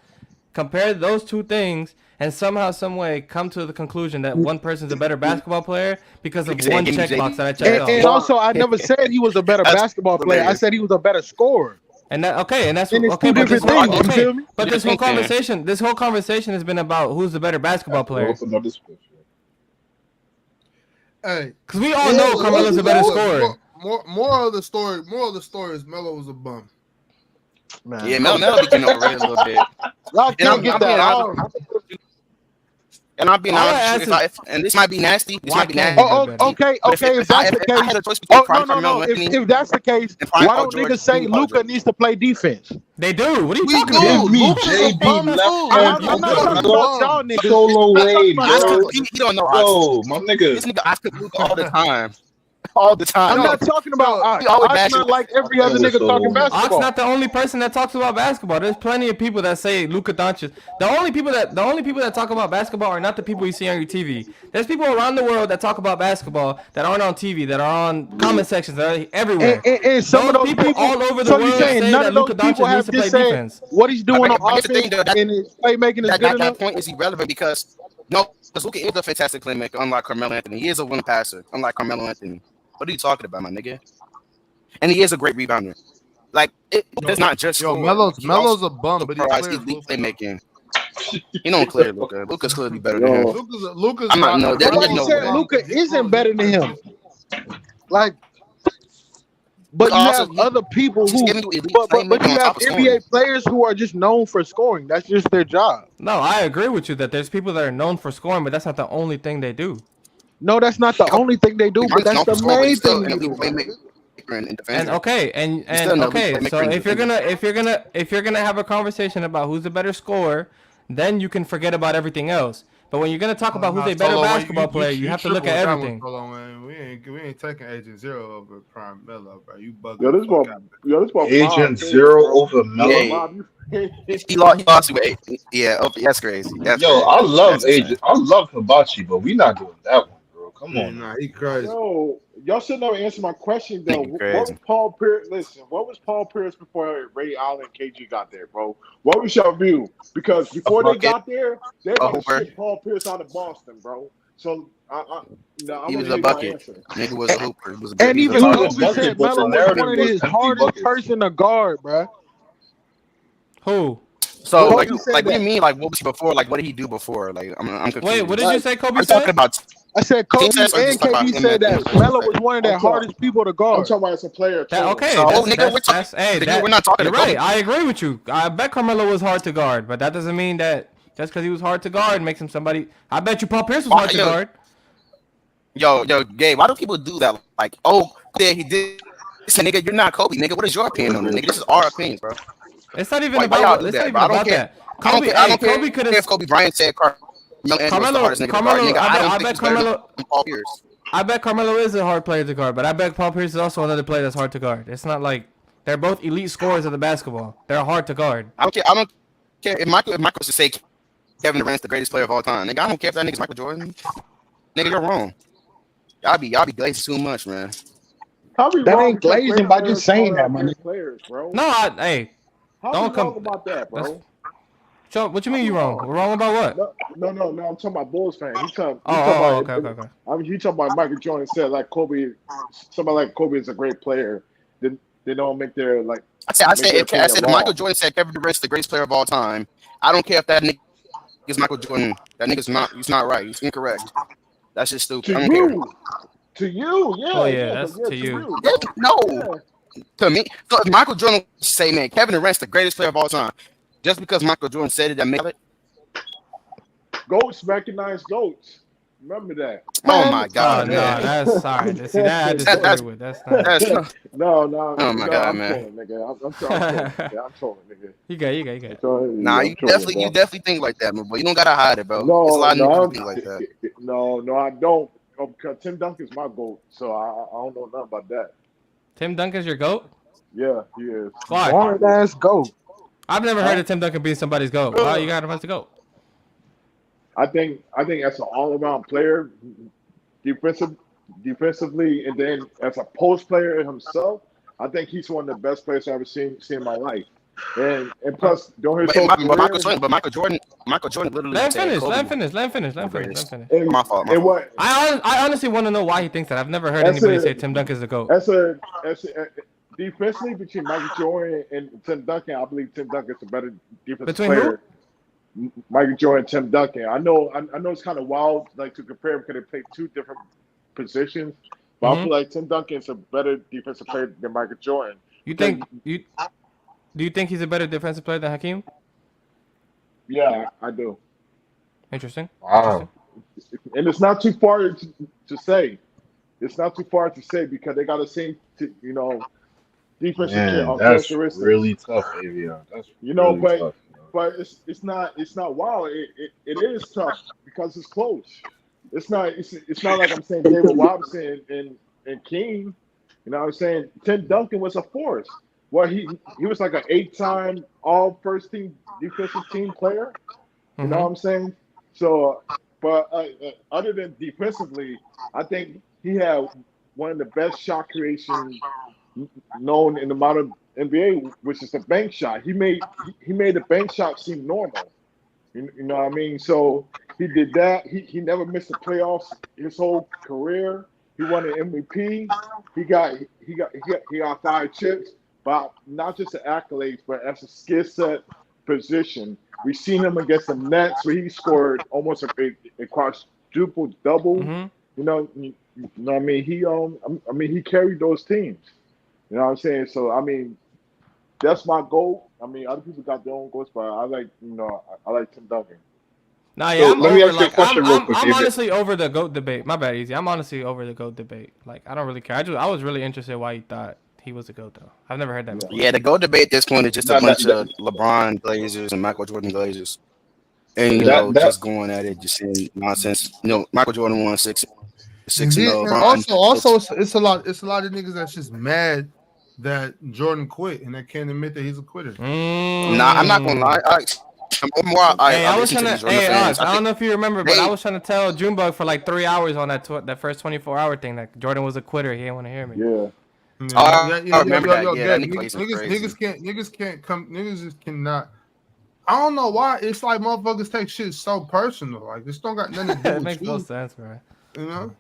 Compare those two things and somehow, some way, come to the conclusion that one person's a better basketball player because of one checkbox that I checked off. And also, I never said he was a better basketball player. I said he was a better scorer. And that's And it's two but this different whole things. You feel me? but this whole conversation has been about who's the better basketball player. Open up this picture. Hey, because we all know Carmelo's a better scorer. More of the story is Melo was a bum. Man, Yeah, Melo be getting overrated a little bit. Y'all can't get that out. And I'm being All I honest, ask and this might be nasty. This might be nasty. Okay. If that's the I had a case, choice between prime no. Carmelo Anthony If that's the case, and prime why Paul don't George, niggas say Jimmy Paul Luka George. needs to play defense? They do. What are you We talking do. about? Give me Luka's a JB bum left too. hand I'm not Luka's talking a about bum. y'all niggas. Solo I'm way, talking about bro. He don't know. Yo, my nigga. This nigga I could Luka all the time. All the time. I'm not talking about He always I'm bashing. not like every other nigga talking Ox basketball. not the only person that talks about basketball. There's plenty of people that say Luka Doncic. The only people that talk about basketball are not the people you see on your TV. There's people around the world that talk about basketball that aren't on TV, that are on comment sections, that are everywhere. And some of those people all over the so world you saying say none that of those Luka people Doncic have needs to play just said defense. what he's doing on But here's the offense thing, though, and his playmaking is good enough. That point is irrelevant because Luka is a fantastic playmaker, unlike Carmelo Anthony. He is a winning passer, unlike Carmelo Anthony. What are you talking about, my nigga? And he is a great rebounder. Like, it's not just score. Melo's a bum, but he provides clears elite Luka. playmaking. He don't clear Luka. Luka's clearly better than him. Yo, Luca's I'm not. not. No, there's nobody no said way. Luca isn't better than him. Like, but Luka you also have other people he's who, giving you elite but playmaking you on have top of scoring. NBA players who are just known for scoring. That's just their job. No, I agree with you that there's people that are known for scoring, but that's not the only thing they do. No, that's not the Kobe only thing they do, but Bryant's that's known for the scoring, but he's main still thing an they elite do, my nigga. playmaker and And defender. okay, He's still an elite okay, playmaker so and if you're defender. gonna have a conversation about who's the better scorer, then you can forget about everything else. But when you're gonna talk about who's Nah, a better Solo, man, basketball player, you you have to look tripping at with that one, everything. Solo, man. We ain't taking Agent Zero over Prime Melo, bro. You bugging yo, the this fuck about out. Mob Agent crazy, Zero bro. over Yeah, Melo. Mob, you he lost to eight. Yeah, that's crazy. That's Yo, crazy. I love That's insane. Agent. I love Hibachi, but we not doing that one, bro. Come Yeah, on now. nah, he crazy. yo, y'all should never answer my question though. Nigga What crazy. was Paul Pierce? Listen, what was Paul Pierce before Ray Allen and KG got there, bro? What was your view? Because A before they bucket, got there, they're a about to hooper. ship Paul Pierce out of Boston, bro. So I He want was to a hear your bucket. answer. Nigga was a hooper. He was a good. And He was a He even was solid a Kobe defender. bucket, said but the Melo was one narrative of was his empty hardest buckets. person to guard, bruh. Who? So Kobe like said what do you that. mean? Like what was he before? Like what did he do before? Like I'm Wait, what confused. did you Like say? Are Kobe you talking said about I said team Kobe sets or and just talking about KD him as said in that a personal Melo set? was one of I'm their talking. hardest people to I'm guard. talking about as a player that. total. Okay, So nigga, we're talking. hey Nigga, we're not talking you're to right. Kobe. I agree with you. I bet Carmelo was hard to guard, but that doesn't mean that just because he was hard to guard makes him somebody. I bet you Paul Pierce was Why, hard to guard. Gabe, why do people do that? Like, oh, yeah, he did. Listen, nigga, you're not Kobe, nigga. What is your opinion on it, nigga? This is our opinions, bro. It's not even Why about y'all what. do It's not that, even bro? I don't about care. that. Kobe, I hey, don't care Kobe could if have. Kobe Bryant said Carmelo Anthony was the hardest nigga to guard, nigga. I don't think he's better than Paul Pierce. I bet Carmelo is a hard player to guard, but I bet Paul Pierce is also another player that's hard to guard. It's not like they're both elite scorers of the basketball. They're hard to guard. I don't care. If Michael was to say Kevin Durant's the greatest player of all time, nigga, I don't care if that nigga's Michael Jordan. Nigga, you're wrong. Y'all be glazing too much, man. How we That wrong ain't because glazing great by just players saying call that, out my nigga. great players, bro? No, hey, How we don't wrong come. about that, That's bro? Joe. What you How mean we you wrong? wrong? Wrong about what? No. I'm talking about Bulls fan. Oh, He talking oh, oh, about. okay, okay, okay. I mean, he talking about Michael Jordan said like Kobe. Somebody like Kobe is a great player. They don't make their I make said their I opinion said if Michael wrong. Jordan said Kevin Durant's the greatest player of all time, I don't care if that nigga is Michael Jordan. That nigga's not. He's not right. He's incorrect. That's just stupid. To I don't care. you, Oh yeah, yeah, yeah, that's to to you. you, Yeah, bro. no, Yeah. to me. So if Michael Jordan say, man, Kevin Durant's the greatest player of all time, just because Michael Jordan said it, that make it. Goats recognize goats. Remember that. Oh Man, my god, No, man. that's sorry. See that I disagree That's with. That's not. that's. Oh my god, I'm man. trolling, nigga. I'm trolling, nigga. I'm trolling, nigga. You got, you got, you got. I'm trolling, Nah, I'm trolling, you bro. definitely think like that, man. But you don't gotta hide it, bro. It's a No, lot of no, niggas who I'm, think like that. no, I don't. Because Tim Duncan's my goat, so I don't know nothing about that. Tim Duncan's your goat? Yeah, he is. Why? hard ass goat. I've never heard Huh? of Tim Duncan being somebody's goat. Why you got him as the goat? I think as an all around player, defensive, defensively, and then as a post player himself, I think he's one of the best players I've ever seen in my life. And plus during his whole career, Michael Jordan literally Let him said finish. Kobe Let him finish. Let him finish. Let the him finish. Let him greatest. finish. My fault. and what I honestly want to know why he thinks that. I've never heard as anybody a say Tim Duncan's the goat. as a defensively between Michael Jordan and Tim Duncan, I believe Tim Duncan's a better defensive Between who? player. Michael Jordan, Tim Duncan. I know it's kind of wild like to compare because they play two different positions, but I feel like Tim Duncan's a better defensive player than Michael Jordan. You think you? Do you think he's a better defensive player than Hakeem? Yeah, I do. Interesting. Wow. And it's not too far to say. It's not too far to say because they got the same, defensive Man, that's characteristics. really tough, Avion. That's But really tough. but it's not wild. It is tough because it's close. It's not like I'm saying David Robinson and King. You know what I'm saying? Tim Duncan was a force. Well, he was like an 8-time all first team defensive team player. You know what I'm saying? So, but other than defensively, I think he had one of the best shot creation known in the modern NBA, which is the bank shot. He made the bank shot seem normal. You know what I mean? So he did that. He never missed the playoffs his whole career. He won an MVP. He got 5 chips, but not just the accolades, but as a skill set, position. We seen him against the Nets where he scored almost a quadruple double. Mm-hmm. You know what I mean? I mean he carried those teams. You know what I'm saying? So I mean that's my goal. I mean other people got their own goals, but I like I like Tim Duncan. Nah, yeah, So I'm let me over. ask you a Like, question real quick, I'm Avian. honestly over the GOAT debate. My bad, easy. I'm honestly over the GOAT debate. Like, I don't really care. I was really interested why you thought he was a GOAT though. I've never heard that Yeah. before. Yeah, the GOAT debate at this point is just a Nah, bunch of LeBron Glazers and Michael Jordan Glazers. And that just going at it, just saying nonsense. Michael Jordan won six And and then zero. and LeBron also it's a lot of niggas that's just mad that Jordan quit and they can't admit that he's a quitter. Nah, I'm not gonna lie. The more Hey, I I was listen trying to to. these Jordan Hey, fans, Ox, I I don't think know if you remember, but I they was trying to tell Junebug for like 3 hours on that first 24-hour thing that Jordan was a quitter. He didn't want to hear me. Yeah. I remember that. Yeah, that Gabe, nigga Glazing is crazy. niggas can't come, niggas just cannot. I don't know why it's like motherfuckers take shit so personal. Like this don't got nothing to do It with makes no you. sense, bro. You know.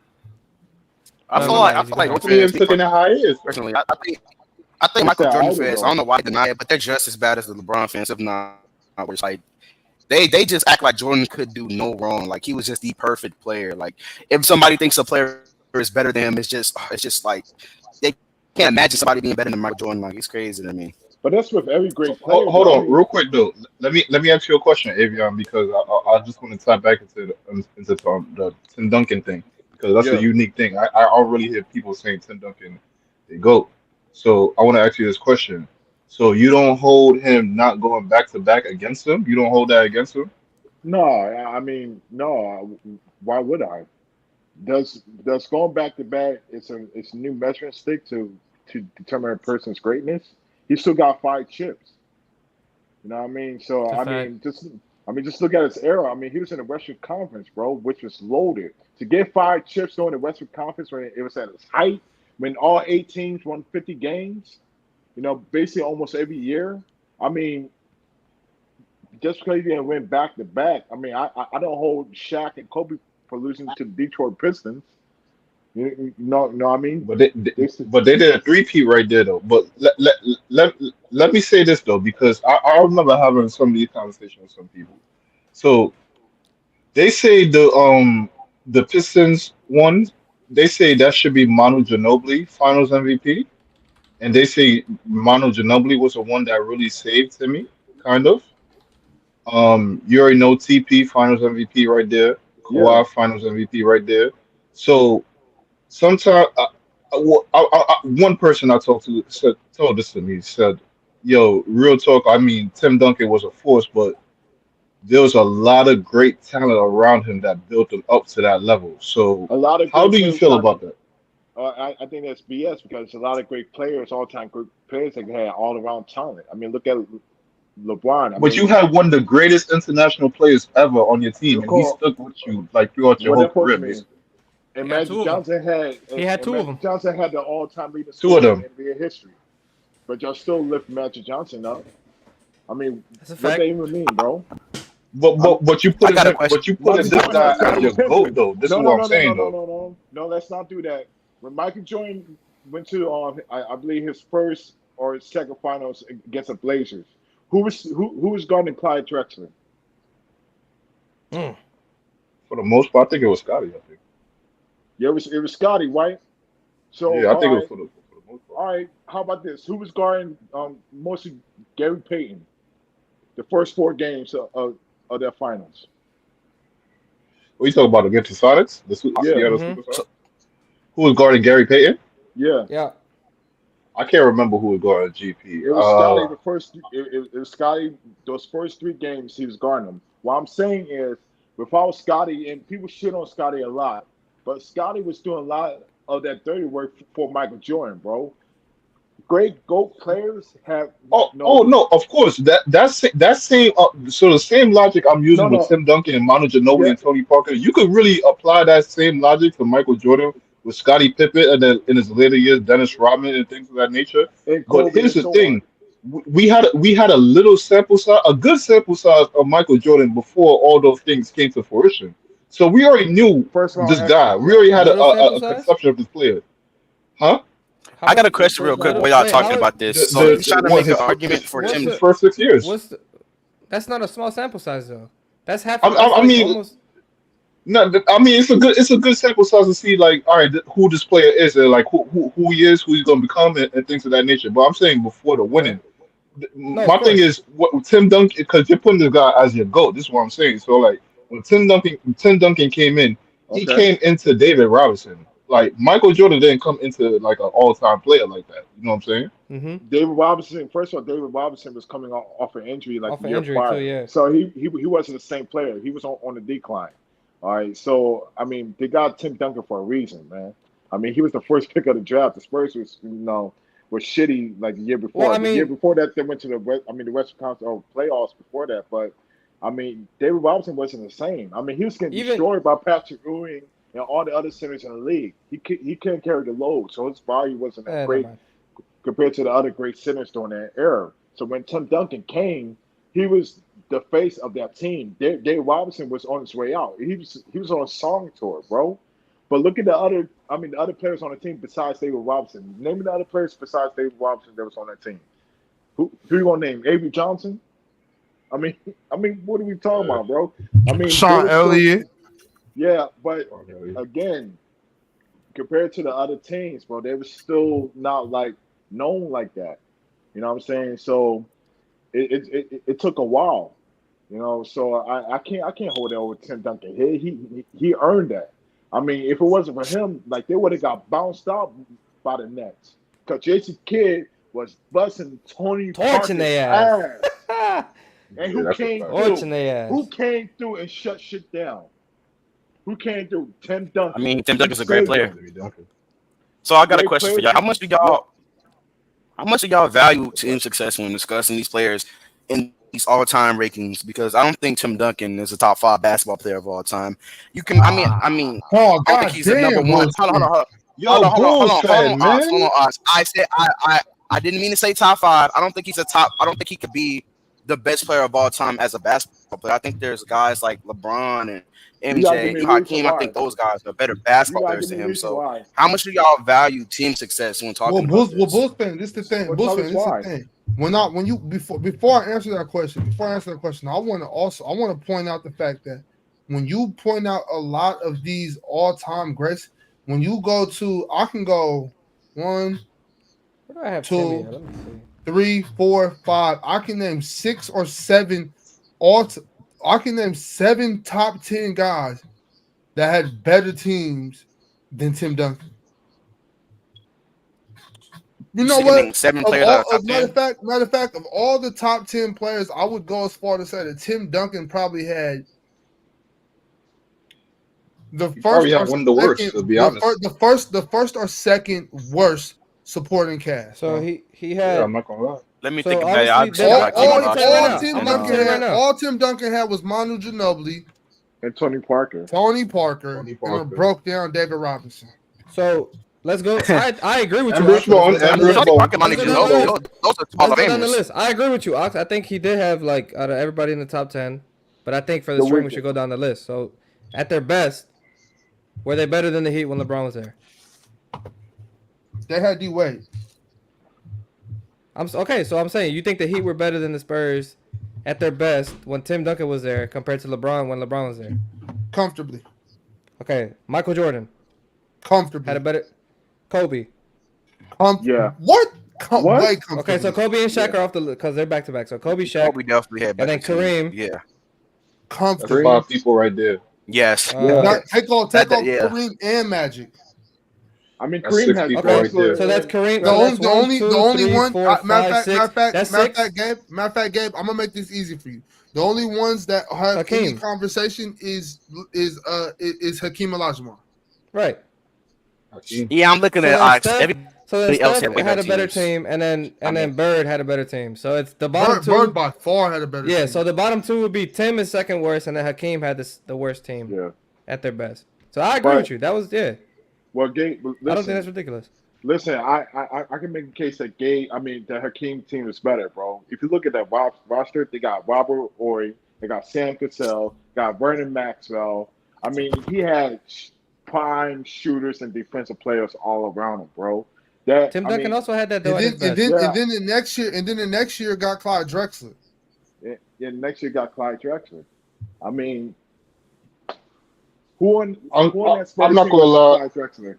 I feel My like bad, I easy. feel Go like ahead. Jordan he fans, took in a hiatus. personally, I think It's Michael that Jordan idol fans. I though. don't know why they deny it, but they're just as bad as the LeBron fans, if not worse. Like they just act like Jordan could do no wrong. Like he was just the perfect player. Like if somebody thinks a player is better than him, it's just like they can't imagine somebody being better than Michael Jordan. Like it's crazy to me. But that's with every great Hold, player hold though. I on, mean, real quick though. Let me ask you a question, Avion, because I just want to tie back into the Tim Duncan thing because that's a yeah. unique thing. I don't really hear people saying Tim Duncan the GOAT. So I want to ask you this question. So you don't hold him not going back to back against him? You don't hold that against him? No, I mean, no. Why would I? Does going back to back? It's a new measuring stick to determine a person's greatness. He still got 5 chips. You know what I mean? So It's a fact. just look at his era. I mean, he was in the Western Conference, bro, which was loaded. To get 5 chips during the Western Conference when it was at its height, when all 8 teams won 50 games, basically almost every year. I mean, just because he didn't win back to back, I mean, I don't hold Shaq and Kobe for losing to the Detroit Pistons. You know what I mean? But they did a three-peat right there though. But let me say this though, because I remember having some of these conversations with some people. So they say the Pistons won. They say that should be Manu Ginobili Finals MVP, and they say Manu Ginobili was the one that really saved Timmy, kind of. You already know TP Finals MVP right there, Yeah, Kawhi Finals MVP right there. So sometimes, one person I talked to told this to me. Said, "Yo, real talk. I mean, Tim Duncan was a force, but there was a lot of great talent around him that built him up to that level. So, a lot of how great do you players feel got. about that? I think that's BS because a lot of great players, all-time great players, that had all-around talent. I mean, look at LeBron. I But you mean, had one of the greatest international players ever on your team, look and he call stuck with you like throughout your what whole that supposed career, to mean. basically. And He had Magic two of them. Johnson had He had and two of them. Magic Johnson had the all-time leading Two of scorer in them. NBA history. But y'all still lift Magic Johnson up. I mean, That's a what that fact. even mean, bro? But I'm but but you I putting got a him, question. but you putting Michael this Jordan guy had as Scottie your goat Pippen. though. This is No, no, what I'm no, no, no, saying no, though. no, no. No, let's not do that. When Michael Jordan went to, I believe his first or second finals against the Blazers, who was guarding Clyde Drexler? Mm. For the most part, I think it was Scotty. I think. Yeah, it was Scotty, right? So, Yeah, I think it was for the most part. all right. How about this? Who was guarding mostly Gary Payton the first 4 games of their finals? What you talking about against the Sonics, the Yeah, Seattle Mm-hmm. Supersonics? Who was guarding Gary Payton? yeah. Yeah. I can't remember who was guarding GP. It was Scotty the first. It was Scotty those first 3 games he was guarding them. What I'm saying is, without Scotty, and people shit on Scotty a lot, but Scotty was doing a lot of that dirty work for Michael Jordan, bro. Great GOAT players have Oh no, of course that same so the same logic I'm no, using with no, Tim Duncan and Manu Ginobili yeah, and Tony Parker. You could really apply that same logic to Michael Jordan with Scottie Pippen and then in his later years Dennis Rodman and things of that nature. and But Kobe here's and the so on. thing: we had a little sample size, a good sample size of Michael Jordan before all those things came to fruition. So we already knew First round this guy. exit, We yeah. already had Little sample a size? conception of this player, huh? How I got about a question real First quick round. little? while y'all Wait, talking how? about this. The So you trying to what make an his argument for What's Tim? his the? first 6 years. What's the? That's not a small sample size though. That's half. That's I like mean, almost. no, I mean it's a good sample size to see like, all right, who this player is, and like who he is, who he's gonna become, and things of that nature. But I'm saying before the Okay. winning, No, of my thing course. is what Tim Duncan, because you're putting this guy as your GOAT. This is what I'm saying. So like when Tim Duncan came in, he Okay. came into David Robinson. Like Michael Jordan didn't come into like an all time player like that. You know what I'm saying? Mm-hmm. David Robinson. First of all, David Robinson was coming off an injury like Off the an year injury too. prior, Yeah. so he wasn't the same player. He was on the decline. All right, so I mean, they got Tim Duncan for a reason, man. I mean, he was the first pick of the draft. The Spurs was shitty like the year Well, before. I The year mean, before that, they went to the Western Conference playoffs before that. But I mean, David Robinson wasn't the same. I mean, he was getting even destroyed by Patrick Ewing and all the other centers in the league. He couldn't carry the load, so his body wasn't that never great mind. compared to the other great centers during that era. So when Tim Duncan came, he was the face of that team. Dave Robinson was on his way out. He was on a song tour, bro. But look at the other players on the team besides David Robinson. Name me the other players besides David Robinson that was on that team. Who you gonna name? Avery Johnson? I mean, what are we talking about, bro? I mean, they Sean were still, Elliott. yeah, but Okay. again, compared to the other teams, bro, they were still not like known like that. You know what I'm saying? So it took a while, So I can't hold that over Tim Duncan. He earned that. I mean, if it wasn't for him, like they would have got bounced out by the Nets. Because Jason Kidd was busting Tony Torching Parker's their ass. ass. And Yeah, who that's a came fact. through? Torching their Who ass. came through and shut shit down? Who came through? Tim I Duncan. mean, Tim He Duncan's a great saved player. them. David Duncan. So I got a Great question for player. y'all. What? How much do y'all value That's a team fact. success when discussing these players in these all-time rankings? Because I don't think Tim Duncan is a top 5 basketball player of all time. You can, Oh, I don't think he's a number goddamn, one. Wilson. Yo, Bulls fan, Hold man. on, Ox. I said I didn't mean to say top 5. I don't think he's a top. I don't think he could be the best player of all time as a basketball player. I think there's guys like LeBron and You gotta give MJ, me a reason Hakeem. I why. think those guys are better You basketball gotta players give me than a him. reason So, why. how much do y'all value team success when talking about this? Bulls fan, this is the thing. Well, Bulls tell fan, us this is the why. thing. When you before I answer that question, I want to point out the fact that when you point out a lot of these all-time greats, when you go to, I can go 1, Where do I have Timmy 2, at? Let me see. 3, 4, 5. I can name 6 or 7 all. I can name 7 top 10 guys that had better teams than Tim Duncan. You You know said you can what? name 7 Of players out all, of top of 10. matter of fact, of all the top 10 players, I would go as far to say that Tim Duncan probably had the He first probably or had one of the worst, second, to be honest. the first or second worst supporting cast, So bro. he Yeah, had. I'm not gonna lie. Let me think So about it. I honestly, can see then All, I'm Hakeem about all, to tell you right all now. Olajuwon I'm Tim and about to Duncan tell you right had, now. all Tim Duncan had was Manu Ginobili, And Tony Parker. Tony Parker, Tony and a Parker. broke down David Robinson. So let's go. I agree with And you, Ox. Bruce So let's Bowen. go down And the Bruce list. Tony Bowen. Parker, Let's Manu go And down Bruce the Ginobili. list. Bowen. Those are Hall Let's of go down the Famers. list. I agree with you, Ox. I think he did have like out of everybody in the top 10, but I think for the The stream we Wicked. should go down the list. So at their best, were they better than the Heat when LeBron was there? They had D Wade Okay. So I'm saying you think the Heat were better than the Spurs at their best when Tim Duncan was there compared to LeBron when LeBron was there. comfortably, Okay, Michael Jordan had a comfortably. better. Kobe. Yeah. What? What? Way Okay, so comfortably. Kobe and Shaq Yeah. are off the list because they're back to back. So Kobe, Shaq, Kobe definitely had and better then teams. Kareem. Yeah. That's Comfortably. Kareem. 5 people right there. Yes. Yeah. Uh, Not, take off Yeah. Kareem and Magic. I mean, That's Kareem 6 had people okay, right there. Draxler so that's and Kareem. The So only, that's the one, only, the two, only three, one. four, five, six. That's six. Matter of fact, Gabe. I'm gonna make this easy for you. The only ones that have any Hakeem. conversation is Hakeem Olajuwon. Right. Hakeem. Yeah, I'm looking So at then Ox. Steph. So then Everybody else Steph had way had better a better teams. team, and then I mean, Bird had a better team. So it's the bottom Bird two. by far had a better Yeah. team. So the bottom two would be Tim is second worst, and then Hakeem had the worst team yeah. at their best. So I agree with But you. That was well, Gabe, I don't think listen. that's ridiculous. Listen, I can make a case that the Hakeem team is better, bro. If you look at that roster, they got Robert Ory, they got Sam Cassell, got Vernon Maxwell. I mean, he had prime shooters and defensive players all around him, bro. Tim Duncan also had that though And at then his and best. then Yeah, and then the next year got Clyde Drexler. next year got Clyde Drexler. I mean, who on that I'm Spurs not team gonna was lie. Clyde Drexler?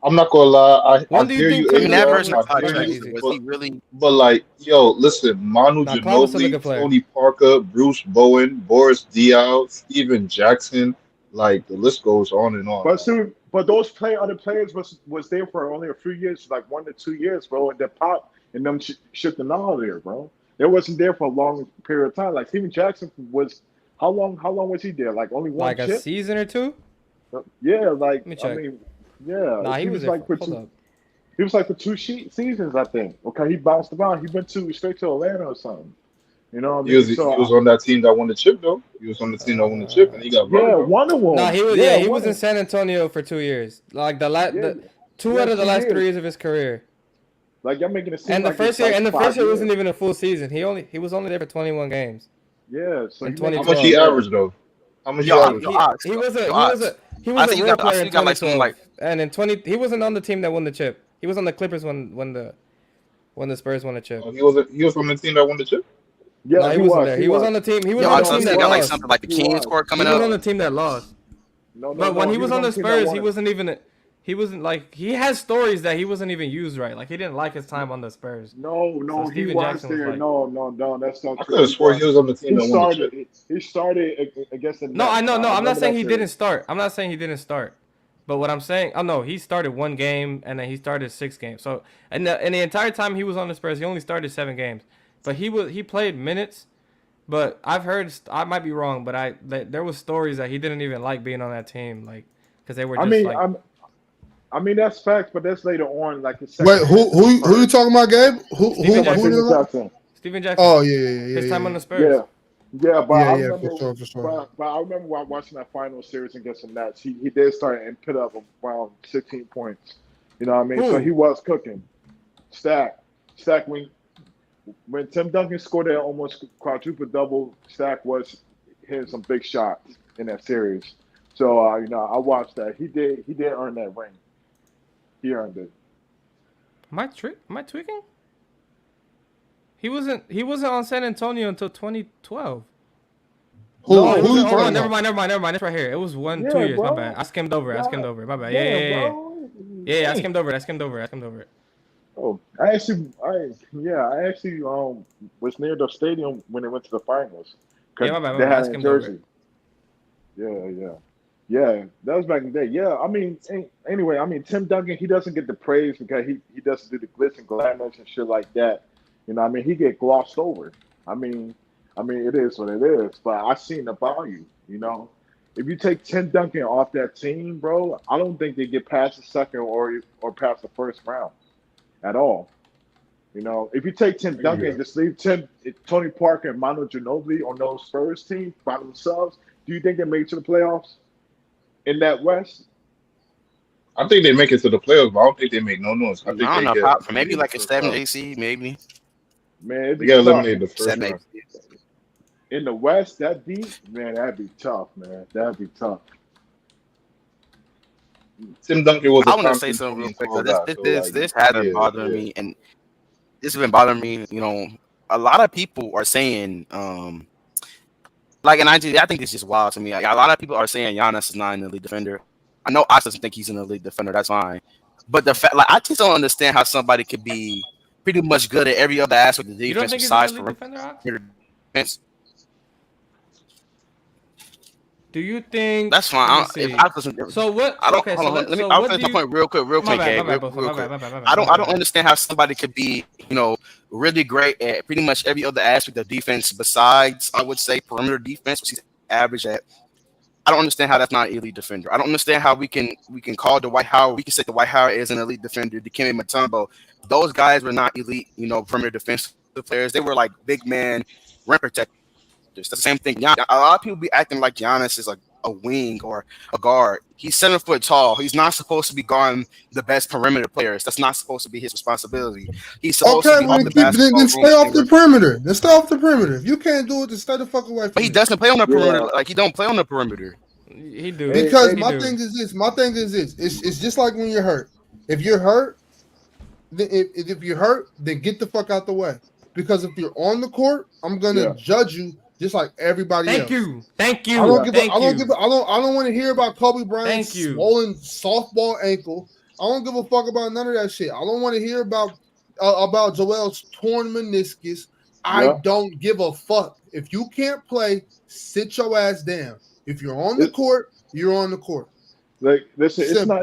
I'm not gonna lie. I When do you hear think you, I mean, Tatum that got ATL. version with? of I Clyde My hear bad, you, Drexler, easy. was he really? but like, yo, listen, Manu Nah, Clyde was still a good Ginobili, player. Tony Parker, Bruce Bowen, Boris Diaw, Steven Jackson, like the list goes on and on. But see, but those other players was there for only a few years, like 1 to 2 years, bro. And they pop and them shipped them out of there, bro. They wasn't there for a long period of time. Like Steven Jackson was, how long? How long was he there? Like only one Like a chip? season or two? Yeah, like Let me I check. mean, yeah, Nah, he he was was there like for. for Hold two. up. He was like for two seasons, I think. Okay, he bounced around. He went to straight to Atlanta or something. You know what I mean? He So was on that team that won the chip though. He was on the team that won the chip, and he got yeah, vertigo. one of Nah, them. he was. Yeah, Yeah, he one was in of San Antonio for 2 years. Like yeah, the two yeah, out of the two last 3 years. years of his career. Like y'all making it seem And the like it's first year, like and the first 5 year years. wasn't even a full season. He was only there for 21 games Yeah, so in he making How it much seem 2012. he yeah. averaged though? How much he Yo, averaged? yo, He Ox, he was a yo, he was Ox. a he I was a think real player you in got like something 2012, like and in 20 he wasn't on the team that won the chip. He was on the Clippers when the Spurs won the chip. Oh, he was on the team that won the chip. No, Yeah, he he wasn't was. there. He He was was. on the team. He was yo, on the Ox. I No, team he think you that got like was. lost. something like the He Kings was. court He coming was up. on the team that lost. No, But when no. he He was was on on the the team that Spurs, won he it. wasn't even. He wasn't like he has stories that he wasn't even used right. Like he didn't like his time on the Spurs. No, So no, he Steven was Jackson was there. like, No, that's not I true. could have He swore was. he was on the team He that won the chip. started. He started against the no, I Nets. know, no, I I'm not remember saying that he didn't series. start. I'm not saying he didn't start. But what I'm saying, oh no, he started one game and then he started 6 games. So and the entire time he was on the Spurs, he only started 7 games. But he played minutes. But I've heard, I might be wrong, but there was stories that he didn't even like being on that team, like because they were I just mean, like I mean that's facts, but that's later on, like his Wait, second half of the who you Spurs. talking about, Gabe? You Steven talking about Who Steven Jackson. did? Jackson? Steven Jackson. Oh yeah, His time on the Yeah, Spurs. yeah, but yeah, I yeah, remember, for sure. but I remember while watching that final series against the Nets, he did start and put up around 16 points. You know what I mean? So he Who? was cooking. Stack when Tim Duncan scored that almost quadruple double, Stack was hitting some big shots in that series. So I watched that. He did earn that ring. He earned it. Am I tweaking? He wasn't on San Antonio until 2012. Oh, he Who was. you Oh, talking no, never about? mind, never mind, never mind. It's right here. It was two Yeah, years. My bad. bro. I skimmed over it. I skimmed God over it. My bad. Yeah, damn, yeah, yeah, bro. yeah. Yeah, I Dang. skimmed over it. I skimmed over it. I skimmed over it. Oh, I actually was near the stadium when they went to the finals Yeah, because my they bad. I had it in skimmed over it. Jersey. Yeah. That was back in the day. Yeah, I mean, anyway, I mean, Tim Duncan, he doesn't get the praise because he doesn't do the glitz and glamours and shit like that. You know, I mean, he get glossed over. I mean, it is what it is. But I seen the value. You know, if you take Tim Duncan off that team, bro, I don't think they get past the second or past the first round at all. You know, if you take Tim I give you Duncan and that. just leave Tony Parker and Manu Ginobili on those Spurs teams by themselves, do you think they make it to the playoffs in that West? I think they make it to the playoffs, but I don't think they make no noise. I I think don't they know, get maybe eliminated the like a first seven round. AC, maybe Man, it'd They be get tough. eliminated the first seven round. AC. In the West, that deep, man, that'd be tough, man. That'd be tough. Tim Duncan was a I want to say constant something 20 real and quick 12 because guy, this so this like, this has been yeah, bothering yeah. me, and this has been bothering me. A lot of people are saying, like, and I think it's just wild to me. Like, a lot of people are saying Giannis is not an elite defender. I know I doesn't think he's an elite defender. That's fine, but the fact, like, I just don't understand how somebody could be pretty much good at every other aspect of the You don't defense think he's an besides elite defender, Ox? perimeter defense. Do you think? That's fine. Let me If see. I listen, So what? I don't Okay, hold so on. Let me. so I'll what finish do my you? point real My quick, bad, my Gabe. bad, both. Real My quick. bad, my bad, my bad, I my don't. bad, I my don't bad. understand how somebody could be, really great at pretty much every other aspect of defense besides, I would say, perimeter defense, which he's average at. I don't understand how that's not an elite defender. I don't understand how we can call Dwight Howard. We can say Dwight Howard is an elite defender. Dikembe Mutombo. Those guys were not elite, perimeter defensive players. They were like big man rim protectors. It's the same thing. A lot of people be acting like Giannis is like a wing or a guard. He's 7 foot tall. He's not supposed to be guarding the best perimeter players. That's not supposed to be his responsibility. He's supposed to Okay, be well off then the keep basketball then room stay off and the perimeter. Then stay off the perimeter. If you can't do it, then stay the fuck away but from he me. doesn't play on the perimeter. Yeah. Like, he don't play on the perimeter. He do. Because Hey, He my do. thing is this. My thing is this. It's just like when you're hurt. If you're hurt, then if you're hurt, then get the fuck out the way. because if you're on the court, I'm gonna judge you just like everybody Thank else. you. Thank you. I don't give. Thank I don't you. give. I don't want to hear about Kobe Bryant's Thank you. swollen softball ankle. I don't give a fuck about none of that shit. I don't want to hear about Joel's torn meniscus. I Yeah. don't give a fuck. If you can't play, sit your ass down. If you're on the It, court, you're on the court. like listen, Simple.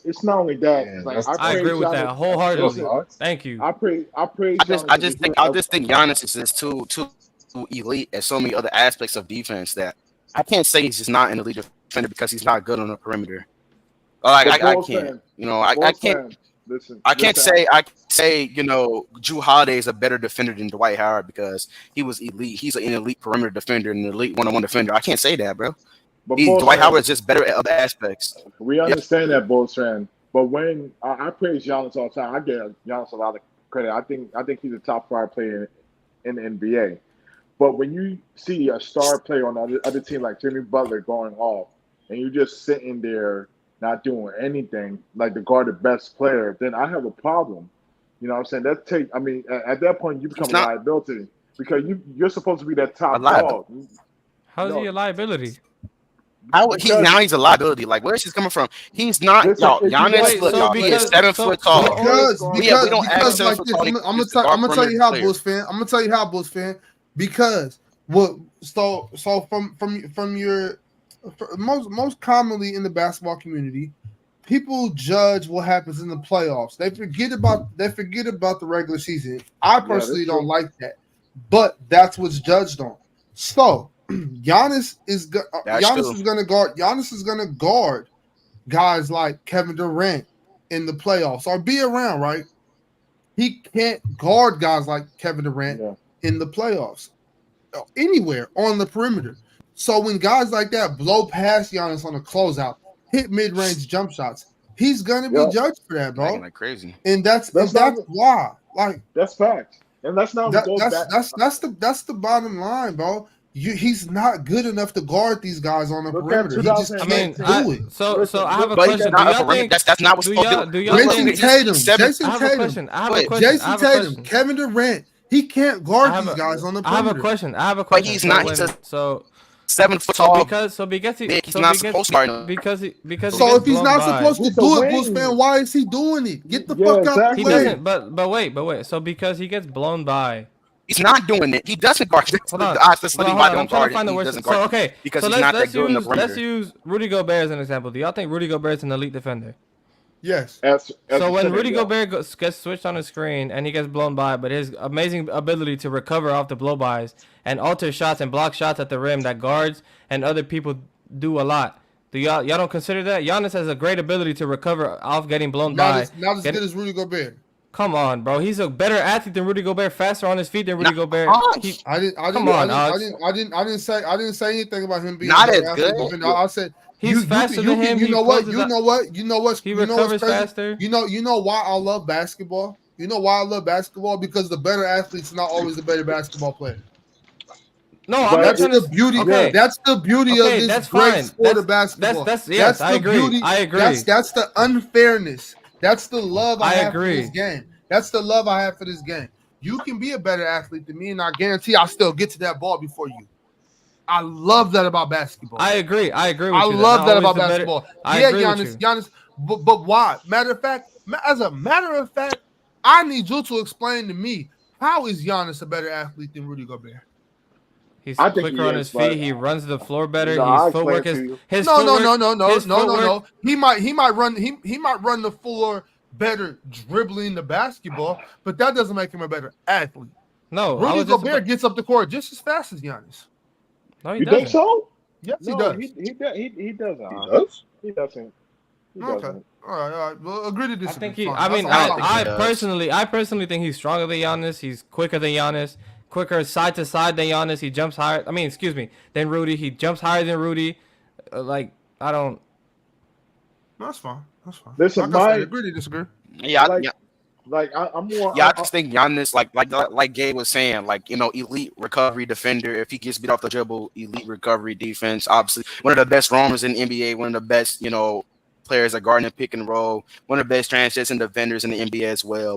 it's not only that. Man, Like that's I tough. agree praise with Giannis. that That's tough, wholeheartedly. Listen, Ox. Thank you. I praise I Giannis just because think Giannis is just too elite at so many other aspects of defense that I can't say he's just not an elite defender because he's not good on the perimeter. but I Bulls can't. fan, You know, I Bulls can't. fan, listen, I can't listen. say you know Drew Holiday is a better defender than Dwight Howard because he was elite. He's an elite perimeter defender and an elite one-on-one defender. I can't say that, bro. But He Bulls Dwight fan, Howard is just better at other aspects. we Yeah, understand that Bulls fan. But when I praise Giannis all the time, I give Giannis a lot of credit. I think he's a top 5 player in the NBA. But when you see a star player on the other team like Jimmy Butler going off, and you just sitting there not doing anything like to guard the best player, then I have a problem. You know what I'm saying? I mean, at that point you he's become a not liability because you're supposed to be that a top liability. dog. How's he No, a liability? because He's a liability. Like where's he coming from? He's not listen, y'all. if you Giannis, got Wait, look, so great y'all. He is players, because 7 foot so great the tall. only players Because going We to we because don't succeed. ask because 7 like foot this, tall I'm, niggas I'm gonna just to tell I'm guard gonna tell perimeter you how players. Bulls fan. I'm gonna tell you how Bulls fan because what so from your most commonly in the basketball community, people judge what happens in the playoffs. They forget about the regular season. I Yeah, that's personally don't true. like that, but that's what's judged on. So That's true. Giannis is gonna guard guys like Kevin Durant in the playoffs or be around, right? He can't guard guys like Kevin Durant Yeah, in the playoffs anywhere on the perimeter. So when guys like that blow past Giannis on a closeout, hit mid-range jump shots, he's gonna be yeah. judged for that, Acting bro. like crazy. And that's and That's not that's why. Like that's facts, and let's not that go that's back. that's that's the bottom line, bro. He's not good enough to guard these guys on the Look at perimeter. He just I can't mean, 2018. do it. so Listen, I have a But look he's question. at Do not a y'all perimeter. think That's not what do he's supposed to do. y'all Look, Jason think he's Tatum, 7. Jason I have a Tatum, question. I have a But question. I Jason have a Tatum, question. Kevin Durant. He can't I guard have these a guys on the I have a perimeter. question. I have a but question. he's So not. He's when a so 7 foot so tall because he big. He's so not because supposed to guard. because he So gets if he's blown not by. supposed to he's a do it, Bulls fan, wing. why is he doing it? Get the Yeah, fuck out the He exactly. way. doesn't. But wait. So because he gets blown by. He's not doing it. He doesn't guard. Hold on. That's Hold on. literally Hold why they on. I'm don't trying to guard him. find the He worst. doesn't guard So him okay. because So he's not that good in the let's perimeter. use Rudy Gobert as an example. Do y'all think Rudy Gobert is an elite defender? Yes. As So a when center, Rudy yeah. Gobert gets switched on the screen and he gets blown by, but his amazing ability to recover off the blowbys and alter shots and block shots at the rim that guards and other people do a lot. Do y'all don't consider that? Giannis has a great ability to recover off getting blown by. Not as Getting, good as Rudy Gobert. come on, bro. He's a better athlete than Rudy Gobert, faster on his feet than Rudy Not, Gobert. He come on, Uggs. I didn't say anything about him being a not better as athlete good. defender. I said He's faster than him. you He know what closes up. He you know what's recovers crazy. faster. You know why I love basketball. You know why I love basketball because the better athlete's not always the better basketball player. No, I'm not But That's trying it, to. the beauty. yeah, Okay, That's the beauty of okay, this that's great fine. sport of basketball. That's yes, That's I the agree. beauty. I agree. That's the unfairness. That's the love I I have for this agree. game. That's the love I have for this game. You can be a better athlete than me, and I guarantee I'll still get to that ball before you. I love that about basketball. I agree. I agree I with you. love Not that always about the better. basketball. I Yeah, agree with you. Giannis, but why? As a matter of fact, I need you to explain to me how is Giannis a better athlete than Rudy Gobert? He's I think he quicker on is. his feet. But He runs the floor better. I'll His explain footwork it to is you. his No. footwork. His footwork. No. He might run the floor better dribbling the basketball, but that doesn't make him a better athlete. No, I Rudy was just Gobert about. gets up the court just as fast as Giannis. No, he You think doesn't. so? Yes, he No, does. he doesn't. He does? He doesn't. He Okay. doesn't. All right. Well, agree to I disagree. think he. Fine. I mean, I don't think he I does. personally think he's stronger than Giannis. He's quicker than Giannis. Quicker side to side than Giannis. He jumps higher. I mean, excuse me, than Rudy. He jumps higher than Rudy. Like I don't. That's fine. Listen, Like I said, agree to disagree. Yeah, like I'm more. yeah. I just think Giannis, like Gabe was saying, like elite recovery defender. If he gets beat off the dribble, elite recovery defense. Obviously, one of the best roamers in the NBA. One of the best, players at guarding and pick and roll. One of the best transition defenders in the NBA as well.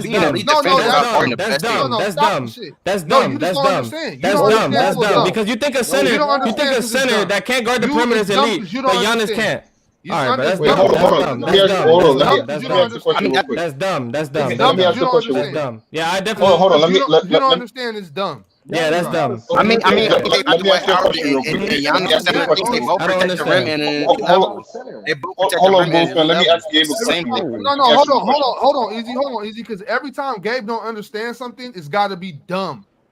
That's being an dumb. elite No, defender is That's not that's guarding dumb. the That's best team. dumb. That's stop the dumb. shit. That's No, dumb. you just That's don't dumb. understand. You That's don't dumb. understand That's what's dumb. dumb. Because you think a You center, don't you think understand a because it's center dumb. that can't guard the You perimeter it's is dumb elite, because you but don't Giannis understand. can't. It's, All right, but it's that's Wait, dumb dumb. hold on, because That's you hold don't on. dumb. Let me That's ask. understand. dumb. Hold That's on. It's Let dumb me dumb. because That's you don't dumb. understand. That's dumb. That's let dumb. me It's dumb ask because the you don't question real That's quick. understand. dumb. Yeah, I Because definitely. Hold on. because Let me you let don't me understand. It's dumb. Yeah, that's You're right. dumb. I mean, let me if let, they got let me Dwight ask you a Howard question real and quick. It's Let Giannis me dumb. ask instead you a of Yes, question they real only both I quick. don't protect the rim understand. and an elite Hold, level. They both protect the hold on, rim at an Bones, man. elite Let me level. ask Gabe a every question time. real quick. No, Let me ask him a question. hold on, easy, because every time Gabe don't understand something, it's got to be dumb.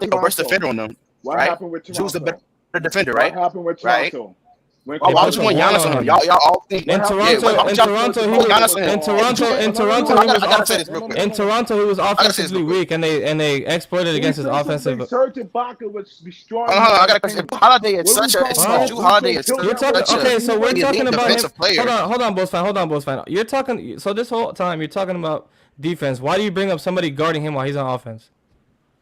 with a worse Toronto? defender on them. What Right? happened with Choose the better Toronto? defender, What right? happened with Right? Toronto? When Why would put you the Kawhi want one Leonard, Giannis on on him? him. Y'all all think. In what happened? Yeah, Toronto, why would in y'all Toronto, he put was Giannis on him? in You Toronto, can't. in No, no, no, Toronto, no, he was I gotta say offen- this real quick. in Toronto, he was I gotta say this real offensively quick. weak, and they exploited against his Defensively, offensive. Serge Ibaka was destroying Hold you on, I in the got a question. paint. If Holiday is What are we such a talking What? about? Drew We Holiday can't is kill You're that with talking a such a okay, so we're fadeaway. talking elite about him. defensive player. Hold on, Bulls fan. You're talking. So this whole time you're talking about defense. Why do you bring up somebody guarding him while he's on offense?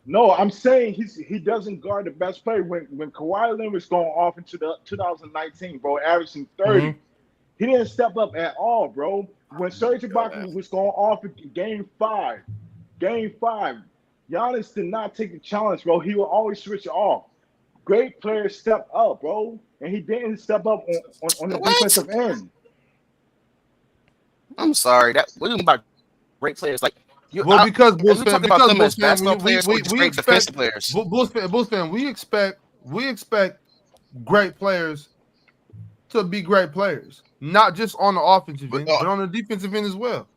No, I'm saying he doesn't guard the best player. When Kawhi Leonard was going off into the 2019, bro, averaging 30, Mm-hmm. he didn't step up at all, bro. When Serge Ibaka was going off in game five, Giannis did not take the challenge, bro. He will always switch it off. Great players step up, bro, and he didn't step up on the What? defensive end. I'm sorry. That what do you mean by great players? Like you, Well, because are Bulls we fan, talking about because them Bulls as fan, basketball players or just we great expect defensive players? Bulls fan, we expect great players to be great players, not just on the offensive But, end, but on the defensive end as well.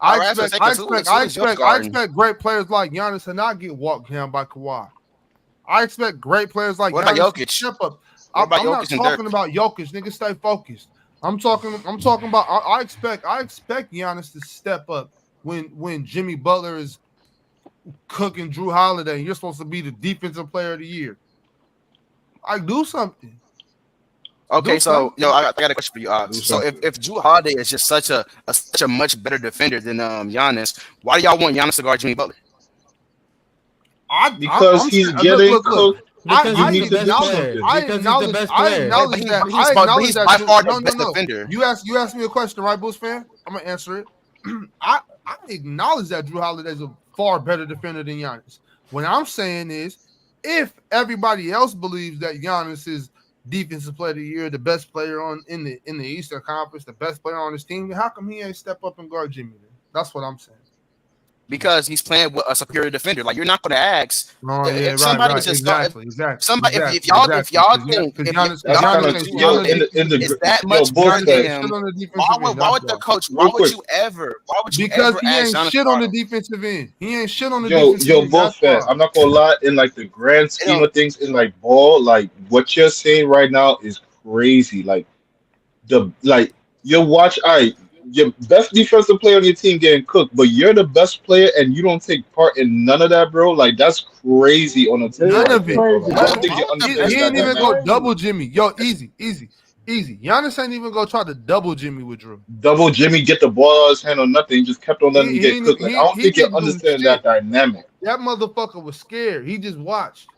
all right, so say because who is your I garden? expect great players like Giannis to not get walked down by Kawhi. I expect great players like What about Giannis to Jokic? step up. What about I'm not Jokic and Dirk? talking about Jokic, nigga. Stay focused. I'm talking about. I expect Giannis to step up when Jimmy Butler is cooking Drew Holiday. You're supposed to be the defensive player of the year. I do something. Okay, so I got a question for you. Do So something. if Drew Holiday is just such a much better defender than Giannis, why do y'all want Giannis to guard Jimmy Butler? Because I'm he's saying, getting cooked. Because You he's need the to best do player. something. Because he's the best player. But he's that. by far the No, no, best no. defender. You asked me a question, right, Bulls fan? I'm gonna answer it. I acknowledge that Drew Holiday's a far better defender than Giannis. What I'm saying is, if everybody else believes that Giannis is defensive player of the year, the best player in the Eastern Conference, the best player on his team, how come he ain't step up and guard Jimmy then? That's what I'm saying. Because he's playing with a superior defender. Like you're not going to ask. Oh yeah, If somebody right. was just Exactly. somebody if Exactly. y'all Because think if Giannis That's y'all kind think of ain't Drew shit on the in Holiday defensive is end. that yo much Bulls better than He fan. ain't shit him, on the defensive end. why That's would the why. coach? Real quick, Why would you Because ever he ask ain't Giannis to shit on guard the him? defensive end. He ain't shit on the defensive yo end. Bulls That's fan. why. I'm not gonna lie. In like the grand It scheme don't. of things, in like ball, like what you're saying right now is crazy. Like you watch. Your best defensive player on your team getting cooked, but you're the best player and you don't take part in none of that, bro. Like that's crazy on a team None It right is of there, it. bro. crazy, Like I What's don't bro. think wrong you're with the He best understanding ain't that even It's go dynamic. double crazy. Jimmy. Yo, easy. Giannis ain't even go try to double Jimmy with Drew. Double Jimmy get the ball out of his hand or nothing. He just kept on letting him get cooked. Like I don't He think you're didn't do understanding that shit. dynamic. That motherfucker was scared. He just watched.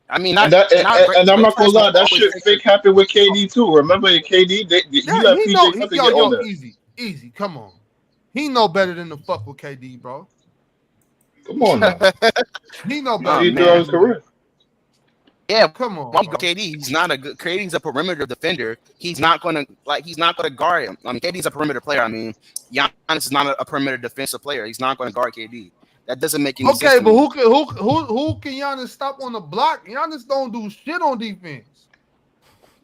I mean, And I'm great not gonna players lie, don't that always shit take. fake happened with KD too. Remember in KD, he Yeah, let he know. PJ Tucker get on Yo, there. easy. Come on. He know better than to fuck with KD, bro. Come on now, He know he better Oh did than throughout to man. his do that. career. Yeah, Come on, why you go bro. KD? He's not a good. KD's a perimeter defender. He's not gonna guard him. I mean, KD's a perimeter player. I mean, Giannis is not a perimeter defensive player. He's not gonna guard KD. That doesn't make any sense Okay, to but me. who can Giannis stop on the block? Giannis don't do shit on defense.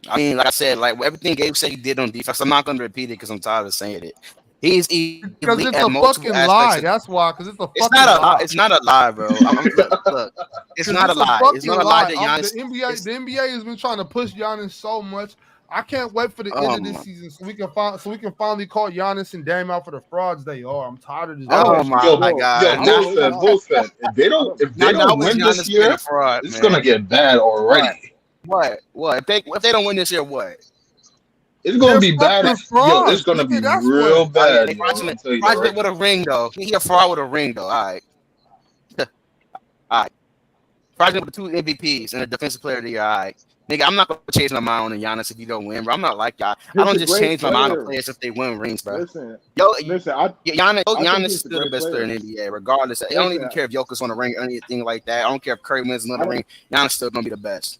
I mean, like I said, like everything Gabe said he did on defense. I'm not gonna repeat it because I'm tired of saying it. He's Because elite it's at a multiple fucking aspects. lie. That's why. Because it's a It's fucking not a lie. lie. It's not a lie, bro. Look. It's Because not a it's a lie. It's fucking not a lie lie. that Giannis. The NBA has been trying to push Giannis so much. I can't wait for the end of this season so we can finally call Giannis and Dame out for the frauds they are. I'm tired of this I Oh don't, bullshit. my Yo, yo, God! Now, Bulls fan. I don't. If they now don't is win this Giannis being year, a fraud, it's gonna man? get bad What? already. If they don't win this year, what? It's gonna They're be bad. fucking Yo, it's frauds, gonna nigga. be That's real what. Oh yeah, bad, they yo. I'm telling you that fraudulent right with a ring though. He a fraud with a ring though. All right, all right. Fraudulent with 2 MVPs and a defensive player of the year. All right, nigga, I'm not gonna change my mind on Giannis if you don't win, bro. I'm not like y'all. I He's don't a just great change my mind on player. players if they win rings, bro. Listen, Yo, listen. I think Giannis is he's a still the great best player in player. the NBA, regardless. I don't even Listen, care if Jokic won a ring or anything like that. I don't care if Curry wins I another don't. ring. Giannis still gonna be the best.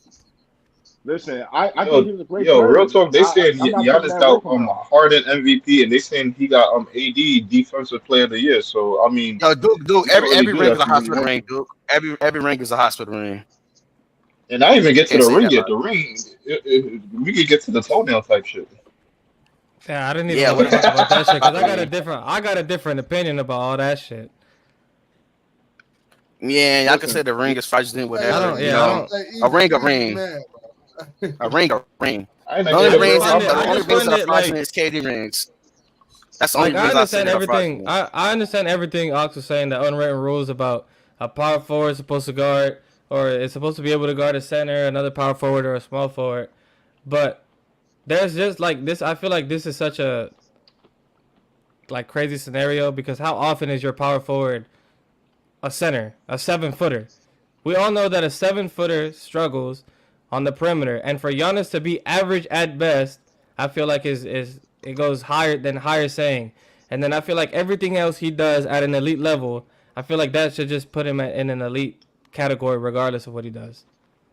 Listen, I think Yo, he's a great yo, real player. talk. They saying I'm not taking Giannis that away got from him. Harden MVP, and they saying he got AD Defensive Player of the Year. So I mean, Yo, Duke, you can only every do ring that is a if you really hospital want ring, to. Duke. Every ring is a hospital ring. And I even get to Can't the say ring that yet. about The ring, we could get to the toenail type shit. Yeah, I didn't even yeah, want to talk about that shit because I mean, I got a different opinion about all that shit. yeah, I can say Listen, the ring is fraudulent, Hey, I whatever. don't. You Yeah, I know, don't. hey, a easy, ring, easy, man. a ring. I ain't I gonna The only get just it, rings, bro. find it. the I only just rings find that are it like fraudulent is KD rings. That's the only Like I rings I say understand that are everything. fraudulent. I understand everything Ox was saying. The unwritten rules about a power forward is supposed to guard, or is supposed to be able to guard a center, another power forward, or a small forward. But there's just like this. I feel like this is such a like crazy scenario because how often is your power forward a center, a 7-footer? We all know that a 7-footer struggles on the perimeter, and for Giannis to be average at best, I feel like is it goes higher than higher saying. And then I feel like everything else he does at an elite level, I feel like that should just put him in an elite category regardless of what he does.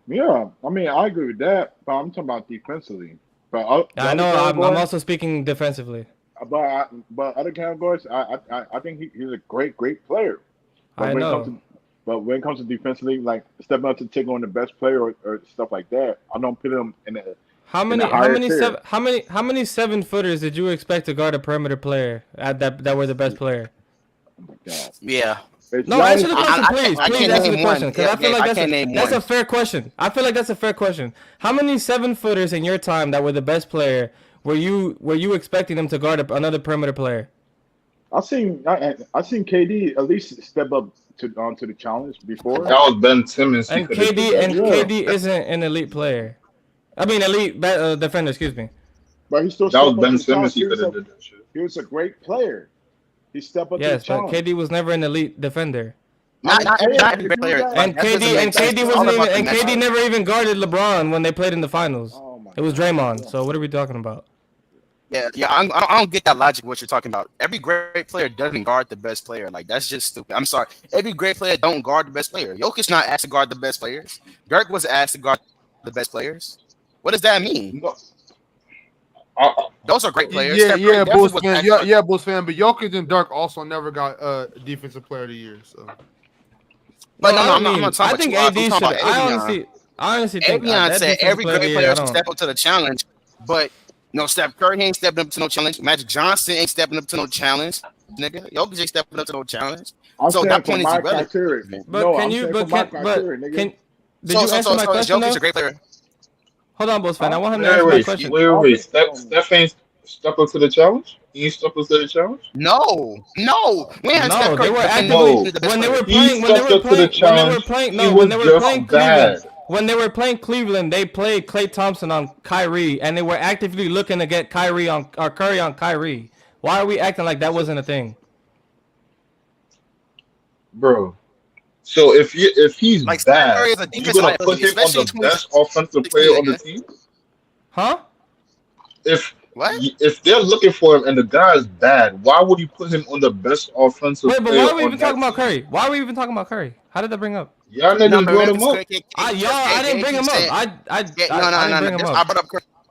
Yeah, I mean, I agree with that, but I'm talking about defensively. But the I other know I'm category, also speaking defensively. but other categories, I think he's a great player. But I when it comes know. to when it comes to defensively, like stepping up to take on the best player or stuff like that, I don't put him How in a many how higher many tier. seven how many 7-footers did you expect to guard a perimeter player at that were the best player? Oh my God, Yeah, if No, answer Giannis, the if, question, please. I Please can't answer the name question, one. because Yeah, I feel like I can't name that's one. a fair question. I feel like that's a fair question. How many 7-footers in your time that were the best player were you expecting them to guard another perimeter player? I seen KD at least step up to the challenge If before. that was Ben Simmons, he And could have did KD that and shit. Yeah, KD isn't an elite player. I mean, elite defender. Excuse me. but he still If that was stepped up to Ben the challenge. Simmons, he could have did that shit. He was a great player. He stepped up to the Yes, but KD challenge. was never an elite defender. I mean, Not hey, every if great you was player. that, Like And that doesn't KD make and sense. KD It's wasn't all even about the and KD matchup. never even guarded LeBron when they played in the finals. oh my It was God, Draymond. yeah. So what are we talking about? Yeah. I don't get that logic. What you're talking about. Every great player doesn't guard the best player. Like that's just stupid. I'm sorry. Every great player don't guard the best player. Jokic not asked to guard the best players. Dirk was asked to guard the best players. What does that mean? No, I, Those are great players. Yeah, Steph Curry yeah, definitely Bulls was fan. asked to Yeah, guard. yeah, Bulls fan. But Jokic and Dirk also never got defensive player of the year. So No, But no, I I'm don't not. I'm mean. not talking I about think you. I'm AD talking should. about Avion. I honestly think Avion that said defensive every player of the great year. I player should don't. step up to the challenge, but no, Steph Curry ain't stepping up to no challenge. Magic Johnson ain't stepping up to no challenge. Nigga, Jokic ain't stepping up to no challenge. I'm So saying that for point is my irrelevant. criteria. But No, can I'm you? saying for But my can? criteria, But nigga. can? Did you answer my So question Jokic's though? a great player. Hold on, Bulls fan. I Huh? want him to wait, answer my wait, You, question. wait, I don't wait. think. Steph ain't step up to the challenge. He ain't step up to the challenge. no, we ain't have Steph No, they Curry were defending actively No, the best when they player. were he playing when they stepped were up to the playing when they were challenge. playing He no when was they were just playing Cleveland bad, when they were playing Cleveland they played Klay Thompson on Kyrie and they were actively looking to get Kyrie on or Curry on Kyrie. Why are we acting like that so, wasn't a thing? bro. So if he's Like Steph bad, Curry is a you're defensive gonna put liability, him on especially the in best offensive player 2016, on the nigga. team. Huh? If What? if they're looking for him and the guy is bad, why would you put him on the best offensive Wait, but player why are we on even talking that about team? Curry? Why are we even talking about Curry? How did that bring up? Y'all No, niggas brought him because up. I didn't bring keeps him up. saying, I didn't bring him I up. brought up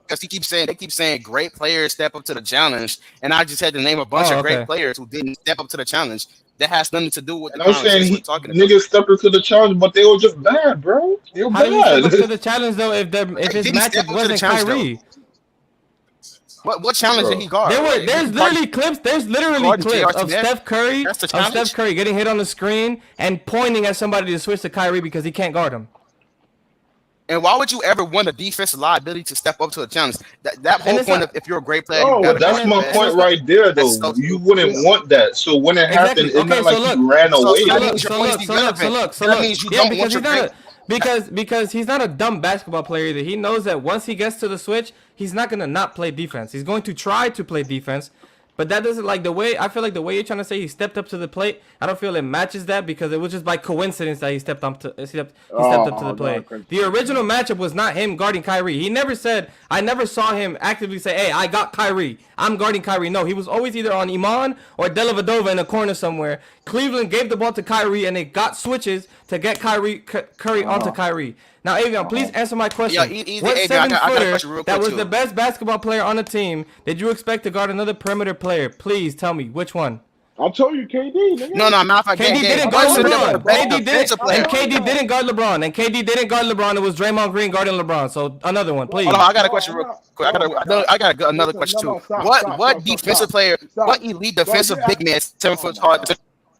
because they keep saying great players step up to the challenge, and I just had to name a bunch Oh, of great okay. players who didn't step up to the challenge. That has nothing to do with the And I'm saying conversation we're he talking about. niggas stepped into the challenge, but they were just bad, bro. They were How did he step up to bad, the challenge though if They his didn't step matchup up to the wasn't challenge though. Kyrie? What challenge did he bro. guard? What, There's literally clips. There's literally guarding clips J.R. of Smith? That's the Steph challenge. Curry getting hit on the screen and pointing at somebody to switch to Kyrie because he can't guard him. And why would you ever want a defensive liability to step up to a challenge? That And whole it's point of not. if you're a great player, you Oh, But gotta And that's guard the then my and point best. it's not right there, That's though. so You stupid. wouldn't yeah. want that. So when it happened, exactly. it's Okay, not like so he look, ran away. That means your point is so irrelevant. look, so That look. means you Yeah, don't because want he's your not great. a because he's not a dumb basketball player either. He knows that once he gets to the switch, he's not gonna not play defense. He's going to try to play defense. But that doesn't like the way I feel like the way you're trying to say he stepped up to the plate. I don't feel it matches that because it was just by coincidence that he stepped up to he stepped up to the No, plate. The original matchup was not him guarding Kyrie. He never said I never saw him actively say, "Hey, I got Kyrie. I'm guarding Kyrie." No, he was always either on Iman or Dellavedova in a corner somewhere. Cleveland gave the ball to Kyrie and they got switches to get Curry onto Kyrie. Now, Avion, please answer my question. Easy, What Avion. I got a seven-footer question real that quick was too. the best basketball player on the team did you expect to guard another perimeter player? Please tell me which one. I told you, KD, nigga. No, matter of fact, KD didn't I guard told you that was the LeBron. that, best bro. KD didn't, defensive I player. and told you KD that. didn't guard LeBron. And KD didn't guard LeBron. It was Draymond Green guarding LeBron. So another one, Bro, please. Hold on, I got a bro, question I'm real not. quick. Oh my God. Another Listen, question no, too. no, stop, What stop, what stop, stop, defensive stop, player, what stop. elite Bro, defensive big man, 7 oh foot my tall, God.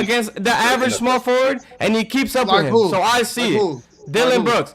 against the But average small forward, and he keeps up with Like him. who? So I Like see it. who? Like Dylan who? Brooks.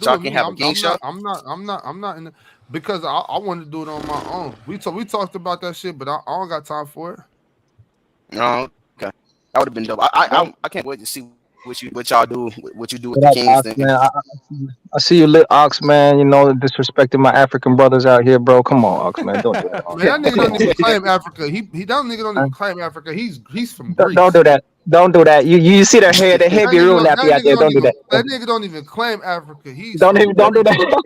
But do y'all it can't me. have a game show. I'm not in the, because I wanted to do it on my own. We talked about that shit, but I don't got time for it. Oh, okay. That would have been dope. I can't wait to see what y'all do, what you do with What the up, Kings Ox, thing. man? I see you lit, Ox, man. You know, disrespecting my African brothers out here, bro. Come on, Ox, man. Don't do that, Ox. Man, that nigga Come don't on. even claim Africa. He that nigga don't Uh, even claim Africa. He's from don't do Greece. that. Don't do that. You see their hair That be nigga real don't nappy that out nigga there. don't Don't do even that. that nigga don't even claim Africa. He's Don't from even don't do Greece. that.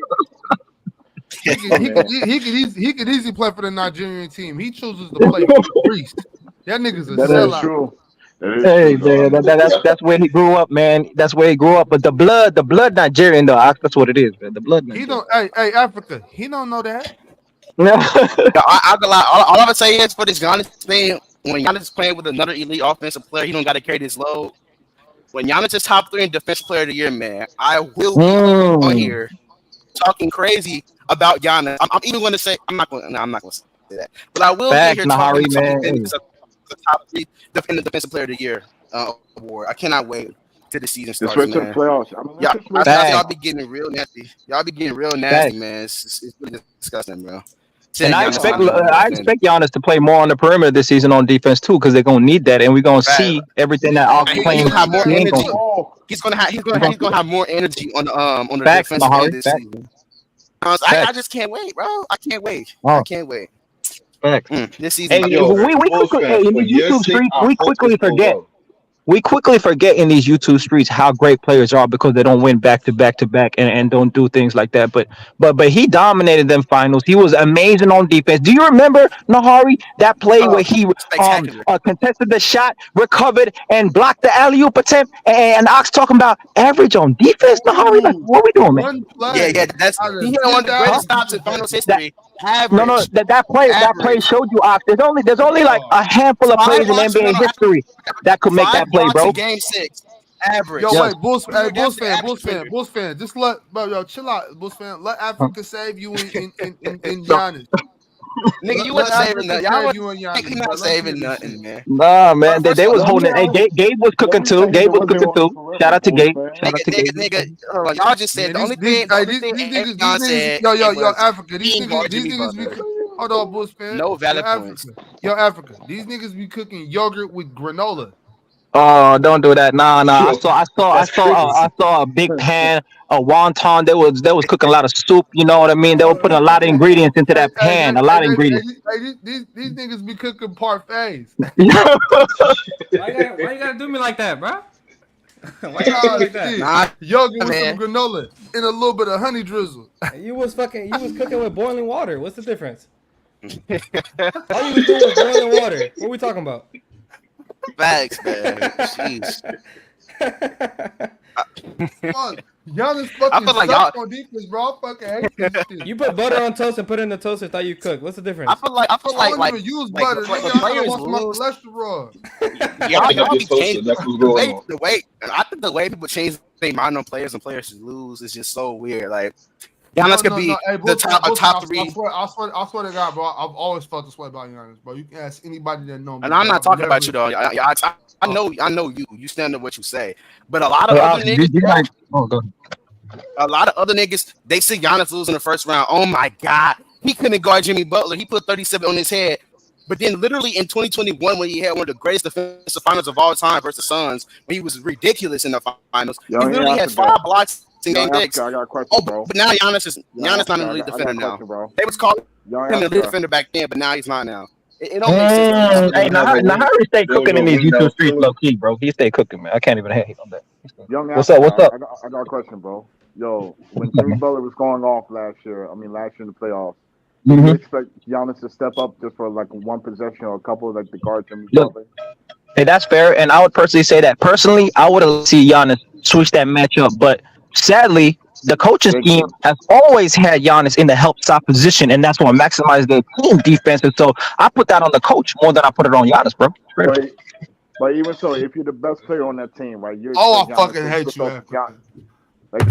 He could easily play for the Nigerian team. He chooses to play for Greece. That nigga's a That is sellout. true. That is Hey true, though. man, that's where he grew up, man. That's where he grew up. But the blood Nigerian though. That's what it is, man. The blood He Nigerian. don't hey Africa. He don't know that. Yeah, I gonna lie. All I would say is for this Giannis thing, when Giannis is playing with another elite offensive player, he don't got to carry this load. When Giannis is top 3 in defensive player of the year, man, I will be on Mm. here talking crazy about Giannis. I'm even going to say I'm not going to say that, but I will be Facts, here talking Nahari, him man. as a top 3 defensive player of the year award. I cannot wait till the season starts, Especially the man. playoffs. I mean, let's Y'all, just I, wait and I, see. y'all Facts, be getting real nasty. Y'all be getting real nasty, facts. man. It's really disgusting, bro. And Saying Giannis not a good I defender. expect Giannis to play more on the perimeter this season on defense too, because they're gonna need that, and we're gonna Right. see everything that Nigga, Ox And nigga, he's claims gonna have more he ain't gonna energy. do. Oh, He's gonna have We're gonna he's gonna have more energy on the facts, defensive end Nahari. this Facts, season. I facts. just can't wait, bro. I can't wait. I Oh, can't wait. facts. This season Hey, about to be Yo, crazy. we Bulls quickly fans, in for these your YouTube sake, streets I we hope this quickly go forget. well. We quickly forget in these YouTube streets how great players are because they don't win back to back to back and don't do things like that. But he dominated them finals. He was amazing on defense. Do you remember Nahari that play where he Spectacular. contested the shot, recovered and blocked the alley oop attempt? And Ox talking about average on defense. Nahari, like Ooh, what we doing, man? one Yeah. play That's out he of hit one of the greatest 10,000 stops people in finals playing. That history. no, Average. that play Average. showed you Ox. There's only like a handful of Five plays in blocks. No, NBA no. history that could make that Five play, blocks in bro. game 6. Yo, Average. Yes. wait, Bulls, You're hey, definitely an average Bulls fan, defender. Bulls fan. Just let, bro, yo, chill out, Bulls fan. Let Huh? Africa save you in No, Giannis. Nigga, you Let wasn't saving Africa nothing. Y'all save was you in you Giannis, bro. not Let's hear saving this nothing, shit. man. nah, man, First they of all, was let me holding it. Hey, tell you. Gabe was Let cooking me too. tell you Gabe the was one thing cooking too. for Shout real, out to Bulls Gabe. fan. Shout out to Gabe. hold on. Y'all just said Man, the only thing these Aaron niggas, said yo, was Africa, he ain't guard these Jimmy niggas be, Butler. hold on, Bulls fan, No valid points. Yo, Africa, these niggas be cooking yogurt with granola. Oh, don't do that. Nah. Yo, I that's saw, I crazy. saw a big pan, a wonton. They was cooking a lot of soup. You know what I mean? They were putting a lot of ingredients into that pan. A lot of ingredients. These niggas be cooking parfaits. Why you gotta do me like that, bro? Why you gotta do me Oh like that? shit, Nah, yogurt with some man. granola and a little bit of honey drizzle. You was cooking with boiling water. What's the difference? All you was doing was boiling water. What are we talking about? Facts, man. Jeez. Fuck, Giannis I fucking feel like sucks y'all. on defense, bro. I fucking hate this shit. You put butter on toast and put it in the toaster. Thought you cooked. What's the I difference? feel like I feel I like don't like even use like butter, the nigga. I gotta players watch my lose. cholesterol. Y'all Your be toaster, changing that's what's going on. the way. I think the way people change their mind on players and players lose is just so weird. Like Giannis could be No. Hey, the Bulls fan, top three, I swear to God, bro. I've always felt this way about Giannis, bro. You can ask anybody that know me, and I'm bro. not I've talking about never. you though. I know you. You stand up what you say, but a lot of Hey, other Ox, niggas, you bro. like? Oh, go ahead. A lot of other niggas, they see Giannis lose in the first round. Oh my god, he couldn't guard Jimmy Butler. He put 37 on his head. But then, literally in 2021, when he had one of the greatest defensive finals of all time versus the Suns, when he was ridiculous in the finals, he Young literally had Africa. 5 blocks in Young game Africa, 6. I got a question, Oh, bro. but now Giannis Young not Africa, an elite I got defender a now. question, bro. They was calling Young him an elite Africa. defender back then, but now he's not now. It don't make sense to me. Africa Hey, will never win. Nahari stay They'll cooking never in these win YouTube now. streets, low key, bro. He stay cooking, man. I can't even hate on that. Young What's up? What's Africa, up? I got a question, bro. Yo, when What's up, Jimmy man? Butler was going off last year, last year in the playoffs, did you Mm-hmm. expect Giannis to step up just for like one possession or a couple, like the guard Jimmy Look, Butler? hey, that's fair. And I would personally say that personally, I would have seen Giannis switch that matchup. But sadly, the coaching Big scheme thing. has always had Giannis in the help stop position, and that's what maximized their team defense. And so I put that on the coach more than I put it on Giannis, bro. Straight up. But even so, if you're the best player on that team, right, you Oh, expect I Giannis fucking to hate switch you, off Africa.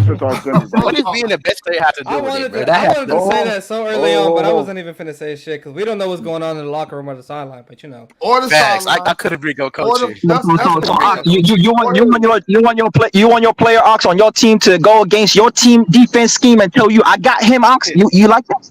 switch off Jimmy, bro. What does being the best player have to do with it, bro? I wanted to say that so early on, but I Oh, wasn't even finna say shit because we don't know what's going on in the locker room or the sideline. But you know, Or the Facts. I sideline, could agree go or the coaching. that's So, that's so, the so Agree Ox, go thing. coaching. you want your player Ox on your team to go against your team defense scheme and tell you I got him, Ox. You like that?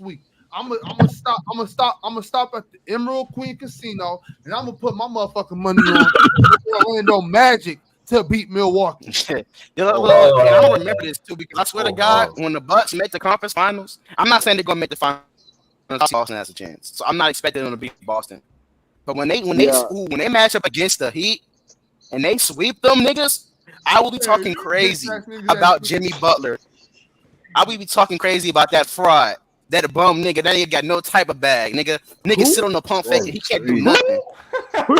week. I'm gonna stop at the Emerald Queen Casino, and I'm gonna put my motherfucking money on the Orlando Magic to beat Milwaukee. Look, and I'm gonna remember this too because I swear to God, when the Bucks make the conference finals, I'm not saying they're gonna make the finals. Boston has a chance, so I'm not expecting them to beat Boston. But when they Yeah. match up against the Heat and they sweep them niggas, I will be talking crazy about Jimmy Butler. I will be talking crazy about that fraud, that bum nigga. That nigga got no type of bag, nigga. Nigga sit on the pump fake. He can't do nothing.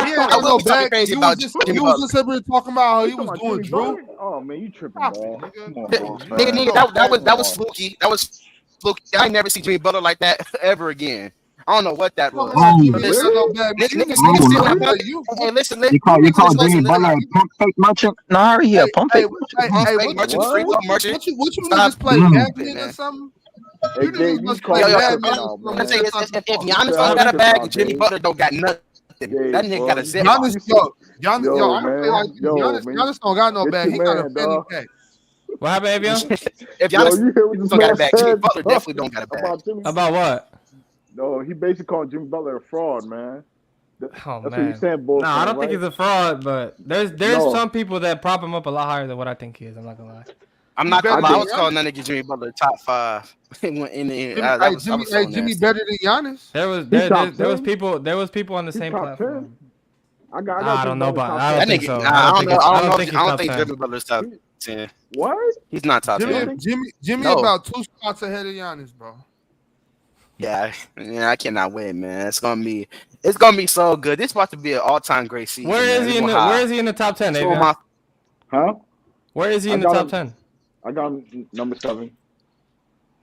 He ain't I got will no be talking bag. crazy You was about just Jimmy you was Butler. just up here talking about how You he talking was about doing Jimmy Drew. Butler? Oh man, you tripping, Stop it, man. nigga. Come on, Come on, boss, man. Nigga, man. that was Come on. fluky. That was fluky. I ain't never see Jimmy Butler like that ever again. I don't know what that Talking was. about Oh, Jimmy But ain't got listen, no bag, man. You niggas niggas oh sit on no. the saying pump. that Hey, listen, You call listen, Jimmy listen. Butler a pump fake merchant? Nahari, he a pump fake merchant? Pump Hey, fake merchant, free What? throw merchant. what you Stop niggas play Mm. Madden or man. something? Hey, You niggas Gabe, you must play call Yo, me Madden tripping or now, something I when tell man. you, you're talking if about. Giannis What don't got a tripping bag, now, Jimmy Gabe? Butler don't got nothing. That Gabe, nigga got a bro. Ziploc. Giannis, yo, Yo, I'm gonna say like man. this. Yo, man. Giannis don't got no Get bag. your He got a man, fanny dog. pack. What happened, Avion? If Yo, Giannis you hear what this don't got a man bag, Jimmy said, Butler dog? definitely don't got a bag. About Jimmy? About what? No, he basically calling Jimmy Butler a fraud, man. Oh That's what he's man. saying, No, boss I man, don't think right? he's a fraud, but there's No, some people that prop him up a lot higher than what I think he is. I'm not gonna lie. I'm He not better gonna than lie. I I was Giannis. calling that nigga Jimmy Butler top 5. Jimmy, I was so Jimmy nasty. better than Giannis. There was he top there was 10. people on the He same top 10. platform. I got I Jimmy don't know Butler about. top I don't That 10. think nigga, so. nah, I don't know. I don't think I he's don't top think 10. Jimmy Butler's top He, 10. what? He's not top You don't 10. think? Jimmy No. about 2 spots ahead of Giannis, bro. Yeah, I cannot win, man. It's gonna be so good. This about to be an all-time great season, man. We gonna Where have is he in the top 10, two of Avion? my. Huh? Where is he I in the got top him. 10? I got him number 7.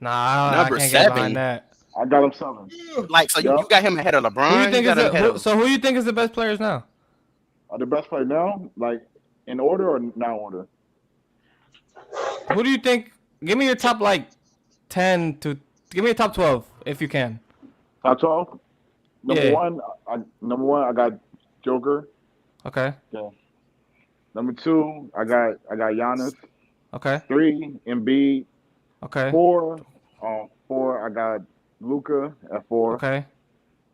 Nah, I Number can't get behind 7. that. I got him 7. Like, so you Yup. got him ahead of Who you LeBron. You think is got him the ahead of. who you think is the best players now? Are the best player now? Like in order or not order? Who do you think? Give me your top like 10 to give me a top 12 if you can. Top 12. Number Yeah. one, I got Joker. Okay. Yeah. Number 2, I got Giannis. Okay. 3, Embiid. Okay. 4, 4, I got Luca at 4. Okay.